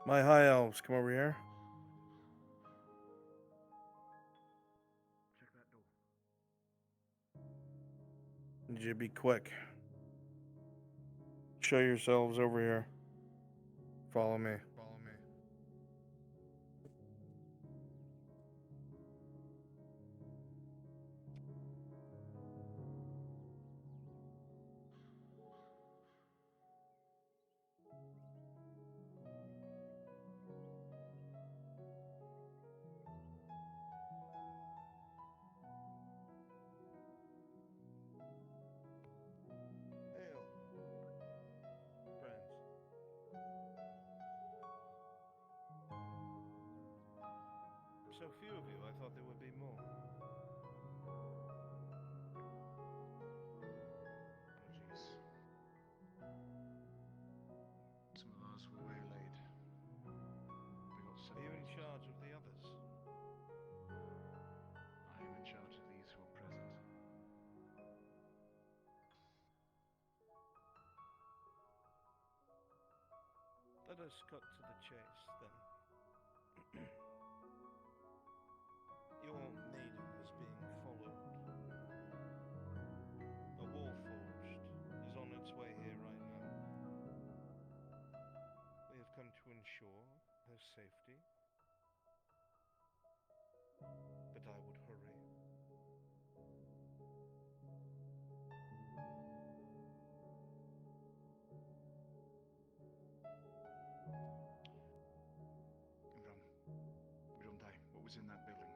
Speaker 19: My high elves, come over here.
Speaker 11: Check that door.
Speaker 19: Need you to be quick. Show yourselves over here. Follow me.
Speaker 17: Hail, friends. So few of you, I thought there would be more. Apologies. Some of us were waylaid. We got separated. Are you in charge of the others? I am in charge of these who are present. Let us cut to the chase, then. Your maiden is being followed. A Warforged is on its way here right now. We have come to ensure her safety. But I would hurry. Imran, what was in that building?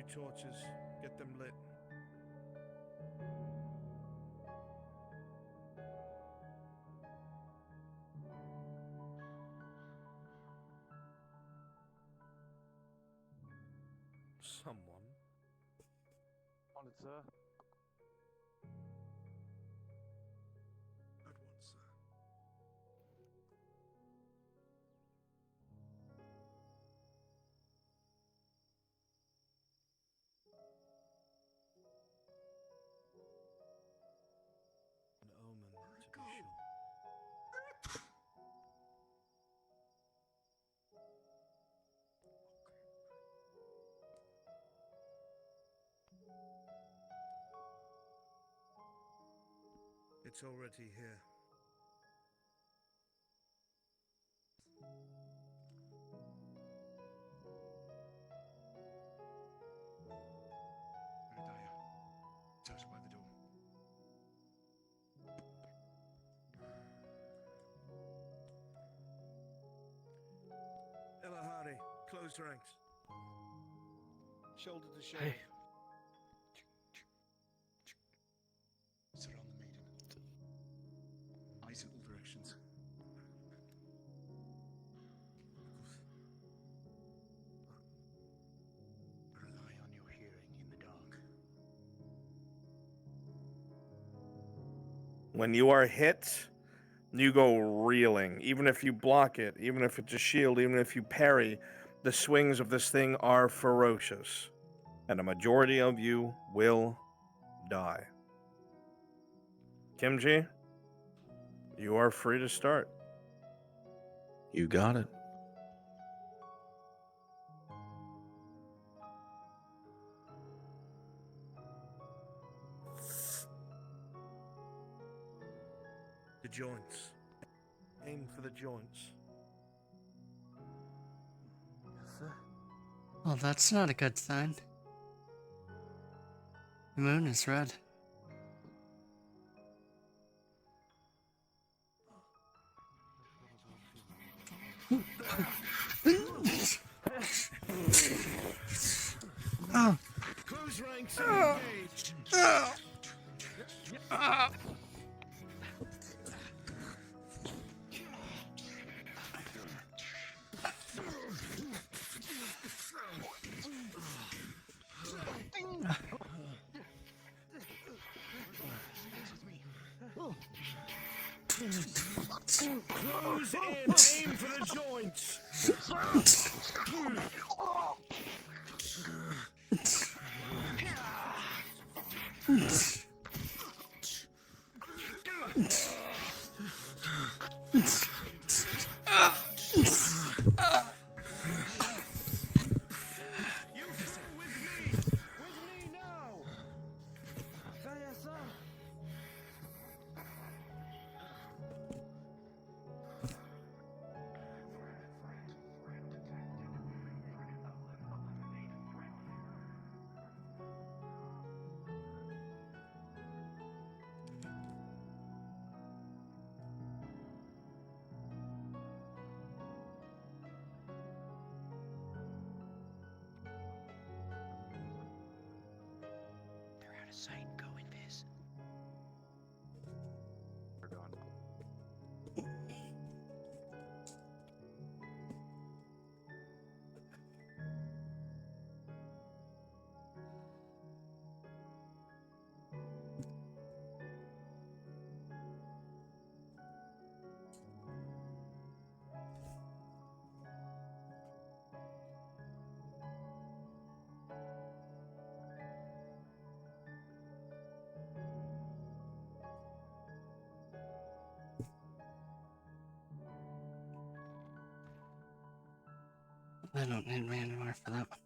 Speaker 19: few torches. Get them lit. Someone.
Speaker 17: On it, sir.
Speaker 19: At once, sir. An omen, to be sure. It's already here.
Speaker 10: Medaya, touch by the door.
Speaker 19: Elahari, closed ranks. Shoulder to shoulder.
Speaker 17: Hey.
Speaker 10: Surround the maiden. Eyes in all directions. Rely on your hearing in the dark.
Speaker 19: When you are hit, you go reeling. Even if you block it, even if it's a shield, even if you parry, the swings of this thing are ferocious. And a majority of you will die. Kimchi, you are free to start.
Speaker 9: You got it.
Speaker 19: The joints. Aim for the joints.
Speaker 17: Yes, sir.
Speaker 4: Well, that's not a good sign. The moon is red. Oh.
Speaker 10: Close ranks and engage. Close in, aim for the joints.
Speaker 12: They're out of sight. Go in this.
Speaker 17: We're gone.
Speaker 4: I don't need manpower for that one.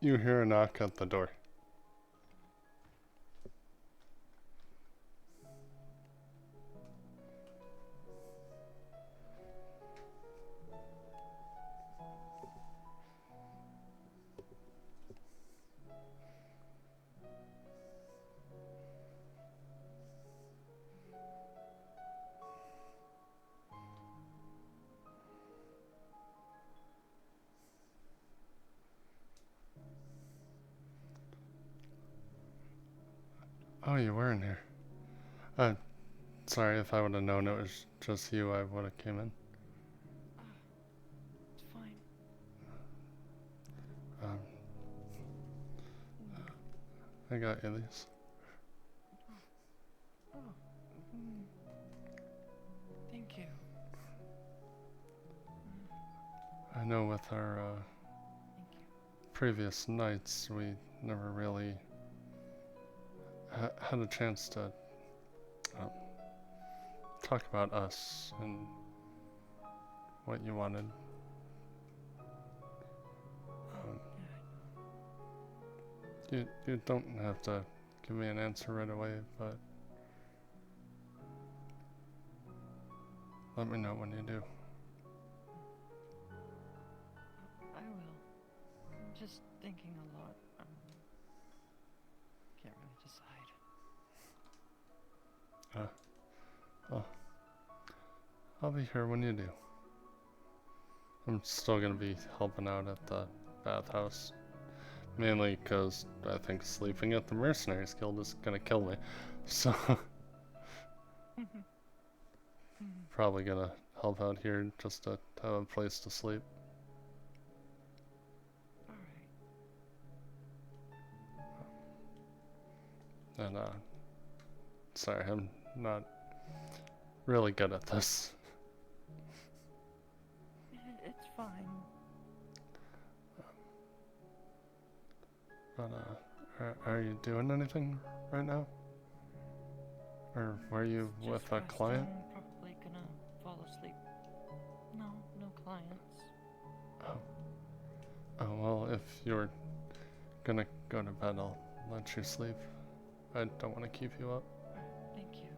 Speaker 8: You hear a knock at the door. Oh, you were in here. Sorry, if I would have known it was just you, I would have came in.
Speaker 20: It's fine.
Speaker 8: I got you these.
Speaker 20: Oh. Thank you.
Speaker 8: I know with our previous nights, we never really had a chance to talk about us and what you wanted. You don't have to give me an answer right away, but let me know when you do.
Speaker 20: I will. I'm just thinking a lot. Can't really decide.
Speaker 8: Well, I'll be here when you do. I'm still gonna be helping out at the bathhouse. Mainly because I think sleeping at the Mercenaries Guild is gonna kill me. So, probably gonna help out here just to have a place to sleep. And, sorry, I'm not really good at this.
Speaker 20: It's fine.
Speaker 8: But, are you doing anything right now? Or were you with a client?
Speaker 20: I'm probably gonna fall asleep. No clients.
Speaker 8: Oh, well, if you're gonna go to bed, I'll let you sleep. I don't want to keep you up.
Speaker 20: Thank you.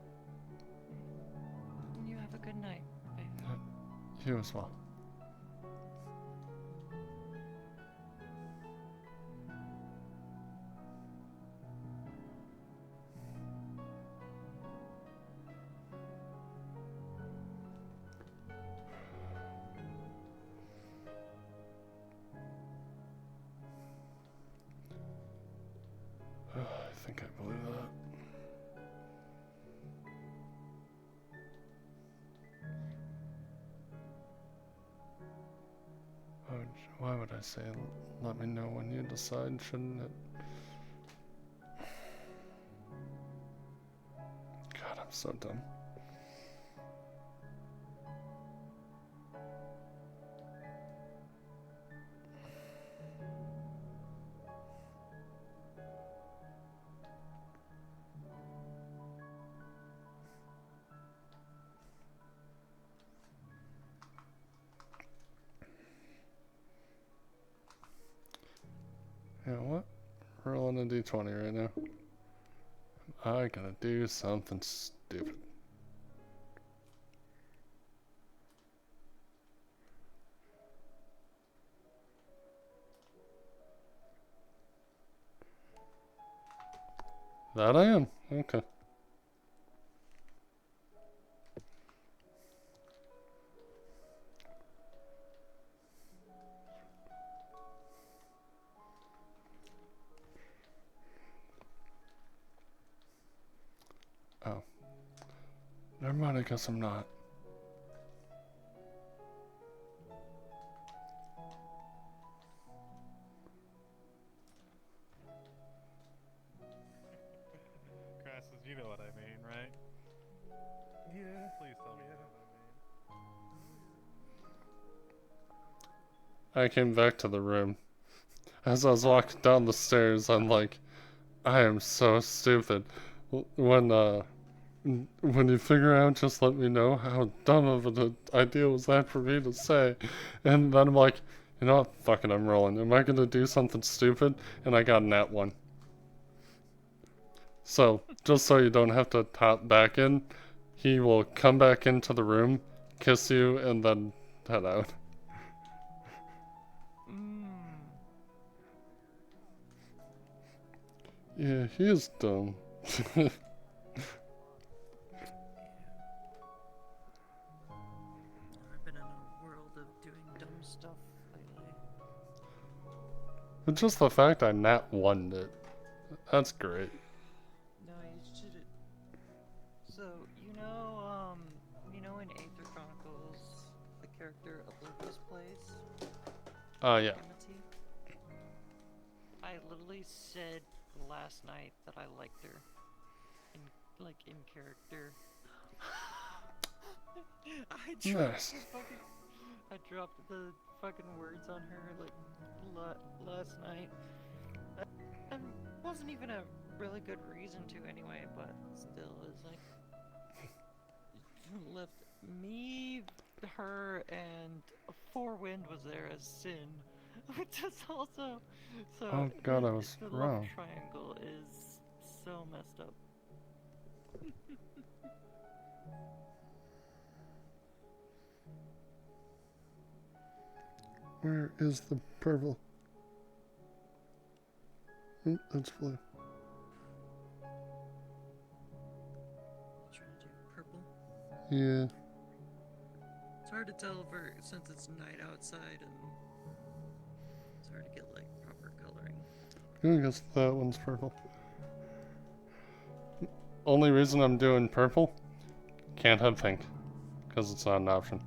Speaker 20: You have a good night, baby.
Speaker 8: You as well. I think I believe that. Why would I say let me know when you decide, shouldn't it? God, I'm so dumb. You know what? Rolling a d20 right now. I gotta do something stupid. That I am. Okay. Oh. Never mind, I guess I'm not.
Speaker 17: Crassus, you know what I mean, right? Yeah. Please tell me you know what I mean.
Speaker 8: I came back to the room. As I was walking down the stairs, I'm like, I am so stupid. When you figure out, just let me know. How dumb of an idea was that for me to say? And then I'm like, You know what? Fuck it, I'm rolling. Am I gonna do something stupid? And I got a nat 1. So, just so you don't have to hop back in, he will come back into the room, kiss you, and then head out. Yeah, he is dumb.
Speaker 18: I've been in a world of doing dumb stuff lately.
Speaker 8: But just the fact I nat 1'd it. That's great.
Speaker 20: No, you should. So you know in Aether Chronicles, the character Oblivious plays.
Speaker 8: Yeah.
Speaker 20: Amity? I literally said last night that I liked her, in character.
Speaker 8: Nice.
Speaker 20: I dropped the fucking words on her last night. And wasn't even a really good reason to anyway, but still is like left me, her, and Fourwind was there as Sin, which is also so.
Speaker 8: Oh god, I was
Speaker 20: the
Speaker 8: wrong.
Speaker 20: love triangle is so messed up.
Speaker 8: Where is the purple? That's blue.
Speaker 18: Trying to do purple.
Speaker 8: Yeah.
Speaker 18: It's hard to tell since it's night outside and it's hard to get like proper coloring.
Speaker 8: I guess that one's purple. Only reason I'm doing purple, can't have pink, because it's not an option.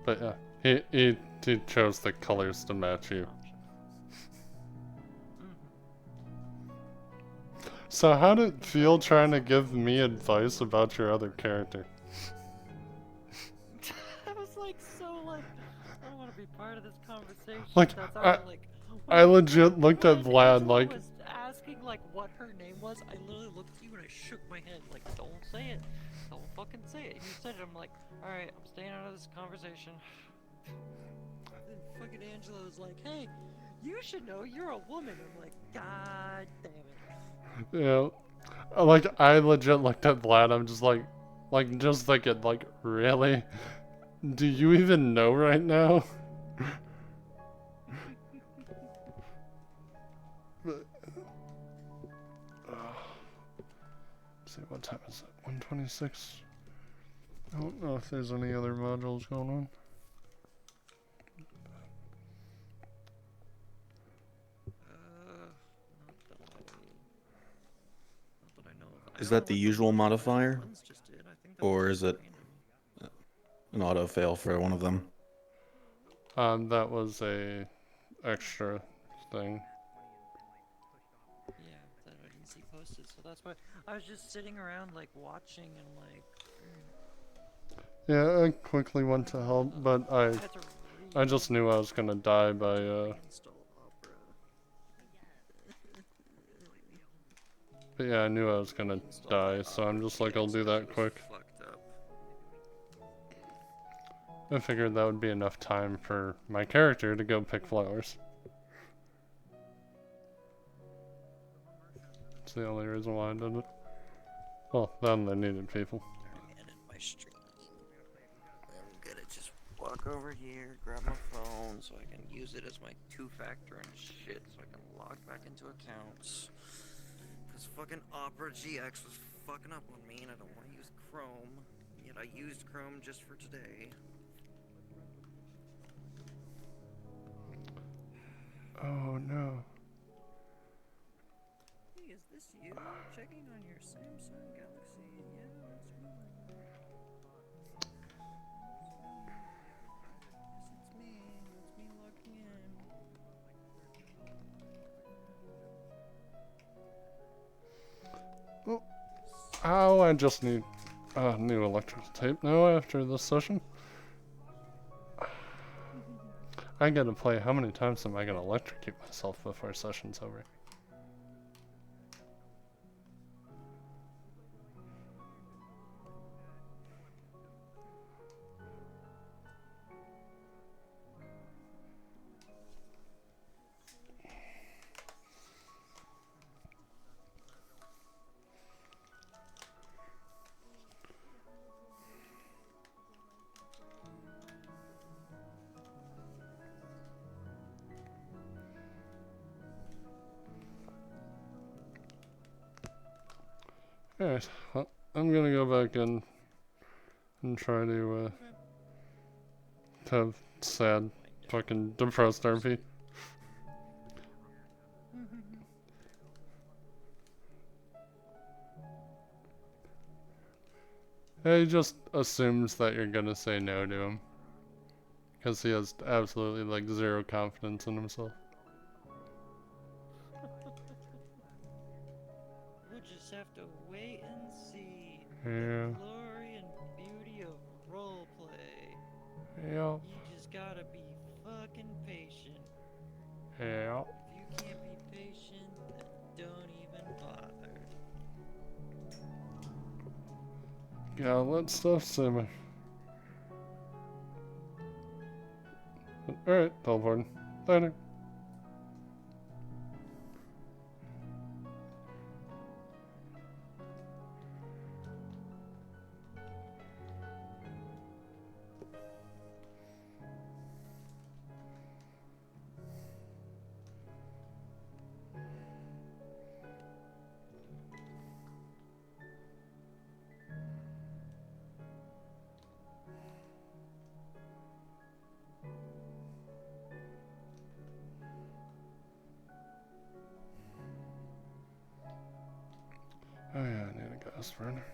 Speaker 8: But yeah, he chose the colors to match you. So how did it feel trying to give me advice about your other character?
Speaker 20: I was like, I don't want to be part of this conversation.
Speaker 8: Like,
Speaker 20: That's already,
Speaker 8: I legit looked at Vlad like...
Speaker 20: was asking like what her name was. I literally looked at you and I shook my head like, don't say it. Don't fucking say it. You said it, I'm like, alright, I'm staying out of this conversation. Then fucking Angela was like, hey, you should know you're a woman. I'm like, god damn it.
Speaker 8: Yeah. Like, I legit looked at Vlad, I'm just like just thinking, like, really? Do you even know right now? But, let's see, what time is it? 1:26? I don't know if there's any other modules going on.
Speaker 9: Is that the usual modifier? Or is it an auto fail for one of them?
Speaker 8: That was a extra thing.
Speaker 20: Yeah, that I didn't see posted, so that's why I was just sitting around like watching and like.
Speaker 8: Yeah, I quickly went to help, but I just knew I was gonna die by But yeah, I knew I was gonna die, so I'm just like, I'll do that quick. I figured that would be enough time for my character to go pick flowers. That's the only reason why I did it. Well, then they needed people.
Speaker 3: My stream. I'm gonna just walk over here, grab my phone so I can use it as my two-factor and shit, so I can log back into accounts. Cause fucking Opera GX was fucking up on me and I don't want to use Chrome. Yet I used Chrome just for today.
Speaker 8: Oh no.
Speaker 3: Hey, is this you? Checking on your Samsung Galaxy? Yeah, that's me. Yes, it's me. That's me logging in.
Speaker 8: Oh, ow, I just need new electrical tape now after this session. I gotta play, how many times am I gonna electrocute myself before session's over? Alright, well, I'm gonna go back in and try to have sad, fucking depressed RP. He just assumes that you're gonna say no to him. Because he has absolutely, like, zero confidence in himself.
Speaker 18: We'll just have to wait and see
Speaker 8: Yeah.
Speaker 18: the glory and beauty of roleplay.
Speaker 8: Yeah.
Speaker 18: You just gotta be fucking patient.
Speaker 8: Yeah.
Speaker 18: If you can't be patient, then don't even bother.
Speaker 8: Gotta let stuff simmer. Alright, teleporting. Later. Oh yeah, I need a gas burner.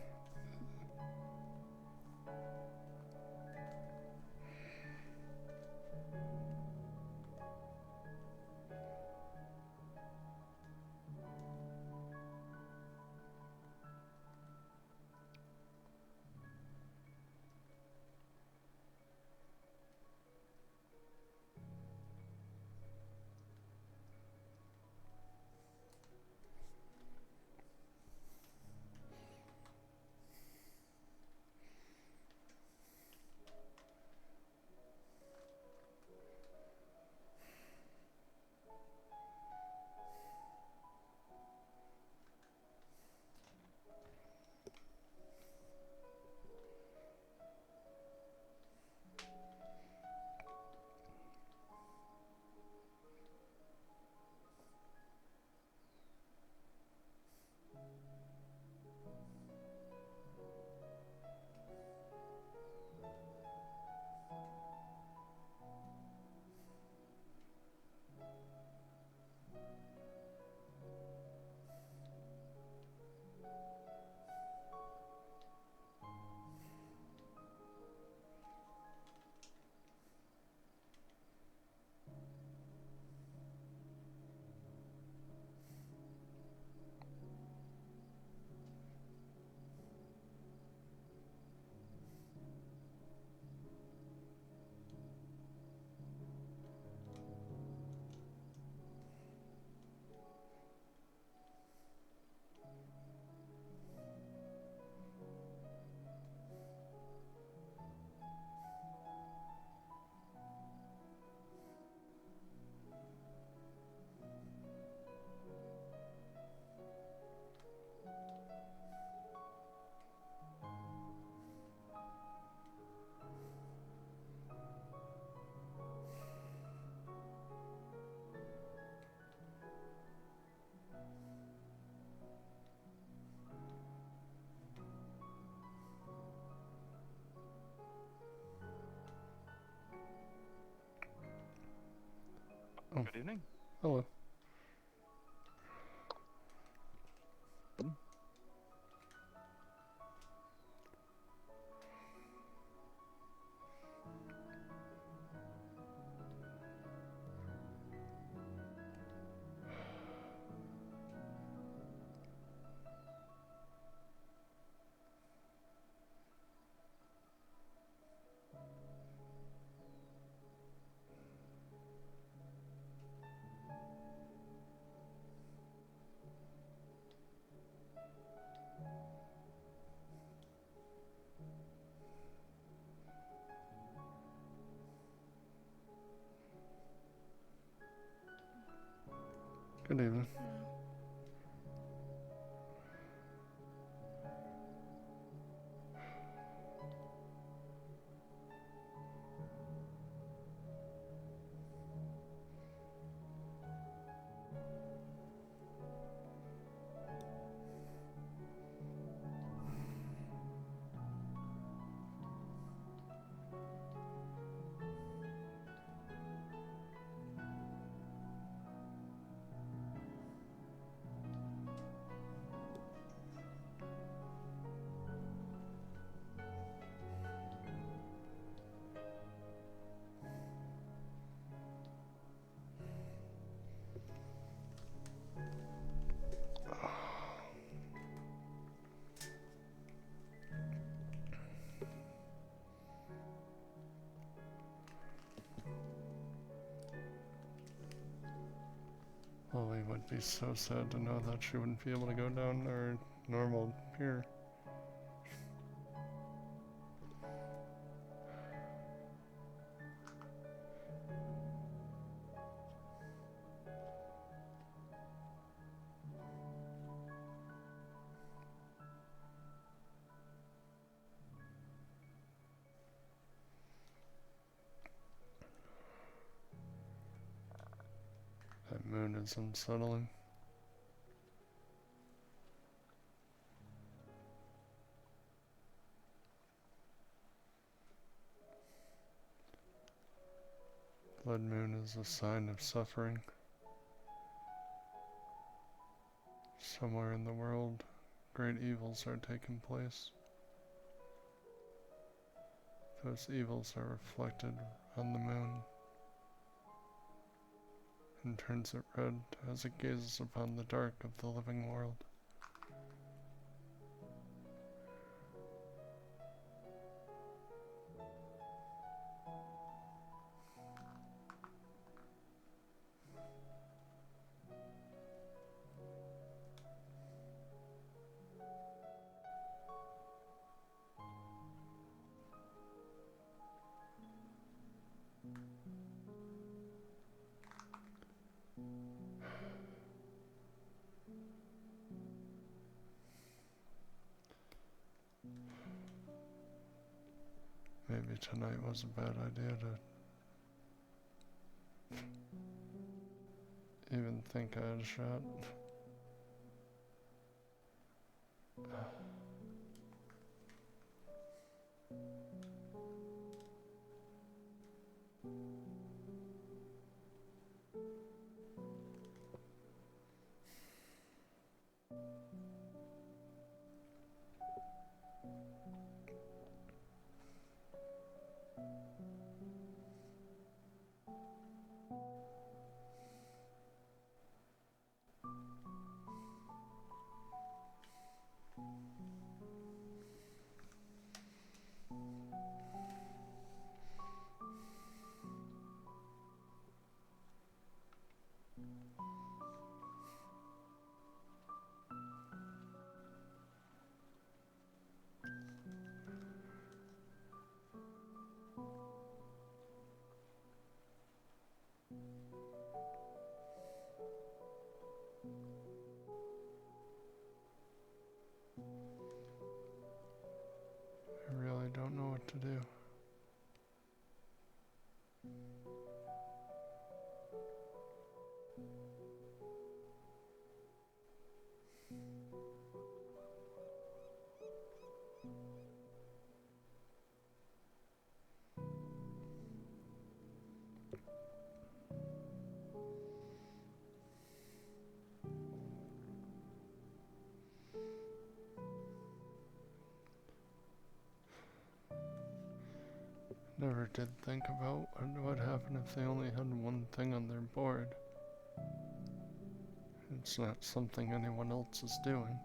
Speaker 8: Oh.
Speaker 7: Good evening.
Speaker 8: Hello. Good evening. It'd be so sad to know that she wouldn't be able to go down our normal pier. That moon is unsettling. Blood moon is a sign of suffering. Somewhere in the world, great evils are taking place. Those evils are reflected on the moon and turns it red as it gazes upon the dark of the living world. Maybe tonight was a bad idea to even think I had a shot. I really don't know what to do. Never did think about what would happen if they only had one thing on their board. It's not something anyone else is doing.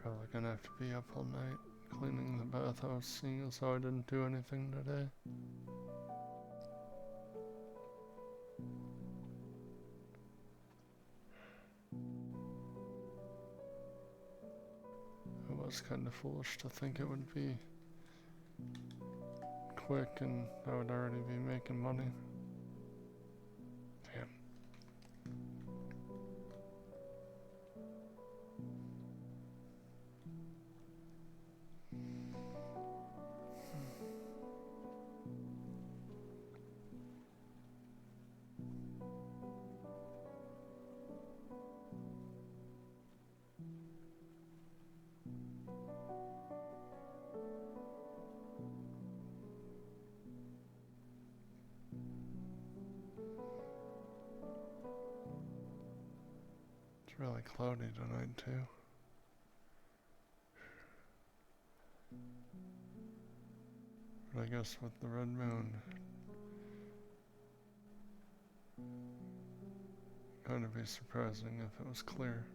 Speaker 8: Probably gonna have to be up all night cleaning the bathhouse, seeing as how I didn't do anything today. It was kind of foolish to think it would be quick and I would already be making money. Damn. It's really cloudy tonight too. But I guess with the red moon, kind of be surprising if it was clear.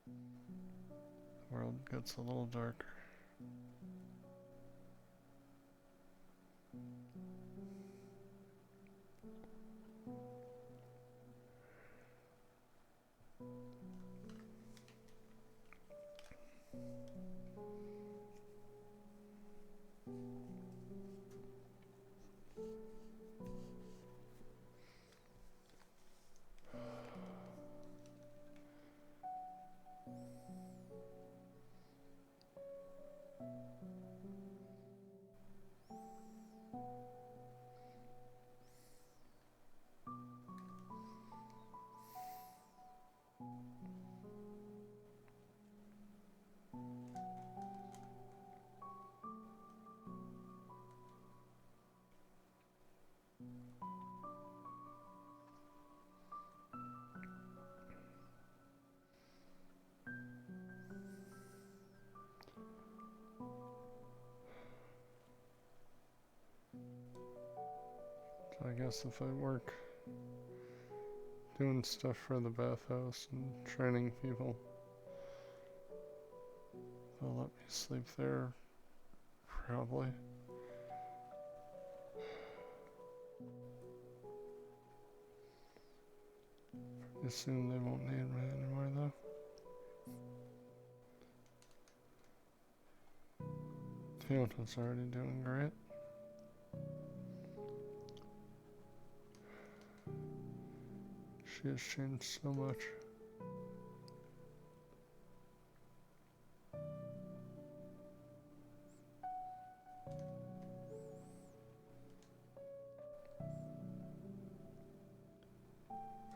Speaker 8: The world gets a little darker. So I guess if I work doing stuff for the bathhouse and training people, they'll let me sleep there, probably. Pretty soon they won't need me anymore though. Fiona's already doing great. She has changed so much.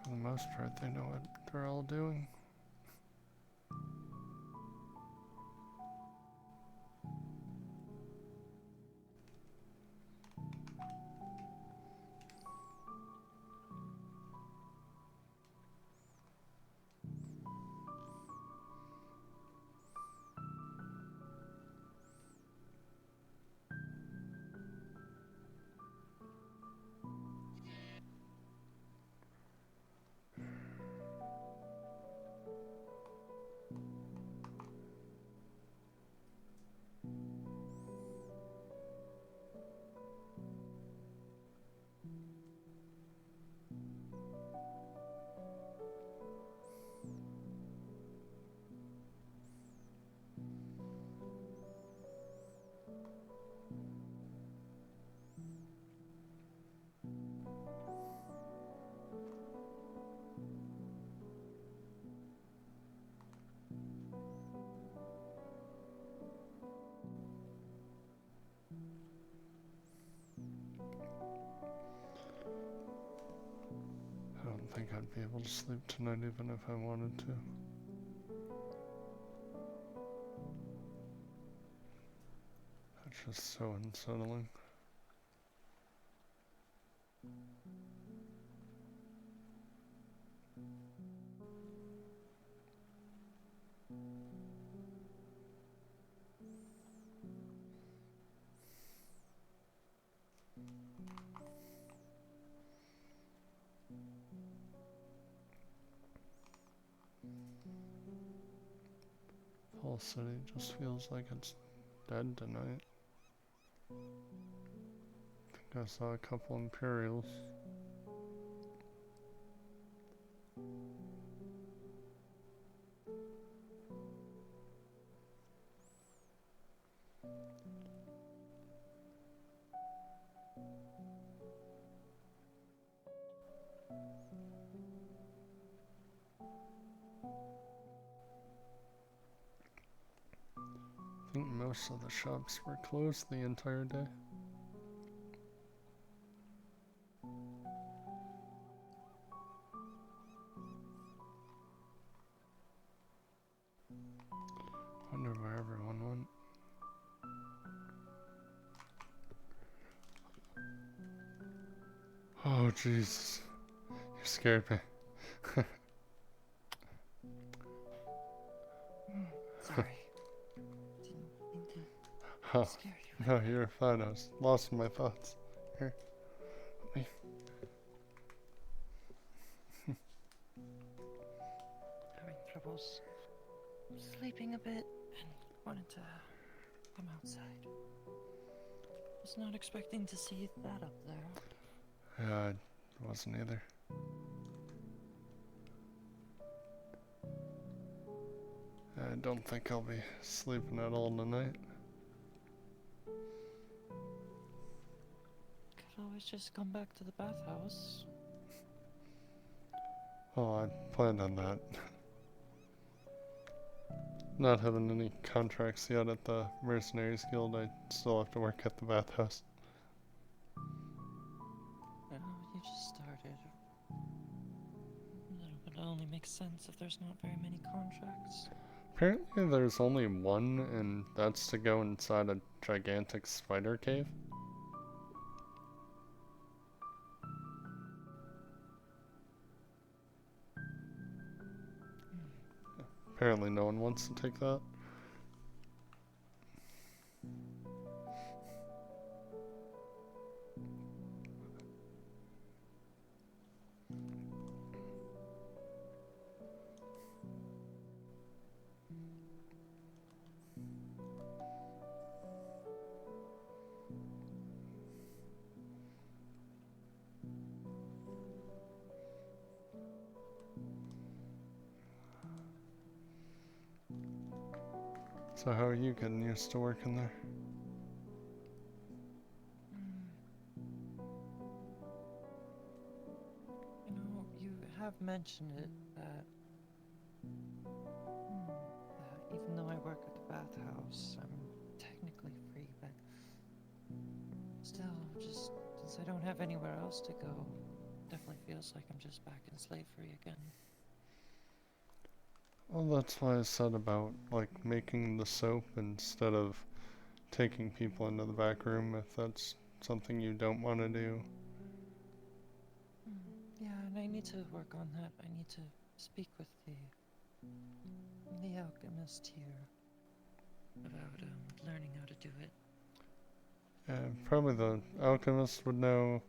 Speaker 8: For the most part, they know what they're all doing. I don't think I'd be able to sleep tonight even if I wanted to. That's just so unsettling. The whole city just feels like it's dead tonight. I think I saw a couple Imperials. I think most of the shops were closed the entire day. Wonder where everyone went. Oh Jesus, you scared me.
Speaker 18: Sorry.
Speaker 8: Huh. No, you're fine. I was lost in my thoughts. Here. Let me.
Speaker 20: Having troubles sleeping a bit and wanted to come outside. Was not expecting to see that up there.
Speaker 8: Yeah, I wasn't either. I don't think I'll be sleeping at all tonight.
Speaker 20: Could always just come back to the bathhouse.
Speaker 8: Oh, I planned on that. Not having any contracts yet at the Mercenaries Guild, I still have to work at the bathhouse.
Speaker 20: Oh, you just started. That would only make sense if there's not very many contracts.
Speaker 8: Apparently there's only one, and that's to go inside a gigantic spider cave. Apparently no one wants to take that. So how are you getting used to working there?
Speaker 20: You know, you have mentioned it that, even though I work at the bathhouse, I'm technically free, but still, just since I don't have anywhere else to go, definitely feels like I'm just back in slavery again.
Speaker 8: Well, that's why I said about, like, making the soap instead of taking people into the back room if that's something you don't want to do.
Speaker 20: Yeah, and I need to work on that. I need to speak with the alchemist here about learning how to do it.
Speaker 8: Yeah, probably the alchemist would know.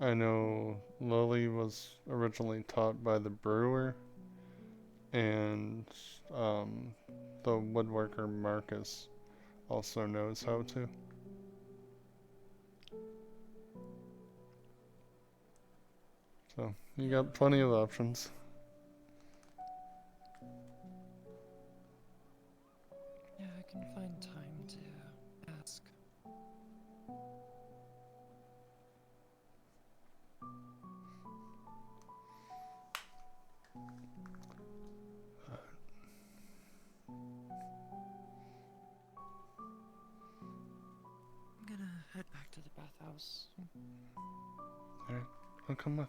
Speaker 8: I know Lily was originally taught by the brewer, and the woodworker Marcus also knows how to. So, you got plenty of options.
Speaker 20: Yeah, I can find time to ask. I'm gonna head back to the bathhouse.
Speaker 8: Alright, I'll come with.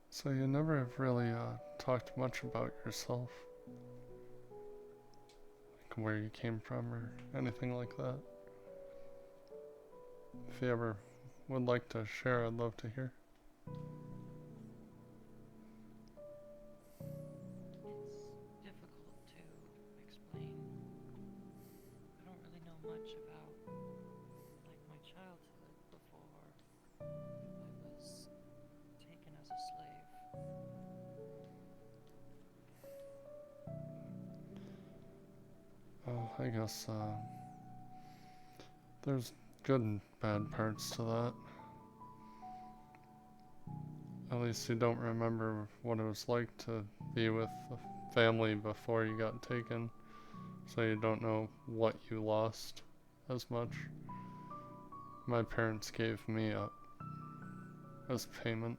Speaker 8: So you never have really talked much about yourself, like where you came from or anything like that. If you ever would like to share, I'd love to hear.
Speaker 20: It's difficult to explain. I don't really know much about like my childhood before I was taken as a slave.
Speaker 8: Oh, I guess there's good and bad parts to that. At least you don't remember what it was like to be with a family before you got taken, so you don't know what you lost as much. My parents gave me up as payment.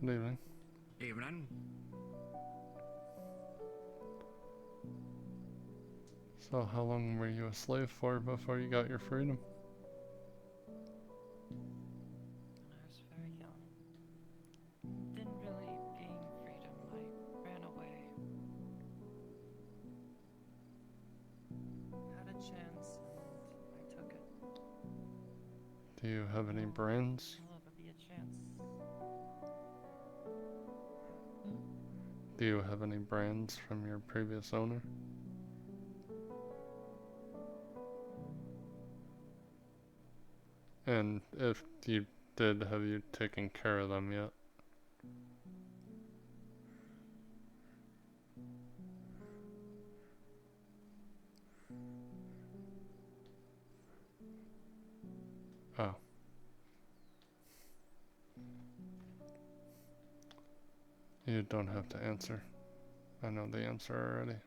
Speaker 8: Good evening.
Speaker 13: Evening.
Speaker 8: So how long were you a slave for before you got your freedom?
Speaker 20: When I was very young. Didn't really gain freedom. I ran away. Had a chance and I took it.
Speaker 8: Do you have any brands?
Speaker 20: There'll ever be a chance.
Speaker 8: Do you have any brands from your previous owner? And if you did, have you taken care of them yet? Oh. You don't have to answer. I know the answer already.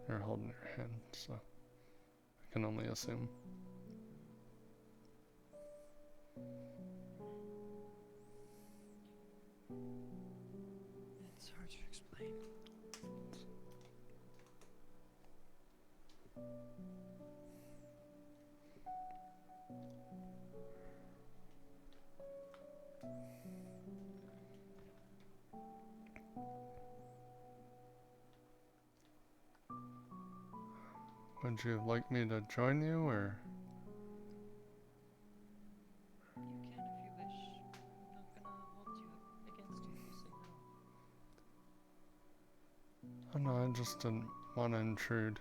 Speaker 8: You're holding your hand, so I can only assume.
Speaker 20: It's hard to explain.
Speaker 8: Would you like me to join you, or?
Speaker 20: You can if you wish. I'm not gonna hold you against you if you say no.
Speaker 8: Oh no, I just didn't want to intrude.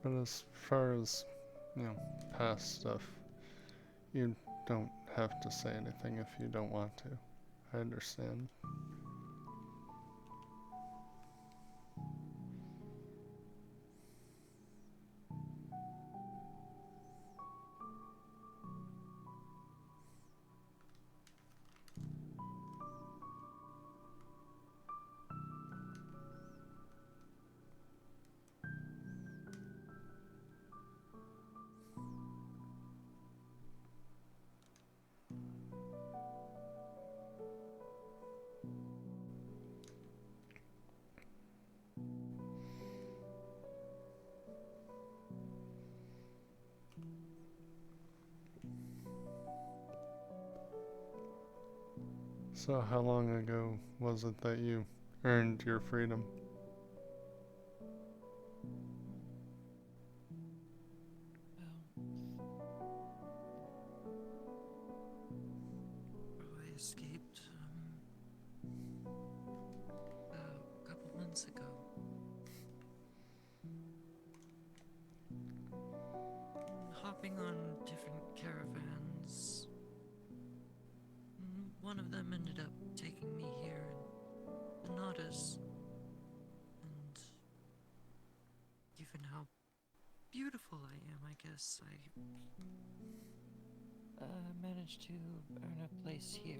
Speaker 8: But as far as, you know, past stuff, you don't have to say anything if you don't want to. I understand. So how long ago was it that you earned your freedom?
Speaker 18: I escaped a couple months ago. Hopping on different caravans. One of them ended up taking me here in Benatas. And given how beautiful I am, I guess I
Speaker 20: Managed to earn a place here.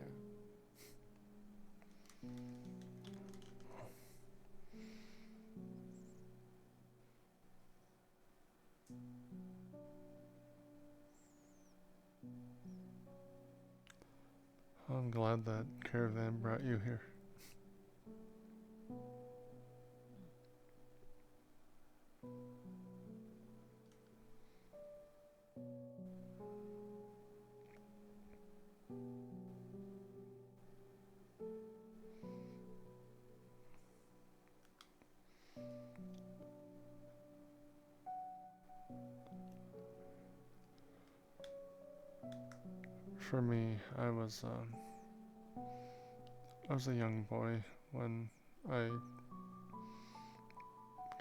Speaker 8: I'm glad that caravan brought you here. For me, I was a young boy when I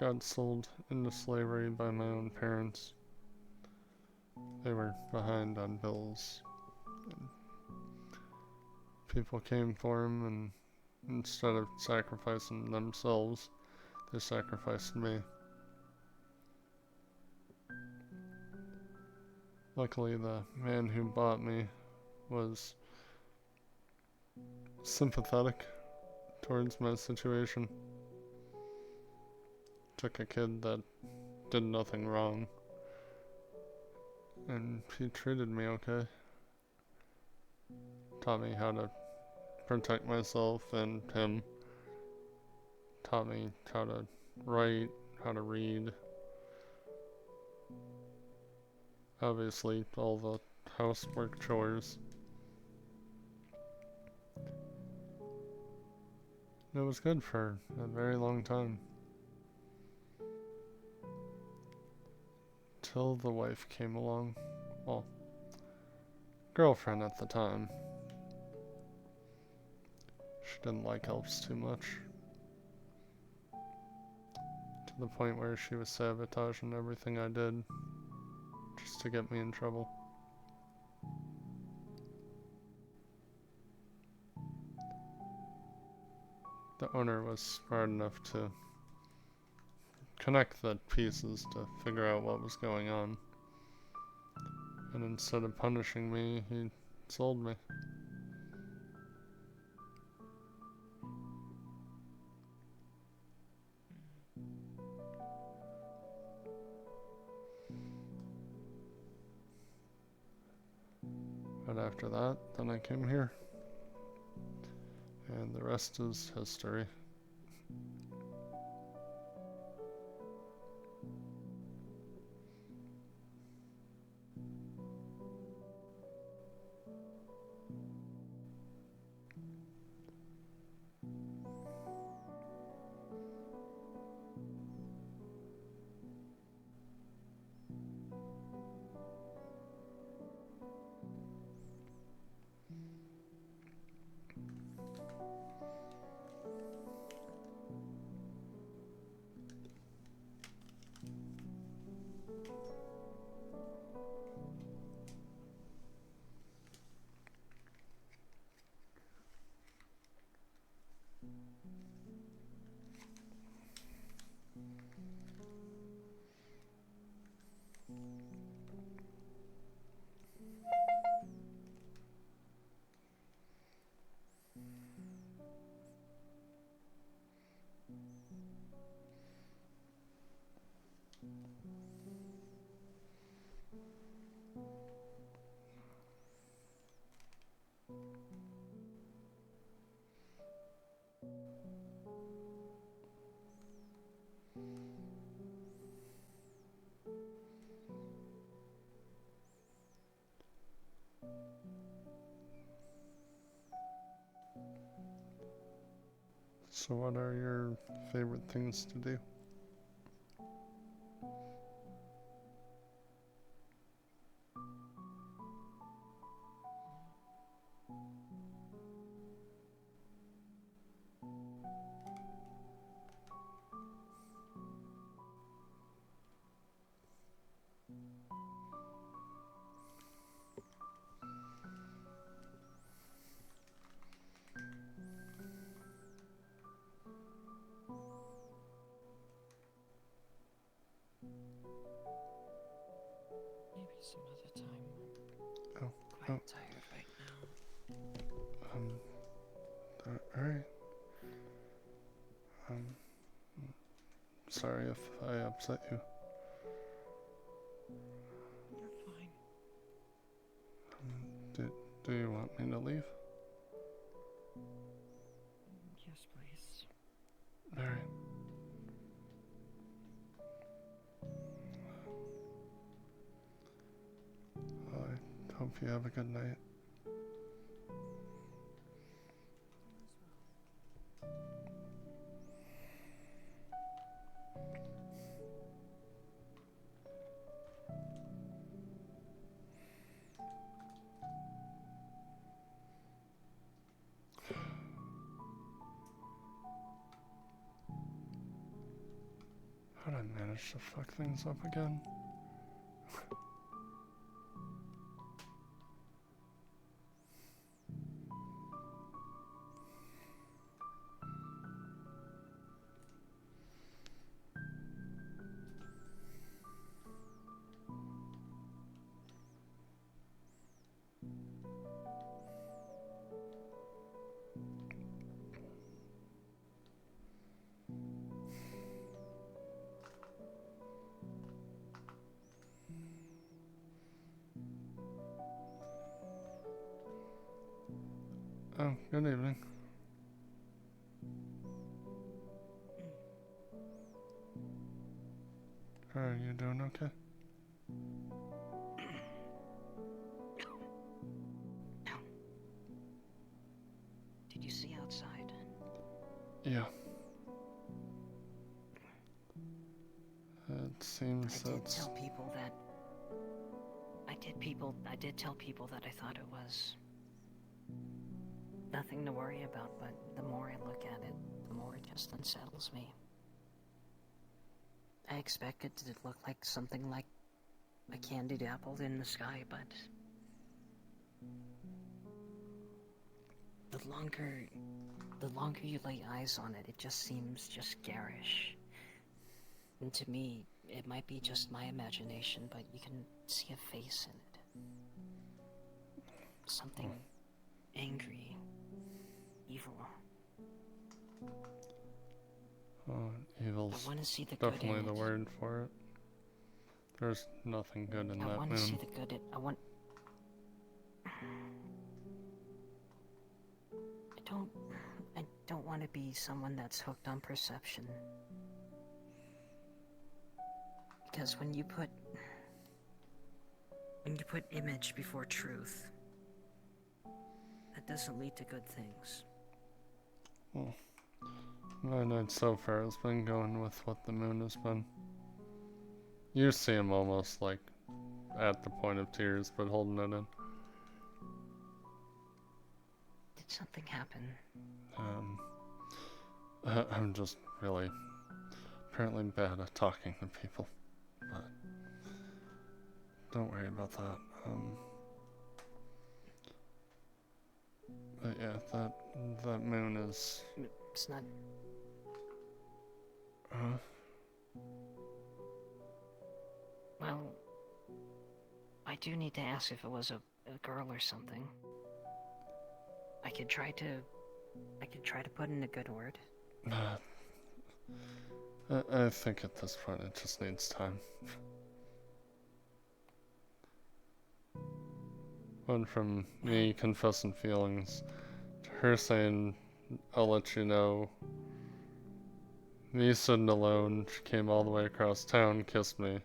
Speaker 8: got sold into slavery by my own parents. They were behind on bills. And people came for him, and instead of sacrificing themselves, they sacrificed me. Luckily, the man who bought me was sympathetic towards my situation. Took a kid that did nothing wrong, and he treated me okay. Taught me how to protect myself and him. Taught me how to write, how to read. Obviously, all the housework chores. It was good for a very long time. Till the wife came along. Well, girlfriend at the time. She didn't like elves too much. To the point where she was sabotaging everything I did. Just to get me in trouble. The owner was smart enough to connect the pieces to figure out what was going on. And instead of punishing me, he sold me. But after that, then I came here. And the rest is history. So what are your favorite things to do?
Speaker 18: Maybe some other time.
Speaker 8: Oh,
Speaker 18: Quite tired right now.
Speaker 8: Alright. Sorry if I upset you.
Speaker 18: You're fine.
Speaker 8: Do you want me to leave?
Speaker 18: Yes, please.
Speaker 8: Alright. I hope you have a good night. How'd I manage to fuck things up again? Oh, good evening. Are you doing okay?
Speaker 20: Did you see outside?
Speaker 8: Yeah. It seems
Speaker 20: I did
Speaker 8: that's...
Speaker 20: tell people that. I did tell people that I thought it was nothing to worry about, but the more I look at it, the more it just unsettles me. I expected it to look like something like a candied apple in the sky, but the longer you lay eyes on it, it just seems just garish. And to me, it might be just my imagination, but you can see a face in it. Something angry, evil.
Speaker 8: Oh, evil's
Speaker 20: I wanna see the good
Speaker 8: definitely
Speaker 20: in
Speaker 8: the
Speaker 20: it.
Speaker 8: word for it. There's nothing good in
Speaker 20: I
Speaker 8: that
Speaker 20: want to see
Speaker 8: moon.
Speaker 20: the good in. I don't want to be someone that's hooked on perception. Because when you put image before truth, that doesn't lead to good things.
Speaker 8: Well, my night so far has been going with what the moon has been. You see him almost like at the point of tears, but holding it in.
Speaker 20: Did something happen?
Speaker 8: I'm just really apparently bad at talking to people, but don't worry about that. But yeah, that moon is.
Speaker 20: It's not. Well, I do need to ask if it was a girl or something. I could try to put in a good word.
Speaker 8: I think at this point it just needs time. Went from me confessing feelings to her saying, I'll let you know. Me sitting alone, she came all the way across town, kissed me.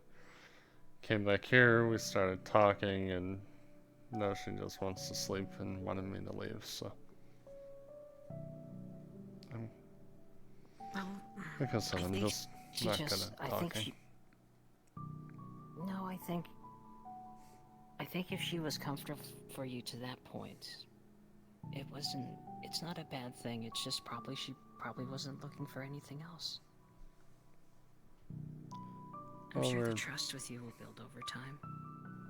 Speaker 8: Came back here, we started talking, and now she just wants to sleep and wanted me to leave, so. Like I said, I'm just not good at talking.
Speaker 20: No, I think if she was comfortable for you to that point, it's not a bad thing, it's just she probably wasn't looking for anything else. I'm
Speaker 8: Well,
Speaker 20: sure the trust with you will build over time.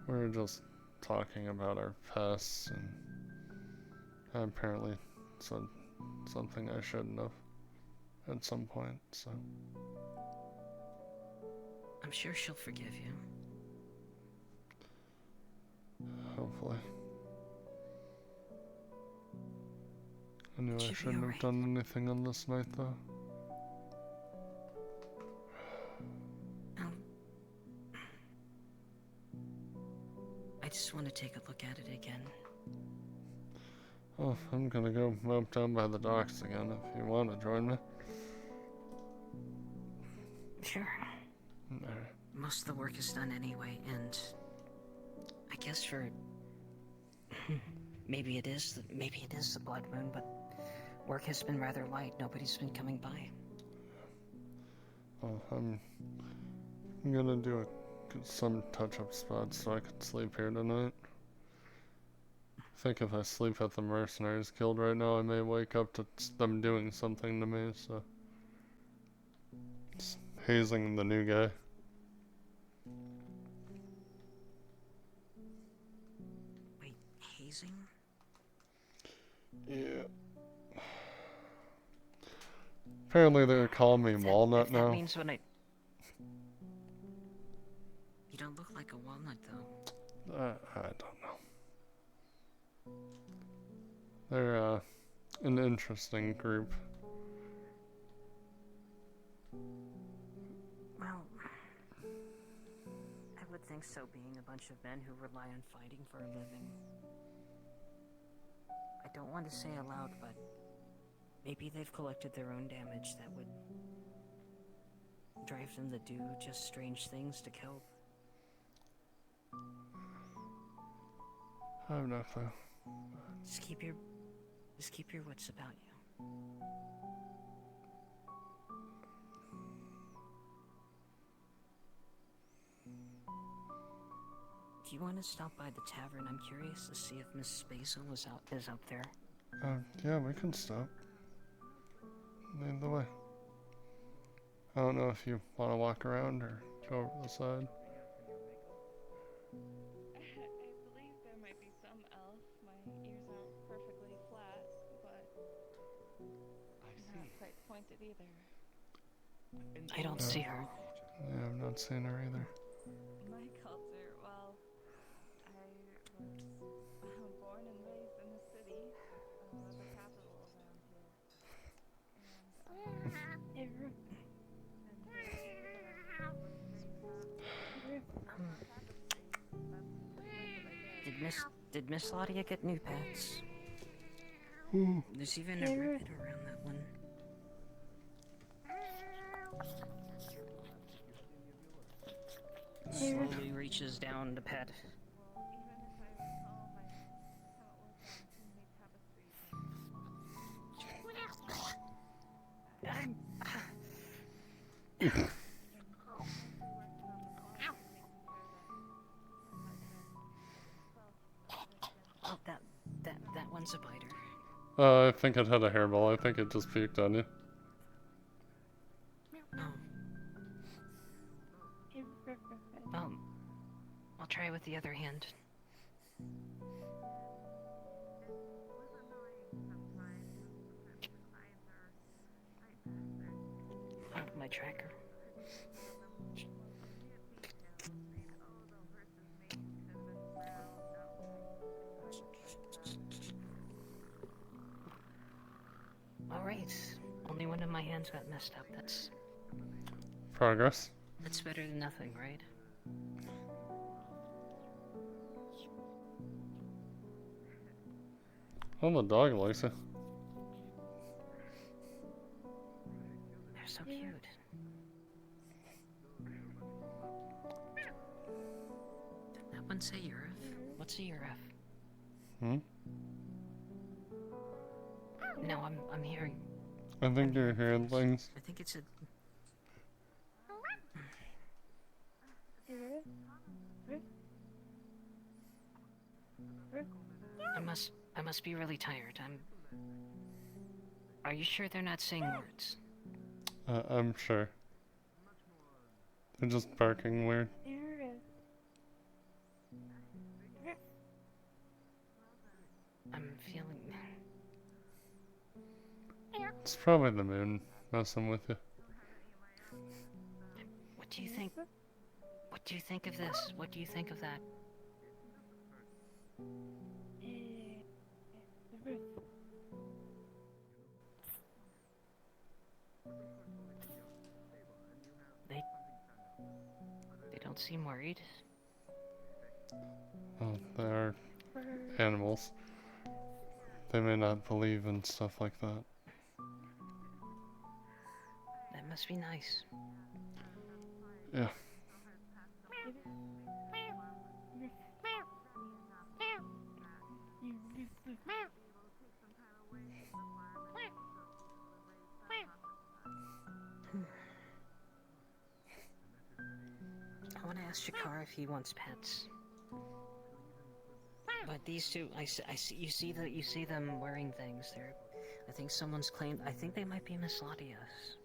Speaker 8: We're just talking about our pests, and I apparently said something I shouldn't have at some point, so.
Speaker 20: I'm sure she'll forgive you.
Speaker 8: Hopefully. I knew I
Speaker 20: Should be
Speaker 8: shouldn't have
Speaker 20: alright.
Speaker 8: done anything on this night, though.
Speaker 20: I just want to take a look at it again.
Speaker 8: Oh, I'm gonna go mope down by the docks again if you want to join me.
Speaker 20: Sure.
Speaker 8: Alright.
Speaker 20: Most of the work is done anyway, and I guess for maybe it is the blood moon, but work has been rather light. Nobody's been coming by.
Speaker 8: Well, I'm gonna do some touch-up spots so I can sleep here tonight. I think if I sleep at the Mercenaries Guild right now, I may wake up to them doing something to me, so. Just hazing the new guy.
Speaker 3: Wait, hazing?
Speaker 8: Yeah. Apparently they're calling me Walnut
Speaker 3: If that
Speaker 8: now.
Speaker 3: means when I... You don't look like a walnut, though.
Speaker 8: I don't know. They're an interesting group.
Speaker 13: Well, I would think so, being a bunch of men who rely on fighting for a living. I don't want to say aloud, but maybe they've collected their own damage that would drive them to do just strange things to kill.
Speaker 8: I have no clue.
Speaker 13: Just keep your wits about you. Do you want to stop by the tavern? I'm curious to see if Miss Basil is out there.
Speaker 8: Yeah, we can stop. Lead the way. I don't know if you want to walk around or go over the side.
Speaker 5: I believe there might be some elf. My ears aren't perfectly flat, but not quite pointed either.
Speaker 13: I don't see her.
Speaker 8: Yeah, I've not seen her either.
Speaker 5: My culture, well, I was born and raised in the city, the capital around here.
Speaker 13: Did Miss Ladia get new pets? There's even a ribbon around that one. Slowly reaches down to pet. Oh, that one's a biter.
Speaker 8: I think it had a hairball. I think it just puked on you.
Speaker 13: I'll try with the other hand. Oh, my tracker. Alright. Only one of my hands got messed up. That's
Speaker 8: Progress.
Speaker 13: better than nothing, right?
Speaker 8: Oh, the dog likes it.
Speaker 13: They're so cute. Did that one say Urif? What's a Urif?
Speaker 8: Hmm?
Speaker 13: No, I'm hearing.
Speaker 8: I think you're hearing things.
Speaker 13: I think it's a. I must be really tired. Are you sure they're not saying words?
Speaker 8: I'm sure. They're just barking weird.
Speaker 13: I'm feeling.
Speaker 8: It's probably the moon messing with you.
Speaker 13: What do you think? What do you think of this? What do you think of that? They don't seem worried.
Speaker 8: Oh, they are animals. They may not believe in stuff like that.
Speaker 13: That must be nice.
Speaker 8: Yeah.
Speaker 13: I want to ask Shakar if he wants pets. But these two, I see. You see them wearing things. I think someone's claimed. I think they might be Miss Latia's.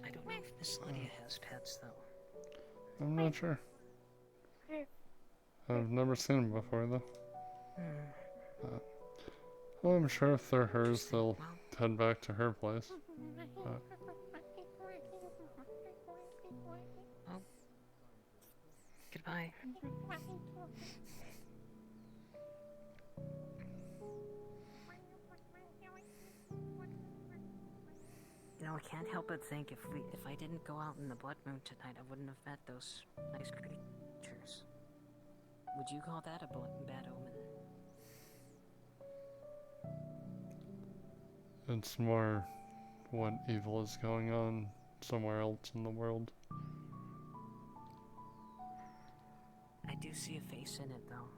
Speaker 13: I don't know if Miss Lydia has pets, though.
Speaker 8: I'm not sure. I've never seen them before, though. Well, I'm sure if they're hers, they'll head back to her place.
Speaker 13: Oh. Goodbye. You know, I can't help but think if I didn't go out in the blood moon tonight, I wouldn't have met those nice creatures. Would you call that a bad omen?
Speaker 8: It's more what evil is going on somewhere else in the world.
Speaker 13: I do see a face in it, though.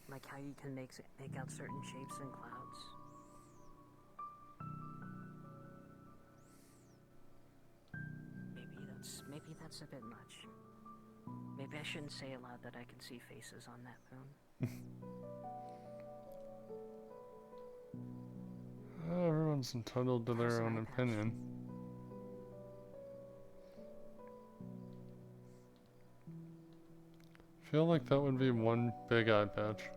Speaker 13: Like how you can make out certain shapes in clouds. Maybe that's a bit much. Maybe I shouldn't say aloud that I can see faces on that moon.
Speaker 8: Everyone's entitled to their own opinion. Feel like that would be one big eye patch.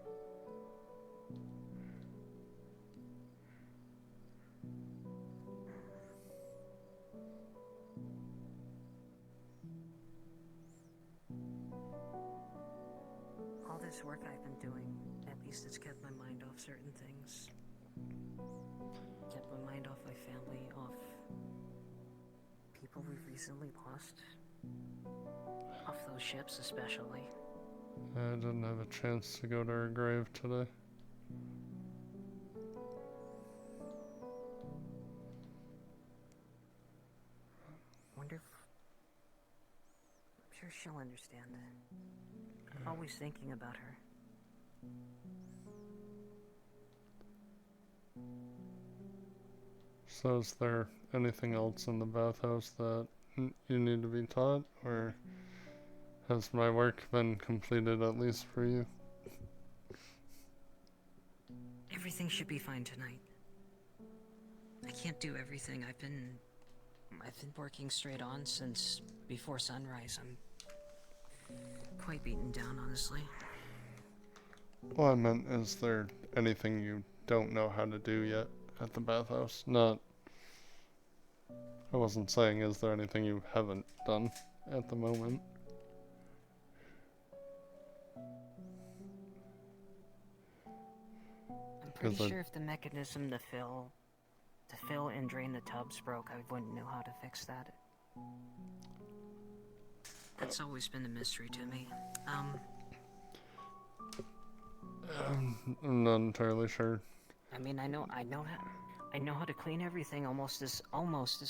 Speaker 13: All this work I've been doing, at least it's kept my mind off certain things. Kept my mind off my family, off people we've recently lost. Off those ships especially.
Speaker 8: I didn't have a chance to go to her grave today.
Speaker 13: Wonder if... I'm sure she'll understand that. I'm always thinking about her.
Speaker 8: So is there anything else in the bathhouse that you need to be taught, or has my work been completed at least for you?
Speaker 13: Everything should be fine tonight. I can't do everything. I've been working straight on since before sunrise. I'm quite beaten down, honestly.
Speaker 8: Well, I meant, is there anything you don't know how to do yet at the bathhouse? Not... I wasn't saying, is there anything you haven't done at the moment?
Speaker 13: I'm pretty sure if the mechanism to fill and drain the tubs broke, I wouldn't know how to fix that. That's always been a mystery to me.
Speaker 8: I'm not entirely sure.
Speaker 13: I mean, I know how to clean everything almost as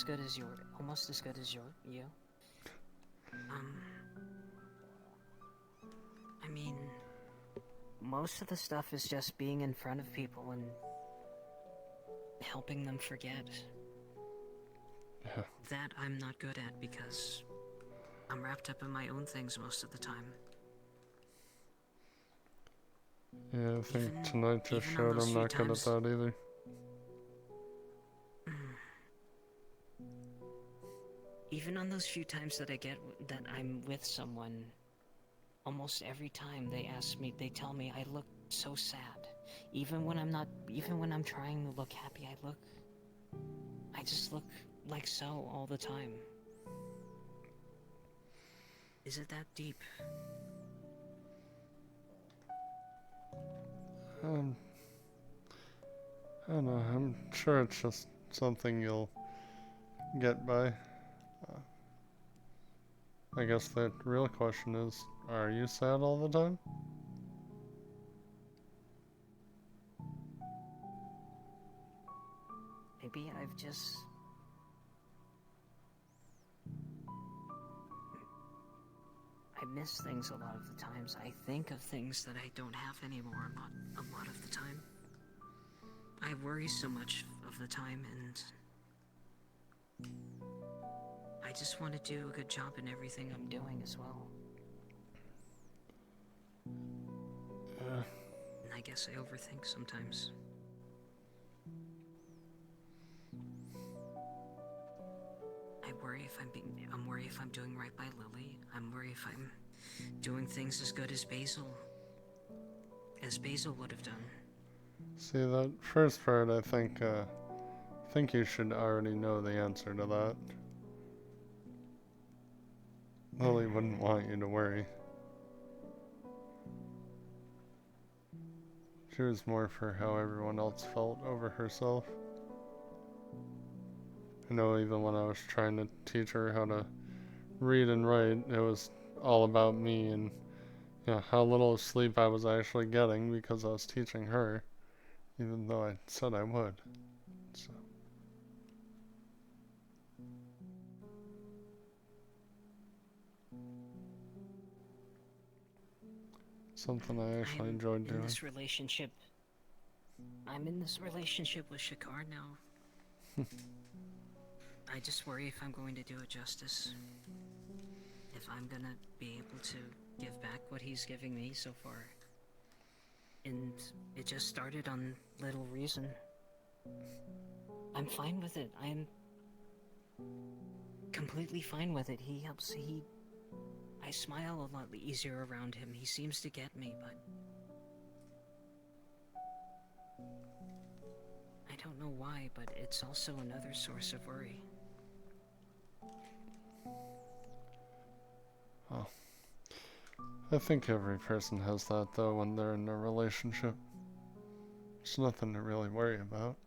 Speaker 13: good as you. I mean, most of the stuff is just being in front of people and helping them forget.
Speaker 8: Yeah.
Speaker 13: That I'm not good at because I'm wrapped up in my own things most of the time.
Speaker 8: Yeah, I think tonight just showed I'm not good at that either.
Speaker 13: Even on those few times that that I'm with someone, almost every time they tell me I look so sad. Even when I'm trying to look happy, I just look like so all the time. Is it that deep?
Speaker 8: I don't know, I'm sure it's just something you'll get by. I guess the real question is, are you sad all the time?
Speaker 13: Maybe I miss things a lot of the times. I think of things that I don't have anymore a lot of the time. I worry so much of the time, and I just want to do a good job in everything I'm doing as well.
Speaker 8: Yeah.
Speaker 13: And I guess I overthink sometimes. I'm worried if I'm doing right by Lily. I'm worried if I'm doing things as good as Basil would have done.
Speaker 8: See, that first part, I think you should already know the answer to that. Lily wouldn't want you to worry. She was more for how everyone else felt over herself. I know even when I was trying to teach her how to read and write, it was all about me and how little sleep I was actually getting because I was teaching her, even though I said I would. So. Something I actually enjoyed doing.
Speaker 13: I'm in this relationship with Shakar now. I just worry if I'm going to do it justice. If I'm gonna be able to give back what he's giving me so far. And it just started on little reason. I'm fine with it. I'm completely fine with it. I smile a lot easier around him. He seems to get me, but I don't know why, but it's also another source of worry.
Speaker 8: Oh. I think every person has that though when they're in a relationship. There's nothing to really worry about.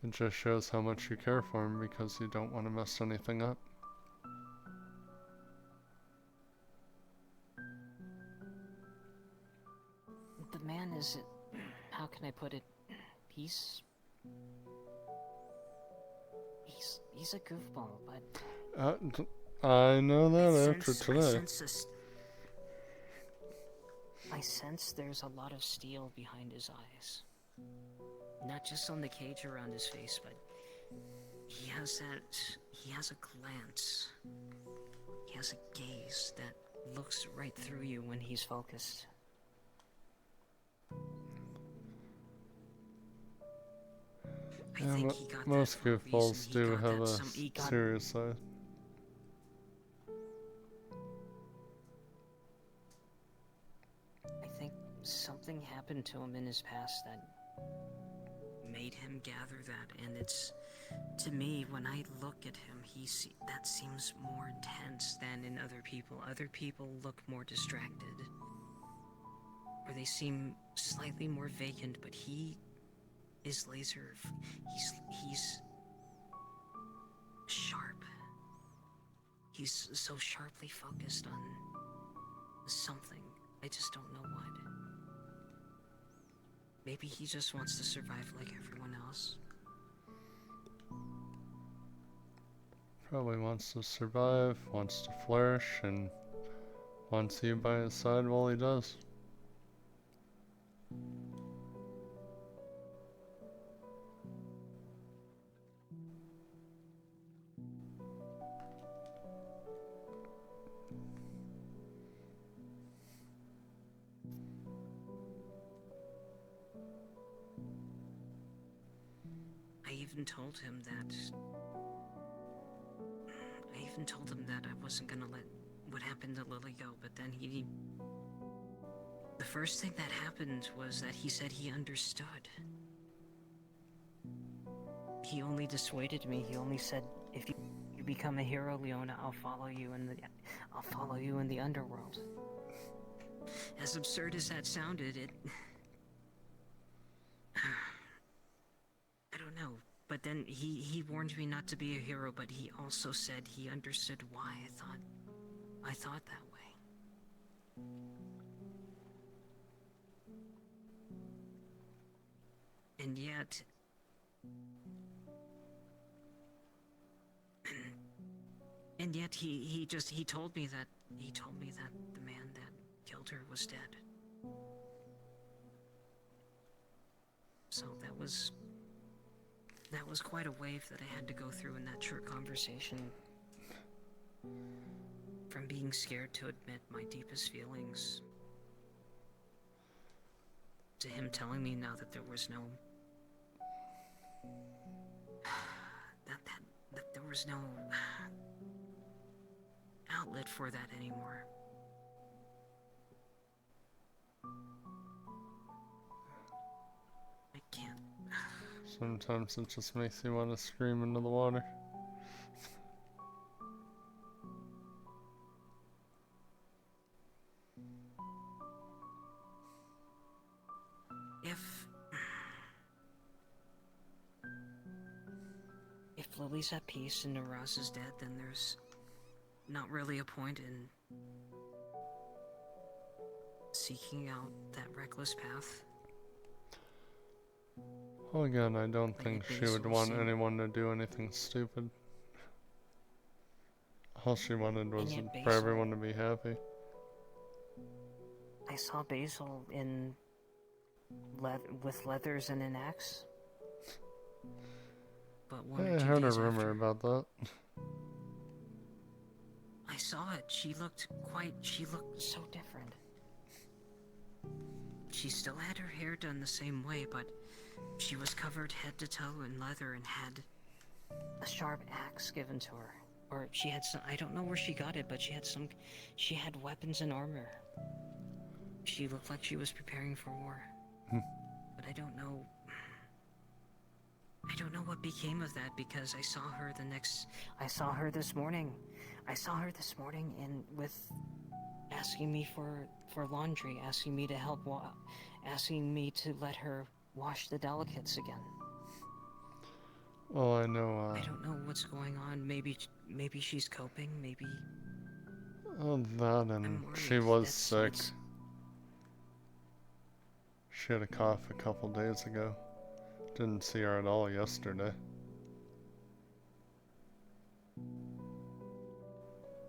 Speaker 8: It just shows how much you care for him because you don't want to mess anything up.
Speaker 13: The man is, how can I put it, he's a goofball, but
Speaker 8: I know that after today.
Speaker 13: I sense there's a lot of steel behind his eyes. Not just on the cage around his face, but he has a glance. He has a gaze that looks right through you when he's focused.
Speaker 8: Yeah, most goofballs do have a serious side.
Speaker 13: I think something happened to him in his past that made him gather that, and it's, to me, when I look at him, that seems more intense than in other people. Other people look more distracted, or they seem slightly more vacant, but he is laser. He's sharp. He's so sharply focused on something. I just don't know what. Maybe he just wants to survive like everyone else.
Speaker 8: Probably wants to survive, wants to flourish, and wants you by his side while he does.
Speaker 13: I even told him that I wasn't gonna let what happened to Lily go, but then the first thing that happened was that he said he understood. He only dissuaded me. He only said, if you become a hero, Leona, I'll follow you in the underworld. As absurd as that sounded, I don't know. But then he warned me not to be a hero, but he also said he understood why I thought that way. And yet, he told me that the man that killed her was dead. So that was quite a wave that I had to go through in that short conversation. from being scared to admit my deepest feelings, to him telling me now that there was no that there was no outlet for that anymore. I can't.
Speaker 8: Sometimes it just makes you want to scream into the water.
Speaker 13: If Lily's at peace and Naraz is dead, then there's not really a point in seeking out that reckless path.
Speaker 8: Well, again, I don't think she would want
Speaker 13: Basil
Speaker 8: anyone to do anything stupid. All she wanted was
Speaker 13: yet
Speaker 8: for
Speaker 13: Basil-
Speaker 8: everyone to be happy.
Speaker 13: I saw Basil in with leathers and an axe. But one or
Speaker 8: I
Speaker 13: two
Speaker 8: heard a
Speaker 13: days
Speaker 8: rumor
Speaker 13: after,
Speaker 8: about that.
Speaker 13: I saw it. She looked so different. She still had her hair done the same way, but she was covered head to toe in leather and had a sharp axe given to her. Or she had some, I don't know where she got it, but she had weapons and armor. She looked like she was preparing for war. But I don't know what became of that, because I saw her this morning. I saw her this morning asking me for laundry, asking me to help asking me to let her wash the delicates again.
Speaker 8: Well, I know,
Speaker 13: I don't know what's going on. Maybe she's coping, maybe.
Speaker 8: Oh, that, and she was sick. She had a cough a couple days ago. Didn't see her at all yesterday.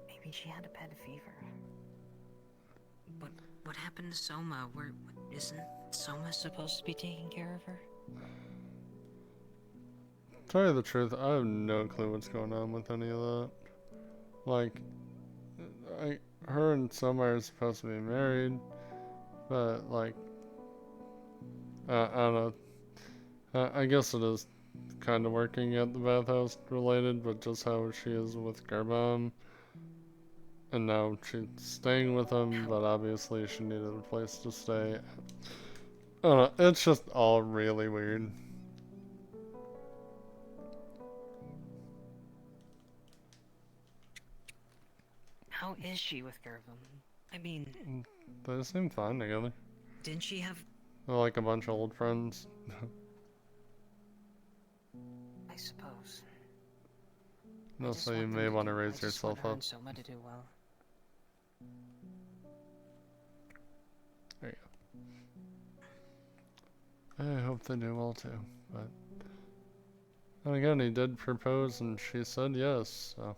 Speaker 13: Maybe she had a bad fever. But what happened to Soma? Isn't Soma supposed to be taking care of her?
Speaker 8: Tell you the truth, I have no clue what's going on with any of that. Like, her and Soma are supposed to be married, but like, I don't know. I guess it is kind of working at the bathhouse related, but just how she is with Garbam. And now she's staying with him, but obviously she needed a place to stay. I don't know, it's just all really weird.
Speaker 13: How is she with Garbam? I mean,
Speaker 8: They seem fine together.
Speaker 13: didn't she have...
Speaker 8: They're like a bunch of old friends.
Speaker 13: I suppose.
Speaker 8: No,
Speaker 13: just
Speaker 8: so you
Speaker 13: want them
Speaker 8: may
Speaker 13: to
Speaker 8: want to
Speaker 13: do-
Speaker 8: raise
Speaker 13: I just
Speaker 8: yourself
Speaker 13: want her
Speaker 8: up.
Speaker 13: and Soma to do well.
Speaker 8: There you go. I hope they do well too, but... And again, he did propose and she said yes, so...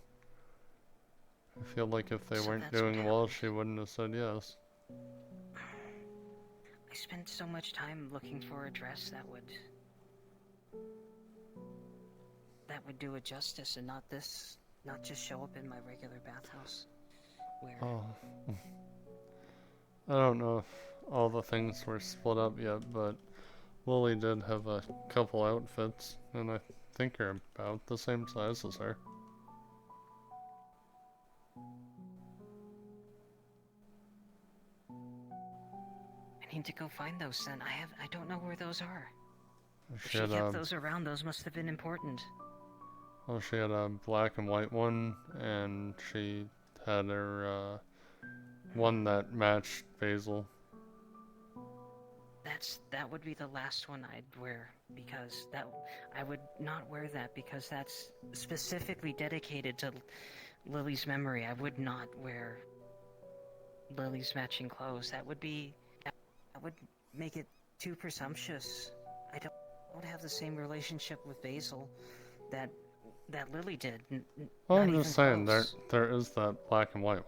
Speaker 8: I feel like if they
Speaker 13: So
Speaker 8: weren't
Speaker 13: that's what
Speaker 8: doing well, she wouldn't have said yes.
Speaker 13: I spent so much time looking for a dress that would do it justice and not just show up in my regular bathhouse. Where
Speaker 8: Oh. I don't know if all the things were split up yet, but Lily did have a couple outfits, and I think are about the same size as her.
Speaker 13: I need to go find those then. I don't know where those are. If
Speaker 8: She
Speaker 13: she
Speaker 8: had
Speaker 13: kept
Speaker 8: a,
Speaker 13: those around, those must have been important.
Speaker 8: well, she had a black and white one, and she had her one that matched Basil.
Speaker 13: That would be the last one I'd wear, because I would not wear that because that's specifically dedicated to Lily's memory. I would not wear Lily's matching clothes. That would make it too presumptuous. I don't have the same relationship with Basil that Lily did.
Speaker 8: Well,
Speaker 13: Not
Speaker 8: I'm
Speaker 13: even
Speaker 8: just saying,
Speaker 13: close.
Speaker 8: there is that black and white one.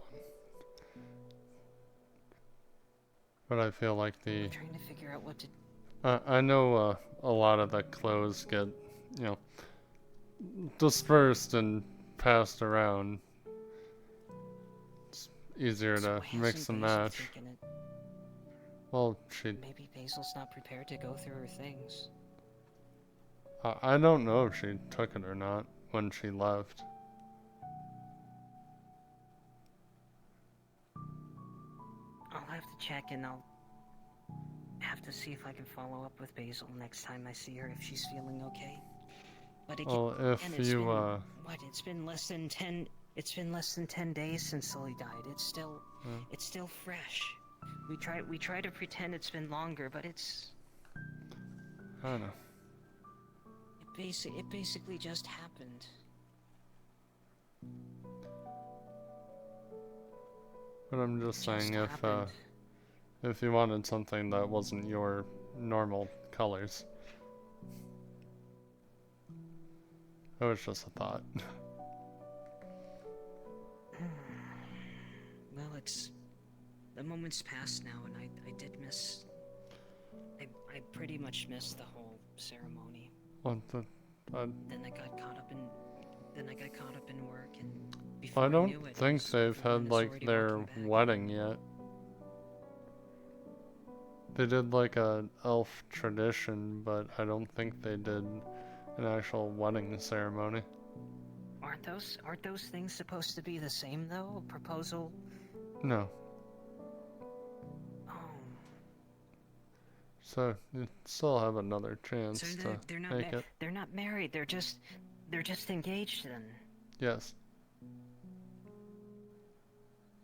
Speaker 8: But I feel like the...
Speaker 13: I'm trying to figure out what to...
Speaker 8: I know a lot of the clothes get, you know, dispersed and passed around. easier
Speaker 13: So
Speaker 8: to
Speaker 13: why
Speaker 8: mix
Speaker 13: hasn't
Speaker 8: and
Speaker 13: Basil
Speaker 8: match.
Speaker 13: taken it?
Speaker 8: Well, she.
Speaker 13: Maybe Basil's not prepared to go through her things.
Speaker 8: I don't know if she took it or not when she left.
Speaker 13: I'll have to check and I'll have to see if I can follow up with Basil next time I see her if she's feeling okay. But again,
Speaker 8: Well, if
Speaker 13: it's
Speaker 8: you,
Speaker 13: been, what? It's been less than 10. It's been less than 10 days since Sully died. It's still fresh. We try to pretend it's been longer, but it's.
Speaker 8: I don't know.
Speaker 13: It basically just happened.
Speaker 8: But I'm just saying,
Speaker 13: Just happened.
Speaker 8: if you wanted something that wasn't your normal colors. It was just a thought.
Speaker 13: Well, it's the moment's passed now, and I did miss. I pretty much missed the whole ceremony.
Speaker 8: What the?
Speaker 13: Then I got caught up in work, and before
Speaker 8: I don't
Speaker 13: knew it,
Speaker 8: think they've
Speaker 13: everyone
Speaker 8: had
Speaker 13: is
Speaker 8: like
Speaker 13: already
Speaker 8: their
Speaker 13: walking back.
Speaker 8: wedding yet. They did like a elf tradition, but I don't think they did an actual wedding ceremony.
Speaker 13: Aren't those things supposed to be the same though? A proposal?
Speaker 8: No.
Speaker 13: Oh.
Speaker 8: So you still have another chance
Speaker 13: So
Speaker 8: to
Speaker 13: they're not
Speaker 8: make it.
Speaker 13: they're not married. They're just engaged then.
Speaker 8: Yes. You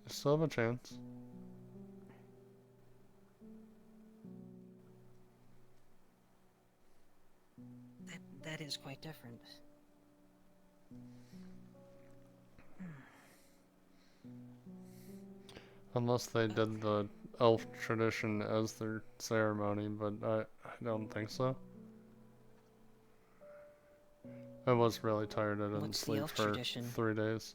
Speaker 8: still have a chance.
Speaker 13: That is quite different.
Speaker 8: Unless they did the elf tradition as their ceremony, but I don't think so. I was really tired. I didn't
Speaker 13: What's the
Speaker 8: sleep
Speaker 13: elf
Speaker 8: for
Speaker 13: tradition?
Speaker 8: 3 days.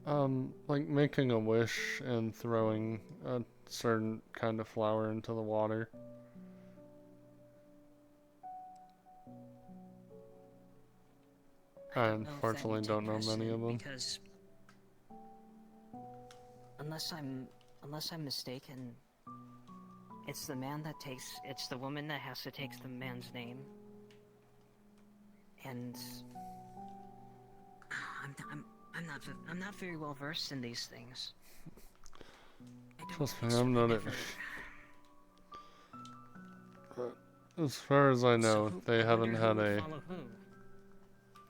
Speaker 8: Like making a wish and throwing a certain kind of flower into the water. I unfortunately don't know many of them.
Speaker 13: Because unless I'm mistaken, it's the woman that has to take the man's name. And I'm not very well versed in these things.
Speaker 8: Trust me, I'm not it. As far as I know, they haven't had a.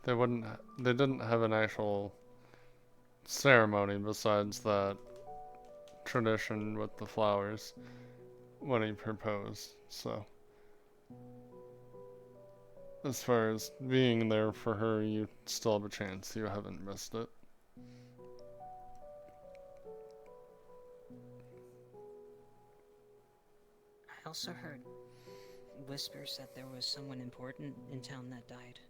Speaker 8: They didn't have an actual ceremony besides that tradition with the flowers when he proposed, so. As far as being there for her, you still have a chance. You haven't missed it.
Speaker 13: I also heard whispers that there was someone important in town that died.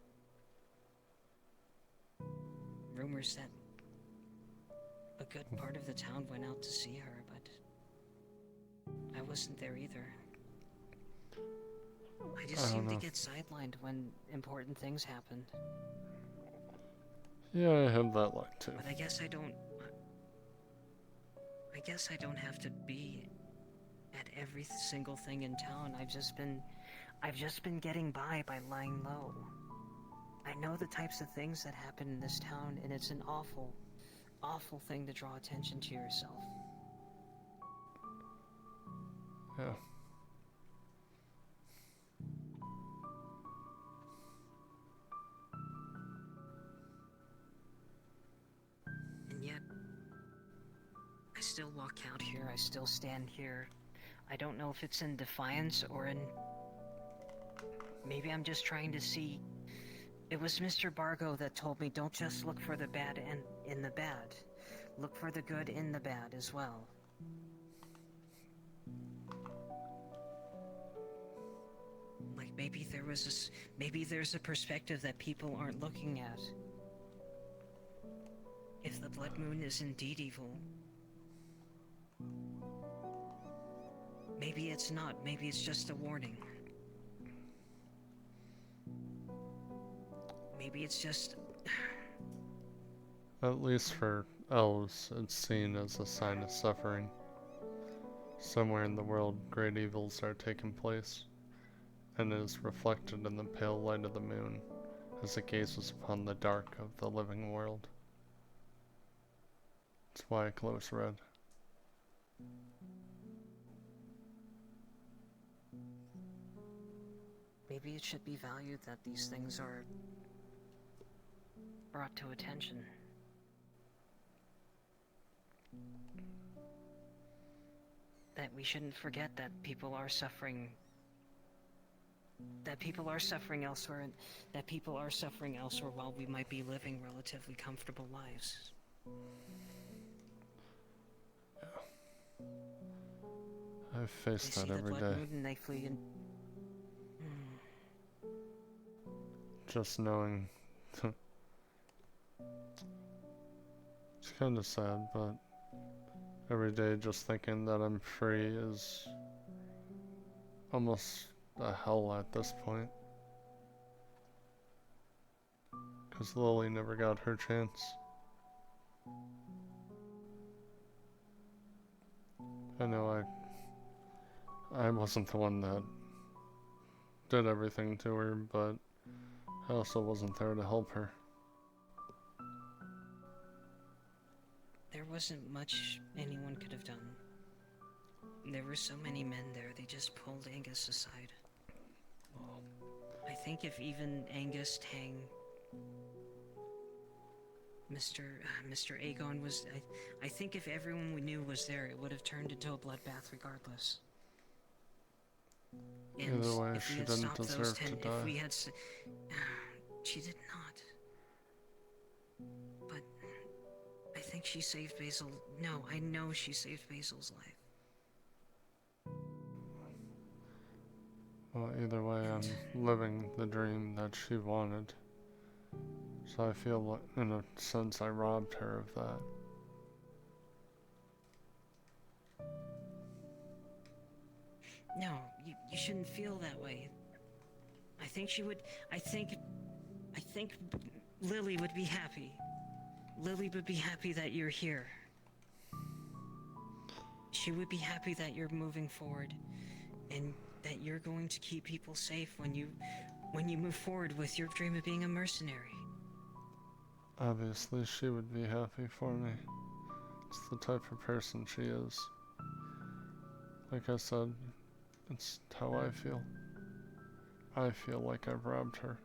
Speaker 13: Rumors that a good part of the town went out to see her, but I wasn't there either. I just seem to get sidelined when important things happened.
Speaker 8: Yeah, I have that luck too.
Speaker 13: But I guess I don't have to be at every single thing in town. I've just been getting by lying low. I know the types of things that happen in this town, and it's an awful, awful thing to draw attention to yourself.
Speaker 8: Yeah.
Speaker 13: And yet, I still walk out here, I still stand here. I don't know if it's in defiance or in... Maybe I'm just trying to see... It was Mr. Bargo that told me don't just look for the bad in the bad. Look for the good in the bad as well. Like maybe there's a perspective that people aren't looking at. If the Blood Moon is indeed evil, maybe it's not. Maybe it's just a warning. Maybe it's just...
Speaker 8: At least for else, it's seen as a sign of suffering. Somewhere in the world, great evils are taking place, and it is reflected in the pale light of the moon as it gazes upon the dark of the living world. That's why it glows red.
Speaker 13: Maybe it should be valued that these things are brought to attention. That we shouldn't forget that people are suffering. That people are suffering elsewhere, and that people are suffering elsewhere while we might be living relatively comfortable lives.
Speaker 8: I face
Speaker 13: They
Speaker 8: that
Speaker 13: see the
Speaker 8: every
Speaker 13: blood
Speaker 8: day.
Speaker 13: moon and they flee and...
Speaker 8: Just knowing. It's kind of sad, but every day just thinking that I'm free is almost a hell at this point. Because Lily never got her chance. I know I wasn't the one that did everything to her, but I also wasn't there to help her.
Speaker 13: There wasn't much anyone could have done. There were so many men there, they just pulled Angus aside. I think if even Angus, Tang, Mr. Aegon was... I think if everyone we knew was there, it would have turned into a bloodbath regardless. And
Speaker 8: Either way,
Speaker 13: if we
Speaker 8: she
Speaker 13: had
Speaker 8: didn't
Speaker 13: stopped
Speaker 8: deserve
Speaker 13: those
Speaker 8: to
Speaker 13: 10,
Speaker 8: die.
Speaker 13: if we had... She did not. But I think she saved Basil. No, I know she saved Basil's life.
Speaker 8: Well, either way, I'm living the dream that she wanted. So I feel like, in a sense, I robbed her of that.
Speaker 13: No, you shouldn't feel that way. I think she would... I think Lily would be happy. Lily would be happy that you're here. She would be happy that you're moving forward, and that you're going to keep people safe when you move forward with your dream of being a mercenary.
Speaker 8: Obviously, she would be happy for me. It's the type of person she is. Like I said, it's how I feel. I feel like I've robbed her.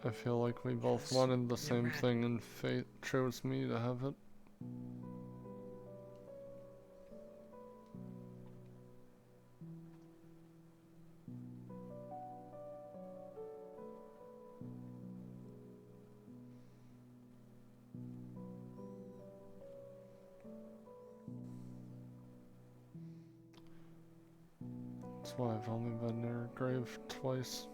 Speaker 8: I feel like we both wanted the same thing and fate chose me to have it. That's why I've only been near her grave twice.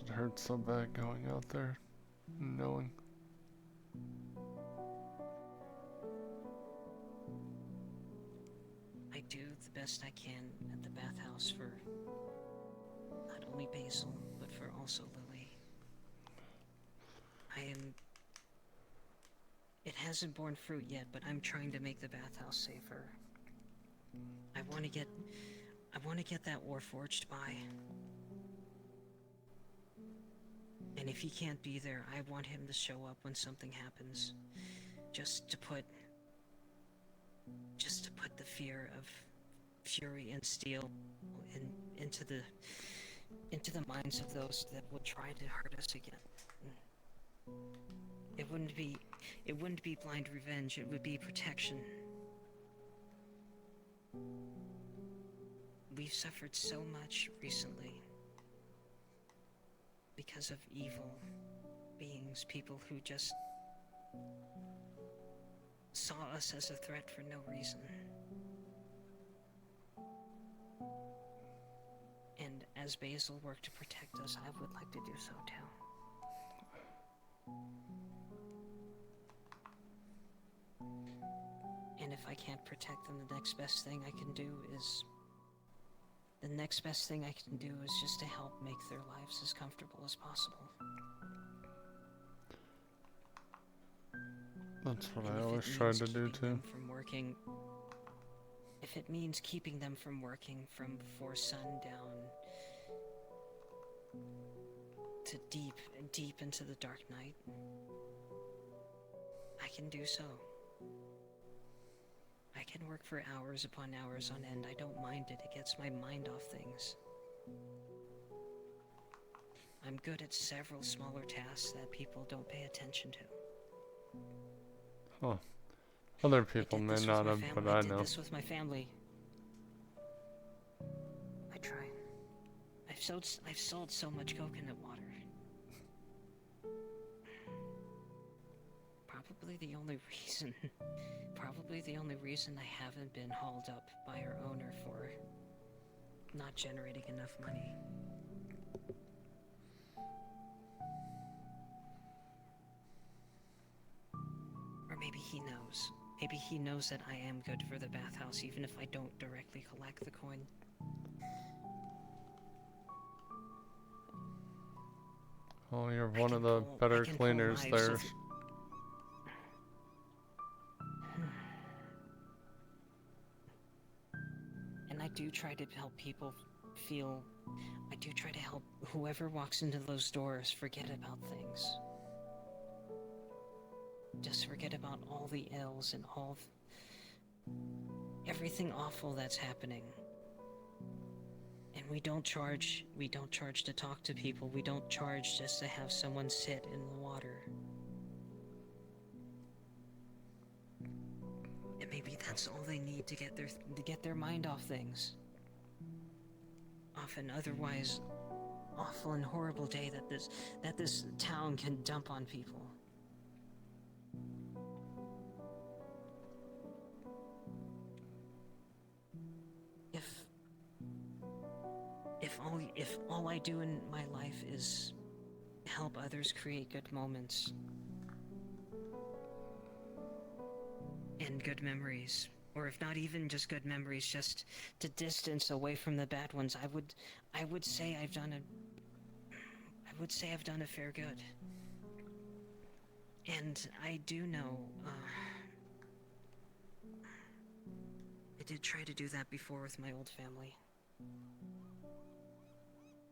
Speaker 8: It hurts so bad going out there, knowing.
Speaker 13: I do the best I can at the bathhouse for not only Basil, but for also Lily. It hasn't borne fruit yet, but I'm trying to make the bathhouse safer. I want to get that Warforged by. And if he can't be there, I want him to show up when something happens. Just to put the fear of fury and steel into the minds of those that would try to hurt us again. It wouldn't be blind revenge, it would be protection. We've suffered so much recently because of evil beings, people who just saw us as a threat for no reason. And as Basil worked to protect us, I would like to do so too. And if I can't protect them, the next best thing I can do is the next best thing I can do is just to help make their lives as comfortable as possible.
Speaker 8: That's what
Speaker 13: And
Speaker 8: I
Speaker 13: if it
Speaker 8: always tried
Speaker 13: means
Speaker 8: to do
Speaker 13: keeping them
Speaker 8: too.
Speaker 13: from working, if it means keeping them from working from before sundown to deep into the dark night, I can do so. I can work for hours upon hours on end. I don't mind it. It gets my mind off things. I'm good at several smaller tasks that people don't pay attention to.
Speaker 8: Huh. Other people may not have, but I
Speaker 13: did
Speaker 8: know.
Speaker 13: this with my family. I try. I've sold so much coconut water. Probably the only reason I haven't been hauled up by our owner for not generating enough money. Or maybe he knows. Maybe he knows that I am good for the bathhouse even if I don't directly collect the coin.
Speaker 8: Oh, you're one of the better cleaners there.
Speaker 13: And I do try to help people feel... I do try to help whoever walks into those doors forget about things. Just forget about all the ills and everything awful that's happening. And we don't charge to talk to people. We don't charge just to have someone sit in the water. And maybe that's all they need to get their mind off things. Off an otherwise awful and horrible day that this town can dump on people. If all I do in my life is help others create good moments and good memories, or if not even just good memories, just to distance away from the bad ones, I would say I've done a fair good. And I do know, I did try to do that before with my old family.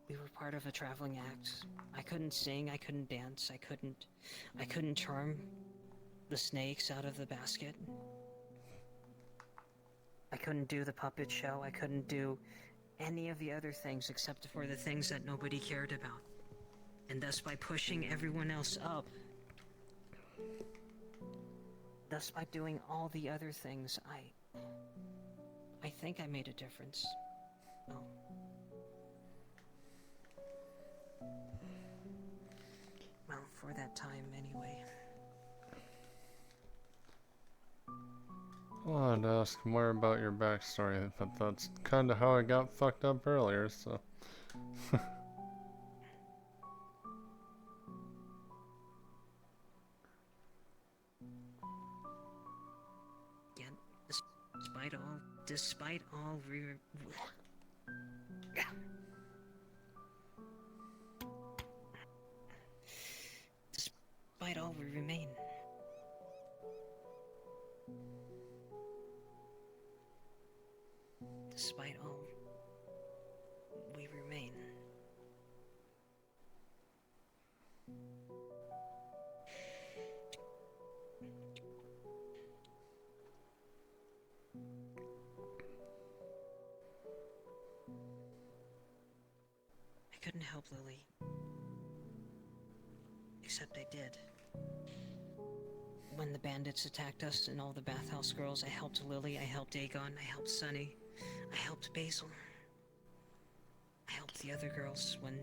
Speaker 13: We were part of a traveling act. I couldn't sing, I couldn't dance, I couldn't charm the snakes out of the basket. I couldn't do the puppet show, I couldn't do any of the other things except for the things that nobody cared about. And thus by pushing everyone else up, thus by doing all the other things, I think I made a difference. Oh. Well, for that time, anyway.
Speaker 8: Well, I'd ask more about your backstory, but that's kind of how I got fucked up earlier, so...
Speaker 13: Yet, despite all we remain. Despite all we remain. I couldn't help Lily. Except I did. When the bandits attacked us and all the bathhouse girls, I helped Lily, I helped Aegon, I helped Sunny, I helped Basil. I helped the other girls when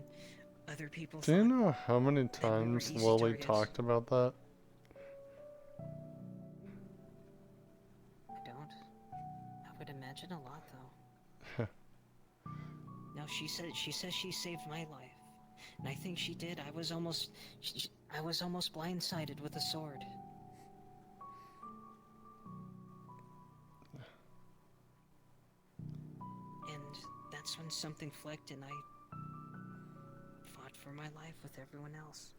Speaker 13: other people
Speaker 8: Do you know how many times Lily talked about that?
Speaker 13: I don't. I would imagine a lot, though. No, she says she saved my life. And I think she did. I was almost blindsided with a sword. And when something flicked and I fought for my life with everyone else.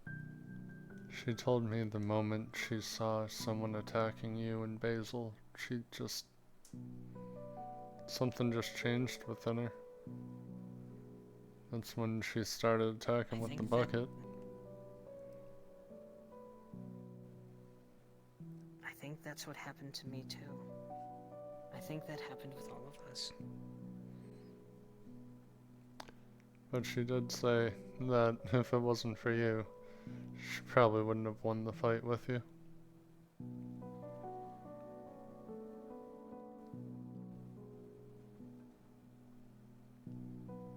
Speaker 8: She told me the moment she saw someone attacking you and Basil, she just... something just changed within her. That's when she started attacking with the bucket.
Speaker 13: I think that's what happened to me too. I think that happened with all of us.
Speaker 8: But she did say that if it wasn't for you, she probably wouldn't have won the fight with you.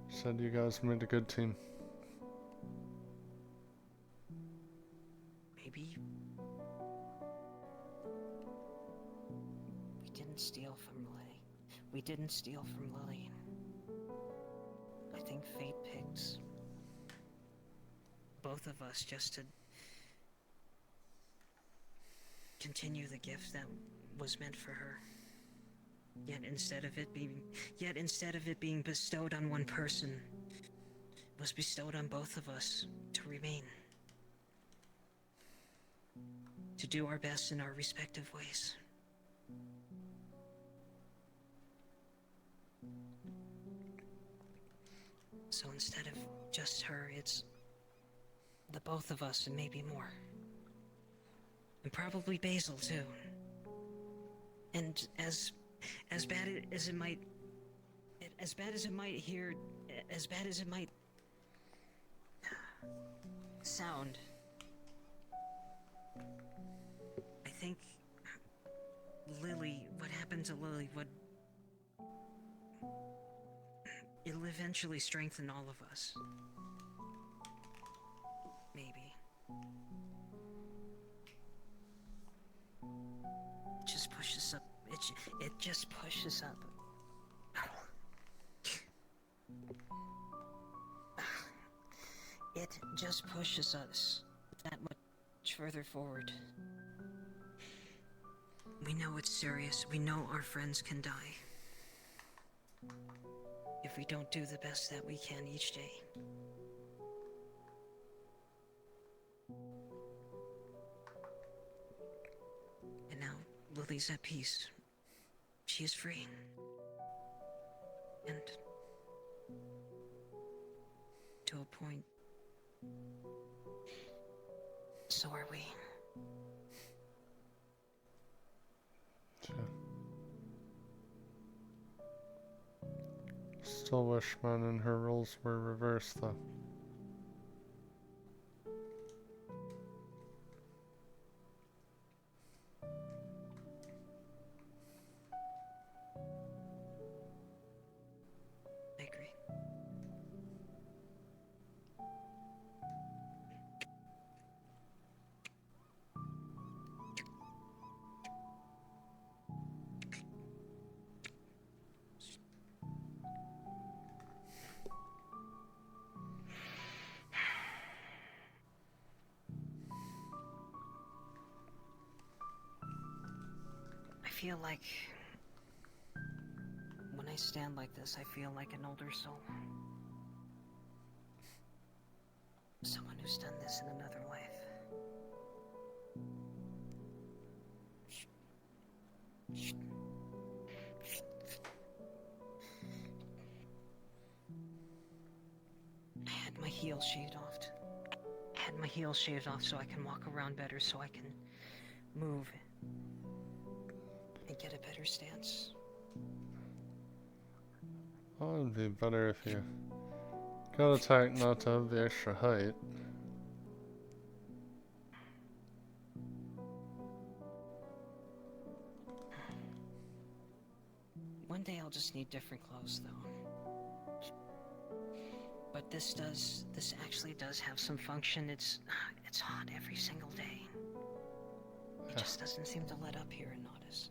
Speaker 8: Said you guys made a good team.
Speaker 13: Maybe we didn't steal from Lily. We didn't steal from Lily. I think fate picked both of us just to continue the gift that was meant for her. Yet instead of it being bestowed on one person, it was bestowed on both of us to remain. To do our best in our respective ways. So instead of just her, it's the both of us and maybe more. And probably Basil too. And as bad as it might sound, I think what happened to Lily it'll eventually strengthen all of us. Maybe. Just push us up. It just pushes up. It just pushes us that much further forward. We know it's serious. We know our friends can die if we don't do the best that we can each day. And now Lily's at peace. She is free. And to a point, so are we.
Speaker 8: Sure. Still wish mine and her roles were reversed though.
Speaker 13: I agree. I feel like when I stand like this, I feel like an older soul. Someone who's done this in another life. I had my heels shaved off. So I can walk around better, so I can move and get a better stance.
Speaker 8: Well, it'd be better if you got attacked not to have the extra height.
Speaker 13: One day I'll just need different clothes, though. But this actually does have some function. It's hot every single day. It just doesn't seem to let up here in Nodus.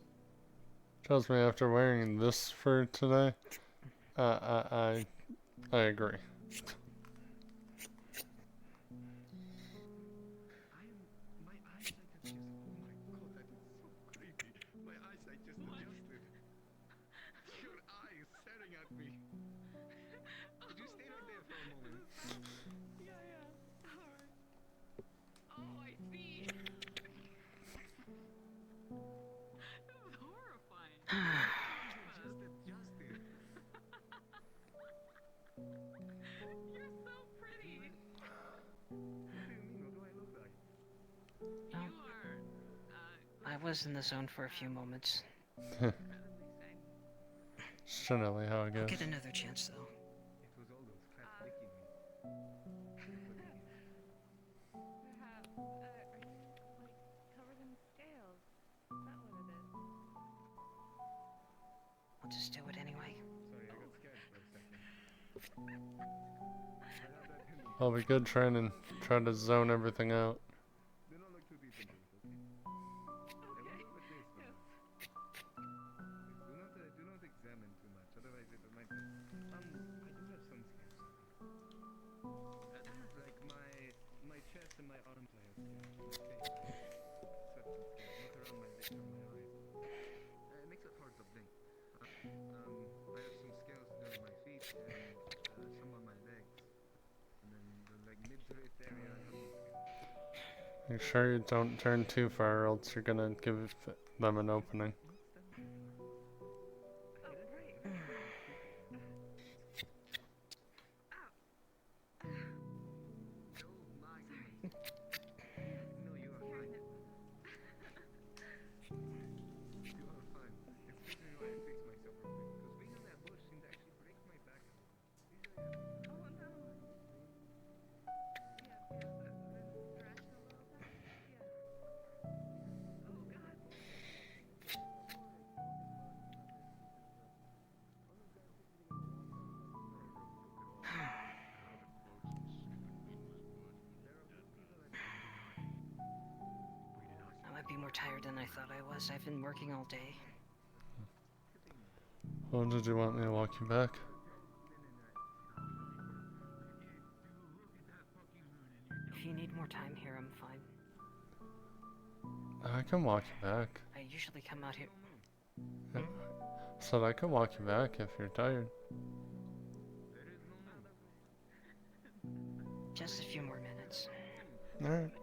Speaker 8: Trust me, after wearing this for today, I agree.
Speaker 13: I was in the zone for a few moments.
Speaker 8: It's generally how it
Speaker 13: I'll
Speaker 8: goes.
Speaker 13: get another chance though.
Speaker 11: It was all those crap licking me.
Speaker 5: Perhaps, are you, like, covered in scales? Is that what it is?
Speaker 13: I'll just do it anyway.
Speaker 11: Sorry, I got scared for a second.
Speaker 8: I'll be good trying to zone everything out.
Speaker 11: Do not look too deep into it, okay? I will look with this for now. Do not examine too much, otherwise it might. I do have some scales. Like my chest and my arms I have scales. Okay. Certain scales, not around my lips or my eyes. It makes it hard to blink. I have some scales down my feet and some on my legs. And then the like mid-throat area I have no scales.
Speaker 8: Make sure you don't turn too far, or else you're gonna give them an opening.
Speaker 11: No, you are fine. You are fine. Excuse me while I fix myself real quick. Because being on that bush seemed to actually break my back a little.
Speaker 5: Oh no. Yes, and then stretch a little bit. Yeah. Oh god.
Speaker 13: I might be more tired than I thought I was. I've been working all day.
Speaker 8: Oh, did you want me to walk you back?
Speaker 13: If you need more time here, I'm fine.
Speaker 8: I can walk you back.
Speaker 13: I usually come out here.
Speaker 8: Said I can walk you back if you're tired.
Speaker 13: Just a few more minutes.
Speaker 8: Alright.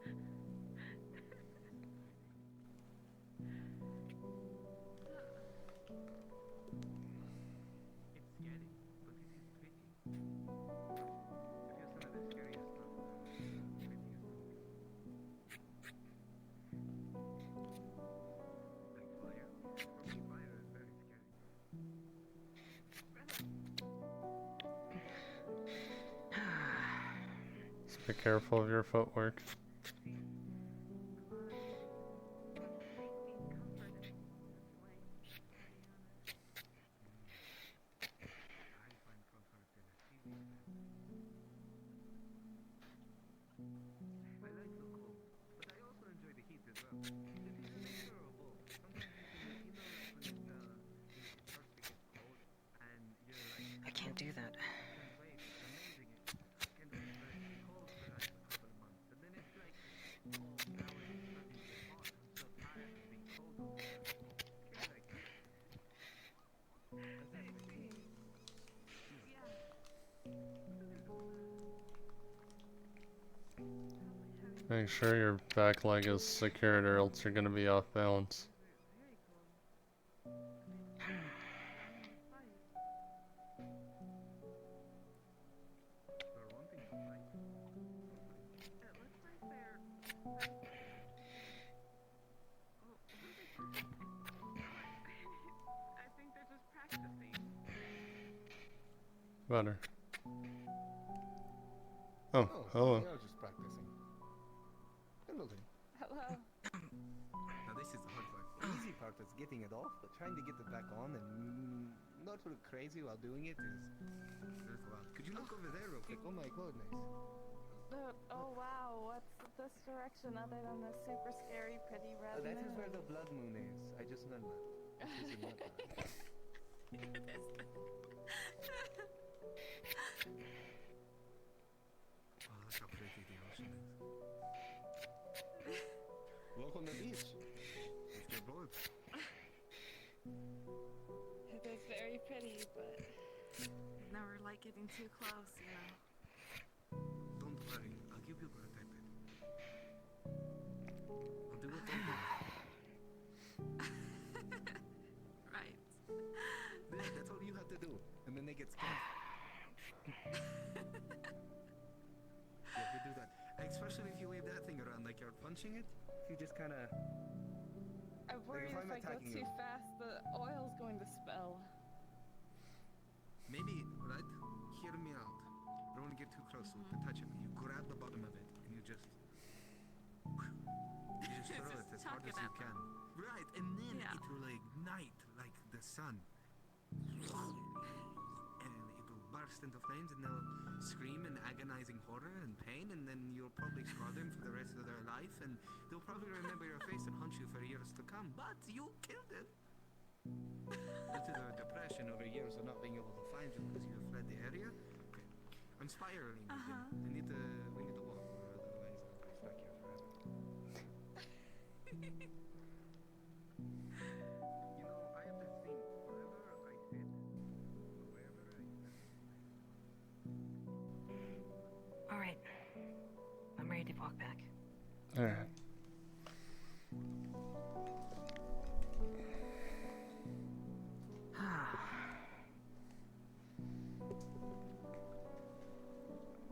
Speaker 11: It's scary, but it is pretty. If you're some of the scariest stuff, pretty as well. Like fire. For me, fire is very scary.
Speaker 8: Just be careful of your footwork.
Speaker 11: I like the cold, but I also enjoy the heat as well. It is bearable. Sometimes you know when it starts to get cold and you're like,
Speaker 13: I can't do that.
Speaker 11: can't wait, it's amazing. It can be very cold for like a couple of months, and then it's like, oh, now it's starting to get hot. I'm so tired of being cold all the time. It's like that. Does that make sense?
Speaker 8: Make sure your back leg is secured, or else you're gonna be off balance.
Speaker 11: They're wanting to fight.
Speaker 5: It looks like they're. Oh, what are they doing? I think they're just practicing.
Speaker 8: Better. Oh, hello.
Speaker 10: I was just practicing. Hello there.
Speaker 5: Hello.
Speaker 10: Now this is the hard part. The easy part is getting it off, but trying to get it back on and not look crazy while doing it is worthwhile. Could you look over there real quick? Oh my goodness.
Speaker 5: Oh wow, what's this direction other than the super scary pretty red
Speaker 10: That is
Speaker 5: moon?
Speaker 10: where the blood moon is. I just learned that. This is not that. Oh, look how pretty the ocean is. Welcome to the beach. Let's get bored.
Speaker 5: It is very pretty, but never like getting too close, you know.
Speaker 10: Don't worry, I'll keep you protected. I'll do what they do.
Speaker 5: Right.
Speaker 10: Yeah, that's all you have to do. And then they get scared.
Speaker 15: Yeah, you do that. Especially if you wave that thing around like you're punching it. If you just kind of.
Speaker 5: I worry
Speaker 15: if
Speaker 5: if
Speaker 15: I'm
Speaker 5: I go
Speaker 15: attacking
Speaker 5: too
Speaker 15: you.
Speaker 5: fast, the oil's going to spill.
Speaker 15: Maybe, right? Hear me out. Don't want to get too close to it, but touch it. You grab the bottom of it and you just. You just throw it as hard as you can. Right, and then it will ignite like the sun. And it will burst into flames and they'll scream in agonizing horror and pain, and then you'll probably scar them for the rest of their life, and they'll probably remember your face and hunt you for years to come. But you killed them. Due to the depression over years of not being able to find you because you fled the area. Okay. I'm spiraling again. We need to walk, or otherwise I'll be stuck here forever. You know, I have this thing. Wherever I sit, wherever I
Speaker 13: Alright. I'm ready to walk back.
Speaker 8: Alright.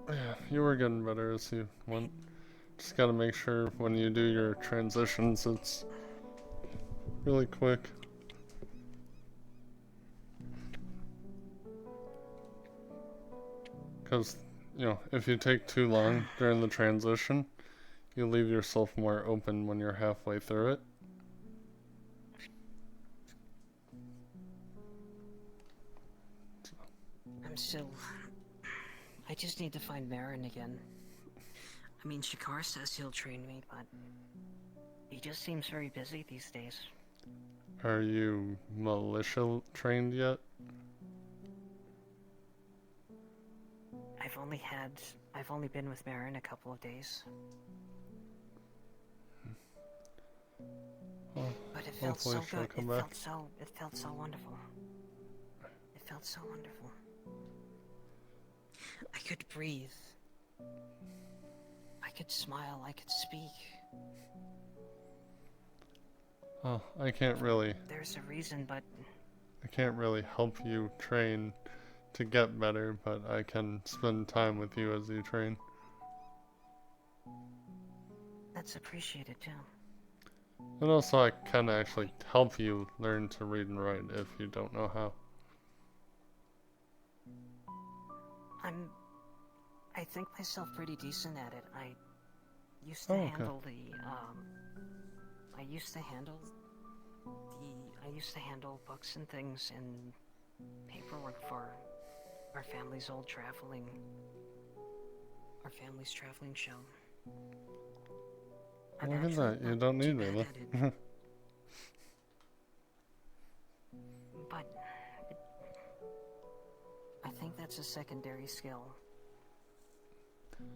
Speaker 8: Yeah, you were getting better as you went. Just gotta make sure when you do your transitions, it's really quick. Because, you know, if you take too long during the transition, you leave yourself more open when you're halfway through it.
Speaker 13: I'm still. I just need to find Marin again. I mean, Shakar says he'll train me, but he just seems very busy these days.
Speaker 8: Are you militia trained yet?
Speaker 13: I've only been with Marin a couple of days.
Speaker 8: Well,
Speaker 13: But it felt so
Speaker 8: hopefully she'll
Speaker 13: good.
Speaker 8: come
Speaker 13: It
Speaker 8: back.
Speaker 13: felt so wonderful. It felt so wonderful. I could breathe. I could smile. I could speak.
Speaker 8: Oh, I can't really
Speaker 13: There's a reason, but
Speaker 8: help you train to get better, but I can spend time with you as you train.
Speaker 13: that's appreciated too.
Speaker 8: And also I can actually help you learn to read and write if you don't know how.
Speaker 13: I think myself pretty decent at it. I used to
Speaker 8: Oh, okay.
Speaker 13: handle I used to handle books and things and paperwork for our family's traveling show. I'm
Speaker 8: Look at
Speaker 13: actually
Speaker 8: that, you
Speaker 13: not
Speaker 8: don't
Speaker 13: too
Speaker 8: need me
Speaker 13: bad
Speaker 8: then.
Speaker 13: at it, but I think that's a secondary skill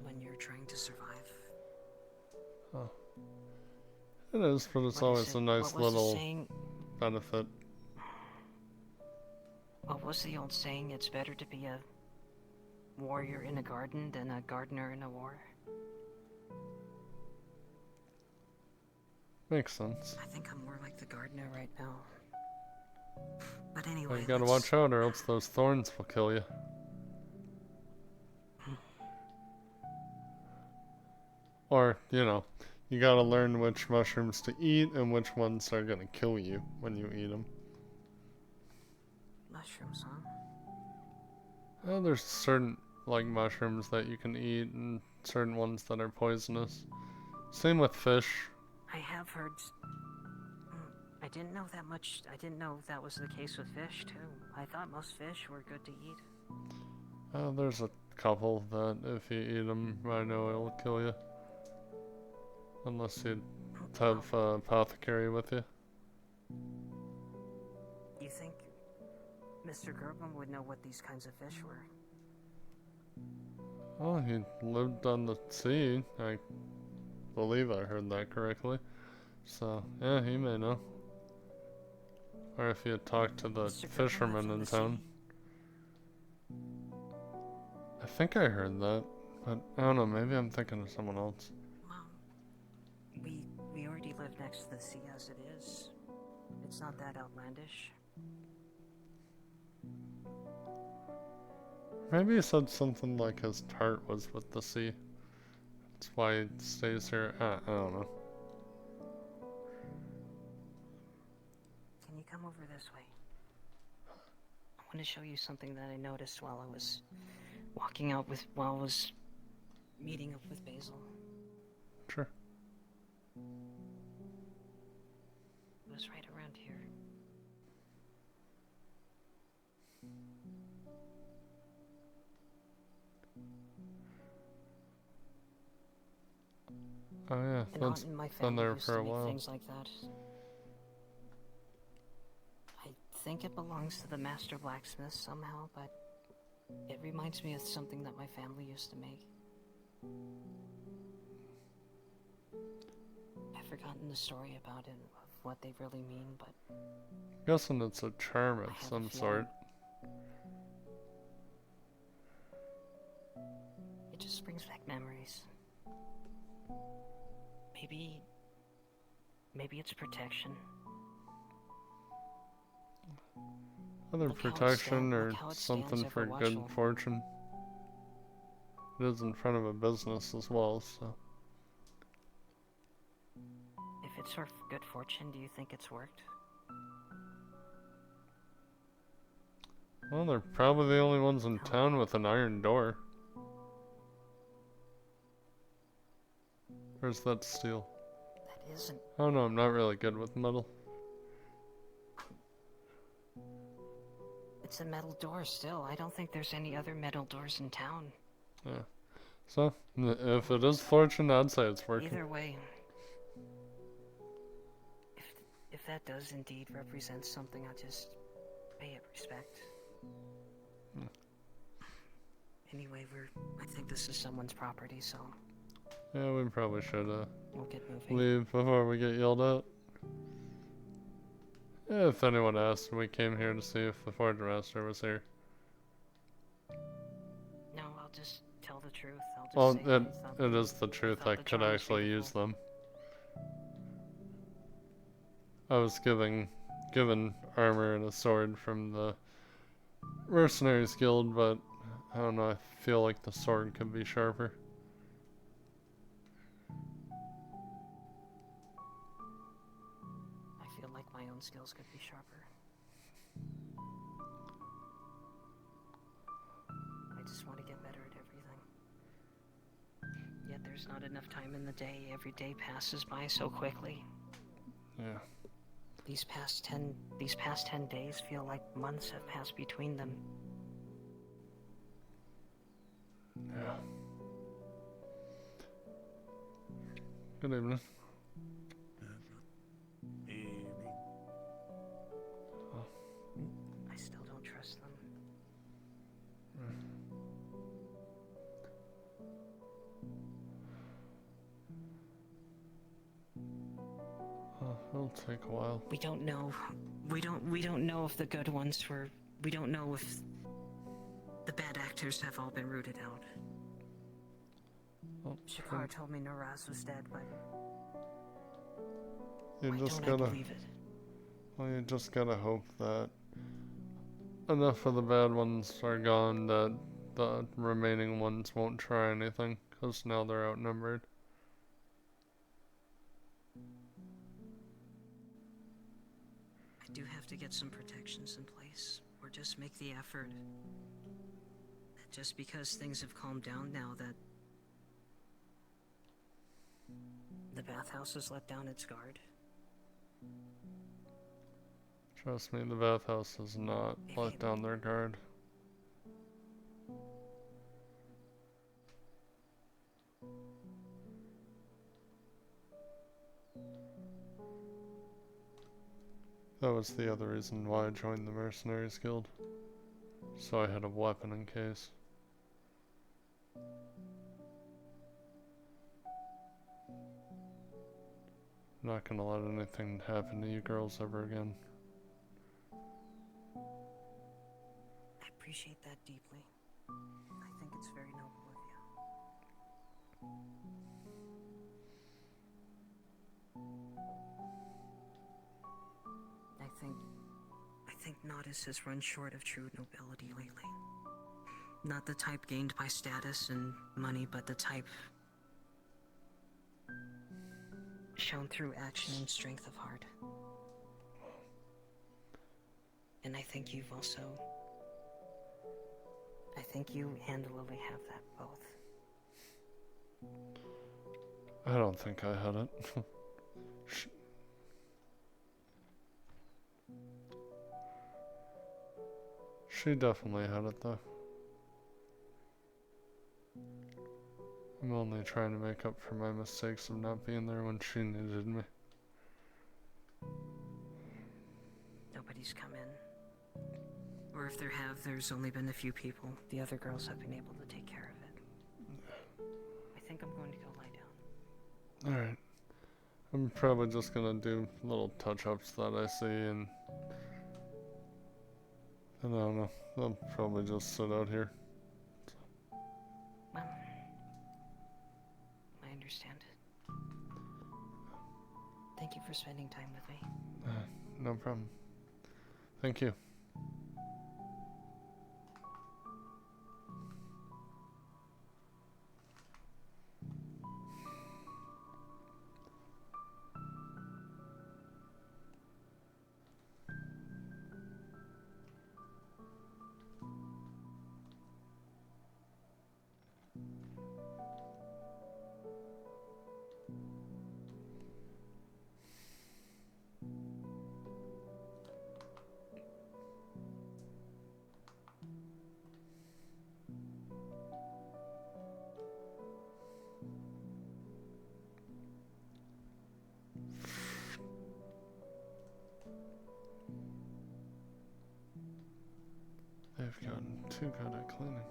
Speaker 13: when you're trying to survive.
Speaker 8: Oh. It is, but it's
Speaker 13: What
Speaker 8: always
Speaker 13: is
Speaker 8: a
Speaker 13: it?
Speaker 8: nice
Speaker 13: What was the
Speaker 8: little
Speaker 13: saying?
Speaker 8: benefit.
Speaker 13: What was the old saying? It's better to be a warrior in a garden than a gardener in a war.
Speaker 8: Makes sense.
Speaker 13: I think I'm more like the gardener right now. But
Speaker 8: But
Speaker 13: anyway,
Speaker 8: you gotta
Speaker 13: let's-
Speaker 8: watch out or else those thorns will kill you. Or, you know, you gotta learn which mushrooms to eat and which ones are gonna kill you when you eat them.
Speaker 13: mushrooms, huh?
Speaker 8: There's certain, like, mushrooms that you can eat and certain ones that are poisonous. Same with fish.
Speaker 13: I have heard. I didn't know that much. I didn't know that was the case with fish too. I thought most fish were good to eat.
Speaker 8: There's a couple that if you eat them, I know it'll kill you. Unless you have apothecary with you.
Speaker 13: You think Mr. Gerben would know what these kinds of fish were?
Speaker 8: Oh, he lived on the sea. I believe I heard that correctly. So, yeah, he may know. Or if you talk to the
Speaker 13: Mr. Gerben
Speaker 8: fishermen
Speaker 13: lives on
Speaker 8: in
Speaker 13: the
Speaker 8: town.
Speaker 13: sea.
Speaker 8: I think I heard that. But I don't know, maybe I'm thinking of someone else.
Speaker 13: We already live next to the sea as it is. It's not that outlandish.
Speaker 8: Maybe he said something like his tart was with the sea. That's why he stays here. I don't know.
Speaker 13: Can you come over this way? I want to show you something that I noticed while I was while I was meeting up with Basil.
Speaker 8: Sure.
Speaker 13: It was right around here.
Speaker 8: Oh yeah,
Speaker 13: An
Speaker 8: that's
Speaker 13: aunt in my
Speaker 8: been
Speaker 13: family
Speaker 8: there
Speaker 13: used
Speaker 8: for
Speaker 13: to
Speaker 8: a
Speaker 13: make
Speaker 8: while.
Speaker 13: things like that. I think it belongs to the master blacksmith somehow, but it reminds me of something that my family used to make. I've forgotten the story about it, of what they really mean, but
Speaker 8: Guessing it's a charm
Speaker 13: I
Speaker 8: of
Speaker 13: have a
Speaker 8: some
Speaker 13: feeling.
Speaker 8: sort.
Speaker 13: It just brings back memories. Maybe it's protection.
Speaker 8: Either
Speaker 13: Look how it
Speaker 8: protection or
Speaker 13: look how it
Speaker 8: something
Speaker 13: stands
Speaker 8: for
Speaker 13: ever
Speaker 8: good
Speaker 13: watchful.
Speaker 8: fortune. It is in front of a business as well, so.
Speaker 13: If it's for good fortune, do you think it's worked?
Speaker 8: Well, they're probably the only ones in town with an iron door. Where's that steel?
Speaker 13: That isn't.
Speaker 8: Oh no, I'm not really good with metal.
Speaker 13: It's a metal door still. I don't think there's any other metal doors in town.
Speaker 8: Yeah. So, if it is fortune, I'd say it's working.
Speaker 13: Either way, if that does indeed represent something, I'll just pay it respect.
Speaker 8: Hmm.
Speaker 13: Anyway, I think this is someone's property, so
Speaker 8: Yeah, we probably should
Speaker 13: we'll get moving.
Speaker 8: leave before we get yelled at. Yeah, if anyone asked, we came here to see if the Forge Master was here.
Speaker 13: No, I'll just tell the truth.
Speaker 8: Well,
Speaker 13: I'll just say I thought
Speaker 8: it is the truth. I
Speaker 13: the
Speaker 8: could
Speaker 13: charm was
Speaker 8: actually use them. I was given armor and a sword from the Mercenaries Guild, but I don't know, I feel like the sword could be sharper.
Speaker 13: I feel like my own skills could be sharper. I just want to get better at everything. Yet there's not enough time in the day. Every day passes by so quickly.
Speaker 8: Yeah.
Speaker 13: These past 10 days feel like months have passed between them.
Speaker 8: Yeah. Good evening.
Speaker 13: I still don't trust them.
Speaker 8: It'll take a while.
Speaker 13: We don't know. We don't know if the good ones were. We don't know if the bad actors have all been rooted out.
Speaker 8: Oh,
Speaker 13: Shakar told me Naraz was dead, but
Speaker 8: you
Speaker 13: why
Speaker 8: just
Speaker 13: don't I
Speaker 8: gotta.
Speaker 13: believe it?
Speaker 8: Well, you just gotta hope that enough of the bad ones are gone that the remaining ones won't try anything, because now they're outnumbered.
Speaker 13: I do have to get some protections in place, or just make the effort. That just because things have calmed down now, that the bathhouse has let down its guard.
Speaker 8: Trust me, the bathhouse has not let down their guard. That was the other reason why I joined the Mercenaries Guild. So I had a weapon in case. I'm not gonna let anything happen to you girls ever again.
Speaker 13: I appreciate that deeply. I think it's very noble of you. I think Nodus has run short of true nobility lately. Not the type gained by status and money, but the type shown through action and strength of heart. And I think you've also... I think you and Lily have that both.
Speaker 8: I don't think I had it. She definitely had it though. I'm only trying to make up for my mistakes of not being there when she needed me.
Speaker 13: Nobody's come in. Or if there have, there's only been a few people. The other girls have been able to take care of it. I think I'm going to go lie down.
Speaker 8: Alright. I'm probably just gonna do little touch-ups that I see and I don't know. I'll probably just sit out here.
Speaker 13: Well, I understand. Thank you for spending time with me.
Speaker 8: No problem. Thank you. They've gotten too good at cleaning.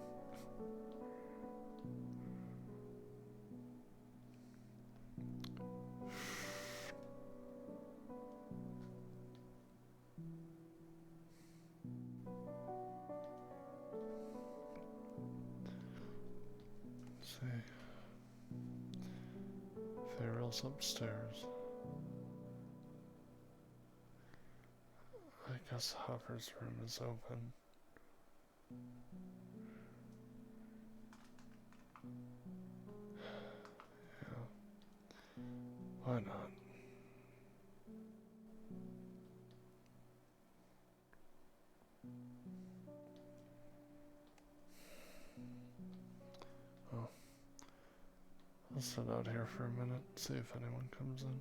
Speaker 8: Let's see. Farrell's upstairs. I guess Hopper's room is open. Yeah. Why not? Oh. I'll sit out here for a minute, see if anyone comes in.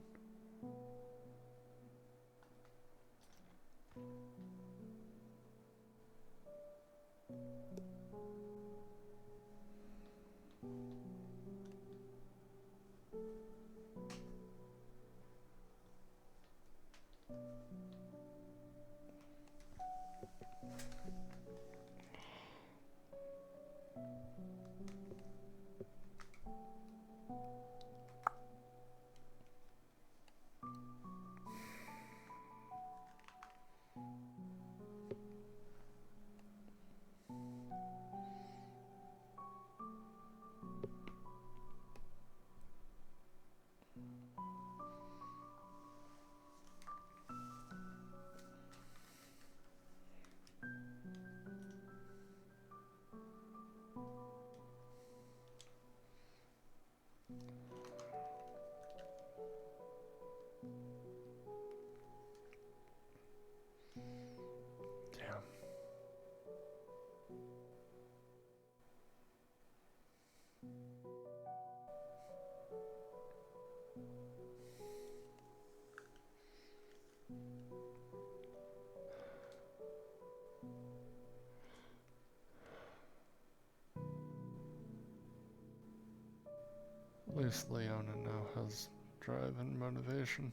Speaker 8: At least Leona now has drive and motivation.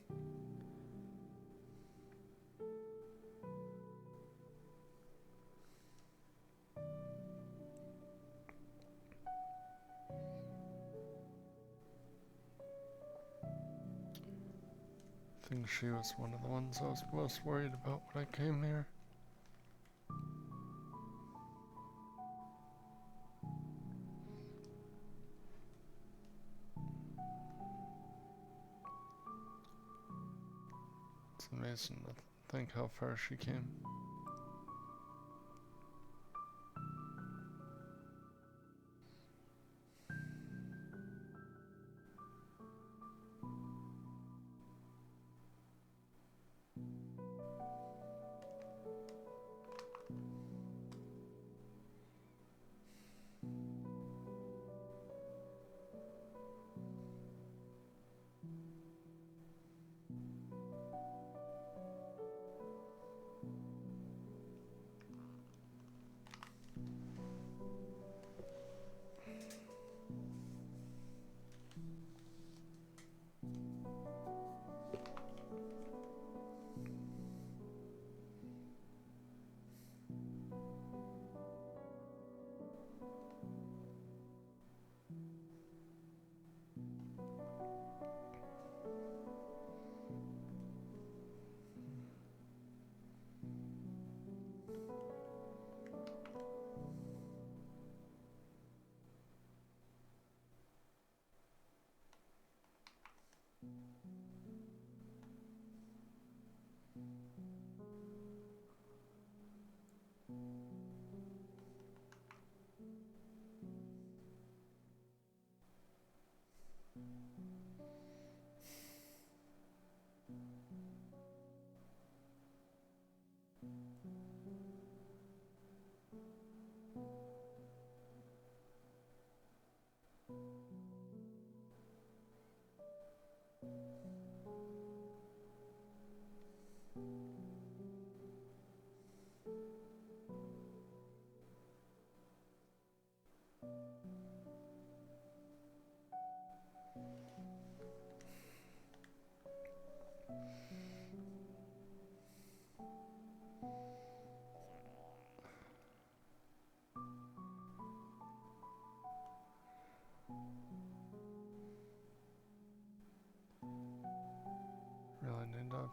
Speaker 8: I think she was one of the ones I was most worried about when I came here. It's amazing to think how far she came.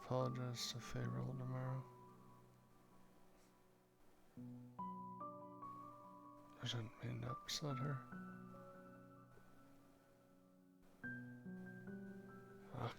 Speaker 8: apologize to Favorable tomorrow. I didn't mean to upset her. Fuck.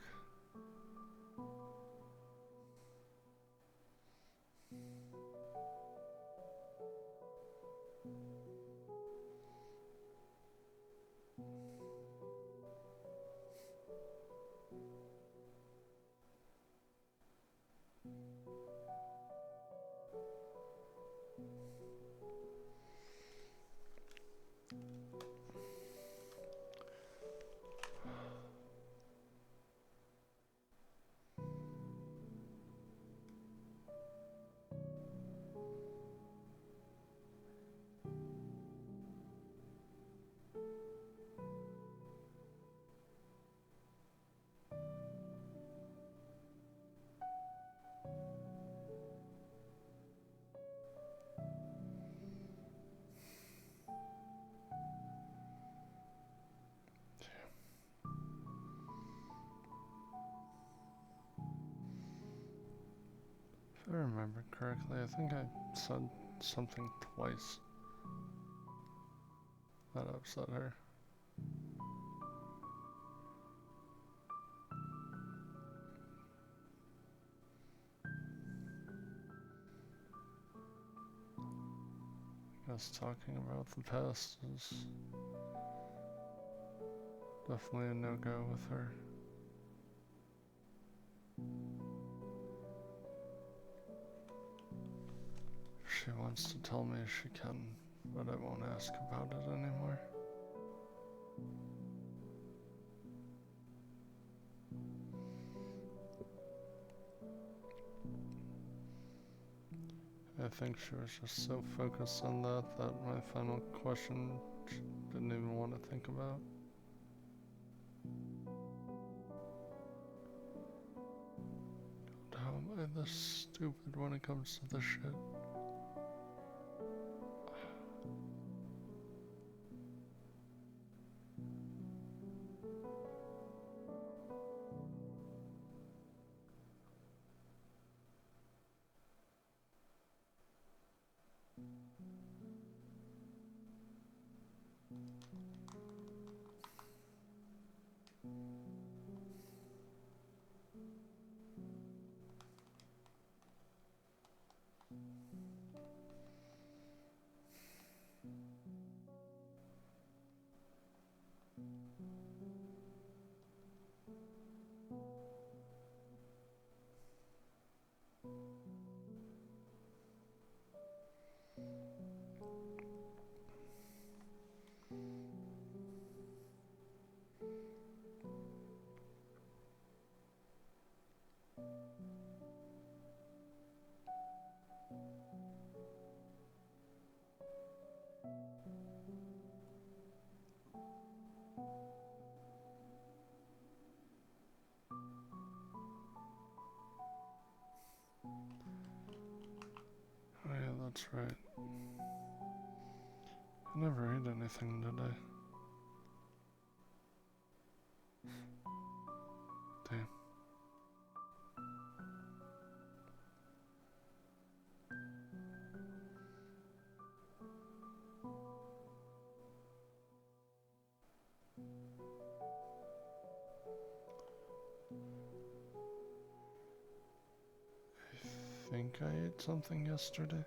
Speaker 8: If I remember correctly, I think I said something twice that upset her. I guess talking about the past is definitely a no-go with her. If she wants to tell me, she can, but I won't ask about it anymore. I think she was just so focused on that my final question she didn't even want to think about. God, how am I this stupid when it comes to this shit? Oh yeah, that's right. I never ate anything today. Damn. I think I ate something yesterday.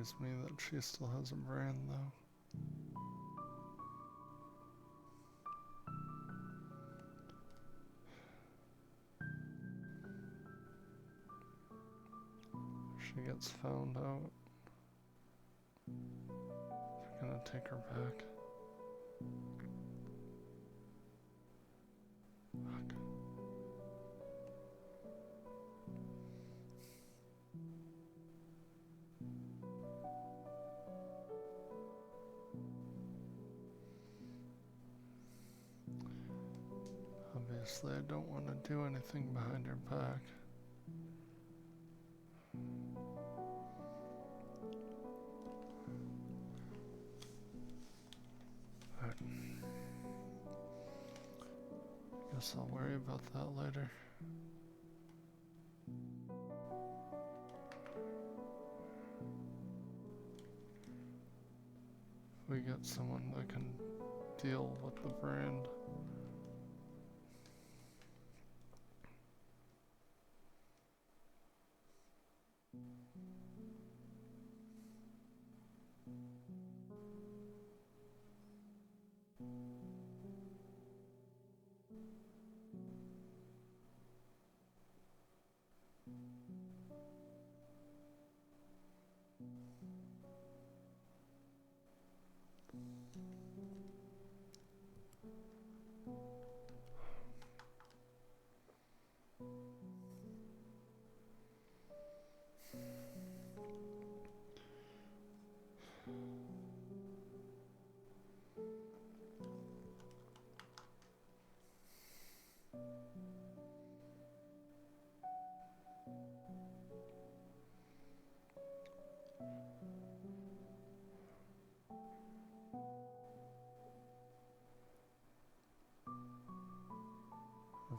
Speaker 8: worries me that she still has a brand, though. If she gets found out, they're gonna take her back. Fuck. Obviously, I don't want to do anything behind her back. But guess I'll worry about that later. If we get someone that can deal with the brand.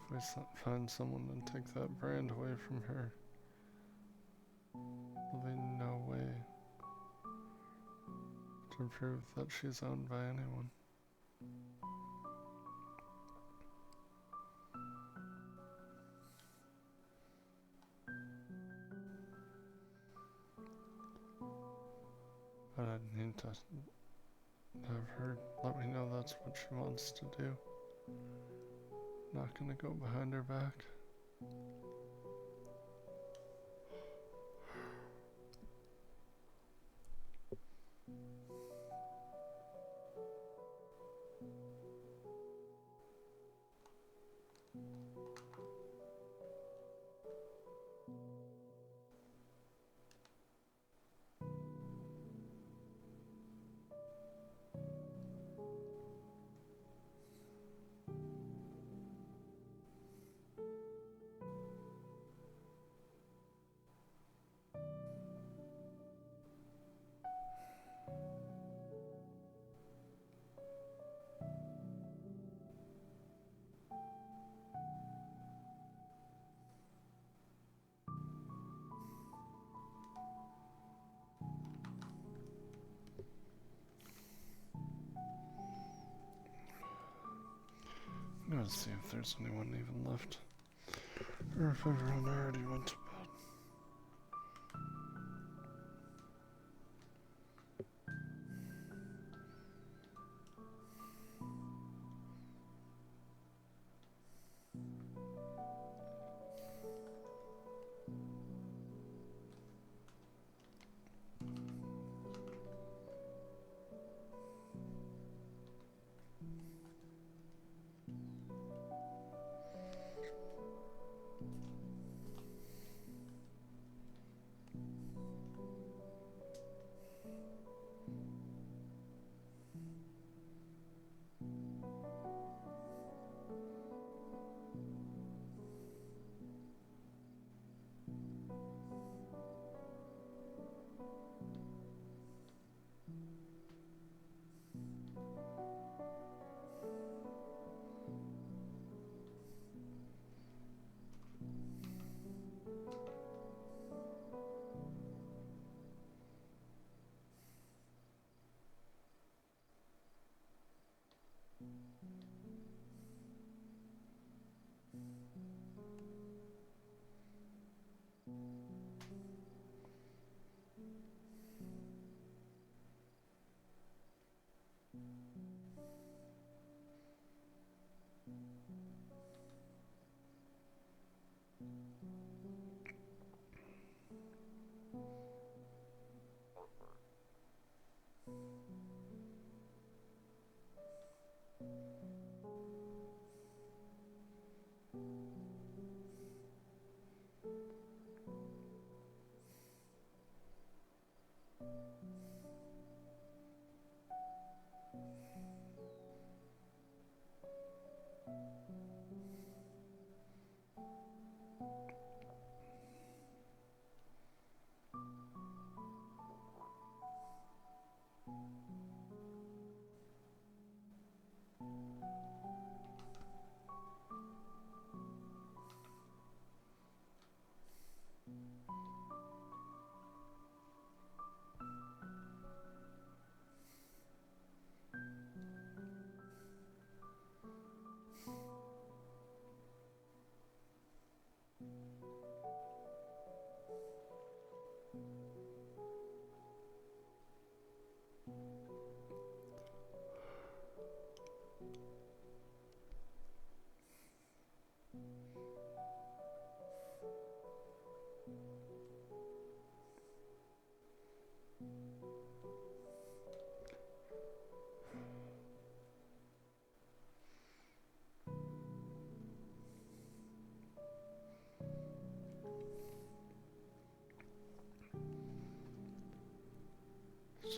Speaker 8: If we find someone and take that brand away from her, there'll be no way to prove that she's owned by anyone. But I'd need to have her let me know that's what she wants to do. Not gonna go behind her back. I'm gonna see if there's anyone even left. Or if everyone already went to bed.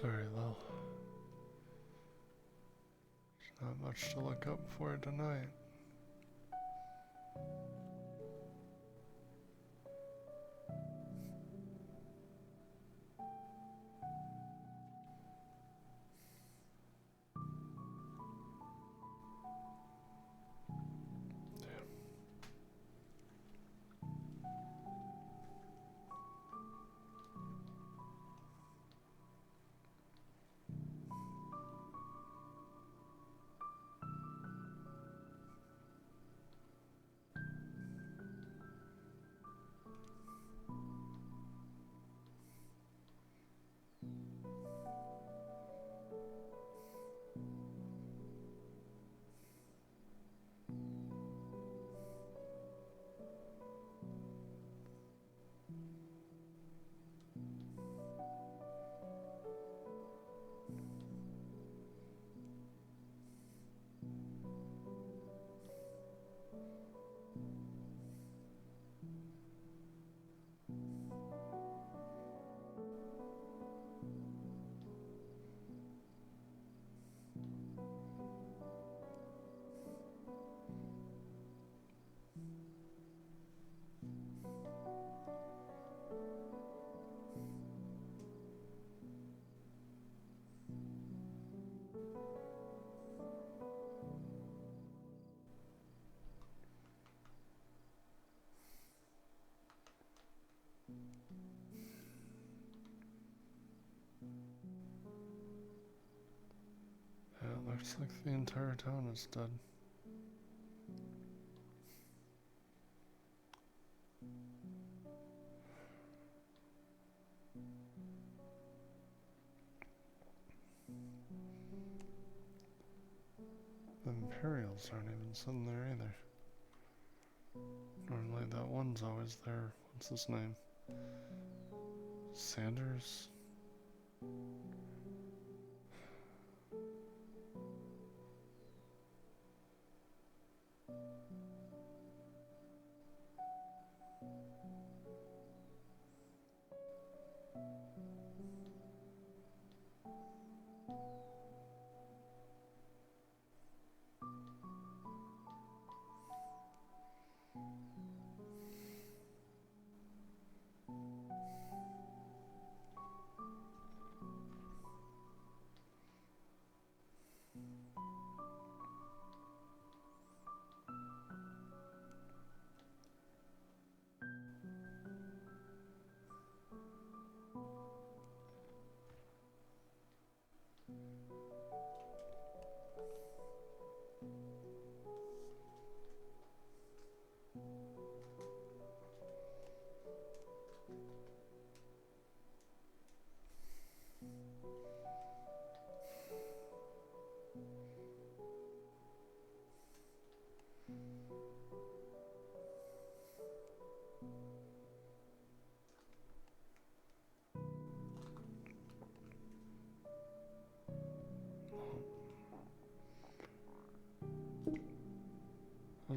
Speaker 8: Sorry, Lil. There's not much to look up for tonight. Yeah, it looks like the entire town is dead. The Imperials aren't even sitting there either. Normally that one's always there. What's his name? Sanders?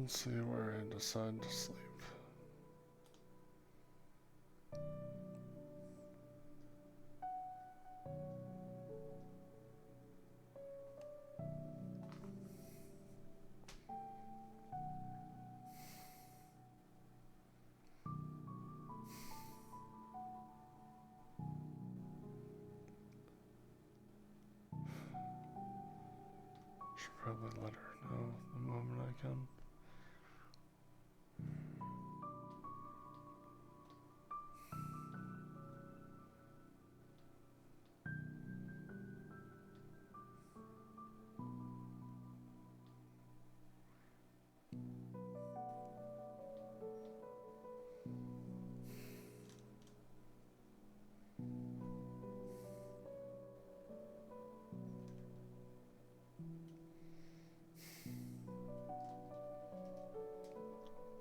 Speaker 8: Let's see where I decide to sleep. Should probably let her know the moment I can.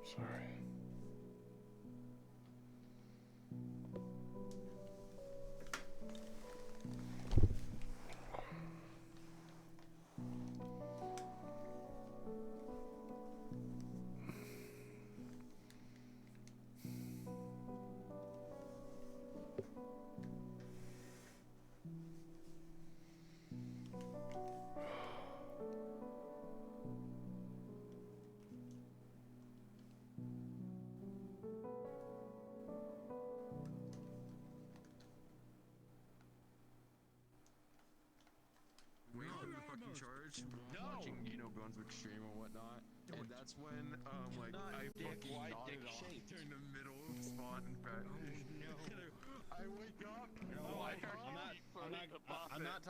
Speaker 8: Sorry.
Speaker 1: Way up in the fucking charge. Watching, Brunswick stream or whatnot. And that's when, like, I fucking nodded off during the middle of spawn and fat. I wake up.
Speaker 2: I'm not